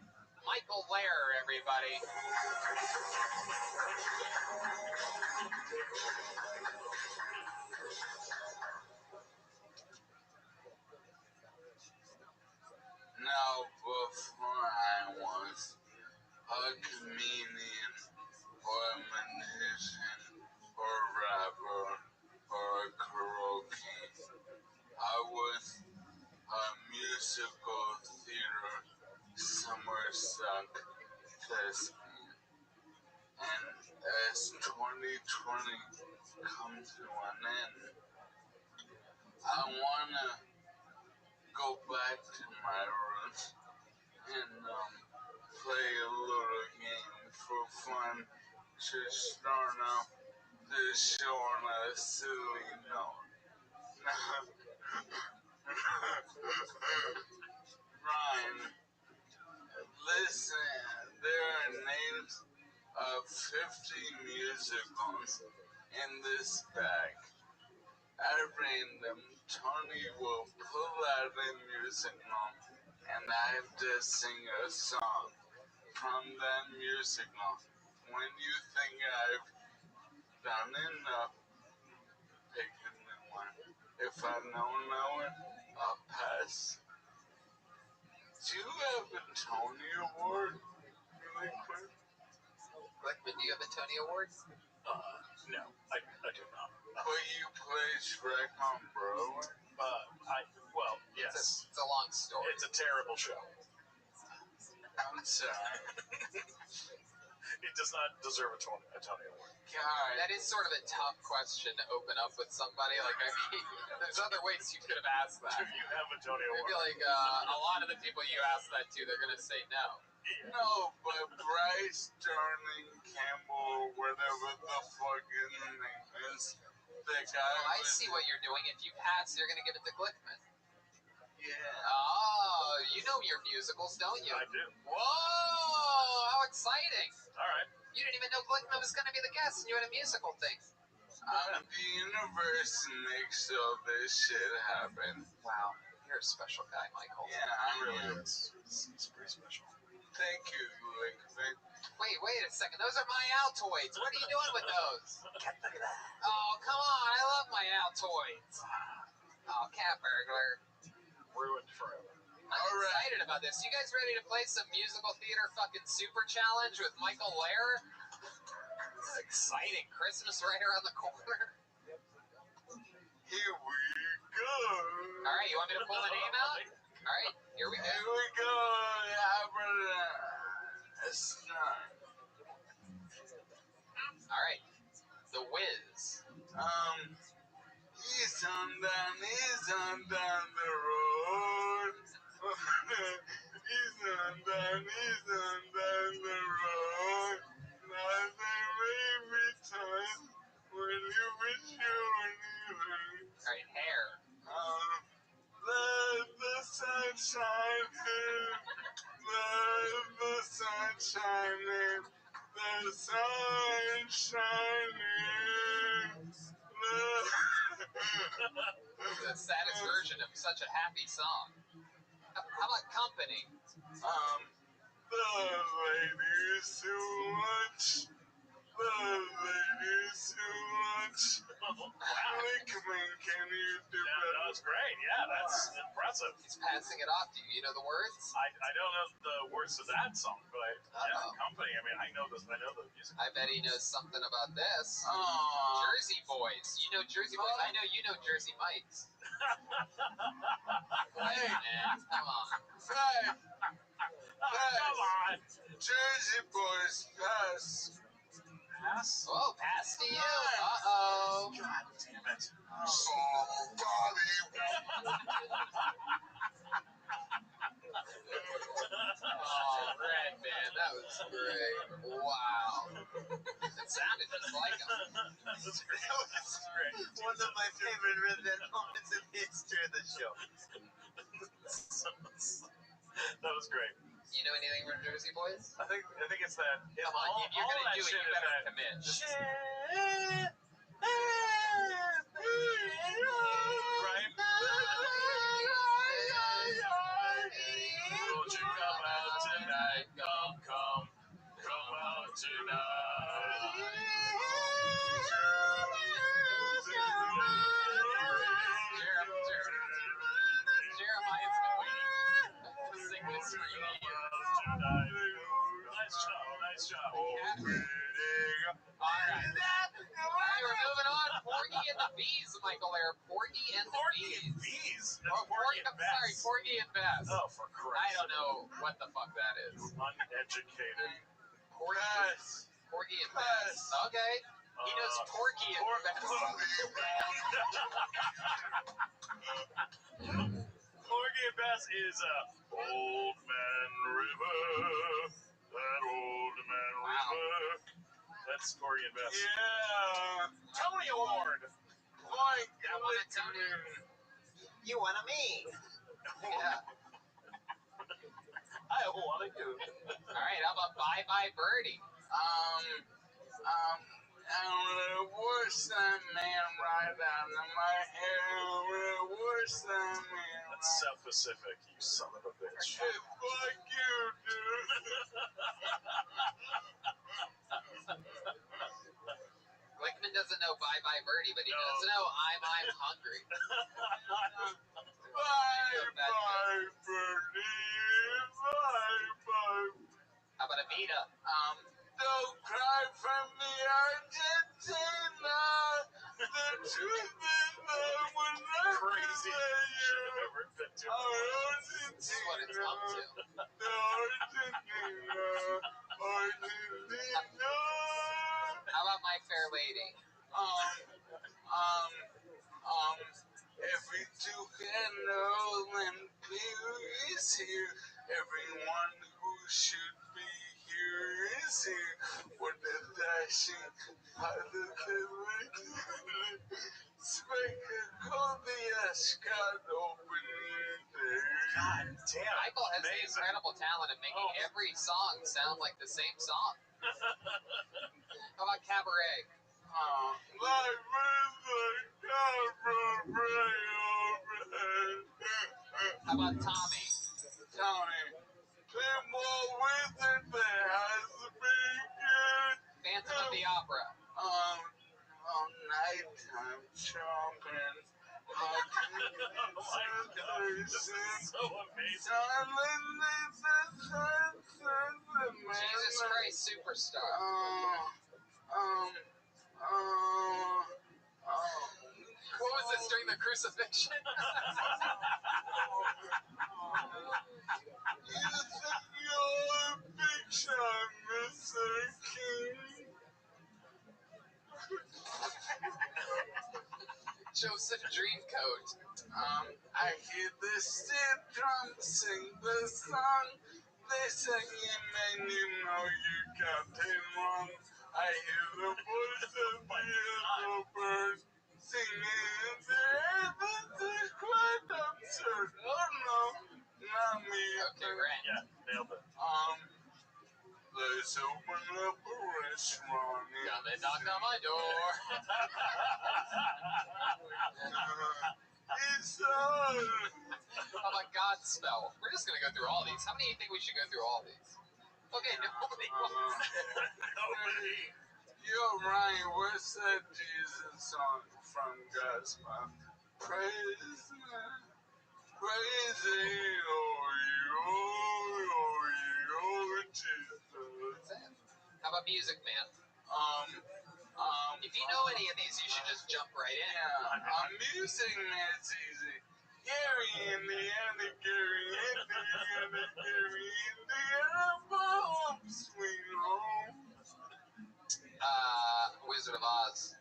Michael Lair, everybody. Now, before I was a comedian or a musician or a rapper or a karaoke, I was a musical theater summer stock thespian. And as 2020 comes to an end, I want to go back to my roots and play a little game for fun to start off the show on a silly note. Ryan, listen, there are names of 50 musicals in this bag. At random, Tony will pull out a musical, and I have to sing a song from that musical. When you think I've done enough, pick a new one. If I don't know it, I'll pass. Do you have a Tony Award? Really quick? Glickman, do you have a Tony Award? No, I do not. But you play Shrek on Broadway? Yes. It's a long story. It's a terrible show. I'm sorry. It does not deserve a Tony Award. God. That is sort of a tough question to open up with somebody. Like, I mean, there's other ways you could have asked that. Do you have a Tony I Award? feel like a lot of the people you ask that to, they're going to say no. No, but Bryce Darling Campbell, whatever the fucking name is, the guy. Oh, I see what you're doing. If you pass, you're gonna give it to Glickman. Yeah. Oh, you know your musicals, don't you? I do. Whoa, how exciting! All right. You didn't even know Glickman was gonna be the guest, and you had a musical thing. The universe makes all this shit happen. Wow, you're a special guy, Michael. Yeah, I Really am. is. It's pretty special. Thank you, Glickman. Wait a second. Those are my Altoids. What are you doing with those? Look at that. Oh, come on. I love my Altoids. Oh, cat burglar. Ruined forever. I'm excited about this. You guys ready to play some musical theater fucking super challenge with Michael Lair? This is exciting. Christmas right around the corner. Here we go. All right, you want me to pull the name out? All right, here we go. Here we go. Start. All right, The Wiz. He's on down the road. He's on down the road. Nothing may return when you wish you were leaving. All right, Hair. Let the sun shine in. Let the sun shine in. The sun shining. The saddest version of such a happy song. How about Company? The ladies who lunch. The ladies who lunch. Glickman, can you do better? That was great. Yeah, that's impressive. He's passing it off to you. You know the words? I don't know the words to that song, but yeah, Company. I mean, I know the music. I bet he knows something about this. Aww. Jersey Boys. You know Jersey Boys? I know you know Jersey Mike's. Hey, man, come on. Hey. Come on. Jersey Boys, pass. Pass? Oh, pass to you. Uh-oh. God damn it. Somebody. Oh, Red Man, that was great. Wow. It sounded just like him. That was great. One of my favorite Red Man moments in the history of the show. That was great. You know anything from Jersey Boys? I think it's that. Come on, if you're all gonna that do it, shit you is better that commit. Right? Won't you come out tonight? Come out tonight. Jeremiah's been waiting to sing this for years. Nice job. Alright, we're moving on. Porgy and the Bees, Michael Lair. Porgy and the Bees. That's Porgy and Bess. Sorry, Porgy and Bess. Oh, for Christ. I don't know what the fuck that is. Uneducated. Porgy and Bess. Okay. He knows Porgy and Bess. Porgy and Bess is Old Man River. That Old Man River. That's Porgy and Bess. Yeah. Tony Award. Mike, I want a Tony. You want a me? Yeah. I want to do. Alright, how about Bye Bye Birdie? Worse than man right out of my hair. Worse than man. That's South Pacific, you son of a bitch. Hey, fuck you, dude. Glickman doesn't know Bye Bye Birdie, but he does know I'm hungry. Bye, birdie. Bye. How about Amita? Don't cry for me, Argentina. The truth is I will never Crazy. let you. Should have never been to Argentina. This is what it's come to. The Argentina. How about My Fair Lady? Every Duke and Nolan is here. Everyone who should be here is here. What a dashing positivity. Spectacle the Ascot opening day. God damn. Michael has the incredible talent of making every song sound like the same song. How about Cabaret? Life is a cabaret. How about Tommy? Tommy, play more with it. There has to be good. Phantom of the Opera. Nighttime chomping. So amazing. Jesus Christ Superstar. Who was this during the crucifixion? You think you're a big shot, Mr. King? Joseph Dreamcoat. I hear the steel drum sing the song. They sing it and you know you got it wrong. I hear the voice of the little bird singing there. This is quite absurd. Oh no, not me. Okay, right. Yeah, nailed it. Let's open up a restaurant. Come and knock on my door. It's on. How about Godspell? We're just gonna go through all these. How many do you think we should go through all these? Okay, nobody wants Nobody. You're right. What's that Jesus song from Gospel? Praise God. Praise Him, oh, Jesus. How about Music Man? If you know any of these, you should just jump right in. Yeah, Music Man's easy. Gary, Indiana, Gary, Indiana, Gary, Indiana, home, sweet home. Wizard of Oz.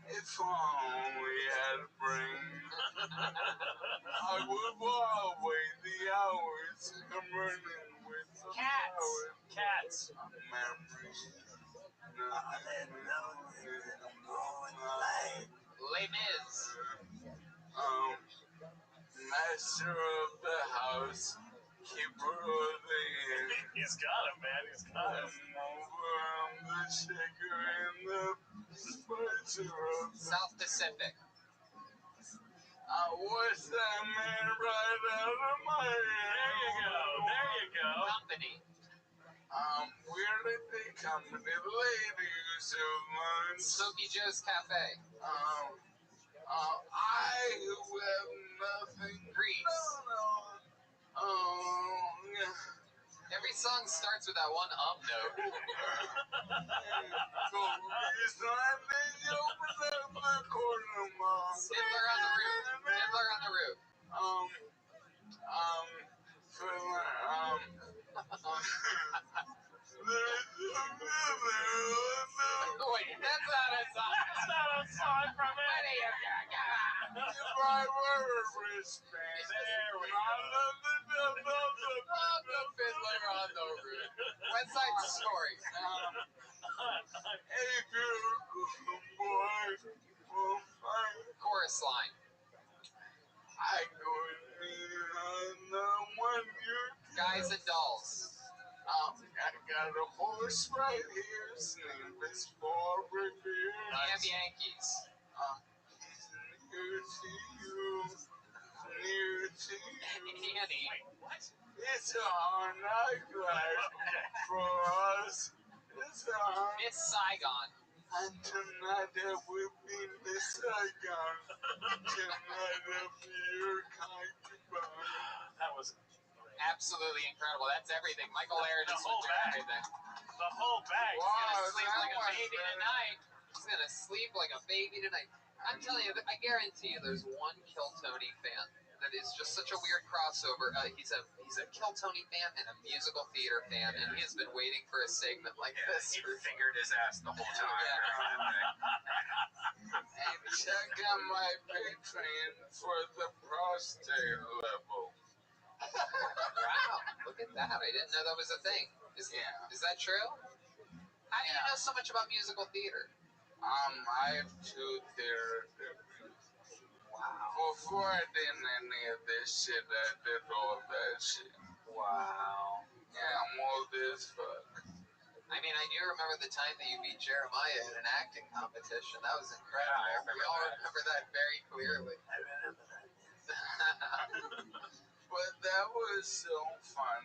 If only had a brain, I would while away the hours. I'm running with the flowers. Cats. Memories. Les Mis. Master of the house, keeper of the inn. He's got him, man. He's got him. I'm the shaker and the spicer of South Pacific. what's that man right out of my head? There you go. Company. Where did they come to the ladies of lunch? Smokey Joe's Cafe. I who have nothing. Grease. Every song starts with that one note. Fiddler on the Roof. Fiddler on the Roof. Wait, that's not a song. That's not a song from it. If I were a wristband, There we go. The Fiddler on the Roof. West Side Story. Hey, beautiful boy, will find Chorus line. I go and meet the one you Guys and Dolls. I got a horse right here. His name is Bob Revere. Damn Yankees. He's near to you. Near to you. Annie. What? It's a hard night life for us. It's a hard Miss Saigon. and tonight there will be Miss Saigon. Tonight will be your concubine. That was Absolutely incredible. That's everything. Michael Aaron The just whole went through bag. everything. the whole bag. He's gonna Wow, sleep that like a was baby good. tonight. He's gonna sleep like a baby tonight. I'm telling you, I guarantee you there's one Kill Tony fan that is just such a weird crossover. He's a Kill Tony fan and a musical theater fan, and he has been waiting for a segment like this. He fingered his ass the whole time. And check out my Patreon for the prostate level. Wow, look at that. I didn't know that was a thing. Is that true? How do you know so much about musical theater? I have 2 theater degrees. Wow. Before I did any of this shit, I did all that shit. Wow. Yeah, I'm old as fuck. I mean, I do remember the time that you beat Jeremiah in an acting competition. That was incredible. Yeah, we all remember that very clearly. I remember that. But that was so fun.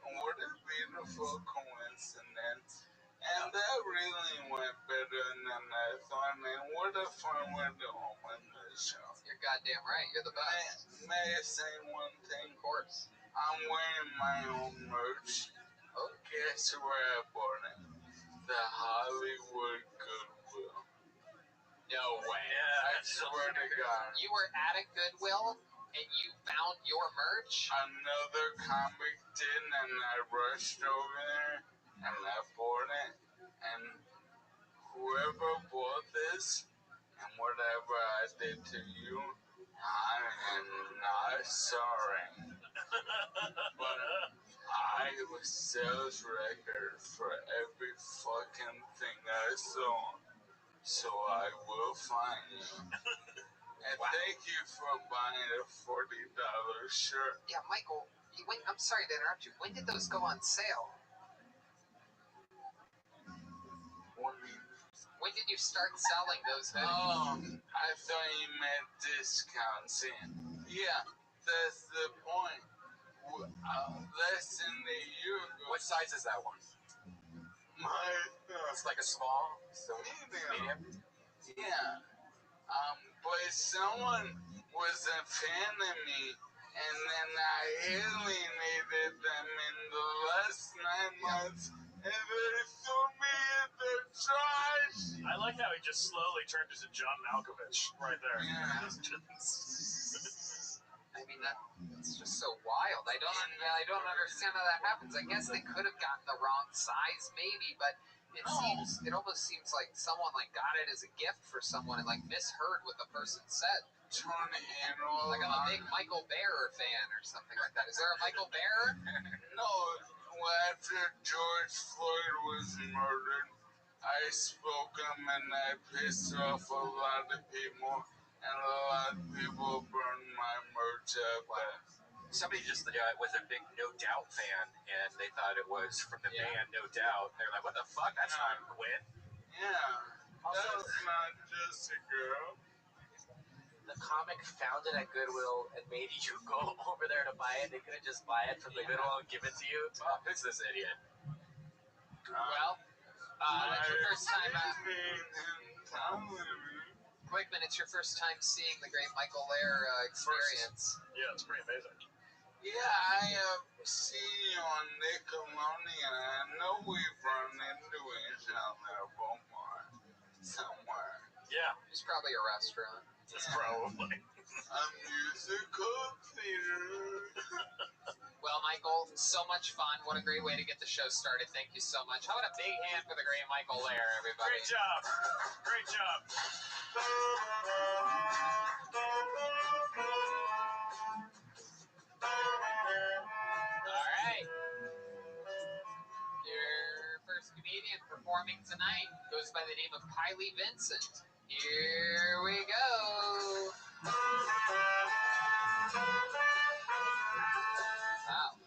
What a beautiful coincidence. And that really went better than I thought. And what a fun way to open the show. You're goddamn right. You're the best. May I say one thing? Of course. I'm wearing my own merch. Oh. Guess where I bought it? The Hollywood Goodwill. No way. Yeah, I swear to God. You were at a Goodwill and you found your merch? Another comic did, and I rushed over there and I bought it. And whoever bought this and whatever I did to you, I am not sorry. But I was sales record for every fucking thing I saw. So I will find you. And thank you for buying a $40 shirt. Yeah, Michael, I'm sorry to interrupt you. When did those go on sale? When did you start selling those hoodies? Oh, I thought you meant discounts. Yeah, that's the point. Less than a year ago. What size is that one? It's like a small, so medium. Yeah. But someone was a fan of me, and then I alienated them in the last 9 months, and they threw me in the trash. I like how he just slowly turned into John Malkovich right there. Yeah. I mean, that's just so wild. I don't understand how that happens. I guess they could have gotten the wrong size, maybe, but it almost seems like someone got it as a gift for someone and misheard what the person said. Like I'm a big Michael Bearer fan or something like that. Is there a Michael Bearer? No. After George Floyd was murdered, I spoke him and I pissed off a lot of people, and a lot of people burned my merch up. Somebody just was a big No Doubt fan, and they thought it was from the band No Doubt. They're like, what the fuck? That's not Gwen. Yeah. That's not just a girl. The comic found it at Goodwill and made you go over there to buy it. They couldn't just buy it from the Goodwill and give it to you. Oh, who's this idiot? Well, that's your first time. Quickman, it's your first time seeing the great Michael Lair experience. Yeah, it's pretty amazing. Yeah, I have seen you on Nickelodeon. I know we've run into each other somewhere. Yeah. It's probably a restaurant. It's probably. A musical theater. Well, Michael, so much fun. What a great way to get the show started. Thank you so much. How about a big hand for the great Michael Lair, everybody? Great job. Great job. All right. Your first comedian performing tonight goes by the name of Kylie Vincent. Here we go. Wow.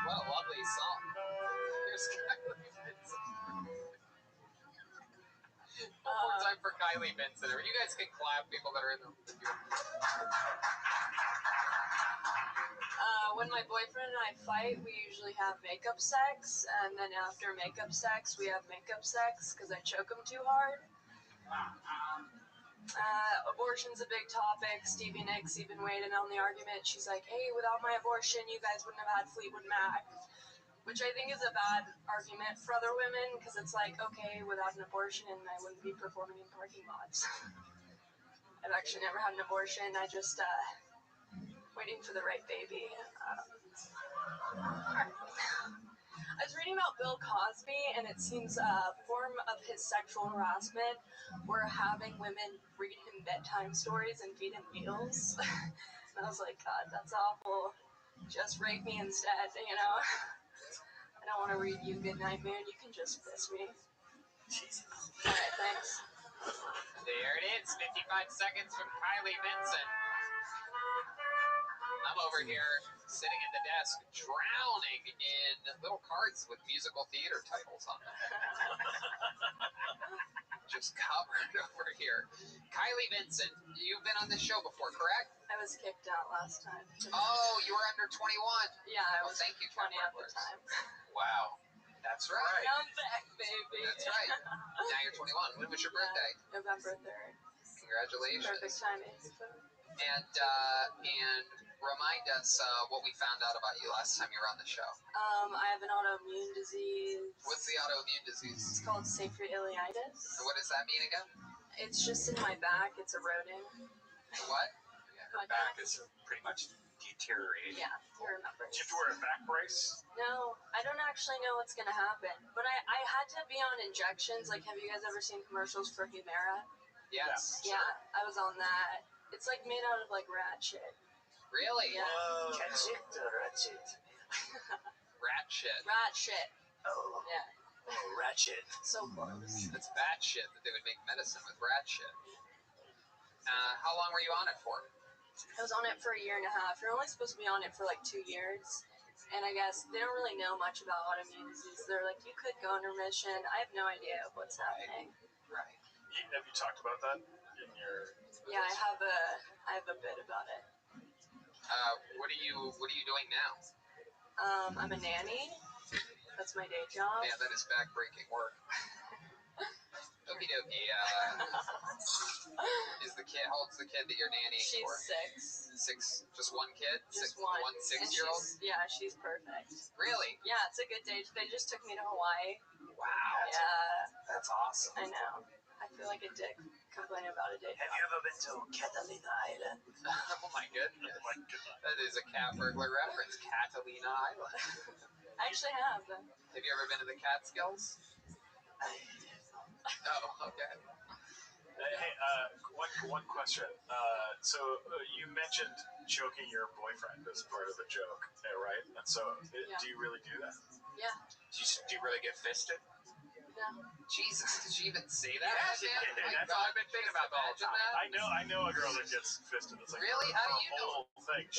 What a lovely song. Here's Kylie Vincent. One more time for Kylie Vincent. You guys can clap, people that are in the When my boyfriend and I fight, we usually have makeup sex, and then after makeup sex, we have makeup sex because I choke him too hard. Abortion's a big topic. Stevie Nicks even weighed in on the argument. She's like, hey, without my abortion, you guys wouldn't have had Fleetwood Mac, which I think is a bad argument for other women because it's like, okay, without an abortion, I wouldn't be performing in parking lots. I've actually never had an abortion. I just waiting for the right baby. I was reading about Bill Cosby, and it seems a form of his sexual harassment were having women read him bedtime stories and feed him meals. And I was like, God, that's awful. Just rape me instead, you know? I don't want to read you Goodnight Moon. You can just piss me. All right, thanks. There it is, 55 seconds from Kylie Vincent. I'm over here sitting at the desk, drowning in little cards with musical theater titles on them. Just covered over here. Kylie Vincent, you've been on this show before, correct? I was kicked out last time. Oh, you were under 21. Yeah, I was thank you, 20 at the time. Wow. That's right. I'm back, baby. That's right. Now you're 21. When was your birthday? November 3rd. Congratulations. Perfect timing. And remind us what we found out about you last time you were on the show. I have an autoimmune disease. What's the autoimmune disease? It's called sacral ileitis. And what does that mean again? It's just in my back. It's eroding. What? Yeah, her back is pretty much deteriorating. Yeah, you remember. Do you have to wear a back brace? No, I don't actually know what's going to happen. But I had to be on injections. Like, have you guys ever seen commercials for Humira? Yes. Yeah, I was on that. It's like made out of like rat shit. Really? Yeah. Cat shit or rat shit? Rat shit. Rat shit. Oh. Yeah. Oh, rat shit. So close. It's bat shit that they would make medicine with rat shit. How long were you on it for? I was on it for 1.5 years. You're only supposed to be on it for like 2 years. And I guess they don't really know much about autoimmune disease. They're like, you could go in remission. I have no idea what's happening. Right. Have you talked about that in your... Yeah, I have a bit about it. What are you doing now? I'm a nanny. That's my day job. Yeah, that is backbreaking work. Okie dokie. Is the kid? How old's the kid that you're nannying for? She's 6. 6. Just one kid? Just one. One 6-year-old? Yeah, she's perfect. Really? Yeah, it's a good day. They just took me to Hawaii. Wow. Yeah. That's awesome. I know. I feel like a dick complaining about a day job. Have you ever been to Catalina Island? Oh my goodness. That is a cat burglar reference. Catalina Island. I actually have. Have you ever been to the Catskills? Oh, okay. Hey, one question. So you mentioned choking your boyfriend as part of the joke, right? And so, do you really do that? Yeah. Do you really get fisted? No. Jesus, did she even say that? Yeah, that's what I've been thinking about the whole time. I know a girl that gets fisted. It's like really? How do you know? Whole thing.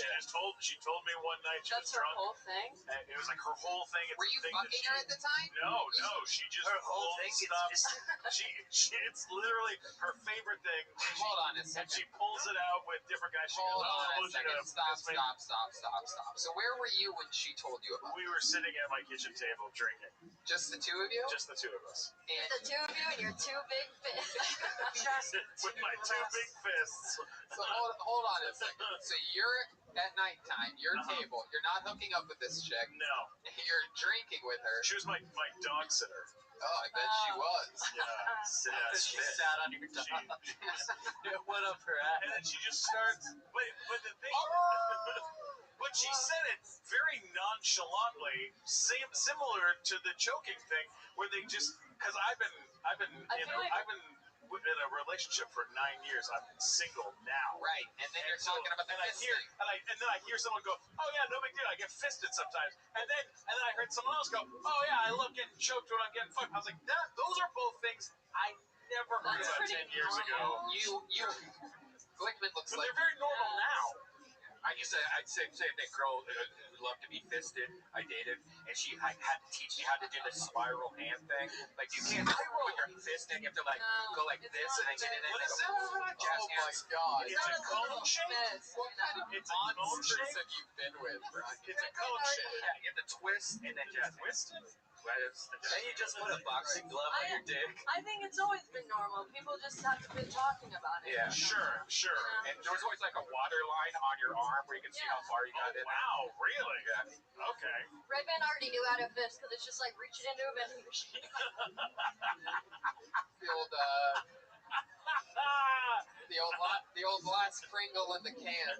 She told me one night she That's was drunk. Her whole thing. And it was like her whole thing. It's Were you thing fucking her at the time? No. She just her whole thing stuff. She it's literally her favorite thing. Hold on a second. And she pulls it out with different guys. Hold on a second. Stop. So where were you when she told you about it? We were sitting at my kitchen table drinking. Just the two of you? Just the two of us. And the two of you and your two big fists. With my two big fists. So hold on a second. So you're at nighttime, your table. You're not hooking up with this chick. No. You're drinking with her. She was my dog sitter. Oh, I bet she was. Yeah. She sat on your dog. What up her ass? And then she just starts. But the thing. But she said it very nonchalantly, similar to the choking thing, where they just because I've been in a relationship for 9 years. I'm single now. Right, and then you're talking about the fist thing. And then I hear someone go, "Oh yeah, no big deal. I get fisted sometimes." And then I heard someone else go, "Oh yeah, I love getting choked when I'm getting fucked." I was like, those are both things I never heard about 10 years ago. You Glickman looks but like they're very normal now. I'd say that girl who loved to be fisted. I dated, and she had to teach me how to do the spiral hand thing. Like you can't put your fist in. You have to go like this and then get it in. What is it? oh my god. It's a cone shape. What kind of monsters have you been with, Brian? It's a cone shape. Yeah, you have to twist and then just twist it. Then you just put a boxing glove on your dick. I think it's always been normal. People just haven't been talking about it. Yeah, sure. And there was always like a water line on your arm where you can see how far you got in. Wow, really? Yeah. Okay. Red Man already knew how to fist because it's just like reaching into a vending machine. The old last Pringle in the can.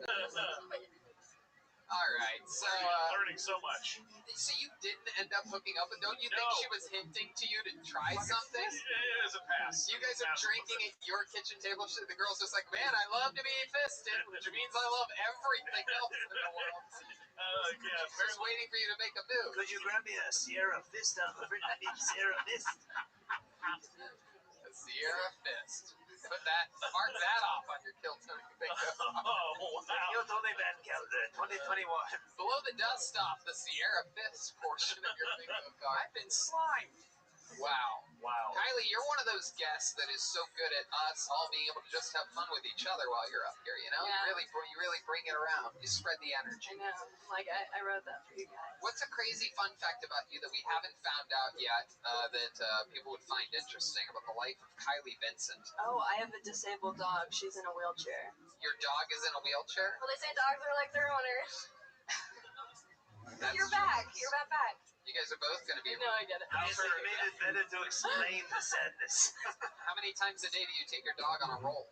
All right, so learning so much. So you didn't end up hooking up, and don't you think she was hinting to you to try something? It was a pass. You guys are drinking at your kitchen table. The girl's just like, man, I love to be fisted, which means I love everything else in the world. Yeah, She's just waiting for you to make a move. Could you grab me a Sierra Fist out of it? I need Sierra Fist. A Sierra Fist. Mark that off on your Kill Tony bingo. Oh, wow. Kill Tony Van Gelder, 2021. Blow the dust off the Sierra Fist portion of your bingo card. I've been slimed. Wow. Wow. Kylie, you're one of those guests that is so good at us all being able to just have fun with each other while you're up here, you know? Yeah. You really bring it around. You spread the energy. I know. Like, I wrote that for you guys. What's a crazy fun fact about you that we haven't found out yet that people would find interesting about the life of Kylie Vincent? Oh, I have a disabled dog. She's in a wheelchair. Your dog is in a wheelchair? Well, they say dogs are like their owners. You're back. You're back. You guys are both going to be... No, I get it. I made it better to explain the sadness. How many times a day do you take your dog on a roll?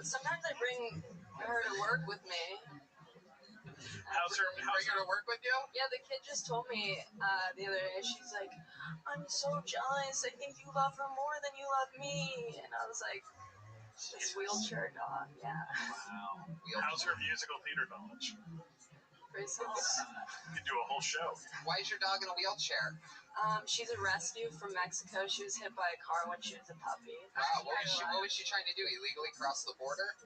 Sometimes I bring her to work with me. How's her to work with you? Yeah, the kid just told me the other day, she's like, I'm so jealous. I think you love her more than you love me. And I was like, this wheelchair dog, yeah. Wow. How's her musical theater knowledge? Pretty simple. You could do a whole show. Why is your dog in a wheelchair? She's a rescue from Mexico. She was hit by a car when she was a puppy. Wow, what was she trying to do? Illegally cross the border?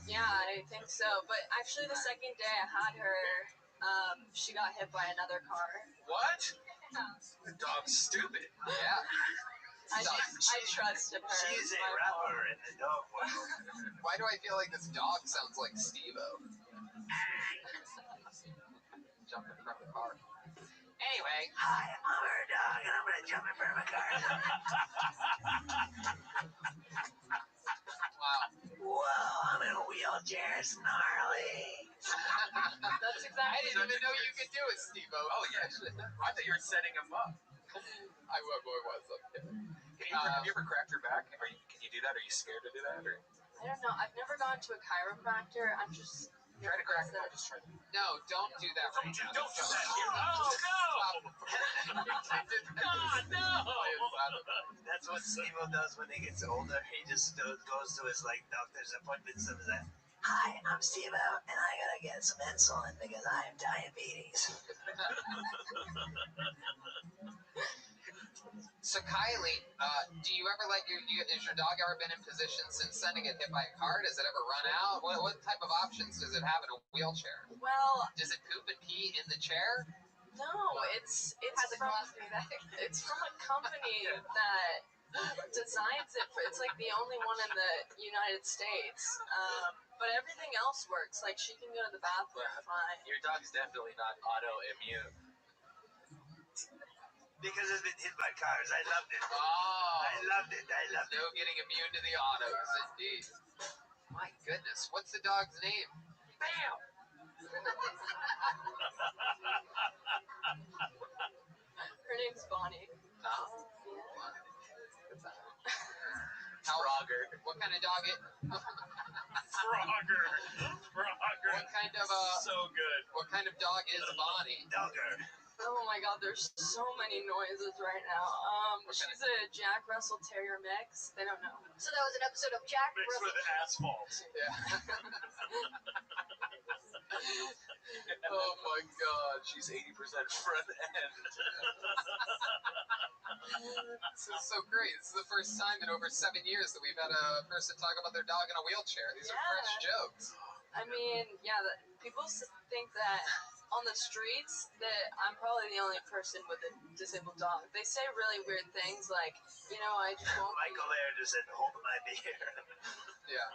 Yeah, I think so. But actually, the second day I had her, she got hit by another car. What? The dog's stupid. Yeah. I trusted her. She's a rapper in the dog world. Why do I feel like this dog sounds like Steve-O? Jump in front of the car. Anyway. Hi, I'm her dog, and I'm gonna jump in front of a car. Wow. Whoa, I'm in a wheelchair, snarly. That's exactly. I didn't even know you could do it, Steve-O. Oh, yeah. I thought you were setting him up. I was. Okay. Have you ever cracked your back? Can you do that? Are you scared to do that? Or? I don't know. I've never gone to a chiropractor. I'm just... Try to crack it. Just try to. No, don't do that right now. Don't do that here. Oh, no! God, no! That's what Steve-O does when he gets older. He just goes to his doctor's appointments and says, hi, I'm Steve-O, and I gotta get some insulin because I have diabetes. So Kylie, do you ever has your dog ever been in position since then to get hit by a car? Does it ever run out? What type of options does it have in a wheelchair? Well... Does it poop and pee in the chair? No, it's from a company that designs it. It's like the only one in the United States. But everything else works. Like, she can go to the bathroom fine. Your dog's definitely not autoimmune. Because it's been hit by cars. I loved it. Oh. I loved it. No getting immune to the autos, indeed. My goodness. What's the dog's name? Bam! Her name's Bonnie. Oh. Frogger. What kind of dog it? Frogger. What kind of so good. What kind of dog is Bonnie? Dogger. Oh my god, there's so many noises right now. She's a Jack Russell Terrier mix. They don't know. So that was an episode of Jack Mixed Russell. with asphalt. Yeah. Oh my god, she's 80% front end. This is so great. This is the first time in over 7 years that we've had a person talk about their dog in a wheelchair. These are fresh jokes. I mean, yeah, people think that on the streets that I'm probably the only person with a disabled dog. They say really weird things like, I just won't Michael Laird just said, hold my beer. Yeah.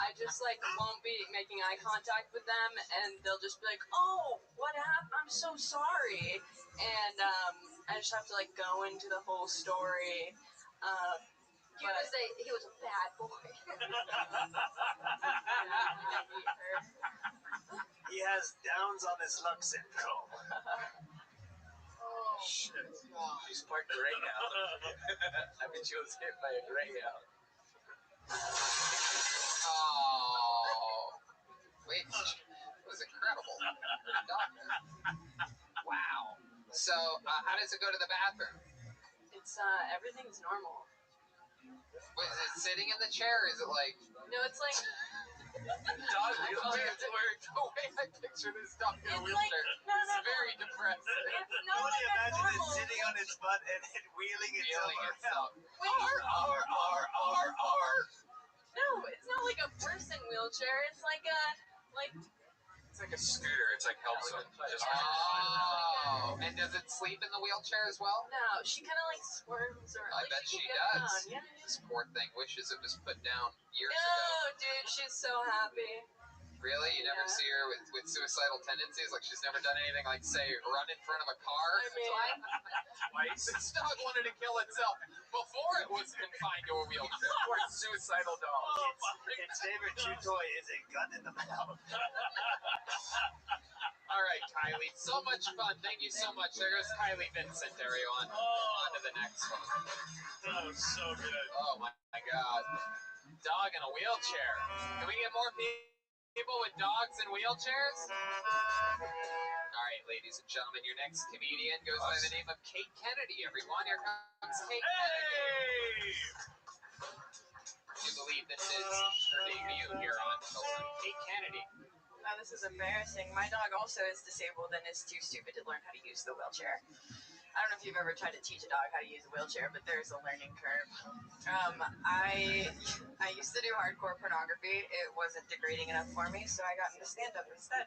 I just won't be making eye contact with them, and they'll just be like, oh, what happened? I'm so sorry. And I just have to go into the whole story. You would say he was a bad boy. He has Downs on his luck syndrome. Oh, shit. She's part greyhound. I mean, she was hit by a greyhound. Oh. Wait, it was incredible. Wow. So, how does it go to the bathroom? It's everything's normal. Wait, is it sitting in the chair? Or is it like? No, it's like. Dog wheelchair. The way I picture this dog in a wheelchair. Like, no, it's very depressing. It's not like a Imagine normal. it sitting on its butt and wheeling itself. Wait. No, it's not like a person wheelchair. It's like a It's like a scooter. It's like helps them. Just and does it sleep in the wheelchair as well? No, she kind of like squirms around. I bet she can get does. around. Yeah. This poor thing wishes it was put down years ago. No, dude, she's so happy. Really? You never see her with suicidal tendencies? Like she's never done anything like, say, run in front of a car? I mean, twice. This dog wanted to kill itself before it was confined to a wheelchair. Poor suicidal dog. Its favorite chew toy is a gun in the mouth. All right, Kylie. So much fun. Thank you so much. There goes Kylie Vincent, everyone. On to the next one. That was so good. Oh, my God. Dog in a wheelchair. Can we get more people with dogs in wheelchairs? All right, ladies and gentlemen, your next comedian goes by the name of Kate Kennedy, everyone. Here comes Kate Kennedy. I believe this is her debut here on Kate Kennedy. Oh, this is embarrassing. My dog also is disabled and is too stupid to learn how to use the wheelchair. I don't know if you've ever tried to teach a dog how to use a wheelchair, but there's a learning curve. I used to do hardcore pornography. It wasn't degrading enough for me, so I got into stand-up instead.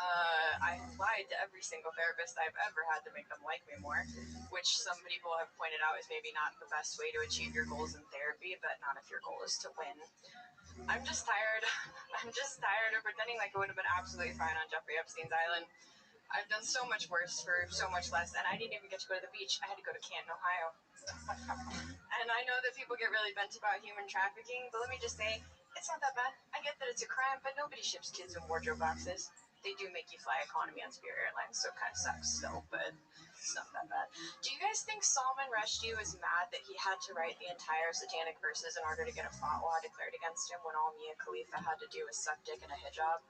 I lied to every single therapist I've ever had to make them like me more, which some people have pointed out is maybe not the best way to achieve your goals in therapy, but not if your goal is to win. I'm just tired. I'm just tired of pretending like it would have been absolutely fine on Jeffrey Epstein's island. I've done so much worse for so much less, and I didn't even get to go to the beach. I had to go to Canton, Ohio. And I know that people get really bent about human trafficking, but let me just say, it's not that bad. I get that it's a crime, but nobody ships kids in wardrobe boxes. They do make you fly economy on Spirit Airlines, so it kind of sucks still, but it's not that bad. Do you guys think Salman Rushdie was mad that he had to write the entire satanic verses in order to get a fatwa declared against him when all Mia Khalifa had to do was suck dick in a hijab?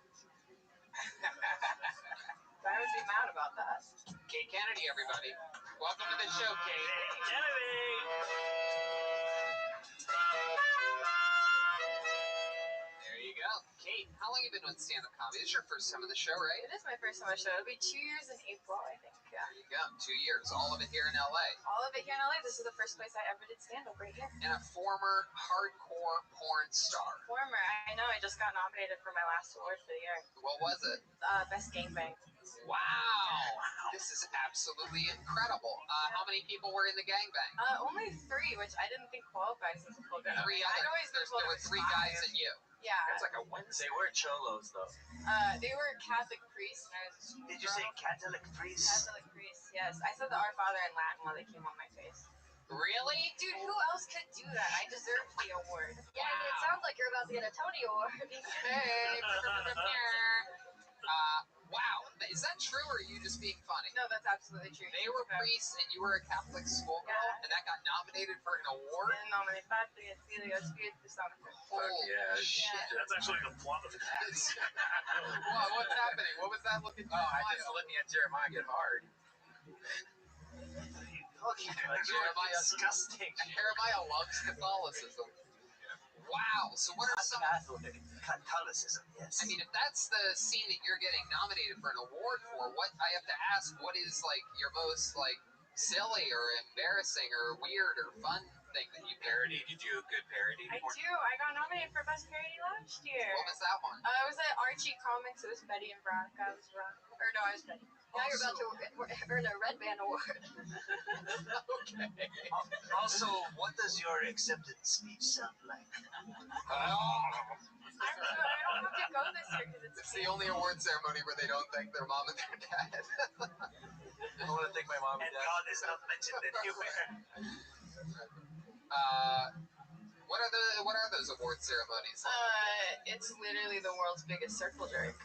I would be mad about that. Kate Kennedy, everybody. Welcome to the show, Kate. Kennedy! There you go. Kate, how long have you been with stand-up comedy? This is your first time on the show, right? It is my first time on the show. It'll be 2 years in April, I think. Yeah. There you go. 2 years. All of it here in L.A. All of it here in LA. This is the first place I ever did stand-up right here. And a former hardcore porn star. Former. I know. I just got nominated for my last award for the year. What was it? Best gangbang. Wow. This is absolutely incredible. How many people were in the gangbang? Only 3, which I didn't think qualifies as a full gangbang. There were 3 guys and you. Yeah. It's like a Wednesday. They were cholos, though. They were Catholic priests, and I was a Did you say Catholic priests? Catholic priests, yes. I said the Our Father in Latin while they came on my face. Really? Dude, who else could do that? I deserve the award. Yeah, it sounds like you're about to get a Tony Award. Hey. Wow. Is that true, or are you just being funny? No, that's absolutely true. They were priests, and you were a Catholic schoolgirl, and that got nominated for an award? Nominated Padre Espíritu Santo. Holy shit. That's actually the plot of that. Wow, what's happening? What was that looking for? I just looking at Jeremiah get hard. Jeremiah, disgusting. Jeremiah loves Catholicism. Wow. So what are some... Catholicism, yes. I mean, if that's the scene that you're getting nominated for an award for, what I have to ask, what is, like, your most, like, silly or embarrassing or weird or fun thing that you Parody? Did you do a good parody? I do. I got nominated for Best Parody last year. What was that one? It was at Archie Comics. It was Betty and Veronica. I was Veronica. Or no, I was Betty. Now you're about to earn a Red Band Award. Okay. Also, what does your acceptance speech sound like? I don't have to go this year because It's the only award ceremony where they don't thank their mom and their dad. I want to thank my mom and dad. God is not mentioned anywhere. What are those award ceremonies? It's literally the world's biggest circle jerk.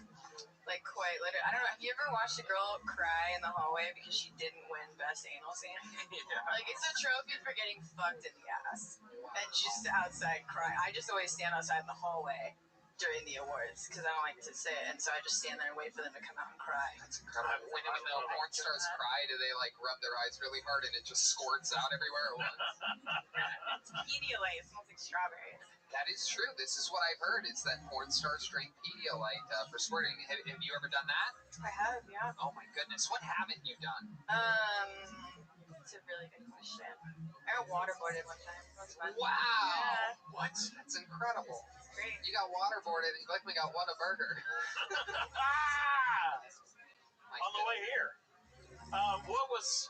Like, quite literally. I don't know. Have you ever watched a girl cry in the hallway because she didn't win Best Anal Scene? Yeah. Like, it's a trophy for getting fucked in the ass. And just outside crying. I just always stand outside in the hallway during the awards because I don't like to sit, and so I just stand there and wait for them to come out and cry. That's incredible. When the porn stars cry, do they like rub their eyes really hard and it just squirts out everywhere at once? It's Pedialyte. It smells like strawberries. That is true. This is what I've heard. It's that porn stars drink Pedialyte for squirting. Have you ever done that? I have, yeah. Oh my goodness. What haven't you done? It's a really good question. I got waterboarded one time. That was fun. Wow. Yeah. What? That's incredible. It's great. You got waterboarded and you like me got Whataburger. On the way here. What was...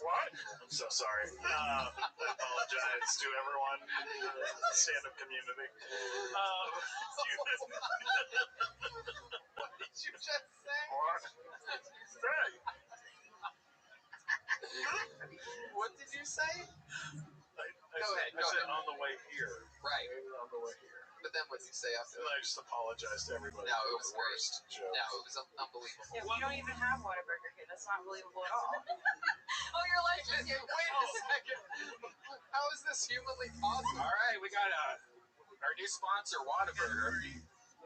What? I'm so sorry. I apologize to everyone in the stand-up community. What did you just say? What? Say. What did you say? Go ahead. I said on the way here. Right. On the way here. But then what did you say after And that? I just apologized to everybody. No, it for was the worst joke. No, it was unbelievable. Yeah, we don't even have Whataburger here. That's not believable at all. Oh, you're like, wait a second. How is this humanly possible? All right, we got our new sponsor, Whataburger.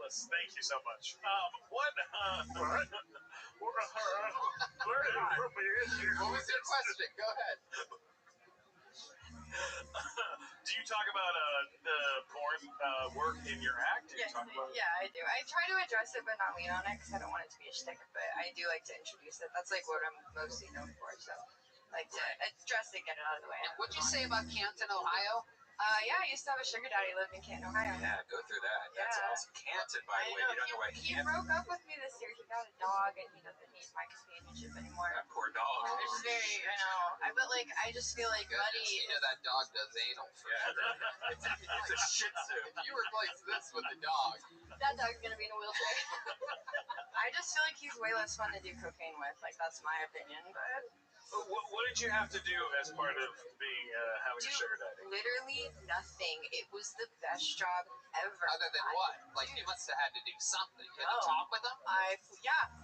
Thank you so much. What was your question? Go ahead. Do you talk about the porn work in your act? Yes, yeah, I do. I try to address it, but not lean on it, because I don't want it to be a shtick. But I do like to introduce it. That's like what I'm mostly known for. So, I like to address it, get it out of the way. What'd you say about Canton, Ohio? Yeah, I used to have a sugar daddy lived in Canton, Ohio. Yeah, go through that. That's awesome. Canton, by the way. You don't know why He Canton. broke up with me this year. He got a dog, and he doesn't need my companionship anymore. That poor dog. Which is very, but like, I just feel like Buddy. You know that dog does anal for sure. It's a Shih Tzu. If you replace this with a dog, That dog's gonna be in a wheelchair. I just feel like he's way less fun to do cocaine with. Like, that's my opinion, but. What did you have to do as part of being having a sugar daddy? Literally nothing. It was the best job ever. other than what? Like, you must have had to do something. You had to talk with him?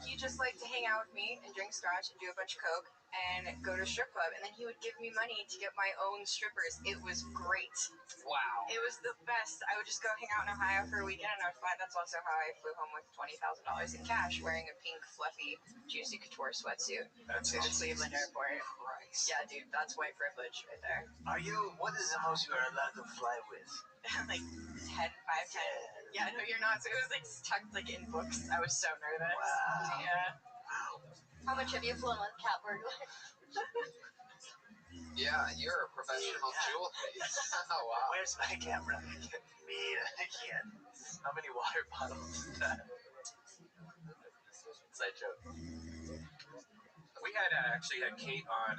He just liked to hang out with me and drink scotch and do a bunch of coke and go to a strip club. And then he would give me money to get my own strippers. It was great. Wow. It was the best. I would just go hang out in Ohio for a weekend, and I would fly. That's also how I flew home with $20,000 in cash, wearing a pink, fluffy, juicy couture sweatsuit to the Cleveland airport. Christ. Yeah, dude, that's white privilege right there. What is the most you are allowed to fly with? Like 10, 5, 10. Yeah, no, you're not. So it was like tucked like in books. I was so nervous. Wow. Yeah. How much have you flown with cat burglar? Yeah, you're a professional jewel thief. Oh, wow. Where's my camera? Me, I can't. How many water bottles is that? Inside joke. We had actually had Kate on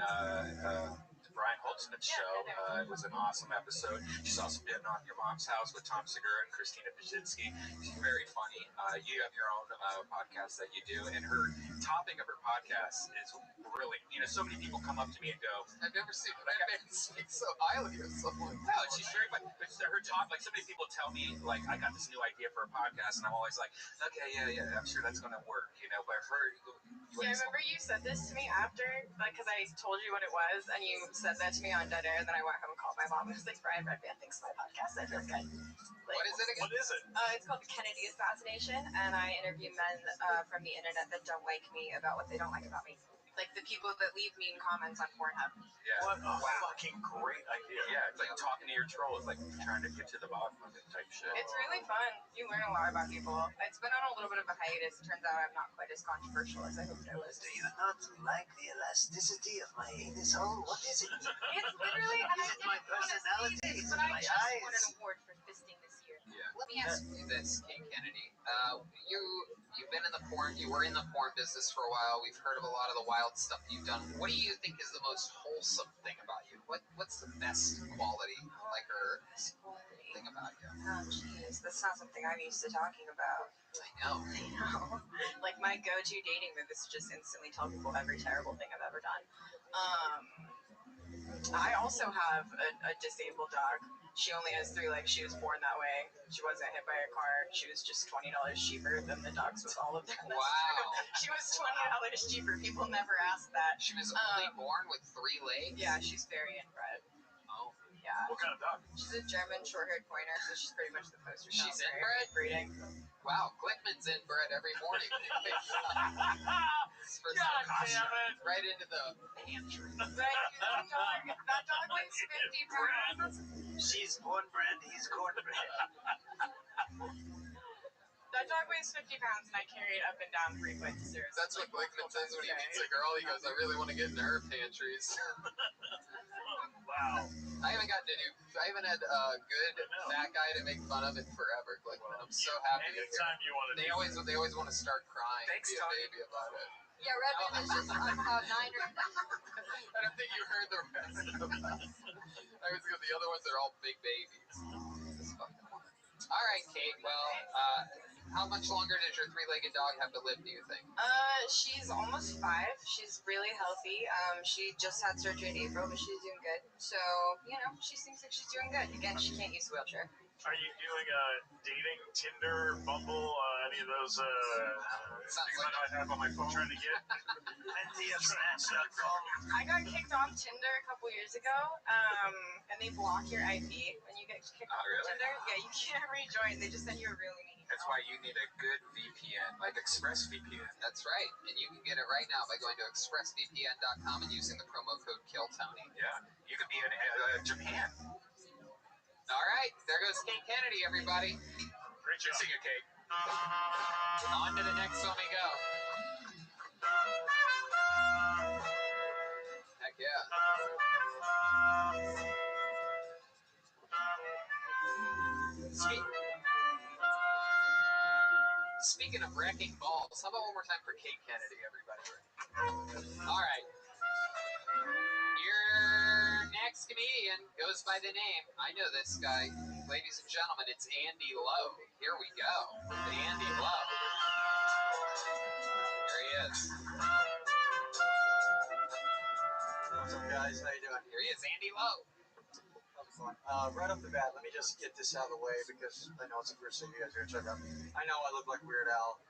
Brian Holtzman's show. It was an awesome episode. She's also been on Your Mom's House with Tom Segura and Christina Pajitsky. She's very funny. You have your own podcast that you do, and her topic of her podcast is really, so many people come up to me and go, I've never seen that man speak so highly of someone. no, she's very funny. But her talk, like, so many people tell me, like, I got this new idea for a podcast, and I'm always like, okay, yeah, I'm sure that's going to work, but for her, Yeah, I remember you said this to me after, because I told you what it was, and you said that to me on Dead Air, and then I went home and called my mom, and was like, Brian Redband thinks my podcast is really good. What is it again? What is it? It's called The Kennedy Assassination, and I interview men from the internet that don't like me about what they don't like about me. Like the people that leave mean comments on Pornhub. Yeah. What a fucking great idea. Yeah, it's like talking to your trolls, like trying to get to the bottom of it type shit. It's really fun. You learn a lot about people. It's been on a little bit of a hiatus. It turns out I'm not quite as controversial as I hoped I was. Do you not like the elasticity of my anus hole? What is it? It's literally, and I Is it my didn't want to say personality? this, Is but it I my just eyes? won an award for fisting this year. Yeah. Let me ask you this, Kate Kennedy. You've been in the porn. You were in the porn business for a while. We've heard of a lot of the wild stuff you've done. What do you think is the most wholesome thing about you? What's the best quality, Best quality thing about you? Oh, jeez, that's not something I'm used to talking about. I know. Like my go-to dating move is to just instantly tell people every terrible thing I've ever done. I also have a disabled dog. She only has 3 legs. She was born that way. She wasn't hit by a car. She was just $20 cheaper than the dogs with all of them. Wow. She was $20 cheaper. People never ask that. She was only born with 3 legs? Yeah, she's very inbred. Oh. Yeah. What kind of dog? She's a German short-haired pointer, so she's pretty much the poster child. She's for inbred? breeding. Wow, Glickman's inbred every morning. For God damn it! Right into the pantry. That dog weighs 50 pounds. She's cornbread, he's cornbread. That dog weighs 50 pounds, and I carry it up and down 3 flights of stairs. That's what Glickman says when he meets a girl. He goes, I really want to get into her pantries. Wow. I haven't had a good fat guy to make fun of in forever, Glickman. I'm so happy. Anytime you want to. They always want to start crying. Thanks, be a Tony. baby about it. Yeah, Redmond is just on cloud 9 right now. I don't think you heard the rest of that. The other ones are all big babies. All right, Kate. Well, how much longer does your three-legged dog have to live, do you think? She's almost 5. She's really healthy. She just had surgery in April, but she's doing good. So, she seems like she's doing good. Again, she can't use the wheelchair. Are you doing dating, Tinder, Bumble, any of those things I might have on my phone trying to get? MentiofSnatch.com. I got kicked off Tinder a couple years ago, and they block your IP when you get kicked off of Tinder. Yeah, you can't rejoin. They just send you a really mean email. That's why you need a good VPN, like ExpressVPN. That's right, and you can get it right now by going to expressvpn.com and using the promo code KILLTONY. Yeah, you could be in Japan. All right, there goes Kate Kennedy, everybody. Great job. See you, Kate. On to the next one we go. Heck yeah. Speaking of wrecking balls, how about one more time for Kate Kennedy, everybody? All right. Your next comedian goes by the name, I know this guy, ladies and gentlemen, it's Andy Lowe. Here we go. Andy Lowe. Here he is. What's up, guys? How you doing? Here he is, Andy Lowe. Right off the bat, let me just get this out of the way because I know it's the first thing you guys are going to check out. I know I look like Weird Al,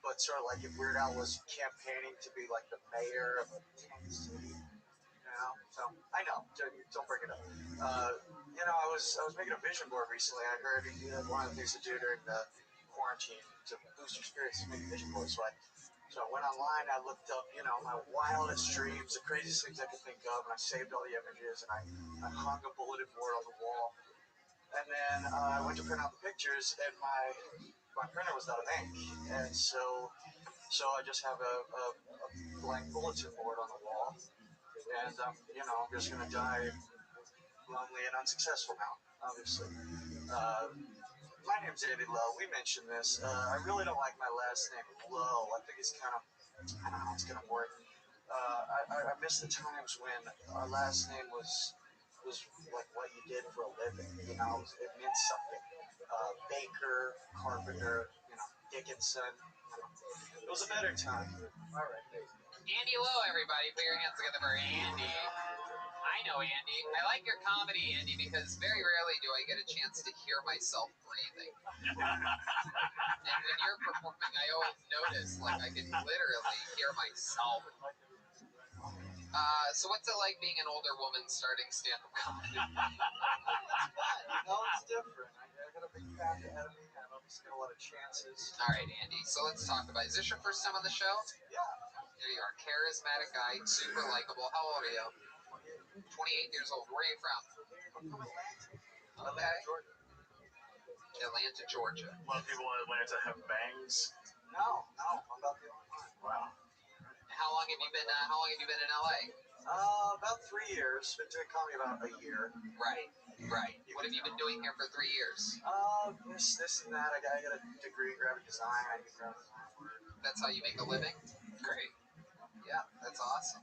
but sort of like if Weird Al was campaigning to be like the mayor of a tent city, So I know, don't bring it up. I was making a vision board recently. I heard one of the things to do during the quarantine to boost your spirits is make a vision board. So I went online, I looked up, my wildest dreams, the craziest things I could think of, and I saved all the images, and I hung a bulletin board on the wall. And then I went to print out the pictures, and my printer was out of ink. And so I just have a blank bulletin board on the wall. And, I'm just going to die lonely and unsuccessful now, obviously. My name's Andy Lowe. We mentioned this. I really don't like my last name, Lowe. I think it's kind of, I don't know, it's kind of boring. I miss the times when our last name was like what you did for a living. It meant something. Baker, carpenter, Dickinson. It was a better time. All right, Andy Lowe, everybody. Put your hands together for Andy. I know Andy. I like your comedy, Andy, because very rarely do I get a chance to hear myself breathing. And when you're performing, I always notice, I can literally hear myself. So what's it like being an older woman starting stand-up comedy? It's different. I got a big path ahead of me. I've obviously got a lot of chances. All right, Andy. So let's talk about it. Is this your first time on the show? Yeah. There you are. Charismatic guy, super likable. How old are you? 28 years old. Where are you from? I'm from Atlanta. Okay. Atlanta, Georgia. A lot of people in Atlanta have bangs. No, I'm about the only one. Wow. How long have you been in LA? About 3 years. Been doing comedy about a year. Right. What have you been doing here for 3 years? This and that. I got a degree in graphic design. I do graphic design work. That's how you make a living? Great. Yeah, that's awesome.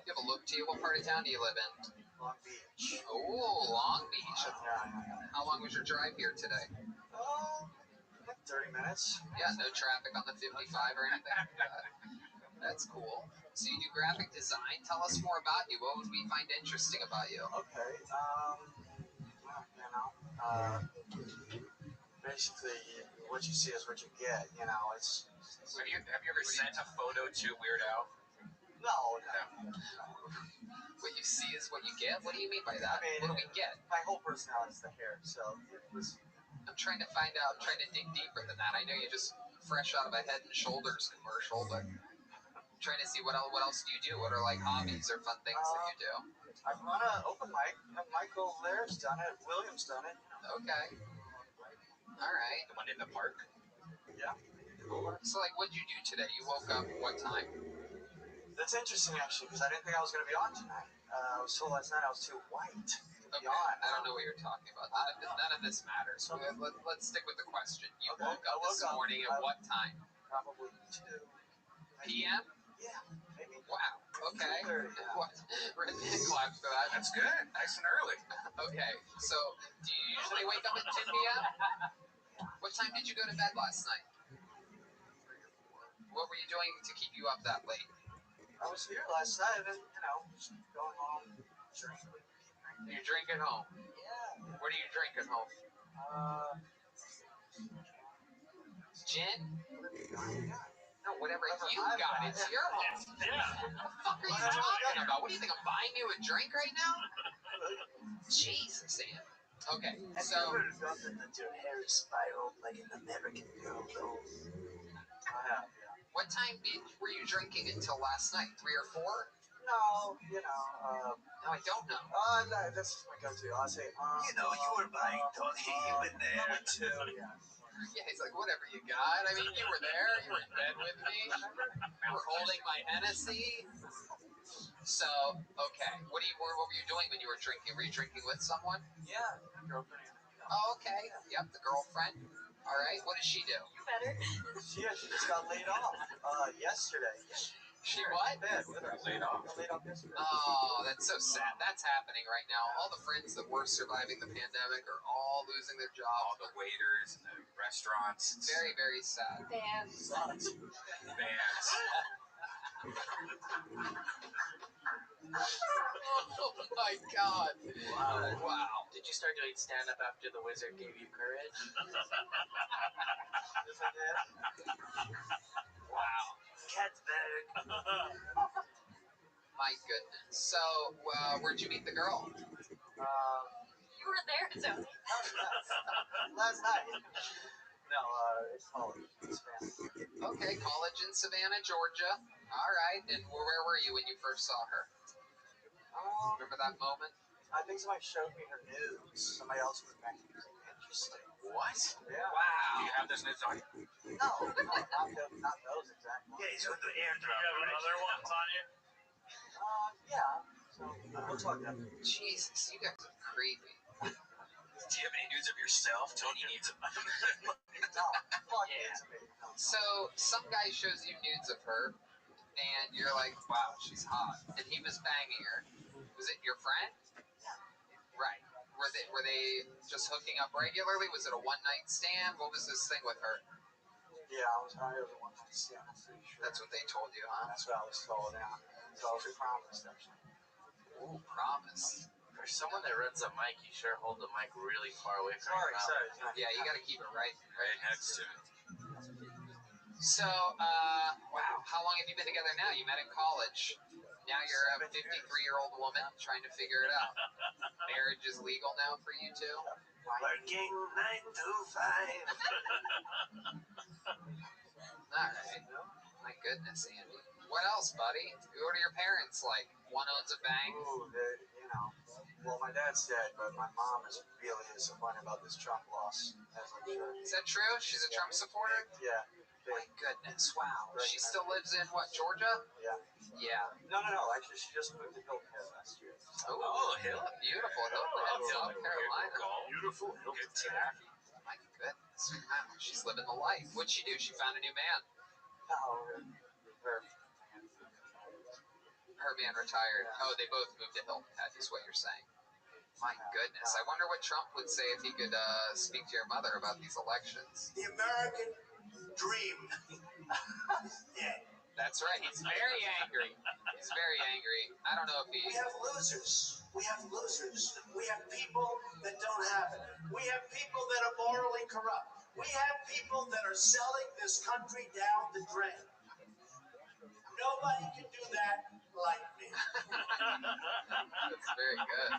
You have a look to you. What part of town do you live in? Long Beach. Oh, Long Beach. Yeah. How long was your drive here today? Like 30 minutes. Yeah, no traffic on the 55 or anything like that. That's cool. So you do graphic design. Tell us more about you. What would we find interesting about you? Okay. Basically, what you see is what you get. It's. Have you ever sent a photo to Weird Al? No. What you see is is what you get? What do you mean by that? What do we get? My whole personality is the hair, so it was... I'm trying to find out. I'm trying to dig deeper than that. I know you're just fresh out of a Head and Shoulders commercial, but I'm trying to see what else do you do? What are like hobbies or fun things that you do? I run an open mic. Michael there's done it. William's done it. Okay. All right. The one in the park? Yeah. So, like, what'd you do today? You woke up what time? That's interesting, actually, because I didn't think I was going to be on tonight. I was told last night I was too white to be on. I don't know what you're talking about. None of this matters. Let's stick with the question. You woke up this morning at what time? Probably 2 p.m.? Yeah, maybe. Wow. Okay. What? Clap for that. That's good. Nice and early. Okay. So, do you usually wake up at 2 p.m.? What time did you go to bed last night? What were you doing to keep you up that late? I was here last night and, just going home, drinking. You drink at home? Yeah. What do you drink at home? Gin? No, whatever you got, it's your home. Yeah. What the fuck are you talking about? What do you think, I'm buying you a drink right now? Jesus, Sam. Okay, so... Have you ever gotten that your hair is spiraled like an American Girl doll? I have, yeah. What time were you drinking until last night? 3 or 4? No, No, I don't know. No, that's just my go-to. I'll say, you were buying Tony. You've been there too. Yeah. Yeah, he's like, whatever you got. I mean, you were there. You were in bed with me. You were holding my Hennessy. So, okay. What were you doing when you were drinking? Were you drinking with someone? Yeah, girlfriend. Oh, okay. Yep, the girlfriend. All right. What does she do? You better. She just got laid off yesterday. She what? Bed with her. Laid off. Got laid off yesterday. Oh, that's so sad. That's happening right now. All the friends that were surviving the pandemic are all losing their All jobs. the waiters and the restaurants. It's very, very sad. Fans. Vans. Oh my God. Wow. Did you start doing stand-up after the wizard gave you courage? Yes, I did. Wow. Catberg. My goodness. So, where'd you meet the girl? You were there, Tony. Last night. No, it's college. It's fancy. Okay, college in Savannah, Georgia. All right. And where were you when you first saw her? Remember that moment? I think somebody showed me her nudes. Somebody else was making it. Interesting. What? Yeah. Wow. Do you have those nudes on you? No, not those exactly. Yeah, he's with the airdrop. You have other ones on you? Yeah. So we'll talk about it. Jesus, you guys are creepy. Do you have any nudes of yourself? Tony needs them. So, some guy shows you nudes of her, and you're like, wow, she's hot. And he was banging her. Was it your friend? Right. Were they just hooking up regularly? Was it a one-night stand? What was this thing with her? Yeah, I was a one-night stand. I'm pretty sure. That's what they told you, huh? That's what I was told. Yeah. So I was promised, actually. Ooh, promise. For someone that runs a mic, you sure hold the mic really far away from your mouth. Sorry. Yeah, you gotta keep it right next to it. So, wow, how long have you been together now? You met in college. Now you're a 53-year-old woman trying to figure it out. Marriage is legal now for you two? Working 9 to 5. All right. My goodness, Andy. What else, buddy? What are your parents like? One owns a bank? Ooh, well, my dad's dead, but my mom is really disappointed about this Trump loss. Is that true? She's a Trump supporter? Yeah. My goodness, wow. She still lives in, what, Georgia? Yeah. Yeah. No. Actually, she just moved to Hilton Head last year. Oh, Hilton. Beautiful. Hilton Head, South Carolina. Beautiful Hilton Head. My goodness. Wow. She's living the life. What'd she do? She found a new man. Her man retired. Oh, they both moved to Hilton Head, is what you're saying. My goodness. I wonder what Trump would say if he could speak to your mother about these elections. The American dream. Yeah. That's right. He's very angry. He's very angry. I don't know if he... We have losers. We have people that don't have it. We have people that are morally corrupt. We have people that are selling this country down the drain. Nobody can do that like me. That's very good.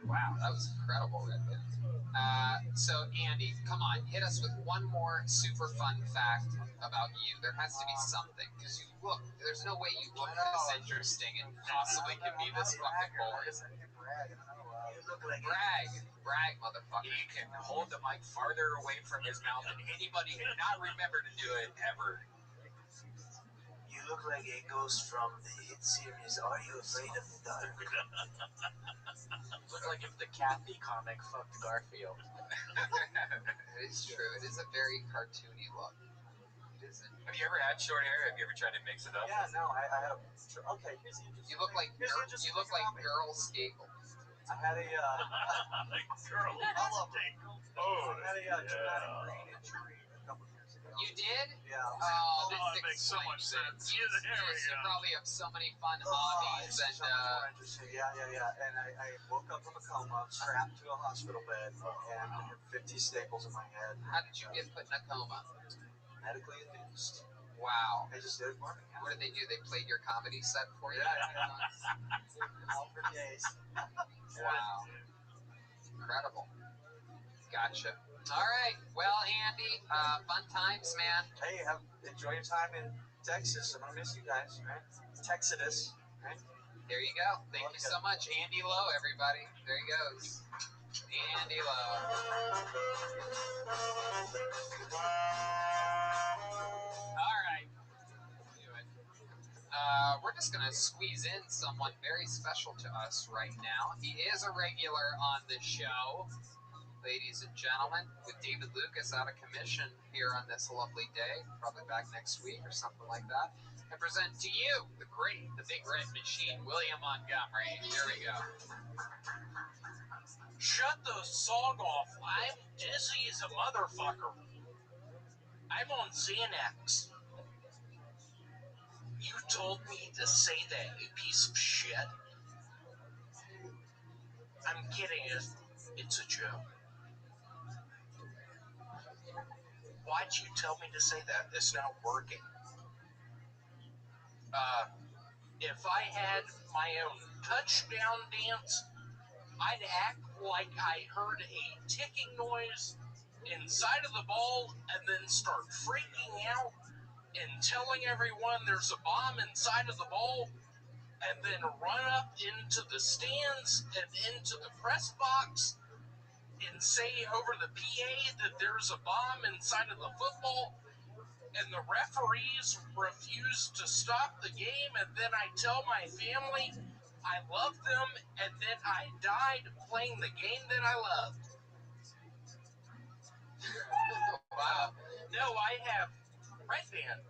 Wow, that was incredible, Redmond. So, Andy, come on, hit us with one more super fun fact about you. There has to be something, because you look, there's no way you look this interesting and possibly can be this fucking boring. You look like Brag, motherfucker. He can hold the mic farther away from his mouth than anybody and not remember to do it ever. You look like a ghost from the hit series Are You Afraid of the Dark? Look like if the Kathy comic fucked Garfield. It is true. It is a very cartoony look. It isn't. Have you ever had short hair? Have you ever tried to mix it up? Yeah, no, I had a. Okay, here's the interesting. You look like Girl Skagel. I had a. Girl. I love it. Oh, I had a traumatic brain injury a couple years ago. You did? Yeah. Oh, that makes so much sense. You probably have so many fun hobbies It's and so much more interesting. Yeah. And I woke up from a coma, strapped to a hospital bed, and I had 50 staples in my head. How did you get put in a coma? Medically induced. Wow. They just did it for me. What did they do? They played your comedy set for you? All for days. Wow. Incredible. Gotcha. All right. Well, Andy, fun times, man. Hey, enjoy your time in Texas. I'm gonna miss you guys, right? Texas, right? There you go. Thank you so much. Andy Lowe, everybody. There he goes. Andy Lowe. All right. Do it. We're just going to squeeze in someone very special to us right now. He is a regular on the show, ladies and gentlemen, with David Lucas out of commission here on this lovely day, probably back next week or something like that. I present to you the great, the big red machine, William Montgomery. Here we go. Shut the song off. I'm dizzy as a motherfucker. I'm on Xanax. You told me to say that, you piece of shit. I'm kidding. It's a joke. Why'd you tell me to say that? It's not working. If I had my own touchdown dance, I'd act like I heard a ticking noise inside of the ball and then start freaking out and telling everyone there's a bomb inside of the ball and then run up into the stands and into the press box and say over the PA that there's a bomb inside of the football and the referees refuse to stop the game, and then I tell my family I love them, and then I died playing the game that I loved. Wow. No, I have Red Band.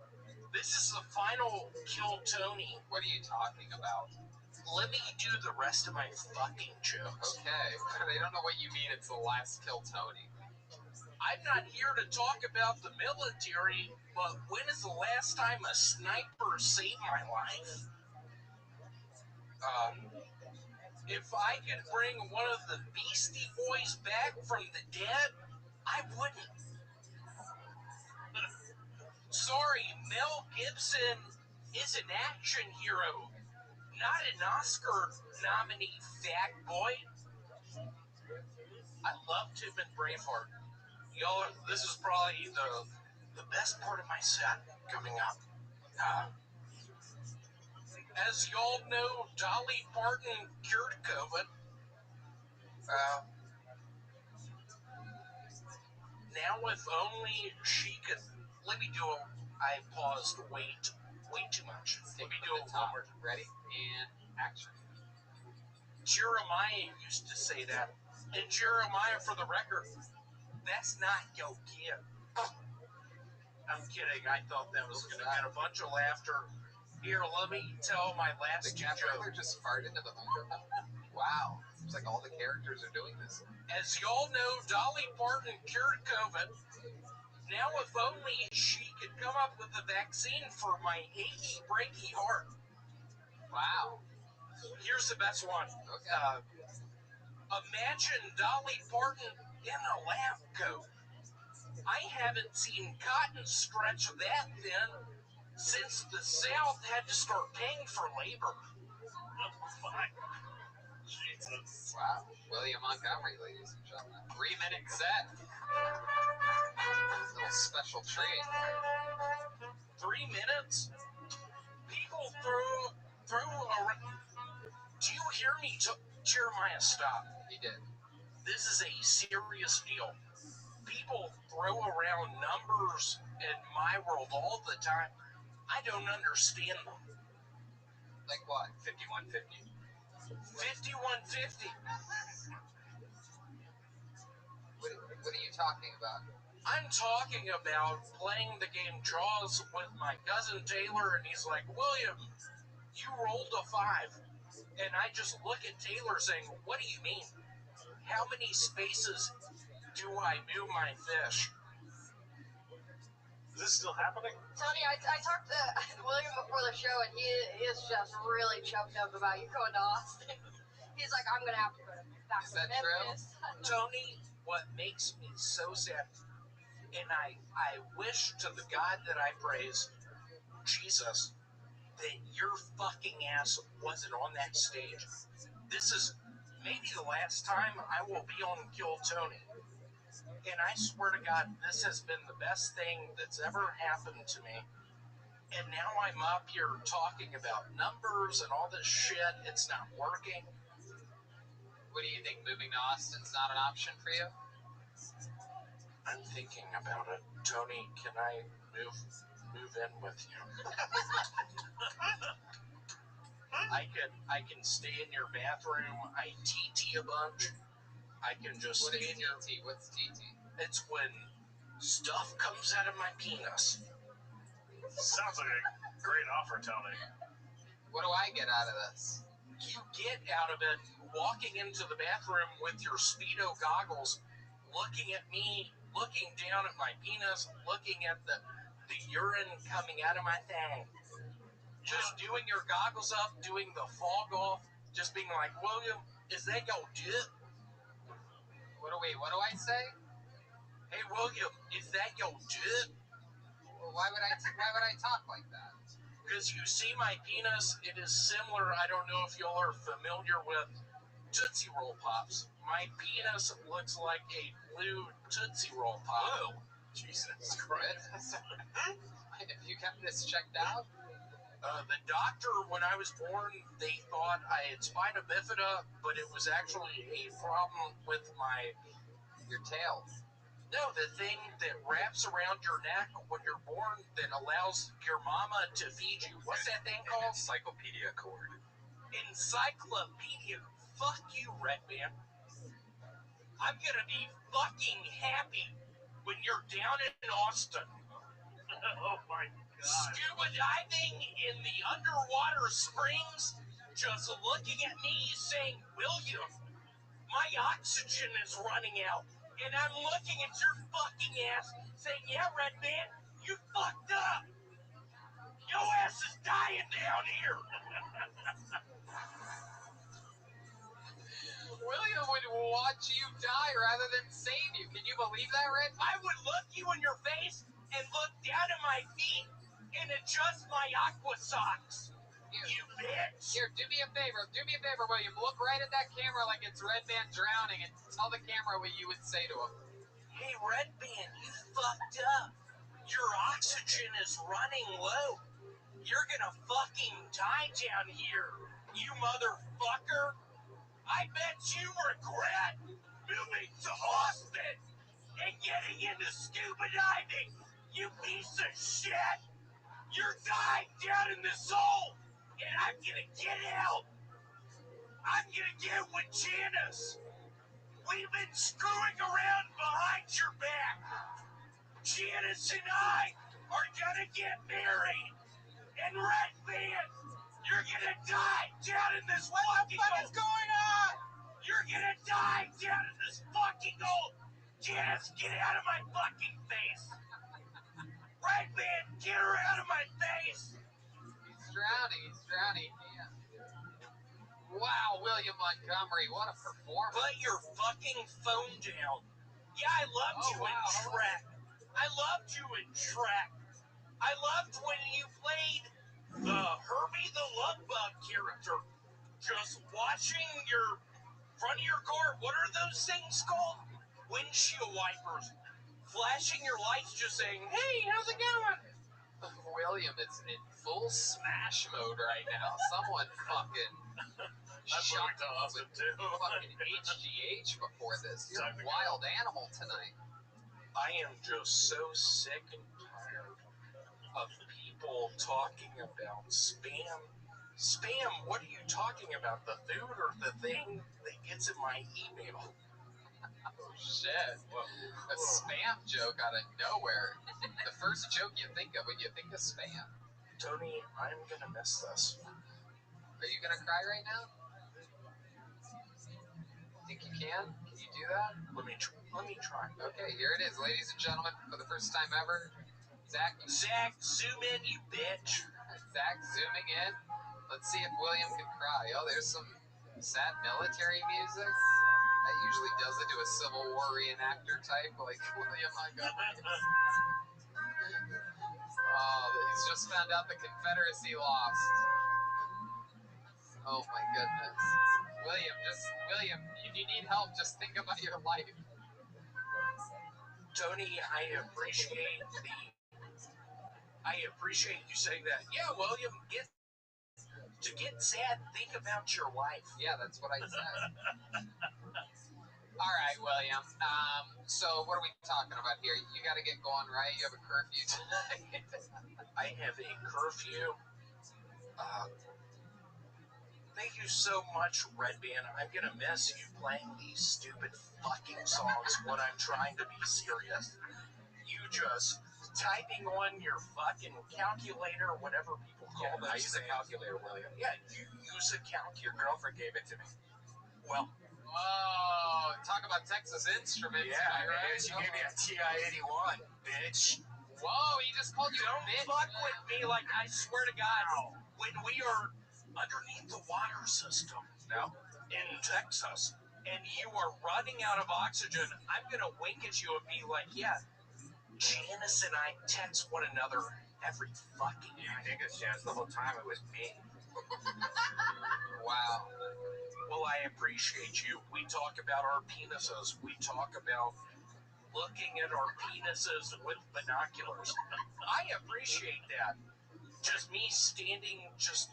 This is the final Kill Tony. What are you talking about? Let me do the rest of my fucking jokes. Okay. They don't know what you mean. It's the last Kill Tony. I'm not here to talk about the military, but when is the last time a sniper saved my life? If I could bring one of the Beastie Boys back from the dead, I wouldn't. Sorry, Mel Gibson is an action hero, not an Oscar nominee, fat boy. I loved him in Braveheart. Y'all, this is probably the best part of my set coming up. As y'all know, Dolly Parton cured COVID. Now if only she could... Let me do it. I paused way too much. Let me do it one more. Ready? And action. Jeremiah used to say that. And Jeremiah, for the record, that's not your kid. I'm kidding. I thought that was going to get a bunch of laughter. Here, let me tell my last joke. Just farted into the microphone. Wow. Seems like all the characters are doing this. As y'all know, Dolly Parton cured COVID. Now if only she could come up with a vaccine for my achy, breaky heart. Wow. Here's the best one. Okay. Imagine Dolly Parton in a lab coat. I haven't seen cotton stretch that thin since the South had to start paying for labor. Jesus. Wow. William Montgomery, ladies and gentlemen. 3-minute set. Little special treat. 3 minutes? People threw around. Do you hear me? Jeremiah, stop. He did. This is a serious deal. People throw around numbers in my world all the time. I don't understand them. Like what? 5150. 5150. What are you talking about? I'm talking about playing the game Jaws with my cousin Taylor, and he's like, William, you rolled a 5. And I just look at Taylor saying, what do you mean? How many spaces do I move my fish? Is this still happening? Tony, I talked to William before the show, and he is just really choked up about you going to Austin. He's like, I'm going to have to go back to Memphis. Tony, what makes me so sad, and I wish to the God that I praise, Jesus, that your fucking ass wasn't on that stage. This is maybe the last time I will be on Kill Tony. And I swear to God, this has been the best thing that's ever happened to me. And now I'm up here talking about numbers and all this shit. It's not working. What do you think? Moving to Austin's not an option for you? I'm thinking about it. Tony, can I move in with you? I can stay in your bathroom. I TT a bunch. I can just What stay is in your... TT? What's TT? It's when stuff comes out of my penis. Sounds like a great offer, Tony. What do I get out of this? You get out of it walking into the bathroom with your Speedo goggles, looking at me, looking down at my penis, looking at the urine coming out of my thing. Just doing your goggles up, doing the fog off, just being like, William, is that your dick? What do I say? Hey, William, is that your dick? Well, why would I talk like that? Because you see my penis, it is similar. I don't know if y'all are familiar with Tootsie Roll Pops. My penis looks like a blue Tootsie Roll Pop. Whoa. Jesus Christ. Have you gotten this checked out? The doctor, when I was born, they thought I had spina bifida, but it was actually a problem with your tail. No, the thing that wraps around your neck when you're born that allows your mama to feed you. What's that thing called? Encyclopedia cord. Encyclopedia. Fuck you, Red Man. I'm gonna be fucking happy when you're down in Austin. Oh my God. Scuba diving in the underwater springs, just looking at me saying, William, my oxygen is running out. And I'm looking at your fucking ass saying, yeah, Red Man, you fucked up. Your ass is dying down here. William would watch you die rather than save you. Can you believe that, Red? I would look you in your face and look down at my feet and adjust my aqua socks. You bitch. Here, do me a favor, William. Look right at that camera like it's Red Man drowning and tell the camera what you would say to him. Hey, Red Man, you fucked up. Your oxygen is running low. You're gonna fucking die down here, you motherfucker. I bet you regret moving to Austin and getting into scuba diving, you piece of shit. You're dying down in this hole, and I'm gonna get out. I'm gonna get with Janice. We've been screwing around behind your back. Janice and I are gonna get married. And Red Man, you're gonna die down in this fucking hole. What the fuck is going on? You're gonna die down in this fucking hole. Janice, get out of my fucking face. Red Man, get her out of my face. He's drowning. Yeah. Wow, William Montgomery, what a performance. Put your fucking phone down. Yeah, I loved you in Shrek. I loved you in Shrek. I loved when you played the Herbie the Love Bug character. Just watching your front of your car. What are those things called? Windshield wipers. Flashing your lights, just saying, "Hey, how's it going?" William is in full smash mode right now. Someone fucking shot me with fucking HGH before this. You're a wild animal tonight. I am just so sick and tired of people talking about spam. Spam, what are you talking about? The food or the thing that gets in my email? Oh, shit. A spam joke out of nowhere. The first joke you think of when you think of spam. Tony, I'm gonna miss this. Are you gonna cry right now? Think you can? Can you do that? Let me try. Okay, here it is, ladies and gentlemen. For the first time ever, Zach, zoom in, you bitch. Zach zooming in. Let's see if William can cry. Oh, there's some sad military music. That usually does it to a Civil War reenactor type like William Montgomery. Oh, he's just found out the Confederacy lost. Oh my goodness. William, if you need help, just think about your life. Tony, I appreciate you saying that. Yeah, William, to get sad, think about your life. Yeah, that's what I said. All right, William. So what are we talking about here? You got to get going, right? You have a curfew tonight. I have a curfew. Thank you so much, Red Band. I'm gonna miss you playing these stupid fucking songs when I'm trying to be serious. You just typing on your fucking calculator, whatever people call those. I use a calculator, William. Yeah, you use a calculator. Your girlfriend gave it to me. Well, oh, talk about Texas Instruments. Yeah, right? she gave me a TI-81, bitch. Whoa, he just called you a bitch. Don't fuck with me, like, I swear to God, when we are underneath the water system in Texas, and you are running out of oxygen, I'm going to wink at you and be like, yeah, Janice and I text one another every fucking night. You think it's Janice the whole time? It was me. Wow. Well, I appreciate you. We talk about our penises. We talk about looking at our penises with binoculars. I appreciate that. Just me standing just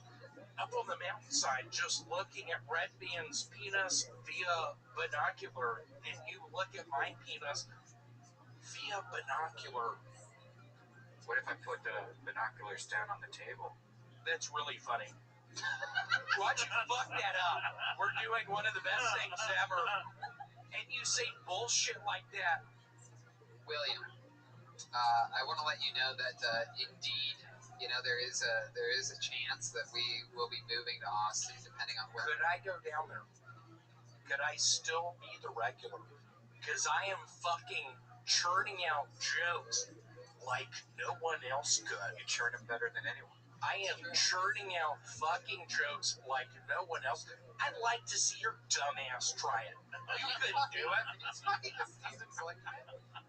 up on the mountainside, just looking at Red Band's penis via binocular, and you look at my penis via binocular. What if I put the binoculars down on the table? That's really funny. Why'd you fuck that up? We're doing one of the best things ever, and you say bullshit like that. William, I want to let you know that indeed, there is a chance that we will be moving to Austin, depending on where. Could I go down there? Could I still be the regular? Because I am fucking churning out jokes like no one else could. You churn them better than anyone. I am churning out fucking jokes like no one else. I'd like to see your dumbass try it. You couldn't do it.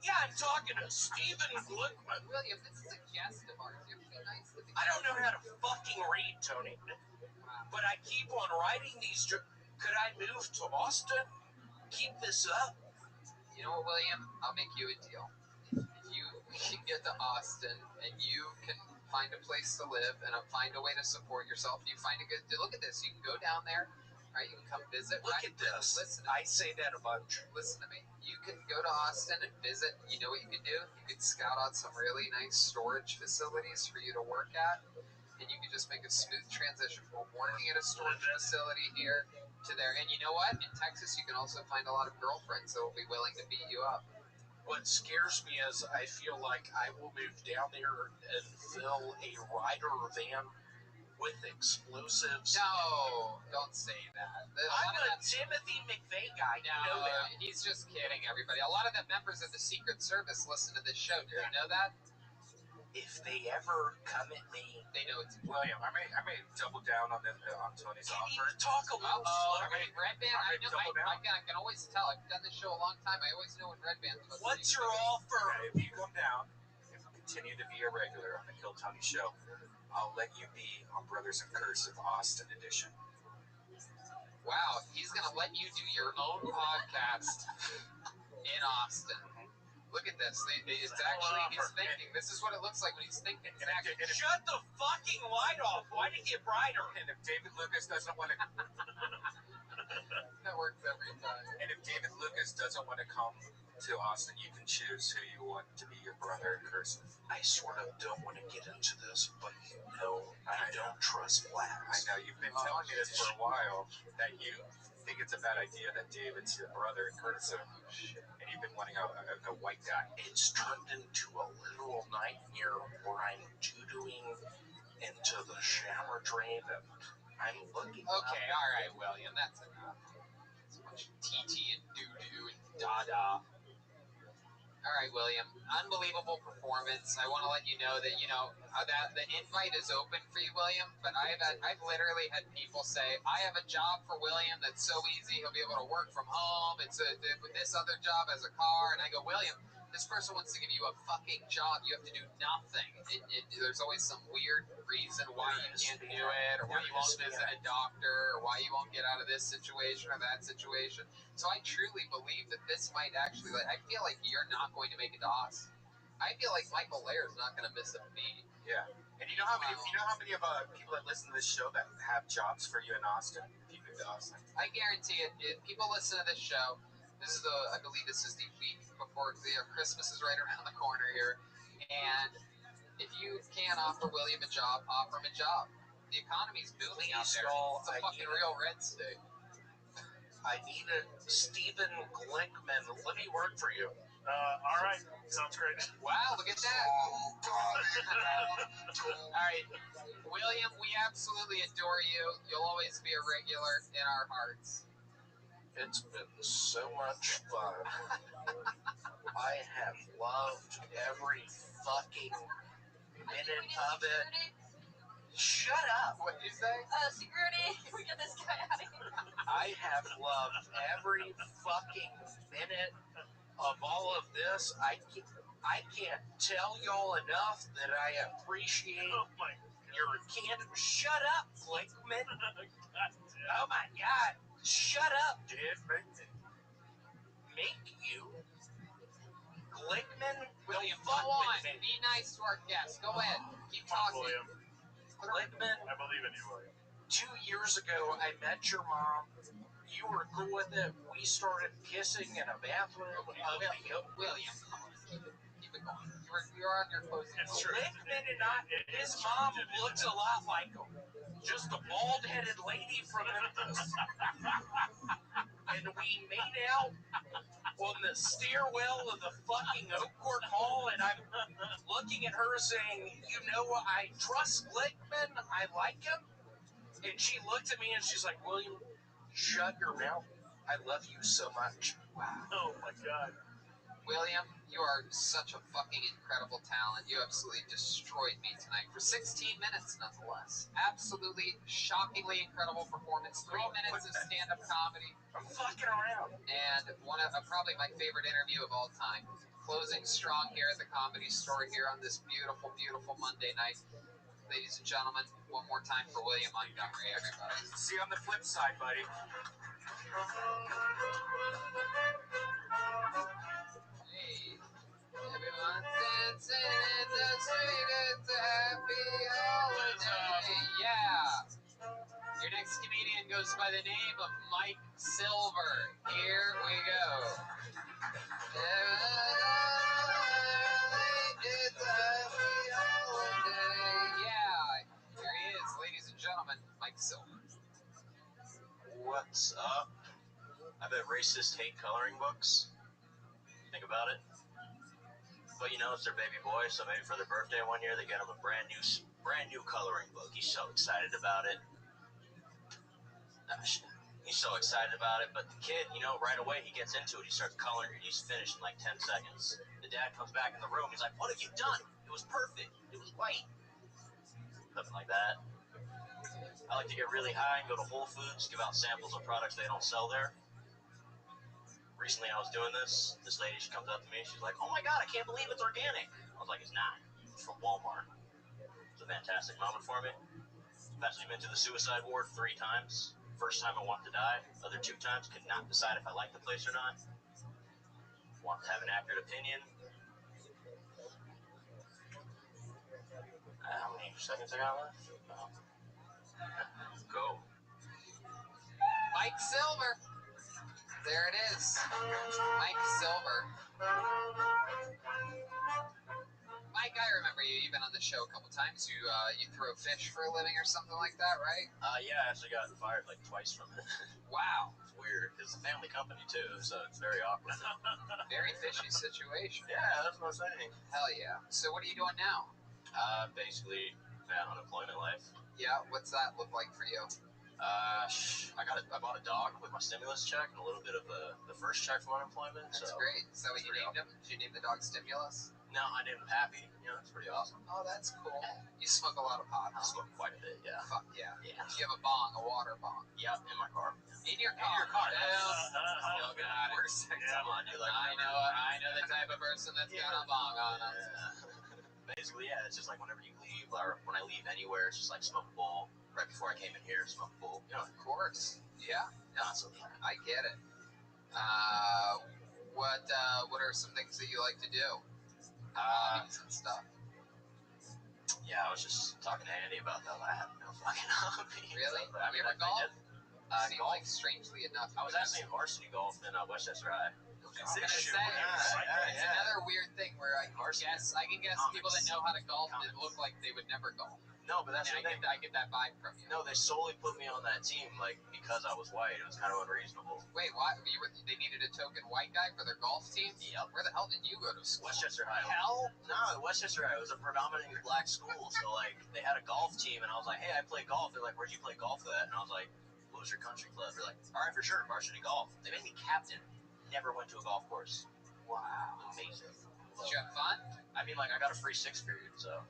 Yeah, I'm talking to Stephen Glickman. William, this is a guest of ours. You have to be nice to the I don't know how to fucking read, Tony. But I keep on writing these jokes. Could I move to Austin? Keep this up? You know what, William? I'll make you a deal. If you can get to Austin and you can find a place to live and find a way to support yourself, you find a good. Look at this. You can go down there, right? You can come visit. Look at this. Listen, I say that a bunch. Listen to me. You can go to Austin and visit. You know what you can do? You can scout out some really nice storage facilities for you to work at, and you can just make a smooth transition from working at a storage facility here to there. And you know what? In Texas, you can also find a lot of girlfriends that will be willing to beat you up. What scares me is I feel like I will move down there and fill a Ryder van with explosives. No, don't say that. I'm a Timothy McVeigh guy. No, you know that. He's just kidding, everybody. A lot of the members of the Secret Service listen to this show. Did you know that? If they ever come at me, they know it's William. I may double down on Tony's offer. Talk a little slower. Red Band. I can always tell. I've done this show a long time. I always know when Red Band's. What's your offer? If you come down, continue to be a regular on the Kill Tony Show, I'll let you be on Brothers in Cursive Austin edition. Wow, he's going to let you do your own podcast in Austin. Look at this. It's actually, he's thinking. This is what it looks like when he's thinking. Shut the fucking light off. Why did it get brighter? And if David Lucas doesn't want to... That works every time. And if David Lucas doesn't want to come to Austin, you can choose who you want to be your brother in cursive. I sort of don't want to get into this, but you know I don't trust blacks. I know, you've been telling me this for a while, that you think it's a bad idea that David's your brother in cursive, and you've been wanting a white guy. It's turned into a literal nightmare where I'm doo-dooing into the shower drain, and I'm looking Okay, all right, William, that's enough. So much TT and doo-doo and da-da. All right, William, unbelievable performance. I want to let you know that, that the invite is open for you, William, but I've literally had people say, I have a job for William that's so easy, he'll be able to work from home, with this other job as a car, and I go, William, this person wants to give you a fucking job. You have to do nothing. There's always some weird reason why you can't do it, or why you won't visit a doctor, or why you won't get out of this situation or that situation. So I truly believe that this might actually, I feel like you're not going to make it to Austin. I feel like Michael Lair's not going to miss a beat. Yeah. And you know how many people that listen to this show that have jobs for you in Austin? If you move to Austin. I guarantee it. If people listen to this show, I believe this is the week before Christmas is right around the corner here. And if you can offer William a job, offer him a job. The economy's booming out there. It's a fucking real red state. I need a Stephen Glickman. Let me work for you. All right. Sounds great. Wow, look at that. All right. William, we absolutely adore you. You'll always be a regular in our hearts. It's been so much fun. I have loved every fucking minute of it. Shut up. What did you say? Security. Can we get this guy out of here? I have loved every fucking minute of all of this. I can't tell y'all enough that I appreciate your candor. Shut up, Glickman. Oh my God. Shut up, dude. Make you? Glickman? William, go on. Be nice to our guests. Go ahead. Keep talking. William. Glickman? I believe in you, William. 2 years ago, I met your mom. You were cool with it. We started kissing in a bathroom. William, come on. Keep it going. You're on your closing. It's true. Glickman and his mom looks a lot like him. Just a bald-headed lady from Memphis. And we made out on the stairwell of the fucking Oak Court Mall, and I'm looking at her saying, I trust Glickman. I like him. And she looked at me and she's like, William, shut your mouth. I love you so much. Wow. Oh, my God. William, you are such a fucking incredible talent. You absolutely destroyed me tonight for 16 minutes, nonetheless. Absolutely shockingly incredible performance. 3 minutes of stand-up comedy. I'm fucking around. And one of probably my favorite interview of all time. Closing strong here at the Comedy Store here on this beautiful, beautiful Monday night. Ladies and gentlemen, one more time for William Montgomery, everybody. See you on the flip side, buddy. Hey, everyone dancing in the street, it's a happy holiday. Yeah. Your next comedian goes by the name of Mike Silver. Here we go. It's a happy holiday. Yeah. Here he is, ladies and gentlemen, Mike Silver. What's up? I bet racists hate coloring books. Think about it. But it's their baby boy, so maybe for their birthday one year they get him a brand new coloring book. He's so excited about it. He's so excited about it, but the kid, right away he gets into it. He starts coloring it. He's finished in like 10 seconds. The dad comes back in the room. He's like, "What have you done? It was perfect. It was white." Something like that. I like to get really high and go to Whole Foods, give out samples of products they don't sell there. Recently I was doing this. This lady, she comes up to me. She's like, "Oh my God, I can't believe it's organic." I was like, "It's not. from Walmart. It's a fantastic moment for me. I've actually been to the suicide ward 3 times. First time I wanted to die. Other 2 times could not decide if I liked the place or not. Want to have an accurate opinion. How many seconds I got left? Go. Mike Silver. There it is. Mike Silver. Mike, I remember you. You've been on the show a couple times. You throw fish for a living or something like that, right? Yeah, I actually got fired like twice from it. Wow. It's weird. It's a family company too, so it's very awkward. Very fishy situation. Yeah, that's what I'm saying. Hell yeah. So what are you doing now? Basically, unemployment life. Yeah, what's that look like for you? I bought a dog with my stimulus check and a little bit of the first check from unemployment. That's great. Is that what you named him? Did you name the dog Stimulus? No, I named him Happy. You know, it's pretty awesome. Oh, that's cool. You smoke a lot of pot, huh? I smoke quite a bit, yeah. Fuck yeah. Yeah. You have a bong, a water bong. Yep, in my car. In your car? Hell, got it. Come on, dude. Like, I know the type of person that's got a bong on them. Basically, yeah, it's just like whenever you leave, or when I leave anywhere, it's just like smoke a bowl. Right before I came in here, smoke a bowl. You know, of course. Yeah. Constantly. I get it. What are some things that you like to do? Hobbies and stuff. Yeah, I was just talking to Andy about that. I have no fucking hobby. Really? I mean, you ever golf? Do you like, strangely enough, I was actually in varsity golf in Westchester High. I was gonna say, it's another weird thing where I can guess people that know how to golf and look like they would never golf. No, but that's the thing. I get that vibe from you. No, they solely put me on that team, like, because I was white. It was kind of unreasonable. Wait, why? They needed a token white guy for their golf team? Yep. Where the hell did you go to school? Westchester High. Hell? No, Westchester High. It was a predominantly black school, so, like, they had a golf team, and I was like, hey, I play golf. They're like, where'd you play golf at? And I was like, what was your country club? They're like, all right, for sure, varsity golf. They made me captain. Never went to a golf course. Wow. Amazing. Did you have fun? I mean, like, I got a free 6 period, so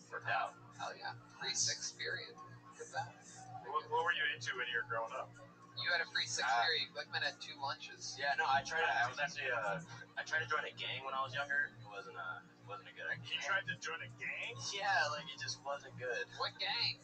worked out. Hell yeah. Free 6 period. Good that. What were you into when you were growing up? You had a free 6 period. Glickman had 2 lunches. Yeah, no, I tried to join a gang when I was younger. It wasn't a good idea. You tried to join a gang? Yeah, like, it just wasn't good. What gang?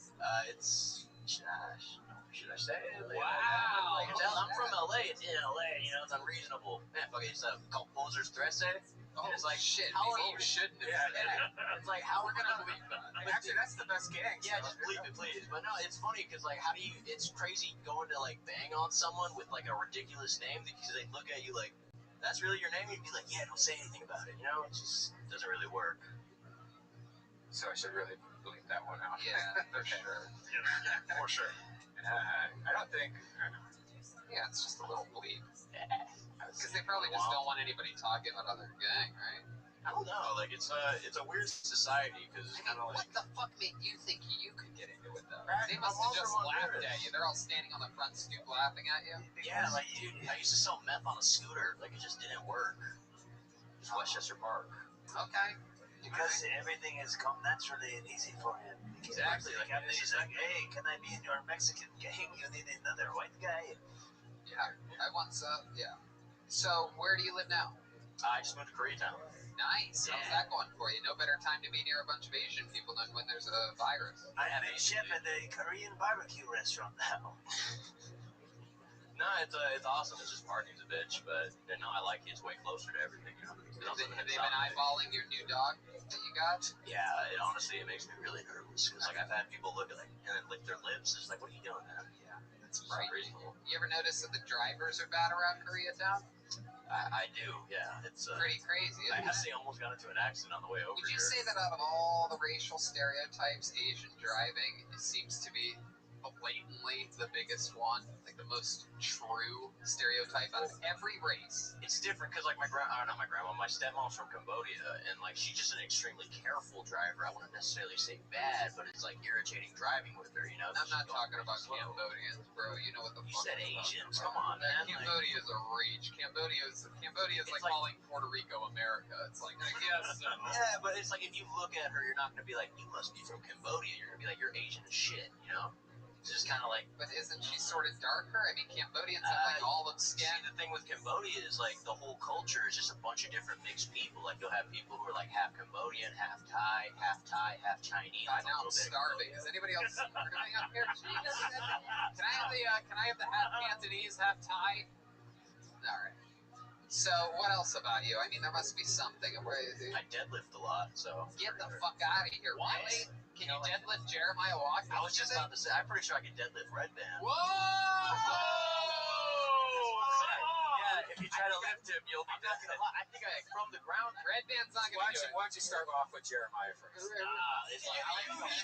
It's... Should I say it? Wow. Like, I'm from LA. It's in LA. You know, it's unreasonable. Man, fuck it. It's called Posers Dresse. Oh, it's like, shit. How Maybe you shouldn't have. Yeah. It's like, how we're gonna believe that? Actually, that's the best gang. Yeah, just believe it, please. But no, it's funny because, like, how do you? It's crazy going to like bang on someone with like a ridiculous name because they look at you like, that's really your name? You'd be like, yeah, don't say anything about it. You know, it just doesn't really work. So I should really bleep that one out. Yeah, for sure. Yeah, for sure. I don't think. Yeah, it's just a little bleep. Because they probably just don't want anybody talking about other gang, right? I don't know. Like, it's a weird society because it's kind of like. What the fuck made you think you could get into it though? Right, They must have I'm just also laughed Honduras. at you. They're all standing on the front stoop laughing at you. Yeah, like, dude, I used to sell meth on a scooter. Like, it just didn't work. It's Westchester Park. Okay. Because everything has come naturally and easy for him. Exactly. Like, he's like, hey, can I be in your Mexican gang? You need another white guy? Yeah, I once, yeah. So, where do you live now? I just moved to Koreatown. Nice. How's that going for you? No better time to be near a bunch of Asian people than when there's a virus. I am a chef at a Korean barbecue restaurant now. No, it's awesome. It's just parking's a bitch, but you know, I like it. It's way closer to everything. You know? Have they been eyeballing your new dog that you got? Yeah, honestly, it makes me really nervous. Because, like, I've had people look at it and then lick their lips. It's like, what are you doing, man? Yeah, that's frightening. You ever notice that the drivers are bad around Koreatown? I do, yeah. It's pretty crazy. I actually almost got into an accident on the way over Would you here. say that out of all the racial stereotypes, Asian driving seems to be blatantly the biggest one? Like the most true stereotype out of every race? It's different because, like, my stepmom's from Cambodia, and, like, she's just an extremely careful driver. I wouldn't necessarily say bad, but it's, like, irritating driving with her, you know? I'm not talking about Cambodians, bro. You know what the fuck You said Asians. Come on, man. Cambodia is a reach. Cambodia is like calling Puerto Rico America. It's like, I guess so. Yeah, but it's like if you look at her, you're not going to be like, you must be from Cambodia. You're going to be like, you're Asian as shit, you know? It's just kind of like. But isn't she sort of darker? I mean, Cambodians have like olive skin. See, the thing with Cambodia is like the whole culture is just a bunch of different mixed people. Like you'll have people who are like half Cambodian, half Thai, half Chinese. God, now I'm starving. Is anybody else anything up here? Jeez. Can I have the half Cantonese, half Thai? All right. So, what else about you? I mean, there must be something. I deadlift a lot, so. Get the fuck out of here. What? Really? Can you deadlift Jeremiah Watkins? I was just about to say, I'm pretty sure I can deadlift Red Band. Whoa! Yeah, if you try to lift him, you'll be not gonna lie. I think from the ground, Red Band's not gonna do it. Why don't you start off with Jeremiah first? It's like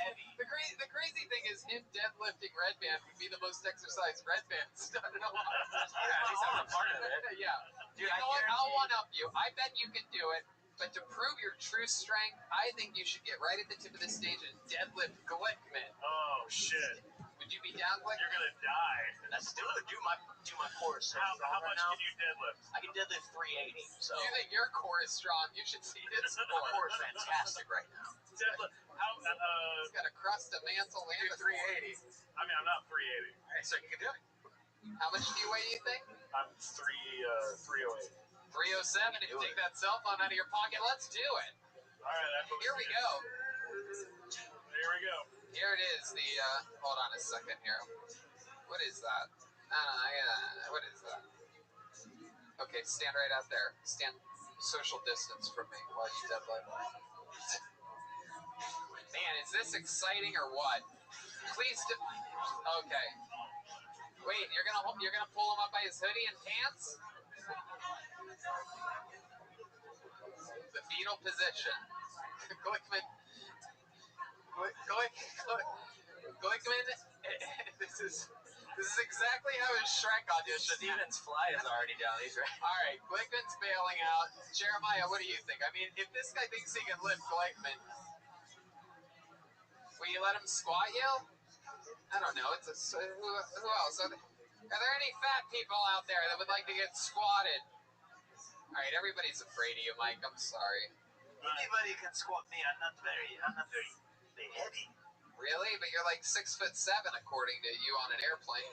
heavy. The crazy thing is him deadlifting Red Band would be the most exercise Red Band's done in a while. Yeah, he's not a part of it. Yeah. Dude, you know what? I'll one-up you. I bet you can do it. But to prove your true strength, I think you should get right at the tip of the stage and deadlift Glickman. Oh, shit. Would you be down, Glickman? You're gonna die. That's still gonna do my core. So how much can you deadlift? I can deadlift 380. So you think your core is strong? You should see his core. My core is fantastic right now. Deadlift. He's got a crust, a mantle, and a 380. I mean, I'm not 380. All right, so you can do it. How much do you weigh, you think? I'm 308. 307. If you take that cell phone out of your pocket, let's do it. All right, here we go. Here we go. Here it is. Hold on a second here. What is that? What is that? Okay, stand right out there. Stand social distance from me while you deadlift. Man, is this exciting or what? Please do. Okay. Wait, you're gonna pull him up by his hoodie and pants? The fetal position. Glickman. This is exactly how his Shrek audition. Steven's fly is already down. He's right. All right, Glickman's bailing out. Jeremiah, what do you think? I mean, if this guy thinks he can lift Glickman, will you let him squat you? I don't know. Who else? Are there any fat people out there that would like to get squatted? All right, everybody's afraid of you, Mike. I'm sorry. Anybody can squat me. I'm not very heavy. Really? But you're like 6'7" according to you on an airplane.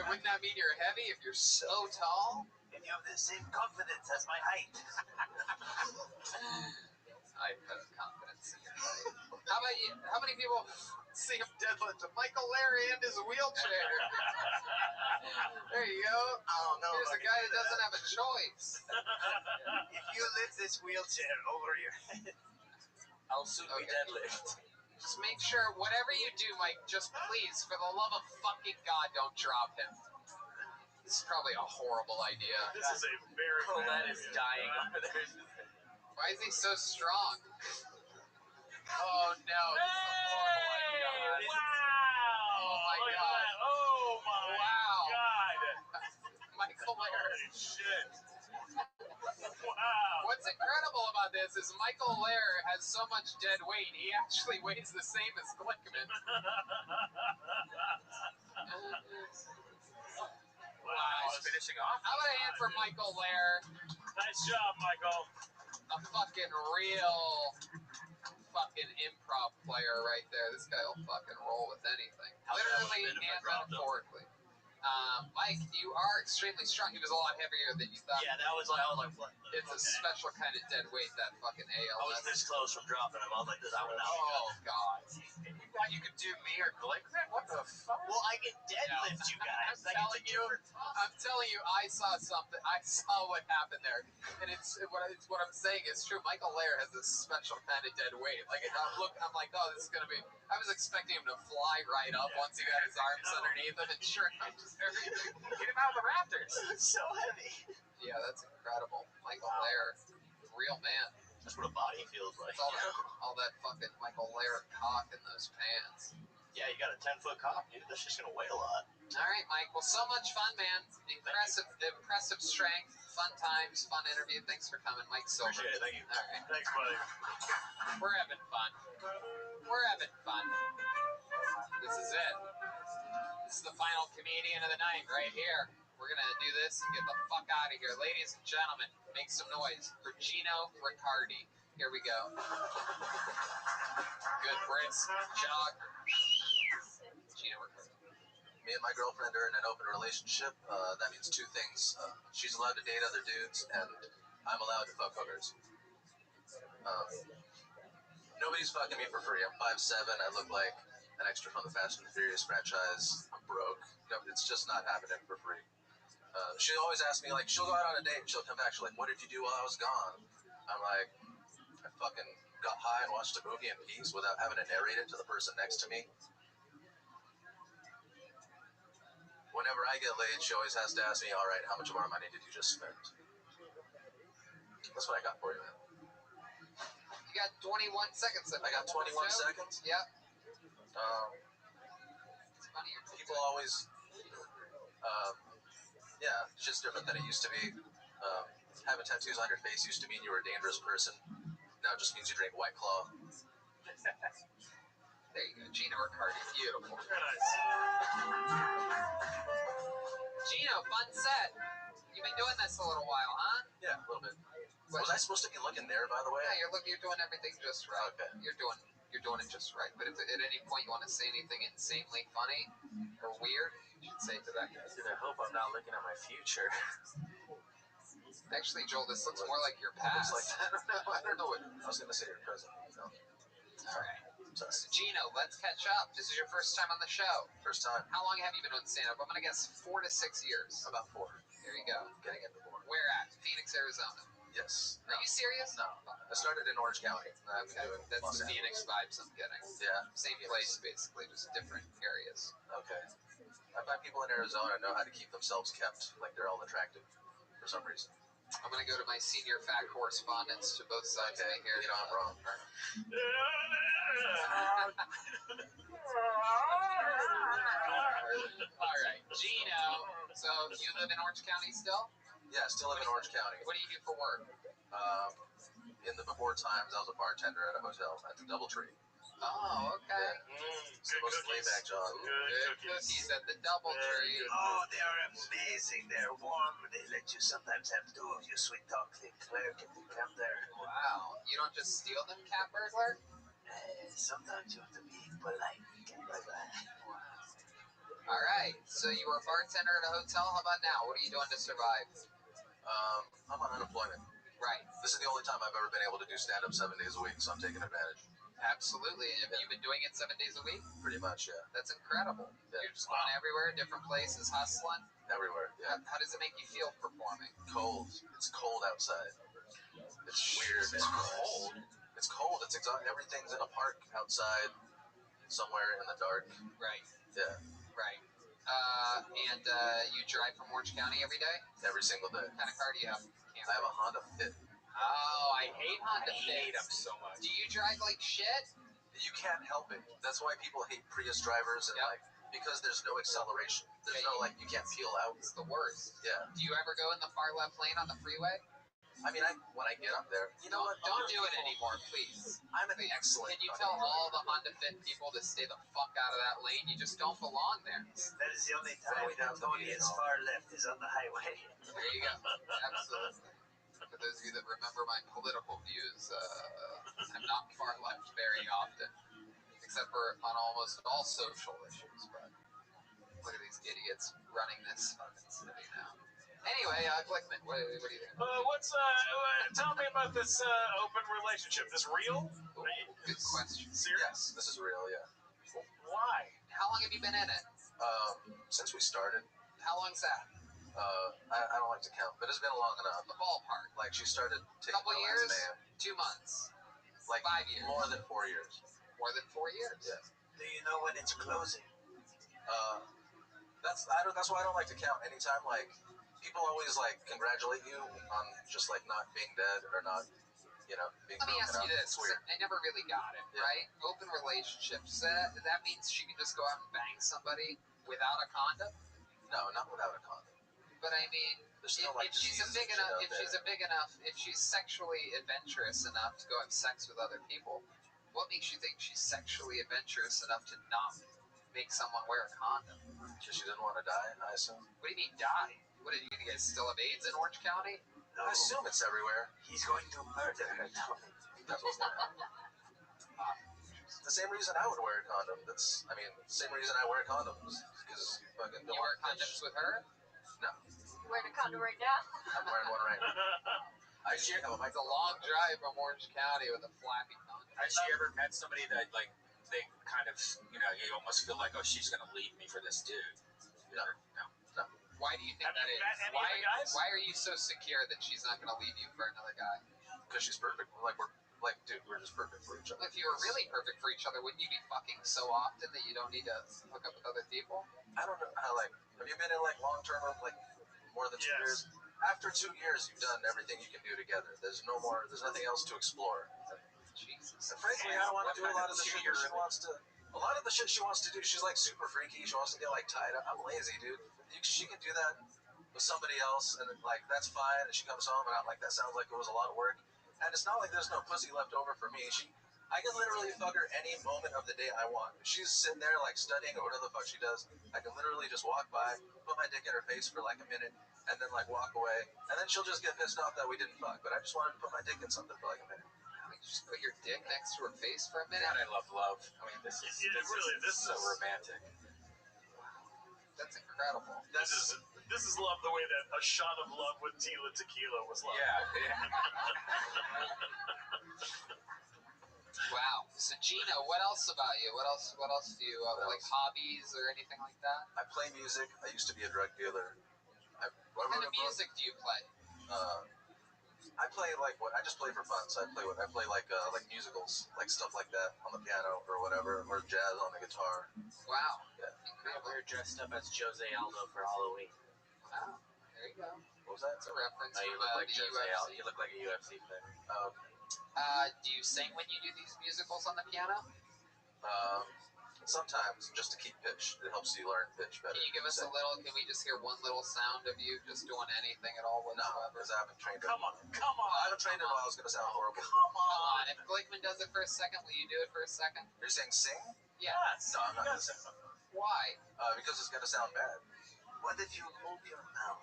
Wouldn't that mean you're heavy if you're so tall? And you have the same confidence as my height. I have confidence in your height. How about you? How many people see him deadlift Michael Larry in his wheelchair? There you go. I don't know. Here's a guy who doesn't have a choice. If you lift this wheelchair over your head, I'll soon be deadlift. Just make sure, whatever you do, Mike, just please, for the love of fucking God, don't drop him. This is probably a horrible idea. This is a very Colette is dying over there. Why is he so strong? Oh no, this is a horrible idea. Wow! Oh my God. Oh my God! Michael Lair. Holy shit! Wow! What's incredible about this is Michael Lair has so much dead weight, he actually weighs the same as Glickman. Wow, he's finishing off. How about a hand for Michael Lair? Nice job, Michael. A fucking real fucking improv player right there. This guy will fucking roll with anything. Literally and metaphorically. Mike, you are extremely strong. He was a lot heavier than you thought. Yeah, I was like, what? It's a special kind of dead weight, that fucking ALS. I was this close from dropping him. I was like, this, I would not. Oh, God. you thought you could do me or Glickman? What the fuck? Well, I can deadlift you guys. I'm telling you, I saw something. I saw what happened there, and it's what I'm saying is true. Michael Lair has this special kind of dead weight. Like, I'm like, oh, this is gonna be. I was expecting him to fly right up once he got his arms underneath him, and sure enough, just get him out of the rafters. It's so heavy. Yeah, that's incredible. Michael Lair, real man. That's what a body feels like. It's all that fucking Michael Lair cock in those pants. Yeah, you got a 10-foot cock, dude. That's just gonna weigh a lot. All right, Mike. Well, so much fun, man. Impressive strength. Fun times, fun interview. Thanks for coming, Mike Silver. Appreciate it. Thank you. All right. Thanks, buddy. We're having fun. This is it. This is the final comedian of the night right here. We're going to do this and get the fuck out of here. Ladies and gentlemen, make some noise for Gino Riccardi. Here we go. Good brisk jog. Gina, we're good. Me and my girlfriend are in an open relationship. That means two things. She's allowed to date other dudes, and I'm allowed to fuck hookers. Nobody's fucking me for free. I'm 5'7". I look like an extra from the Fast and the Furious franchise. I'm broke. No, it's just not happening for free. She always asks me, like, she'll go out on a date and she'll come back. She's like, what did you do while I was gone? I'm like, I fucking got high and watched a movie in peace without having to narrate it to the person next to me. Whenever I get laid, she always has to ask me, all right, how much of our money did you just spend? That's what I got for you, man. You got 21 seconds. I got 21 seconds? Yep. People always, yeah, it's just different than it used to be. Having tattoos on your face used to mean you were a dangerous person. Now it just means you drink White Claw. There you go, Gino Riccardi, beautiful. Gino, fun set. You've been doing this a little while, huh? Yeah, a little bit. Was I supposed to be looking there, by the way? Yeah, you're doing everything just right. Okay. You're doing it just right. But if at any point you want to say anything insanely funny or weird, you should say it to that guy. Dude, I hope I'm not looking at my future. Actually, Joel, this looks more like your past. Looks like that. I don't know what I was going to say. Your present. No. All right. So, Gino, let's catch up. This is your first time on the show. First time. How long have you been doing stand-up? I'm going to guess 4 to 6 years. About 4. There you go. Getting into 4. Where at? Phoenix, Arizona. Yes. Are you serious? No. I started in Orange County. Okay. That's the Phoenix vibes I'm getting. Yeah. Same place, basically, just different areas. Okay. I find people in Arizona know how to keep themselves kept like they're all attractive for some reason. I'm going to go to my senior fact correspondents to both sides of me here. You know I'm wrong. All right, Gino. So you live in Orange County still? Yeah, still live in Orange County. What do you do for work? In the before times, I was a bartender at a hotel at the Doubletree. Oh, okay. It's the most laid-back job. Good cookies at the Doubletree. Oh, they are amazing. They're warm. They let you sometimes have 2 of your sweet talking clerk if you come there. Wow. You don't just steal them, cat burglar? Sometimes you have to be polite. All right. So you were a bartender at a hotel. How about now? What are you doing to survive? I'm on unemployment. Right. This is the only time I've ever been able to do stand-up 7 days a week, so I'm taking advantage. Absolutely. Have you been doing it 7 days a week? Pretty much, yeah. That's incredible. Yeah. You're just going everywhere, different places, hustling? Everywhere, yeah. How does it make you feel performing? Cold. It's cold outside. It's weird. It's cold. It's cold. It's exotic. Everything's in a park outside, somewhere in the dark. Right. Yeah. Right. And you drive from Orange County every day? Every single day. What kind of car do you have? I have a Honda Fit. Oh, I hate Honda Fits. I hate them so much. Do you drive like shit? You can't help it. That's why people hate Prius drivers and like, because there's no acceleration. There's no like, you can't peel out. It's the worst. Yeah. Do you ever go in the far left lane on the freeway? I mean, when I get up there, you know what? Don't do it anymore, please. I'm an excellent. Can you tell all the Honda Fit people to stay the fuck out of that lane? You just don't belong there. That is the only time that Tony is far left is on the highway. There you go. Absolutely. For those of you that remember my political views, I'm not far left very often, except for on almost all social issues. But look at these idiots running this fucking city now. Anyway, Glickman, what do you think? Tell me about this open relationship. Is this real? Good question. Yes, this is real, yeah. Why? How long have you been in it? Since we started. How long's that? I don't like to count, but it's been long enough. The ballpark. Like, she started taking Couple my years? last name. 2 months? Like, 5 years? More than 4 years. More than 4 years? Yeah. Do you know when it's closing? That's why I don't like to count. Anytime, like, people always, like, congratulate you on just, like, not being dead or not, you know, being Let me ask you this. It's weird. I never really got it, right? Open relationships. That means she can just go out and bang somebody without a condom? No, not without a condom. But I mean, if she's sexually adventurous enough to go have sex with other people, what makes you think she's sexually adventurous enough to not make someone wear a condom? Because she didn't want to die, I assume. What do you mean die? What did you guys still have AIDS in Orange County? No. I assume it's everywhere. He's going to murder her, Tony. That's what's gonna happen. It's the same reason I would wear a condom. That's, I mean, same reason I wear condoms. Because you fucking don't You wear condoms with her? No. You wearing a condom right now? I'm wearing one right now. It's a long drive from Orange County with a flappy condom. Has she ever met somebody that, like, they kind of, you know, you almost feel like, oh, she's going to leave me for this dude? No. Why do you think that is? Why are you so secure that she's not going to leave you for another guy? Because she's perfect. Dude, we're just perfect for each other. If you were really perfect for each other, wouldn't you be fucking so often that you don't need to hook up with other people? I don't know how, like, have you been in, like, long-term, like, more than 2 years? After 2 years, you've done everything you can do together. There's nothing else to explore. Jesus. And frankly, I don't want to do a lot of the shit she wants to. A lot of the shit she wants to do, she's like super freaky. She wants to get like tied up. I'm lazy, dude. She can do that with somebody else, and like that's fine. And she comes home, and I'm like, that sounds like it was a lot of work. And it's not like there's no pussy left over for me. I can literally fuck her any moment of the day I want. If she's sitting there like studying or whatever the fuck she does, I can literally just walk by, put my dick in her face for like a minute, and then like walk away. And then she'll just get pissed off that we didn't fuck. But I just wanted to put my dick in something for like a minute. Just put your dick next to her face for a minute. God, I love love. I mean, this is so romantic. That's incredible. This is love the way that a shot of love with Tila tequila was love. Yeah. Wow. So Gina, what else about you? What else do you like hobbies or anything like that? I play music. I used to be a drug dealer. What kind of music do you play? I play like what I just play for fun. So I play like musicals, like stuff like that on the piano or whatever, or jazz on the guitar. Wow. Yeah. We were dressed up as Jose Aldo for Halloween. Wow. There you go. What was that? It's a reference. You look like Jose Aldo. You look like a UFC player. Oh, okay. Do you sing when you do these musicals on the piano? Sometimes, just to keep pitch. It helps you learn pitch better. Can you give us a little? Can we just hear one little sound of you just doing anything at all whatsoever? No, because I haven't trained it. Come on. I haven't trained it while it's going to sound horrible. Come on. If Glickman does it for a second, will you do it for a second? You're saying sing? Yes. No, I'm not going to sing. Why? Because it's going to sound bad. What if you move your mouth?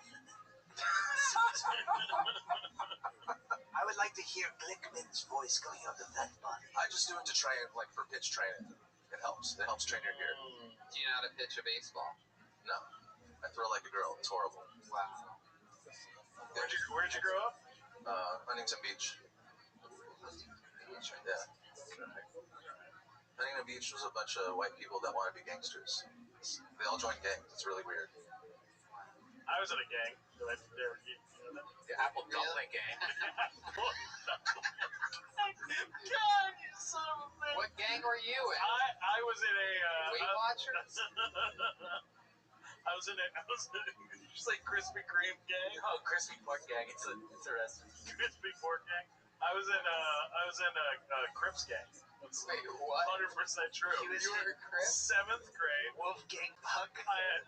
I would like to hear Glickman's voice coming out of that body. I just do it to train, like for pitch training. It helps. It helps train your ear. Do you know how to pitch a baseball? No. I throw like a girl. It's horrible. Wow. Where'd you grow up? Huntington Beach. Yeah. Huntington Beach was a bunch of white people that want to be gangsters. They all joined gangs. It's really weird. I was in a gang. The Apple Dumpling Gang. God, you son of a bitch. What gang were you in? I was in a Weight Watchers. I was in did you say Krispy Kreme gang? Oh, Crispy Pork Gang. It's a restaurant. Crispy Pork gang. I was in a Crips gang. That's Wait, what? 100% true. You were a Crips? 7th grade. Wolfgang Puck. I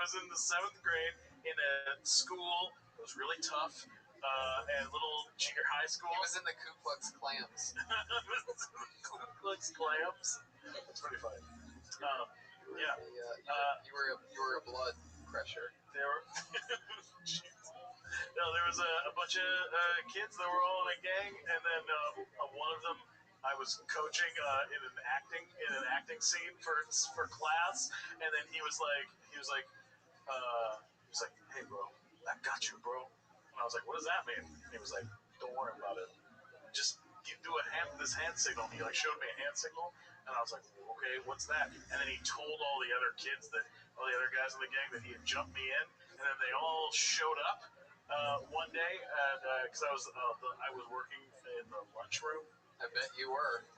was in the 7th grade in a school. It was really tough. And little junior high school. He was in the Ku Klux Klans. Ku Klux Klans. That's pretty funny. Yeah. You were a blood crusher. There were. No, there was a bunch of kids that were all in a gang, and then one of them I was coaching in an acting scene for class, and then he was like, hey bro, I got you, bro. And I was like, what does that mean? And he was like, don't worry about it. Just you do this hand signal. He like showed me a hand signal, and I was like, okay, what's that? And then he told all the other guys in the gang that he had jumped me in, and then they all showed up one day, because I was working in the lunchroom. I bet you were. and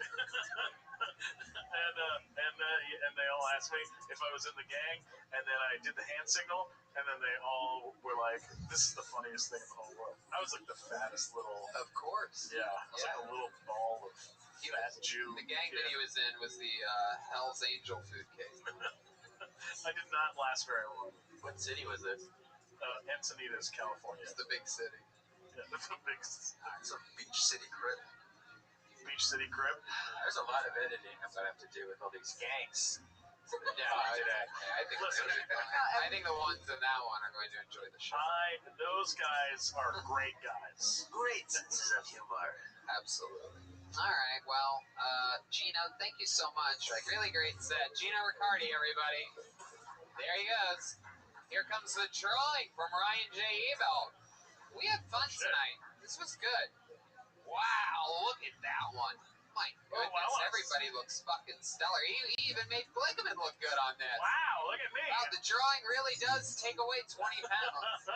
they all asked me if I was in the gang, and then I did the hand signal, and then they all were like, "This is the funniest thing in the whole world." I was like the fattest little. Of course. Yeah, I was like a little ball of fat Jew. The gang that he was in was the Hell's Angel food case. I did not last very long. What city was this? Encinitas, California. It's the big city. Yeah, the big. It's a beach city crib. Beach City crib. There's a lot of editing I'm gonna have to do with all these gangs. I think the ones in that one are going to enjoy the show. Those guys are great guys. Great senses of humor. Absolutely. All right, well, Gino, thank you so much. Really great set. Gino Riccardi, everybody. There he goes. Here comes the drawing from Ryan J. Ebel. We had fun tonight. This was good. Wow, look at that one. My goodness, everybody looks fucking stellar. He even made Glickman look good on this. Wow, look at me. Wow, the drawing really does take away 20 pounds.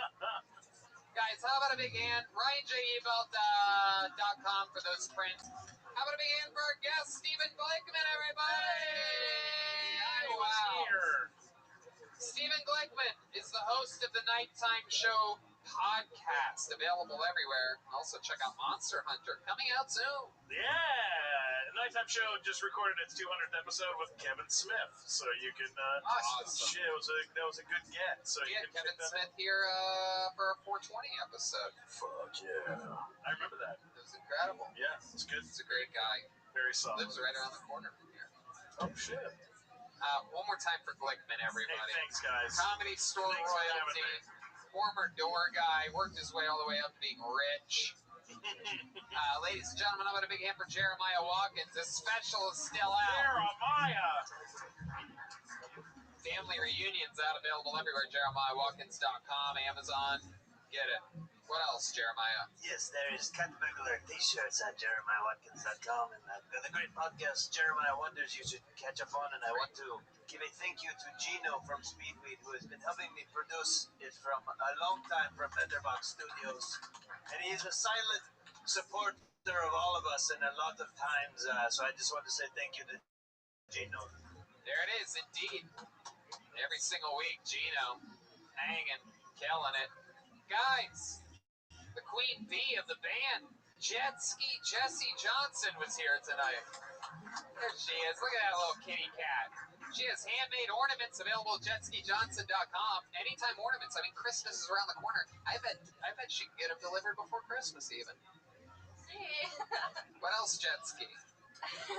Guys, how about a big hand? RyanJEbelt.com for those prints. How about a big hand for our guest, Stephen Glickman, everybody? Wow. Stephen Glickman is the host of the Nighttime Show podcast, available everywhere. Also, check out Monster Hunter, coming out soon. Yeah, Nighttime Show just recorded its 200th episode with Kevin Smith, so you can. Awesome. Shit, that was a good get. So we you had can Kevin Smith here for a 420 episode. Fuck yeah! I remember that. It was incredible. Yeah, it's good. He's a great guy. Very solid. Lives right around the corner from here. Oh shit. One more time for Glickman, everybody. Hey, thanks, guys. Comedy store royalty. Former door guy, worked his way all the way up to being rich. Ladies and gentlemen, how about a big hand for Jeremiah Watkins? This special is still out. Jeremiah! Family reunions out, available everywhere. JeremiahWatkins.com, Amazon. Get it. What else, Jeremiah? Yes, there is Cat Burglar t-shirts at JeremiahWatkins.com, and I've got a great podcast, Jeremiah Wonders, you should catch up on, and I want to give a thank you to Gino from Speedweed, who has been helping me produce it from a long time from Letterboxd Studios, and he is a silent supporter of all of us, and a lot of times, so I just want to say thank you to Gino. There it is, indeed. Every single week, Gino, hanging, killing it. Guys, the queen bee of the band, Jet Ski Jessie Johnson, was here tonight. There she is. Look at that little kitty cat. She has handmade ornaments available at jetskijohnson.com. Anytime ornaments. I mean, Christmas is around the corner. I bet she can get them delivered before Christmas even. What else, Jet Ski? We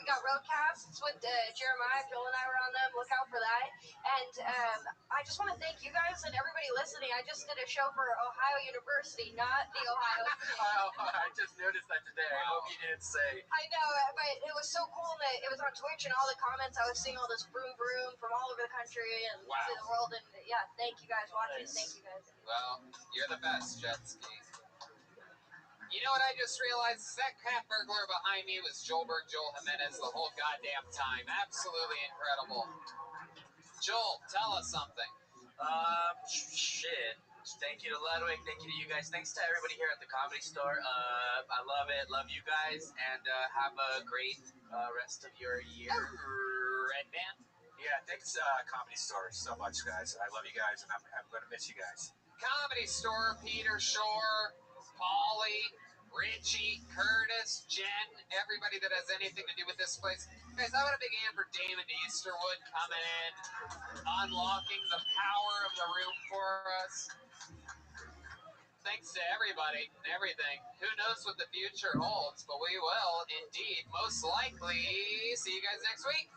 got roadcasts with Jeremiah. Phil and I were on them. Look out for that. And I just want to thank you guys and everybody listening. I just did a show for Ohio University, not the Ohio State. I just noticed that today. Wow. I hope you didn't say. I know, but it was so cool that it was on Twitch and all the comments. I was seeing all this vroom vroom from all over the country and the world. And yeah, thank you guys watching. Nice. Thank you guys. Well, you're the best, Jet Ski. You know what I just realized? That cat burglar behind me was Joel Jimenez the whole goddamn time. Absolutely incredible. Joel, tell us something. Shit. Thank you to Ludwig. Thank you to you guys. Thanks to everybody here at the Comedy Store. I love it. Love you guys. And have a great rest of your year. Red Band? Yeah, thanks, Comedy Store, so much, guys. I love you guys, and I'm going to miss you guys. Comedy Store, Peter Shore, Paulie, Richie, Curtis, Jen, everybody that has anything to do with this place. Guys, how about a big hand for Damon Easterwood coming in, unlocking the power of the room for us. Thanks to everybody and everything. Who knows what the future holds, but we will indeed, most likely, see you guys next week.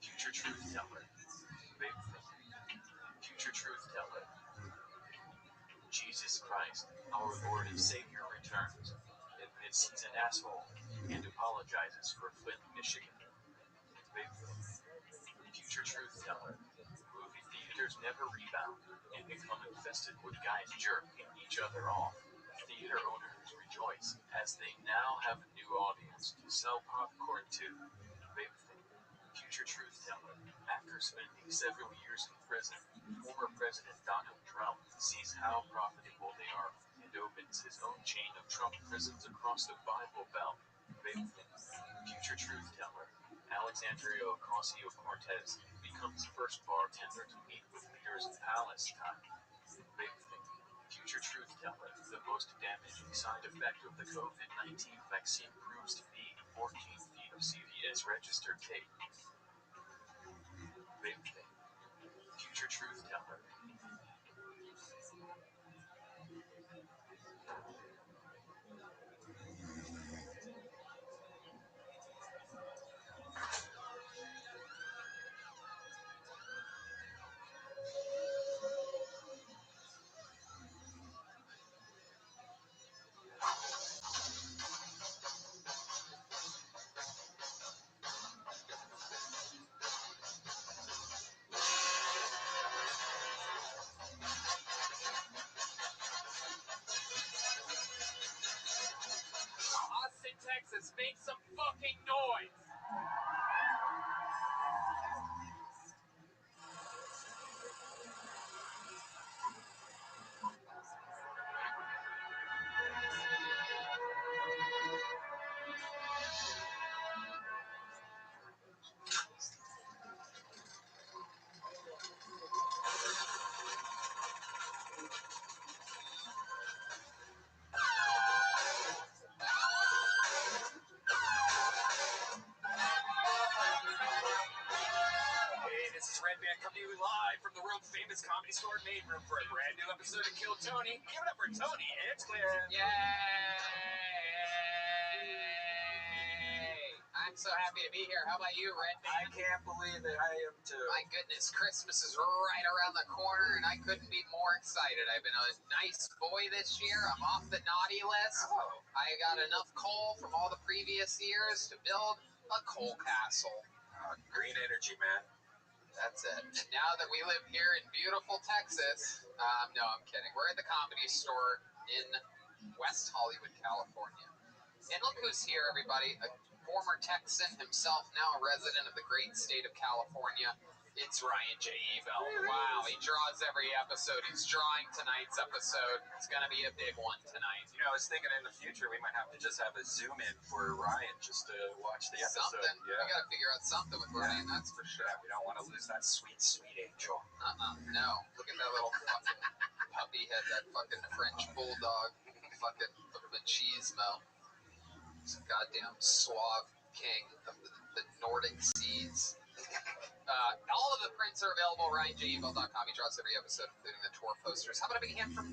Future Truth Teller. Future Truth Teller. Jesus Christ, our Lord and Savior, returns, admits he's an asshole, and apologizes for Flint, Michigan. Future Truth Teller. Movie theaters actors never rebound and become infested with guys jerking each other off. Theater owners rejoice as they now have a new audience to sell popcorn to. Future truth teller. After spending several years in prison, former President Donald Trump sees how profitable they are and opens his own chain of Trump prisons across the Bible Belt. Future truth teller. Alexandria Ocasio-Cortez becomes first bartender to meet with leaders in Palestine. Future truth teller. The most damaging side effect of the COVID-19 vaccine proves to be 14 feet of CVS registered tape. Future truth teller. Austin, Texas, make some fucking noise! Hey, this is Red Band coming to you live from the world famous Comedy Store main room for a brand new episode of Kill Tony. Give it up for Tony and Cliff. Yay! I'm so happy to be here. How about you, Red Band? I can't believe it. I am too. My goodness, Christmas is right around the corner, and I couldn't be more excited. I've been a nice boy this year. I'm off the naughty list. Oh. I got enough coal from all the previous years to build a coal castle. Green energy, man. That's it. And now that we live here in beautiful Texas, no, I'm kidding. We're at the Comedy Store in West Hollywood, California. And look who's here, everybody. A former Texan himself, now a resident of the great state of California. It's Ryan J. Ebel. Wow, he draws every episode. He's drawing tonight's episode. It's going to be a big one tonight. You know, I was thinking in the future we might have to just have a zoom in for Ryan just to watch the episode. Something. Yeah. We got to figure out something with Ryan, that's for sure. Yeah, we don't want to lose that sweet, sweet angel. No. Look at that little fucking puppy head, that fucking French bulldog. Fucking machismo. He's a goddamn suave king of the Nordic seas. All of the prints are available at RyanJEvil.com. He draws every episode, including the tour posters. How about a big hand for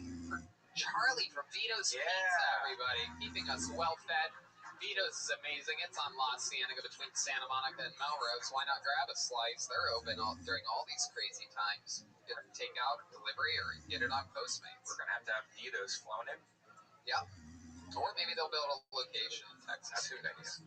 Charlie from Vito's Pizza, everybody? Keeping us well fed. Vito's is amazing. It's on La Cienega between Santa Monica and Melrose. Why not grab a slice? They're open during all these crazy times. Get it takeout, delivery, or get it on Postmates. We're going to have flown in. Yep. Or maybe they'll build a location in Texas. Who knows?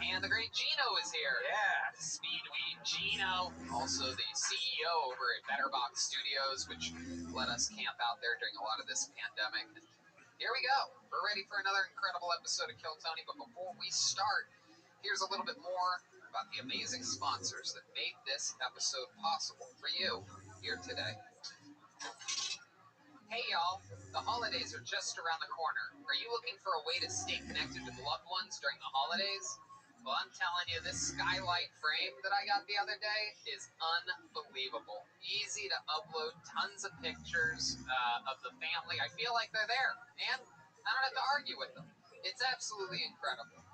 And the great Gino is here. Yeah. Speedweed Gino. Also the CEO over at Betterbox Studios, which let us camp out there during a lot of this pandemic. And here we go. We're ready for another incredible episode of Kill Tony. But before we start, here's a little bit more about the amazing sponsors that made this episode possible for you here today. Hey y'all, the holidays are just around the corner. Are you looking for a way to stay connected with loved ones during the holidays? Well, I'm telling you, this skylight frame that I got the other day is unbelievable. Easy to upload, tons of pictures of the family. I feel like they're there, and I don't have to argue with them. It's absolutely incredible.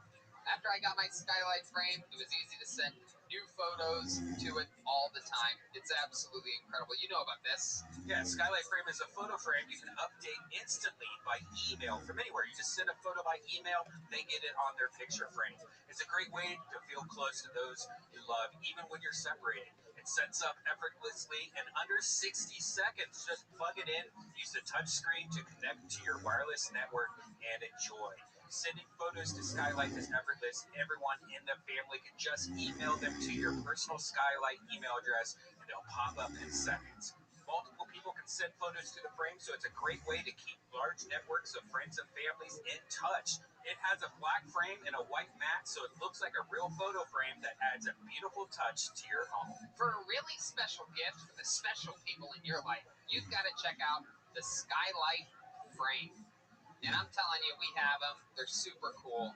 After I got my skylight frame, it was easy to send new photos to it all the time. It's absolutely incredible. You know about this. Yeah, Skylight Frame is a photo frame you can update instantly by email from anywhere. You just send a photo by email, they get it on their picture frame. It's a great way to feel close to those you love, even when you're separated. It sets up effortlessly in under 60 seconds. Just plug it in, use the touch screen to connect to your wireless network, and enjoy. Sending photos to Skylight is effortless. Everyone in the family can just email them to your personal Skylight email address, and they'll pop up in seconds. Multiple people can send photos to the frame, so it's a great way to keep large networks of friends and families in touch. It has a black frame and a white mat, so it looks like a real photo frame that adds a beautiful touch to your home. For a really special gift for the special people in your life, you've got to check out the Skylight frame. And I'm telling you, we have them. They're super cool.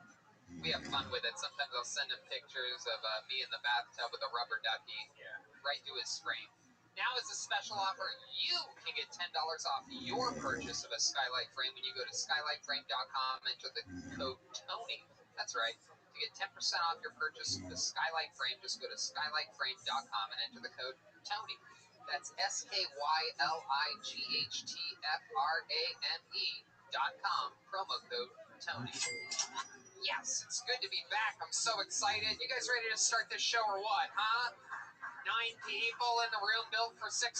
We have fun with it. Sometimes I'll send him pictures of me in the bathtub with a rubber ducky right to his frame. Now, as a special offer, you can get $10 off your purchase of a Skylight frame when you go to skylightframe.com and enter the code TONY. That's right. To get 10% off your purchase of the Skylight frame, just go to skylightframe.com and enter the code TONY. That's SKYLIGHTFRAME.com, promo code TONY. Yes, it's good to be back. I'm so excited. You guys ready to start this show or what, huh? 9 people in the room built for 600?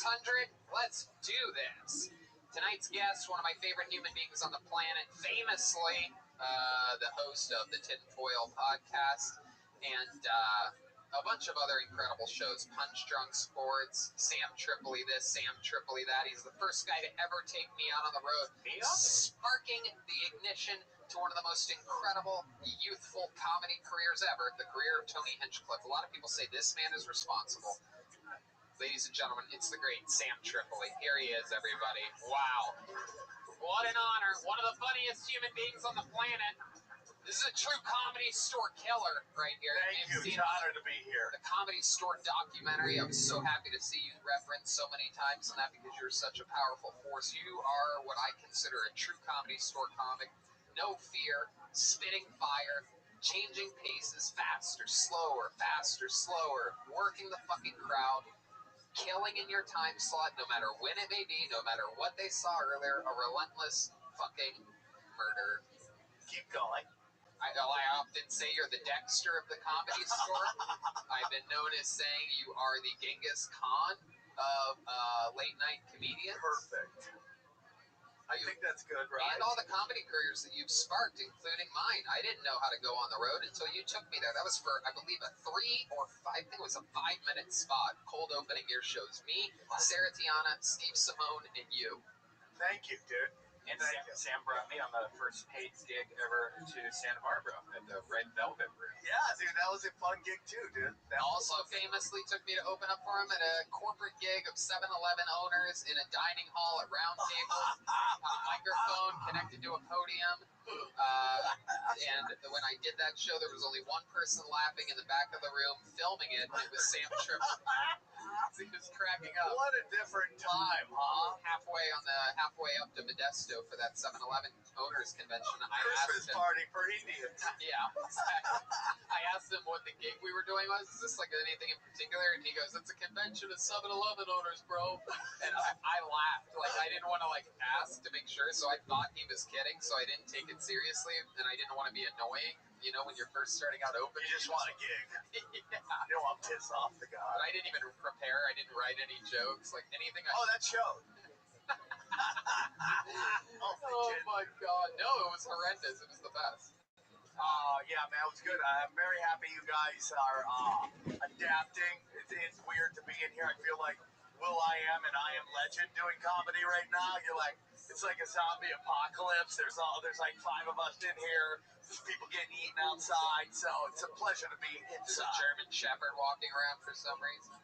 Let's do this. Tonight's guest, one of my favorite human beings on the planet, famously the host of the Tinfoil podcast, and a bunch of other incredible shows. Punch Drunk Sports, Sam Tripoli this, Sam Tripoli that. He's the first guy to ever take me out on the road, sparking the ignition to one of the most incredible youthful comedy careers ever, the career of Tony Hinchcliffe. A lot of people say this man is responsible. Ladies and gentlemen, it's the great Sam Tripoli. Here he is, everybody. Wow. What an honor. One of the funniest human beings on the planet. This is a true Comedy Store killer right here. Thank you. It's an honor to be here. The Comedy Store documentary. I was so happy to see you referenced so many times in that because you're such a powerful force. You are what I consider a true Comedy Store comic. No fear, spitting fire, changing paces, faster, slower, working the fucking crowd, killing in your time slot, no matter when it may be, no matter what they saw earlier, a relentless fucking murder. Keep going. I often say you're the Dexter of the Comedy Store. I've been known as saying you are the Genghis Khan of late night comedians. Perfect. I think that's good, right? And all the comedy careers that you've sparked, including mine. I didn't know how to go on the road until you took me there. That was for, I believe, I think it was a 5-minute spot, cold opening your shows. Me, Sarah Tiana, Steve Simone, and you. Thank you, dude. And Sam brought me on the first paid gig ever to Santa Barbara at the Red Velvet Room. Yeah, dude, that was a fun gig too, dude. Also famously took me to open up for him at a corporate gig of 7-Eleven owners in a dining hall at round tables, on a microphone connected to a podium. And when I did that show, there was only one person laughing in the back of the room filming it. It was Sam Tripoli. He was cracking up. What a different time, huh? Halfway up to Modesto for that 7-Eleven owners convention. Christmas party for Indians. Yeah, exactly. I asked him what the gig we were doing was. Is this like anything in particular? And he goes, "It's a convention of 7-Eleven owners, bro." And I laughed. Like, I didn't want to ask to make sure, so I thought he was kidding, so I didn't take it seriously, and I didn't want to be annoying. You know, when you're first starting out open, you just want a gig. Yeah. You don't want to piss off the guy. But I didn't even prepare. I didn't write any jokes, like anything. That showed. Oh my god. No, it was horrendous. It was the best. Yeah, man, it was good. I'm very happy you guys are adapting. It's weird to be in here. I feel like will.i.am and I Am Legend doing comedy right now. You're like, it's like a zombie apocalypse. There's like 5 of us in here. There's people getting eaten outside, so it's a pleasure to be inside. There's a German Shepherd walking around for some reason.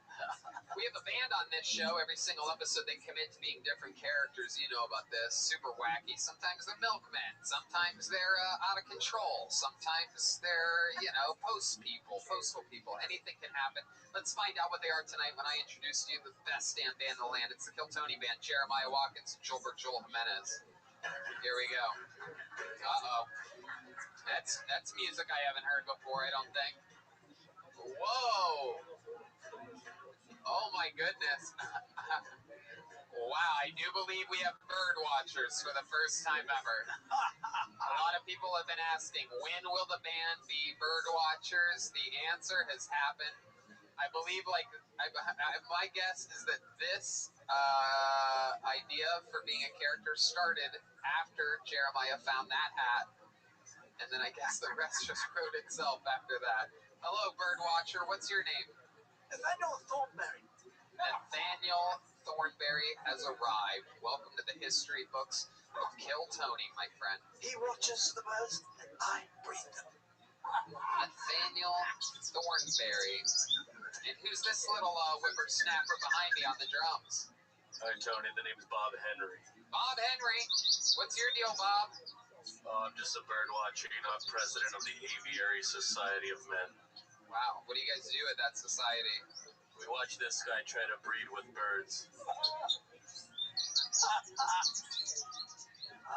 We have a band on this show. Every single episode, they commit to being different characters. You know about this. Super wacky. Sometimes they're milkmen. Sometimes they're out of control. Sometimes they're, postal people. Anything can happen. Let's find out what they are tonight when I introduce to you the best damn band in the land. It's the Kill Tony Band. Jeremiah Watkins and Joel Jimenez. Here we go. Uh-oh. That's music I haven't heard before, I don't think. Whoa! Oh my goodness. Wow, I do believe we have bird watchers for the first time ever. A lot of people have been asking, when will the band be bird watchers? The answer has happened. I believe, my guess is that this idea for being a character started after Jeremiah found that hat. And then I guess the rest just wrote itself after that. Hello, Birdwatcher. What's your name? Nathaniel Thornberry. Nathaniel Thornberry has arrived. Welcome to the history books of Kill Tony, my friend. He watches the birds, and I breathe them. Nathaniel Thornberry. And who's this little whippersnapper behind me on the drums? Hi, Tony. The name's Bob Henry. Bob Henry. What's your deal, Bob? I'm just a bird watcher. You're not president of the Aviary Society of Men. Wow. What do you guys do at that society? We watch this guy try to breed with birds.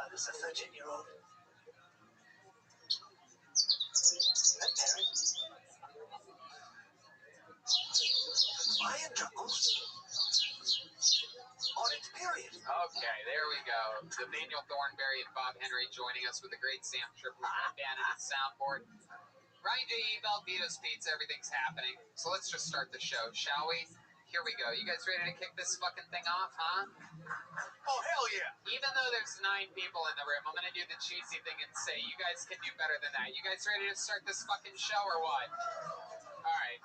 There's a 13-year-old. Perry. Lion jungles on its period. Okay, there we go. Nathaniel Thornberry and Bob Henry joining us with the great Sam Tripoli band and his soundboard. Ryan J. Valdito's Pizza, everything's happening. So let's just start the show, shall we? Here we go. You guys ready to kick this fucking thing off, huh? Oh, hell yeah. Even though there's 9 people in the room, I'm going to do the cheesy thing and say, you guys can do better than that. You guys ready to start this fucking show or what? All right.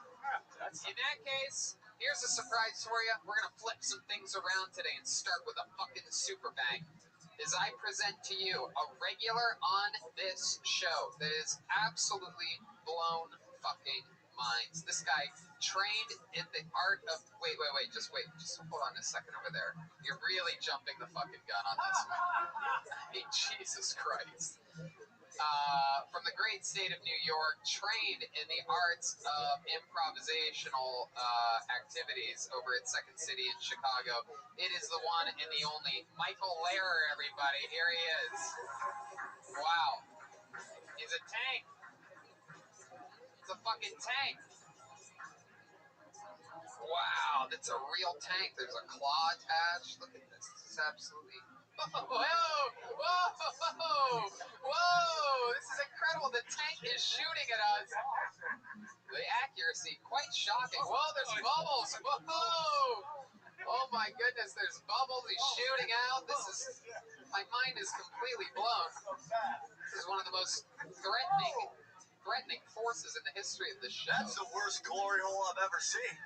In that case, here's a surprise for you. We're going to flip some things around today and start with a fucking super bang. As I present to you a regular on this show that is absolutely blown fucking minds. This guy trained in the art of... Wait. Just hold on a second over there. You're really jumping the fucking gun on this one. I mean, Jesus Christ. From the great state of New York, trained in the arts of improvisational activities over at Second City in Chicago. It is the one and the only Michael Lehrer, everybody. Here he is. Wow. He's a tank. It's a fucking tank. Wow, that's a real tank. There's a claw attached. Look at this. This is absolutely... Whoa! This is incredible. The tank is shooting at us. The accuracy, quite shocking. Whoa, there's bubbles. Whoa! Oh my goodness, there's bubbles. He's shooting out. My mind is completely blown. This is one of the most threatening forces in the history of the show. That's the worst glory hole I've ever seen.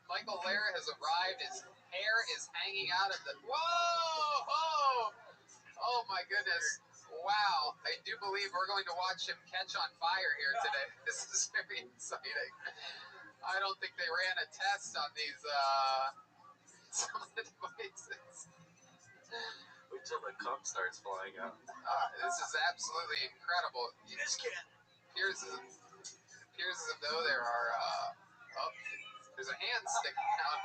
Michael Lehrer has arrived. His hair is hanging out of the... Whoa! Oh my goodness. Wow. I do believe we're going to watch him catch on fire here today. This is very exciting. I don't think they ran a test on these, some of the devices. Wait till the cum starts flying out. This is absolutely incredible. This kid. Appears as though there are, there's a hand sticking out.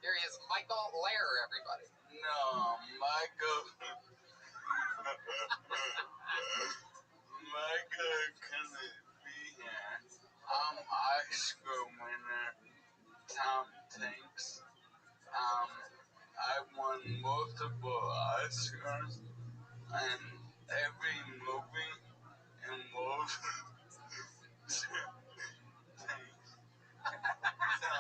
Here he is, Michael Lehrer, everybody. No, Michael. Michael couldn't be here. I'm Oscar winner Tom Tanks. I won multiple Oscars and every movie involved tanks. So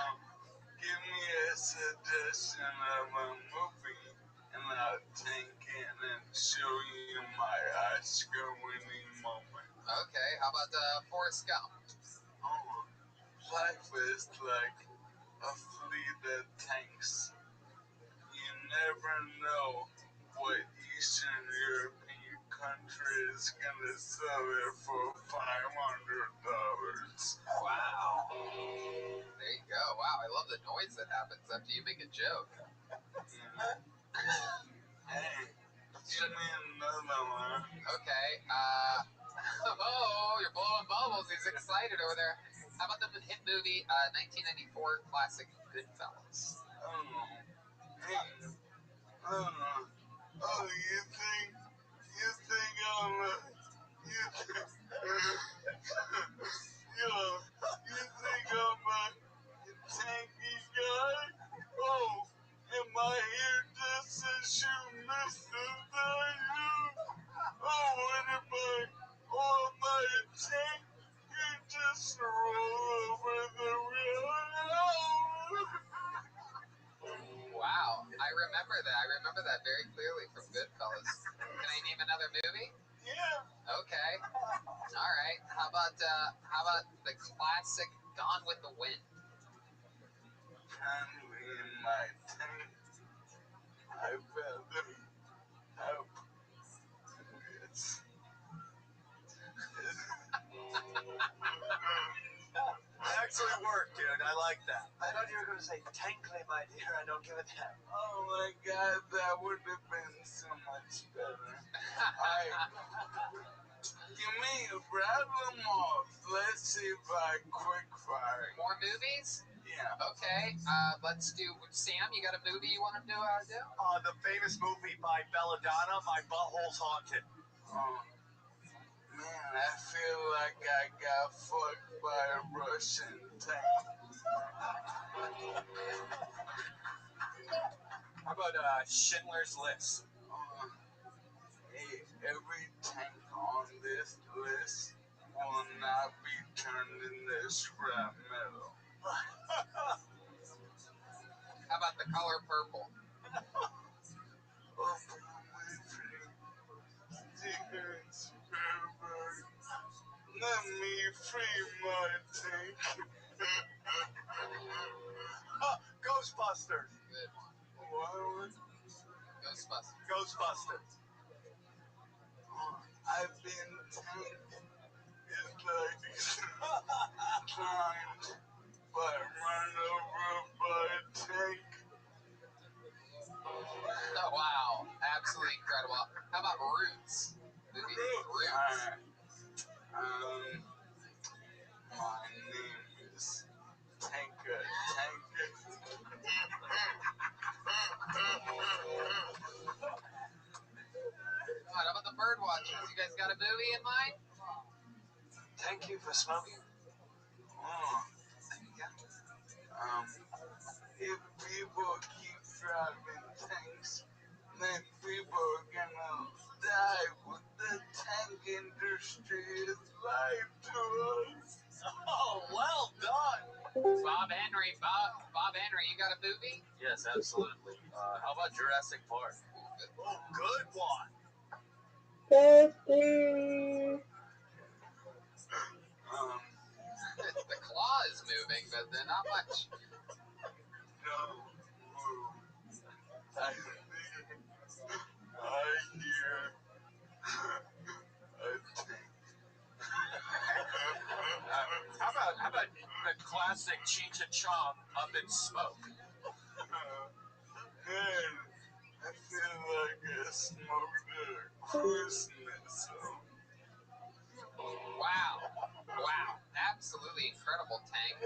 give me a suggestion of a movie and I'll tank it and show you my Oscar winning moment. Okay, how about Forrest Gump? Oh, life is like a fleet of tanks. You never know what Eastern European country is gonna sell it for $500. Wow. There you go. Wow, I love the noise that happens after you make a joke. Hey, give me another one. Okay, oh, you're blowing bubbles. He's excited over there. How about the hit movie, 1994 classic Goodfellas? You think I'm a tanky guy? Oh, am I here just to shoot missiles at you? Oh, what am am I a tank? You just roll over the wheel. Wow, I remember that. I remember that very clearly from Goodfellas. Can I you name another movie? Yeah. Okay. All right. How about the classic Gone with the Wind? Currently in my tank, I rather have this. Actually worked, dude. I like that. I thought you were going to say, tankly, my dear. I don't give a damn. Oh my god, that would have been so much better. Give me rattle them off. Let's see if I quick fire. More movies? Yeah. Okay. Let's do. Sam, you got a movie you want to do? The famous movie by Belladonna, My Butthole's Haunted. Oh, man, I feel like I got fucked by a Russian tank. How about Schindler's List? Hey, every tank on this list will not be turned into scrap metal. How about The Color Purple? Let me free my tank. Ghostbusters. Good one. What? Ghostbusters. I've been tanked. It's like timed, but run over by a tank. Oh, wow. Absolutely incredible. How about Roots? Roots. My name is Tanka. How about the Bird Watchers? You guys got a movie in mind? Thank you for smoking. If people keep driving tanks, then people are gonna die. The tank industry is life to us. Oh, well done. Bob Henry, you got a movie? Yes, absolutely. How about Jurassic Park? Oh, good one. The claw is moving, but they're not much. No, I hear a tank. How about the classic Cheech and Chong, Up in Smoke? Man, I feel like I smoked a Christmas. Wow. Absolutely incredible tank.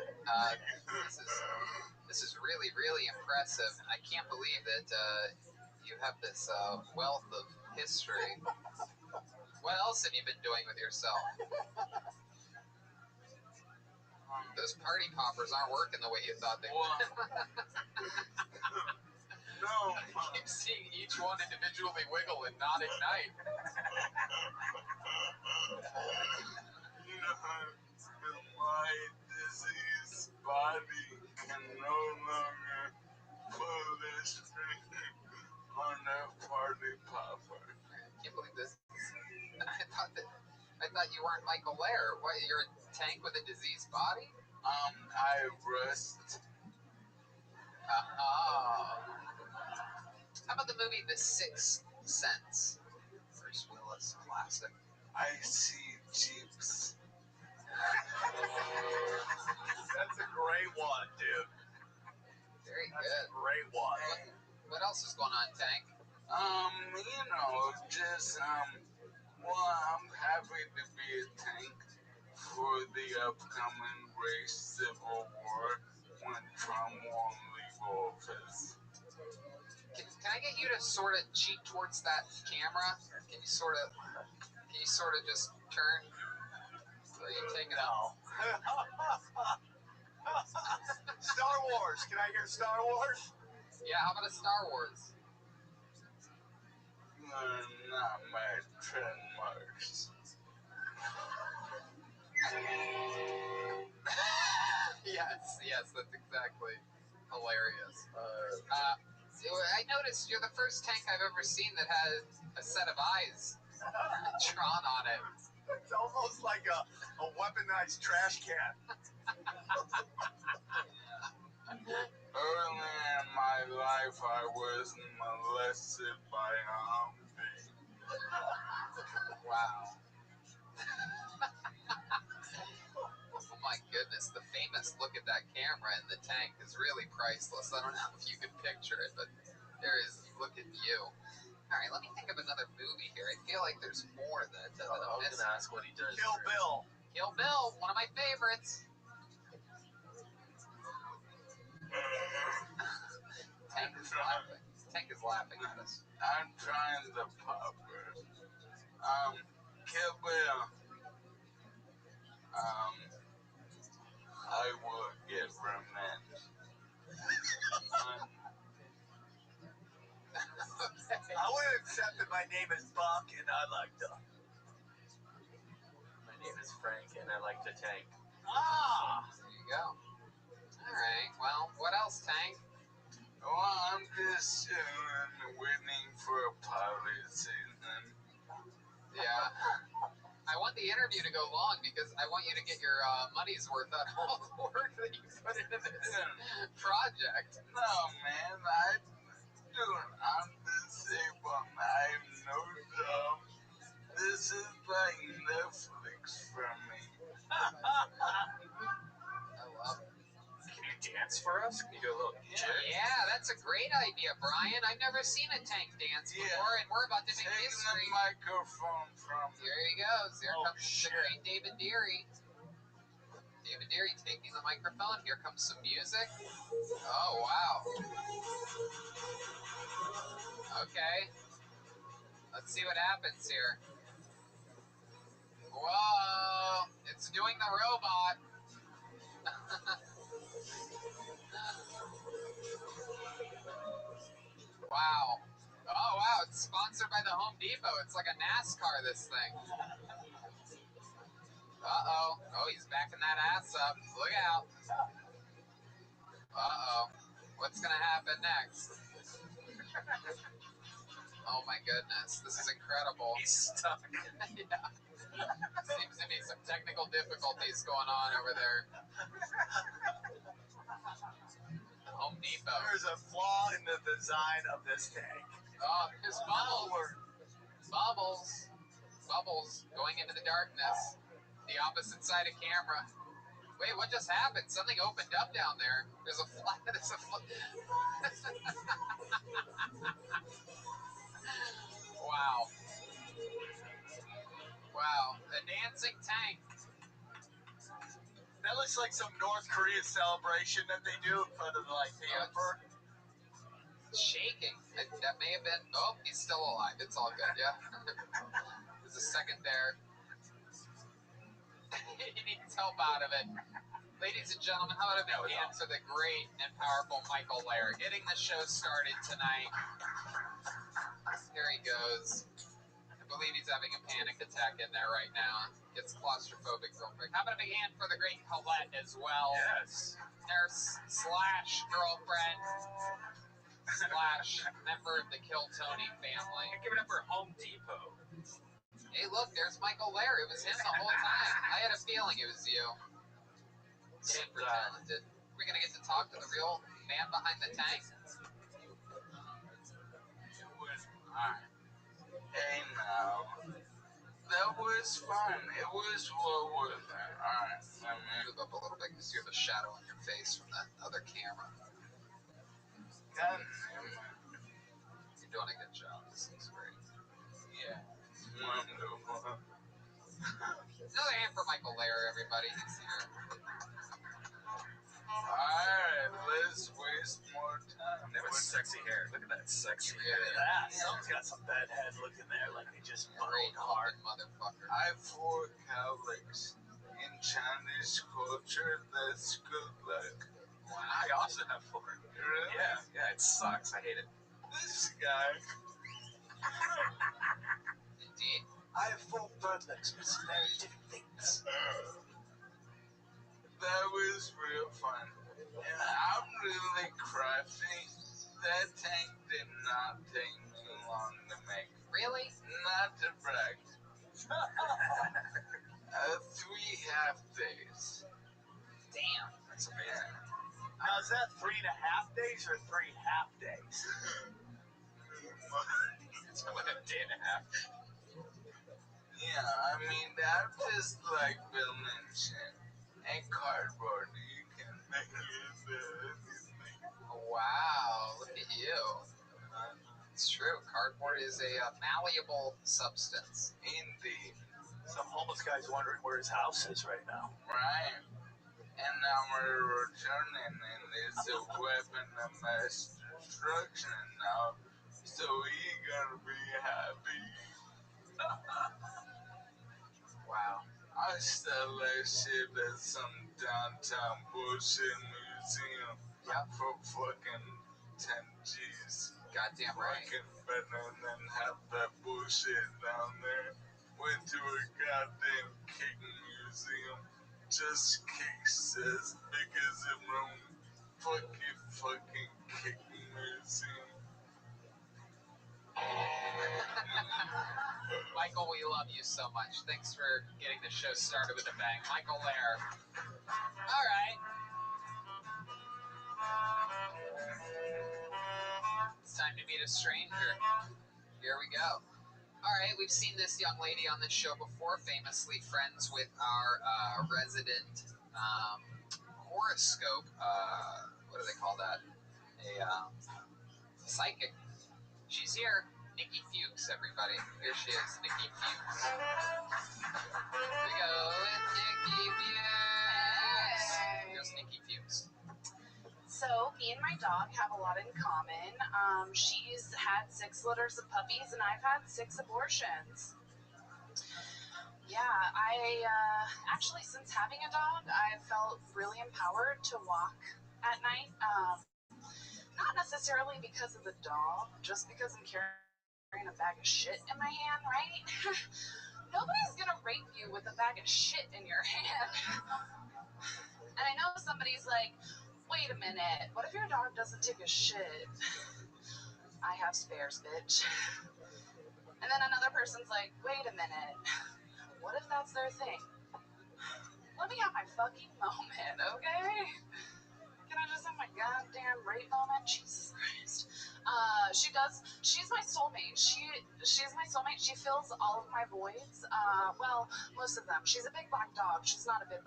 This is really, really impressive. I can't believe that you have this wealth of history. What else have you been doing with yourself? Those party poppers aren't working the way you thought they would. No. I keep seeing each one individually wiggle and not ignite. My diseased body can no longer pull this string on a party popper. I can't believe this. I thought you weren't Michael Lair. What, you're a tank with a diseased body? I rust. How about the movie The Sixth Sense? Bruce Willis, classic. I see jeeps. That's a great one, dude. Very That's good. a great one. What else is going on, Tank? Just, I'm happy to be a tank for the upcoming race civil war when Trump won't leave office. Can I get you to sort of cheek towards that camera? Can you sort of just turn so you take it out? Star Wars. Can I hear Star Wars? Yeah, how about a Star Wars? Not my trademarks. Yes, that's exactly hilarious. I noticed you're the first tank I've ever seen that had a set of eyes drawn on it. It's almost like a weaponized trash can. Early in my life, I was molested by a humpy. Wow. Oh my goodness, the famous look at that camera in the tank is really priceless. I don't know if you can picture it, but there is, look at you. All right, let me think of another movie here. I feel like there's more that I'm I was missing. gonna ask what he does. Kill Bill. Kill Bill, one of my favorites. Tank is laughing. Tank is laughing at us. I'm trying to pop it. Kill Bill. I will get revenge. I would have accepted my name is Buck and I like to. My name is Frank and I like to tank. Ah! There you go. All right, well, what else, Tank? Well, I'm just waiting for a pilot season. Yeah. I want the interview to go long because I want you to get your money's worth out of all the work that you put into this project. No, man, I'm disabled. I'm no job. This is like Netflix for me. I love it. Can you dance for us? Can you do a little jig? Yeah, that's a great idea, Brian. I've never seen a tank dance before, and we're about to make Take history. the microphone from me. Here he goes. Here Oh, comes shit. the great David Deary. David Deary taking the microphone. Here comes some music. Oh, wow. Okay. Let's see what happens here. Whoa. It's doing the robot. Wow. Oh, wow. It's sponsored by the Home Depot. It's like a NASCAR, this thing. Uh-oh. Oh, he's backing that ass up. Look out. Uh-oh. What's going to happen next? Oh, my goodness. This is incredible. He's stuck. Yeah. Seems to be some technical difficulties going on over there. Home Depot. There's a flaw in the design of this tank. Oh, there's bubbles. Bubbles. Bubbles going into the darkness. The opposite side of camera. Wait, what just happened? Something opened up down there. There's a flat. There's a Wow. Wow. A dancing tank. That looks like some North Korean celebration that they do in front of like the emperor. Shaking. That may have been. Oh, he's still alive. It's all good. Yeah. There's a second there. He needs help out of it. Ladies and gentlemen, how about a big hand for the great and powerful Michael Lair, getting the show started tonight. Here he goes. I believe he's having a panic attack in there right now. Gets claustrophobic real quick. How about a big hand for the great Colette as well? Yes. Their slash girlfriend slash member of the Kill Tony family. Give it up for Home Depot. Hey, look, there's Michael Lair. It was him the whole time. I had a feeling it was you. Super talented. We're going to get to talk to the real man behind the tank. Hey, now. That was fun. It was well worth it. Alright, let me move up a little bit because you have a shadow on your face from that other camera. God damn it. You're doing a good job. This looks great. Yeah. Wonderful. Another hand for Michael Lair, everybody. He's here. Alright, let's waste more time. They have sexy hair. Look at that sexy hair. Really Yeah, someone's got some bad head looking there, like they just Great hard. Motherfucker. I have 4 cowlicks. In Chinese culture, that's good luck. Wow. I also have 4. Really? Yeah, it sucks. I hate it. This guy. Indeed. I have 4 bird legs, but some very different things. That was real fun. And I'm really crafty. That tank half days or 3 half days? It's like a day and a half. Yeah, I mean, that's just like filming shit. And cardboard, you can make it. Wow, look at you. It's true. Cardboard is a malleable substance. Indeed. Some homeless guy's wondering where his house is right now. Right. And now we're returning, and it's a weapon of mass destruction now. So he gonna be happy. Wow. I sell that shit at some downtown bullshit museum. Yep. For fucking 10 G's. Goddamn right. Fucking better than half that bullshit down there. Went to a goddamn cake museum. Just cakes as big as a room. Fucking cake museum. Michael, we love you so much. Thanks for getting the show started with a bang. Michael Lair. All right. It's time to meet a stranger. Here we go. All right, we've seen this young lady on this show before, famously friends with our resident horoscope. What do they call that? A psychic. She's here. Nikki Fuchs, everybody. Here she is, Nikki Fuchs. Here we go with Nikki Fuchs. Here's Nikki Fuchs. So, me and my dog have a lot in common. She's had 6 litters of puppies, and I've had 6 abortions. Yeah, I actually, since having a dog, I've felt really empowered to walk at night. Not necessarily because of the dog, just because I'm carrying a bag of shit in my hand, right? Nobody's gonna rape you with a bag of shit in your hand. And I know somebody's like, wait a minute, what if your dog doesn't take a shit? I have spares, bitch. And then another person's like, wait a minute, what if that's their thing? Let me have my fucking moment, okay? Can I just have my goddamn rape moment? Jesus Christ. She's my soulmate. She's my soulmate. She fills all of my voids. Well, most of them. She's a big black dog. She's not a big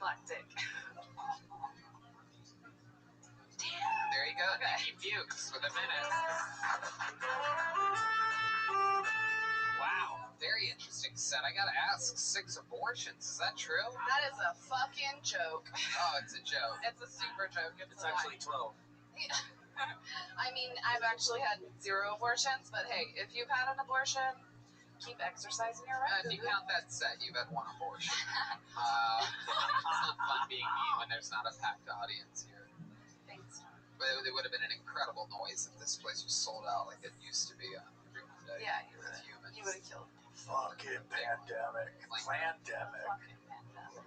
black dick. Damn. There you go, Nikki Fuchs with a minute. Wow, very interesting set. I gotta ask, 6 abortions, is that true? That is a fucking joke. Oh, it's a joke. It's a super joke. It's actually 12. I mean, I've actually had 0 abortions, but hey, if you've had an abortion, keep exercising your right. If you count that set, you've had 1 abortion. It's not fun being me when there's not a packed audience here. Thanks. But it would have been an incredible noise if this place was sold out like it used to be every Monday. Yeah, you would have killed me. Fucking pandemic. Pandemic. Fucking pandemic.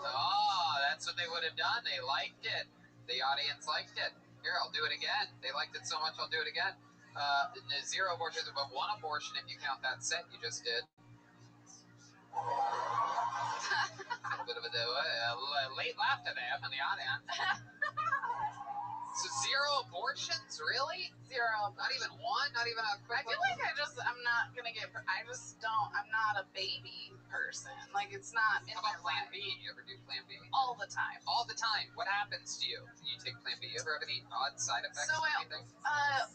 Oh, that's what they would have done. They liked it. The audience liked it. Here, I'll do it again. They liked it so much, I'll do it again. 0 abortions, but 1 abortion if you count that set you just did. A little bit of a late laughter there from the audience. So 0 abortions, really? 0. Not even 1? Not even a... I feel like I'm not gonna get... I'm not a baby person. Like, it's not in How about my Plan life. B? You ever do Plan B? All the time. All the time. What happens to you? You take Plan B. You ever have any odd side effects So, or anything?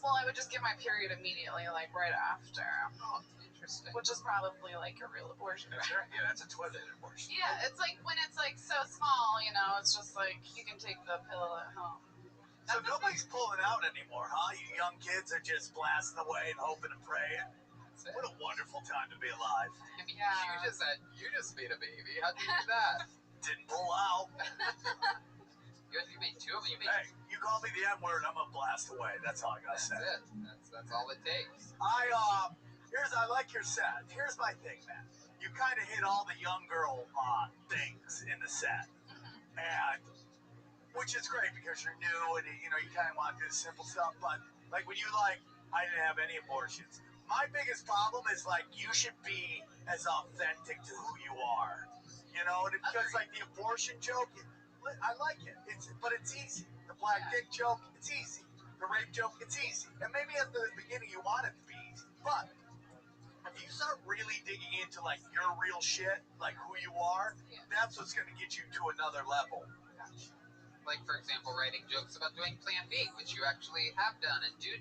well, I would just get my period immediately, like, right after. Oh, interesting. Which is probably, like, a real abortion. That's right. Yeah, that's a toilet abortion. Yeah, it's like, when it's, like, so small, you know, it's just like, you can take the pill at home. So nobody's pulling out anymore, huh? You young kids are just blasting away and hoping and praying. What a wonderful time to be alive. I mean, you just made a baby. How'd you do that? Didn't pull out. You made 2 of them. Hey, you call me the N-word, I'm gonna blast away. That's all I gotta say. That's it. That's all it takes. I like your set. Here's my thing, man. You kind of hit all the young girl things in the set, and which is great because you're new and you kind of want to do the simple stuff. But like when you I didn't have any abortions. My biggest problem is you should be as authentic to who you are, and because like the abortion joke, I like it. But it's easy. The black dick joke, it's easy. The rape joke, it's easy. And maybe at the beginning you want it to be easy. But if you start really digging into like your real shit, like who you are, that's what's going to get you to another level. Like, for example, writing jokes about doing Plan B, which you actually have done and do.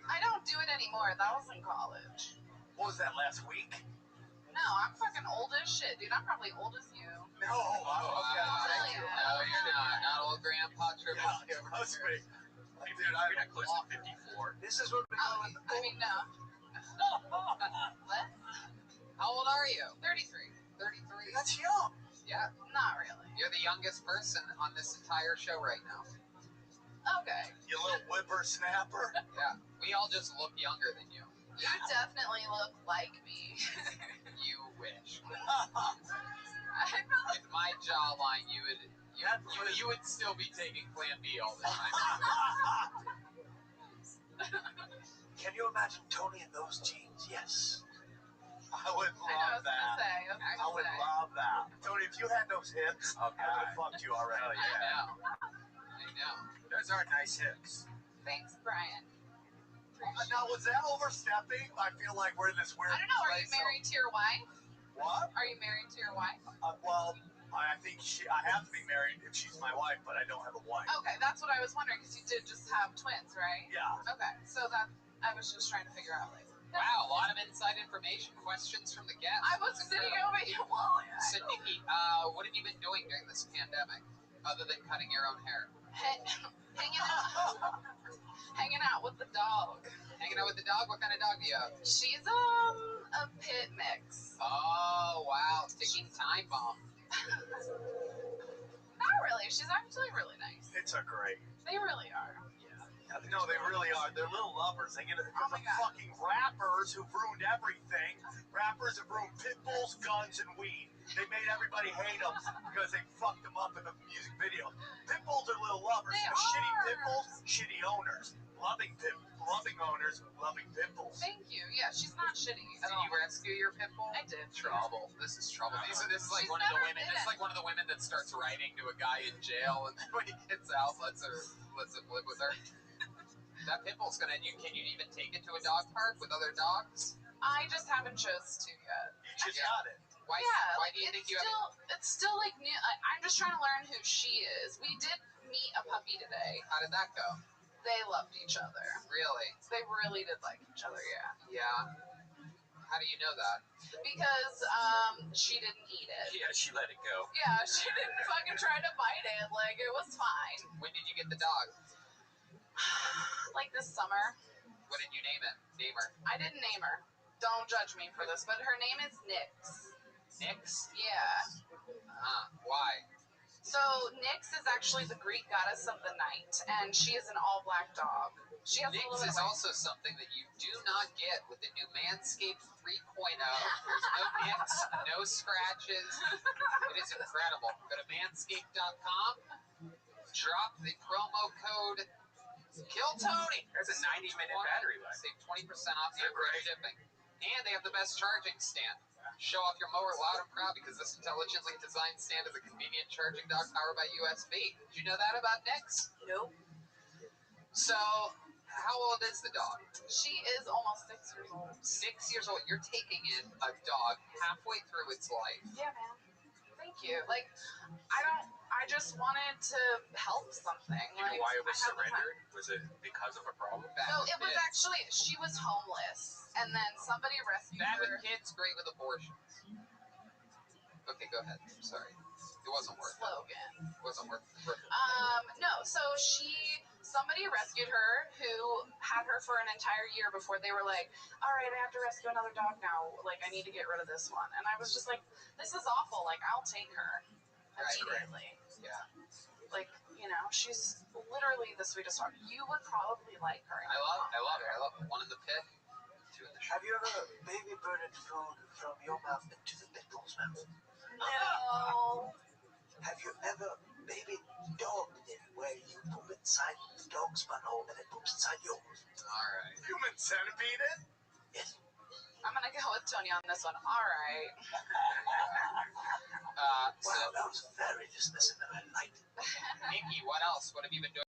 I don't do it anymore. That was in college. What was that, last week? No, I'm fucking old as shit, dude. I'm probably old as you. No, okay, thank you. No, you're not. Not old grandpa triple. Yeah, it must be. Dude, You're not close to 54. This is what we call it. I mean, no. What? How old are you? 33. 33. That's young. Yeah. Not really. You're the youngest person on this entire show right now. Okay. You little whippersnapper. Yeah. We all just look younger than you. You definitely look like me. You wish. I feel With my jawline, you would still be taking Plan B all the time. Can you imagine Tony in those jeans? Yes. I would love that. I would love that. Tony, if you had those hips, I would have fucked you already. I know. Those are nice hips. Thanks, Brian. Now, was that overstepping? I feel like we're in this weird I don't know. Are you place. married to your wife? What? Are you married to your wife? Well, I think I have to be married if she's my wife, but I don't have a wife. Okay, that's what I was wondering because you did just have twins, right? Yeah. Okay, so that I was just trying to figure out like. Wow, a lot of inside information. Questions from the guests. I was sitting over here. Well, So, Nikki, what have you been doing during this pandemic, other than cutting your own hair? Hanging out with the dog. Hanging out with the dog? What kind of dog do you have? She's a pit mix. Oh, wow. Ticking time bomb. Not really. She's actually really nice. Pits are great. They really are. No, they really are. They're little lovers. They get it because of fucking rappers who've ruined everything. Rappers have ruined pit bulls, guns, and weed. They made everybody hate them because they fucked them up in the music video. Pit bulls are little lovers. Shitty pit bulls, shitty owners. Loving owners, loving pit bulls. Thank you. Yeah, she's not shitty. Did you rescue your pit bull? I did. Trouble. This is trouble. This is like She's one of the never women. been It's in. like one of the women that starts writing to a guy in jail, and then when he gets out, lets him live with her. That pit bull's gonna. Can you even take it to a dog park with other dogs? I just haven't chose to yet. You just got it. Why? Yeah, Why do you think you haven't? It's still like new. I'm just trying to learn who she is. We did meet a puppy today. How did that go? They loved each other. Really? They really did like each other. Yeah. Yeah. How do you know that? Because she didn't eat it. Yeah, she let it go. Yeah, she didn't fucking try to bite it. Like it was fine. When did you get the dog? Like this summer. What did you name it? Name her. I didn't name her. Don't judge me for this, but her name is Nyx. Nyx? Yeah. Why? So Nyx is actually the Greek goddess of the night, and she is an all-black dog. She has a little Nyx bit is of also something that you do not get with the new Manscaped 3.0. There's no nicks, no scratches. It is incredible. Go to manscaped.com, drop the promo code Kill Tony. There's a 90-minute battery life. Save 20% off the free shipping. And they have the best charging stand. Show off your mower loud and proud because this intelligently designed stand is a convenient charging dock powered by USB. Did you know that about Nyx? Nope. So, how old is the dog? She is almost 6 years old. 6 years old. You're taking in a dog halfway through its life. Yeah, man. Thank you. Like, I just wanted to help something. You know like, why it was I had the time. surrendered? Was it because of a problem? No, it was actually, she was homeless, and then somebody rescued Bad her. with kids, great with abortions. Okay, go ahead. Sorry. It wasn't working. Slogan. It wasn't working. No, so somebody rescued her who had her for an entire year before they were like, all right, I have to rescue another dog now. Like, I need to get rid of this one. And I was just like, this is awful. Like, I'll take her immediately. Yeah. Like, you know, she's literally the sweetest dog. You would probably like her. I love it. One in the pit, two in the Have you ever baby birded food from your mouth into the pit bull's mouth? No. Have you ever baby dogged it where you poop inside the dog's butthole and it poops inside yours? Alright. Human centipede it? Yes. I'm gonna go with Tony on this one. All right. Wow, that was very dismissive and I liked it. Nikki, what else? What have you been doing?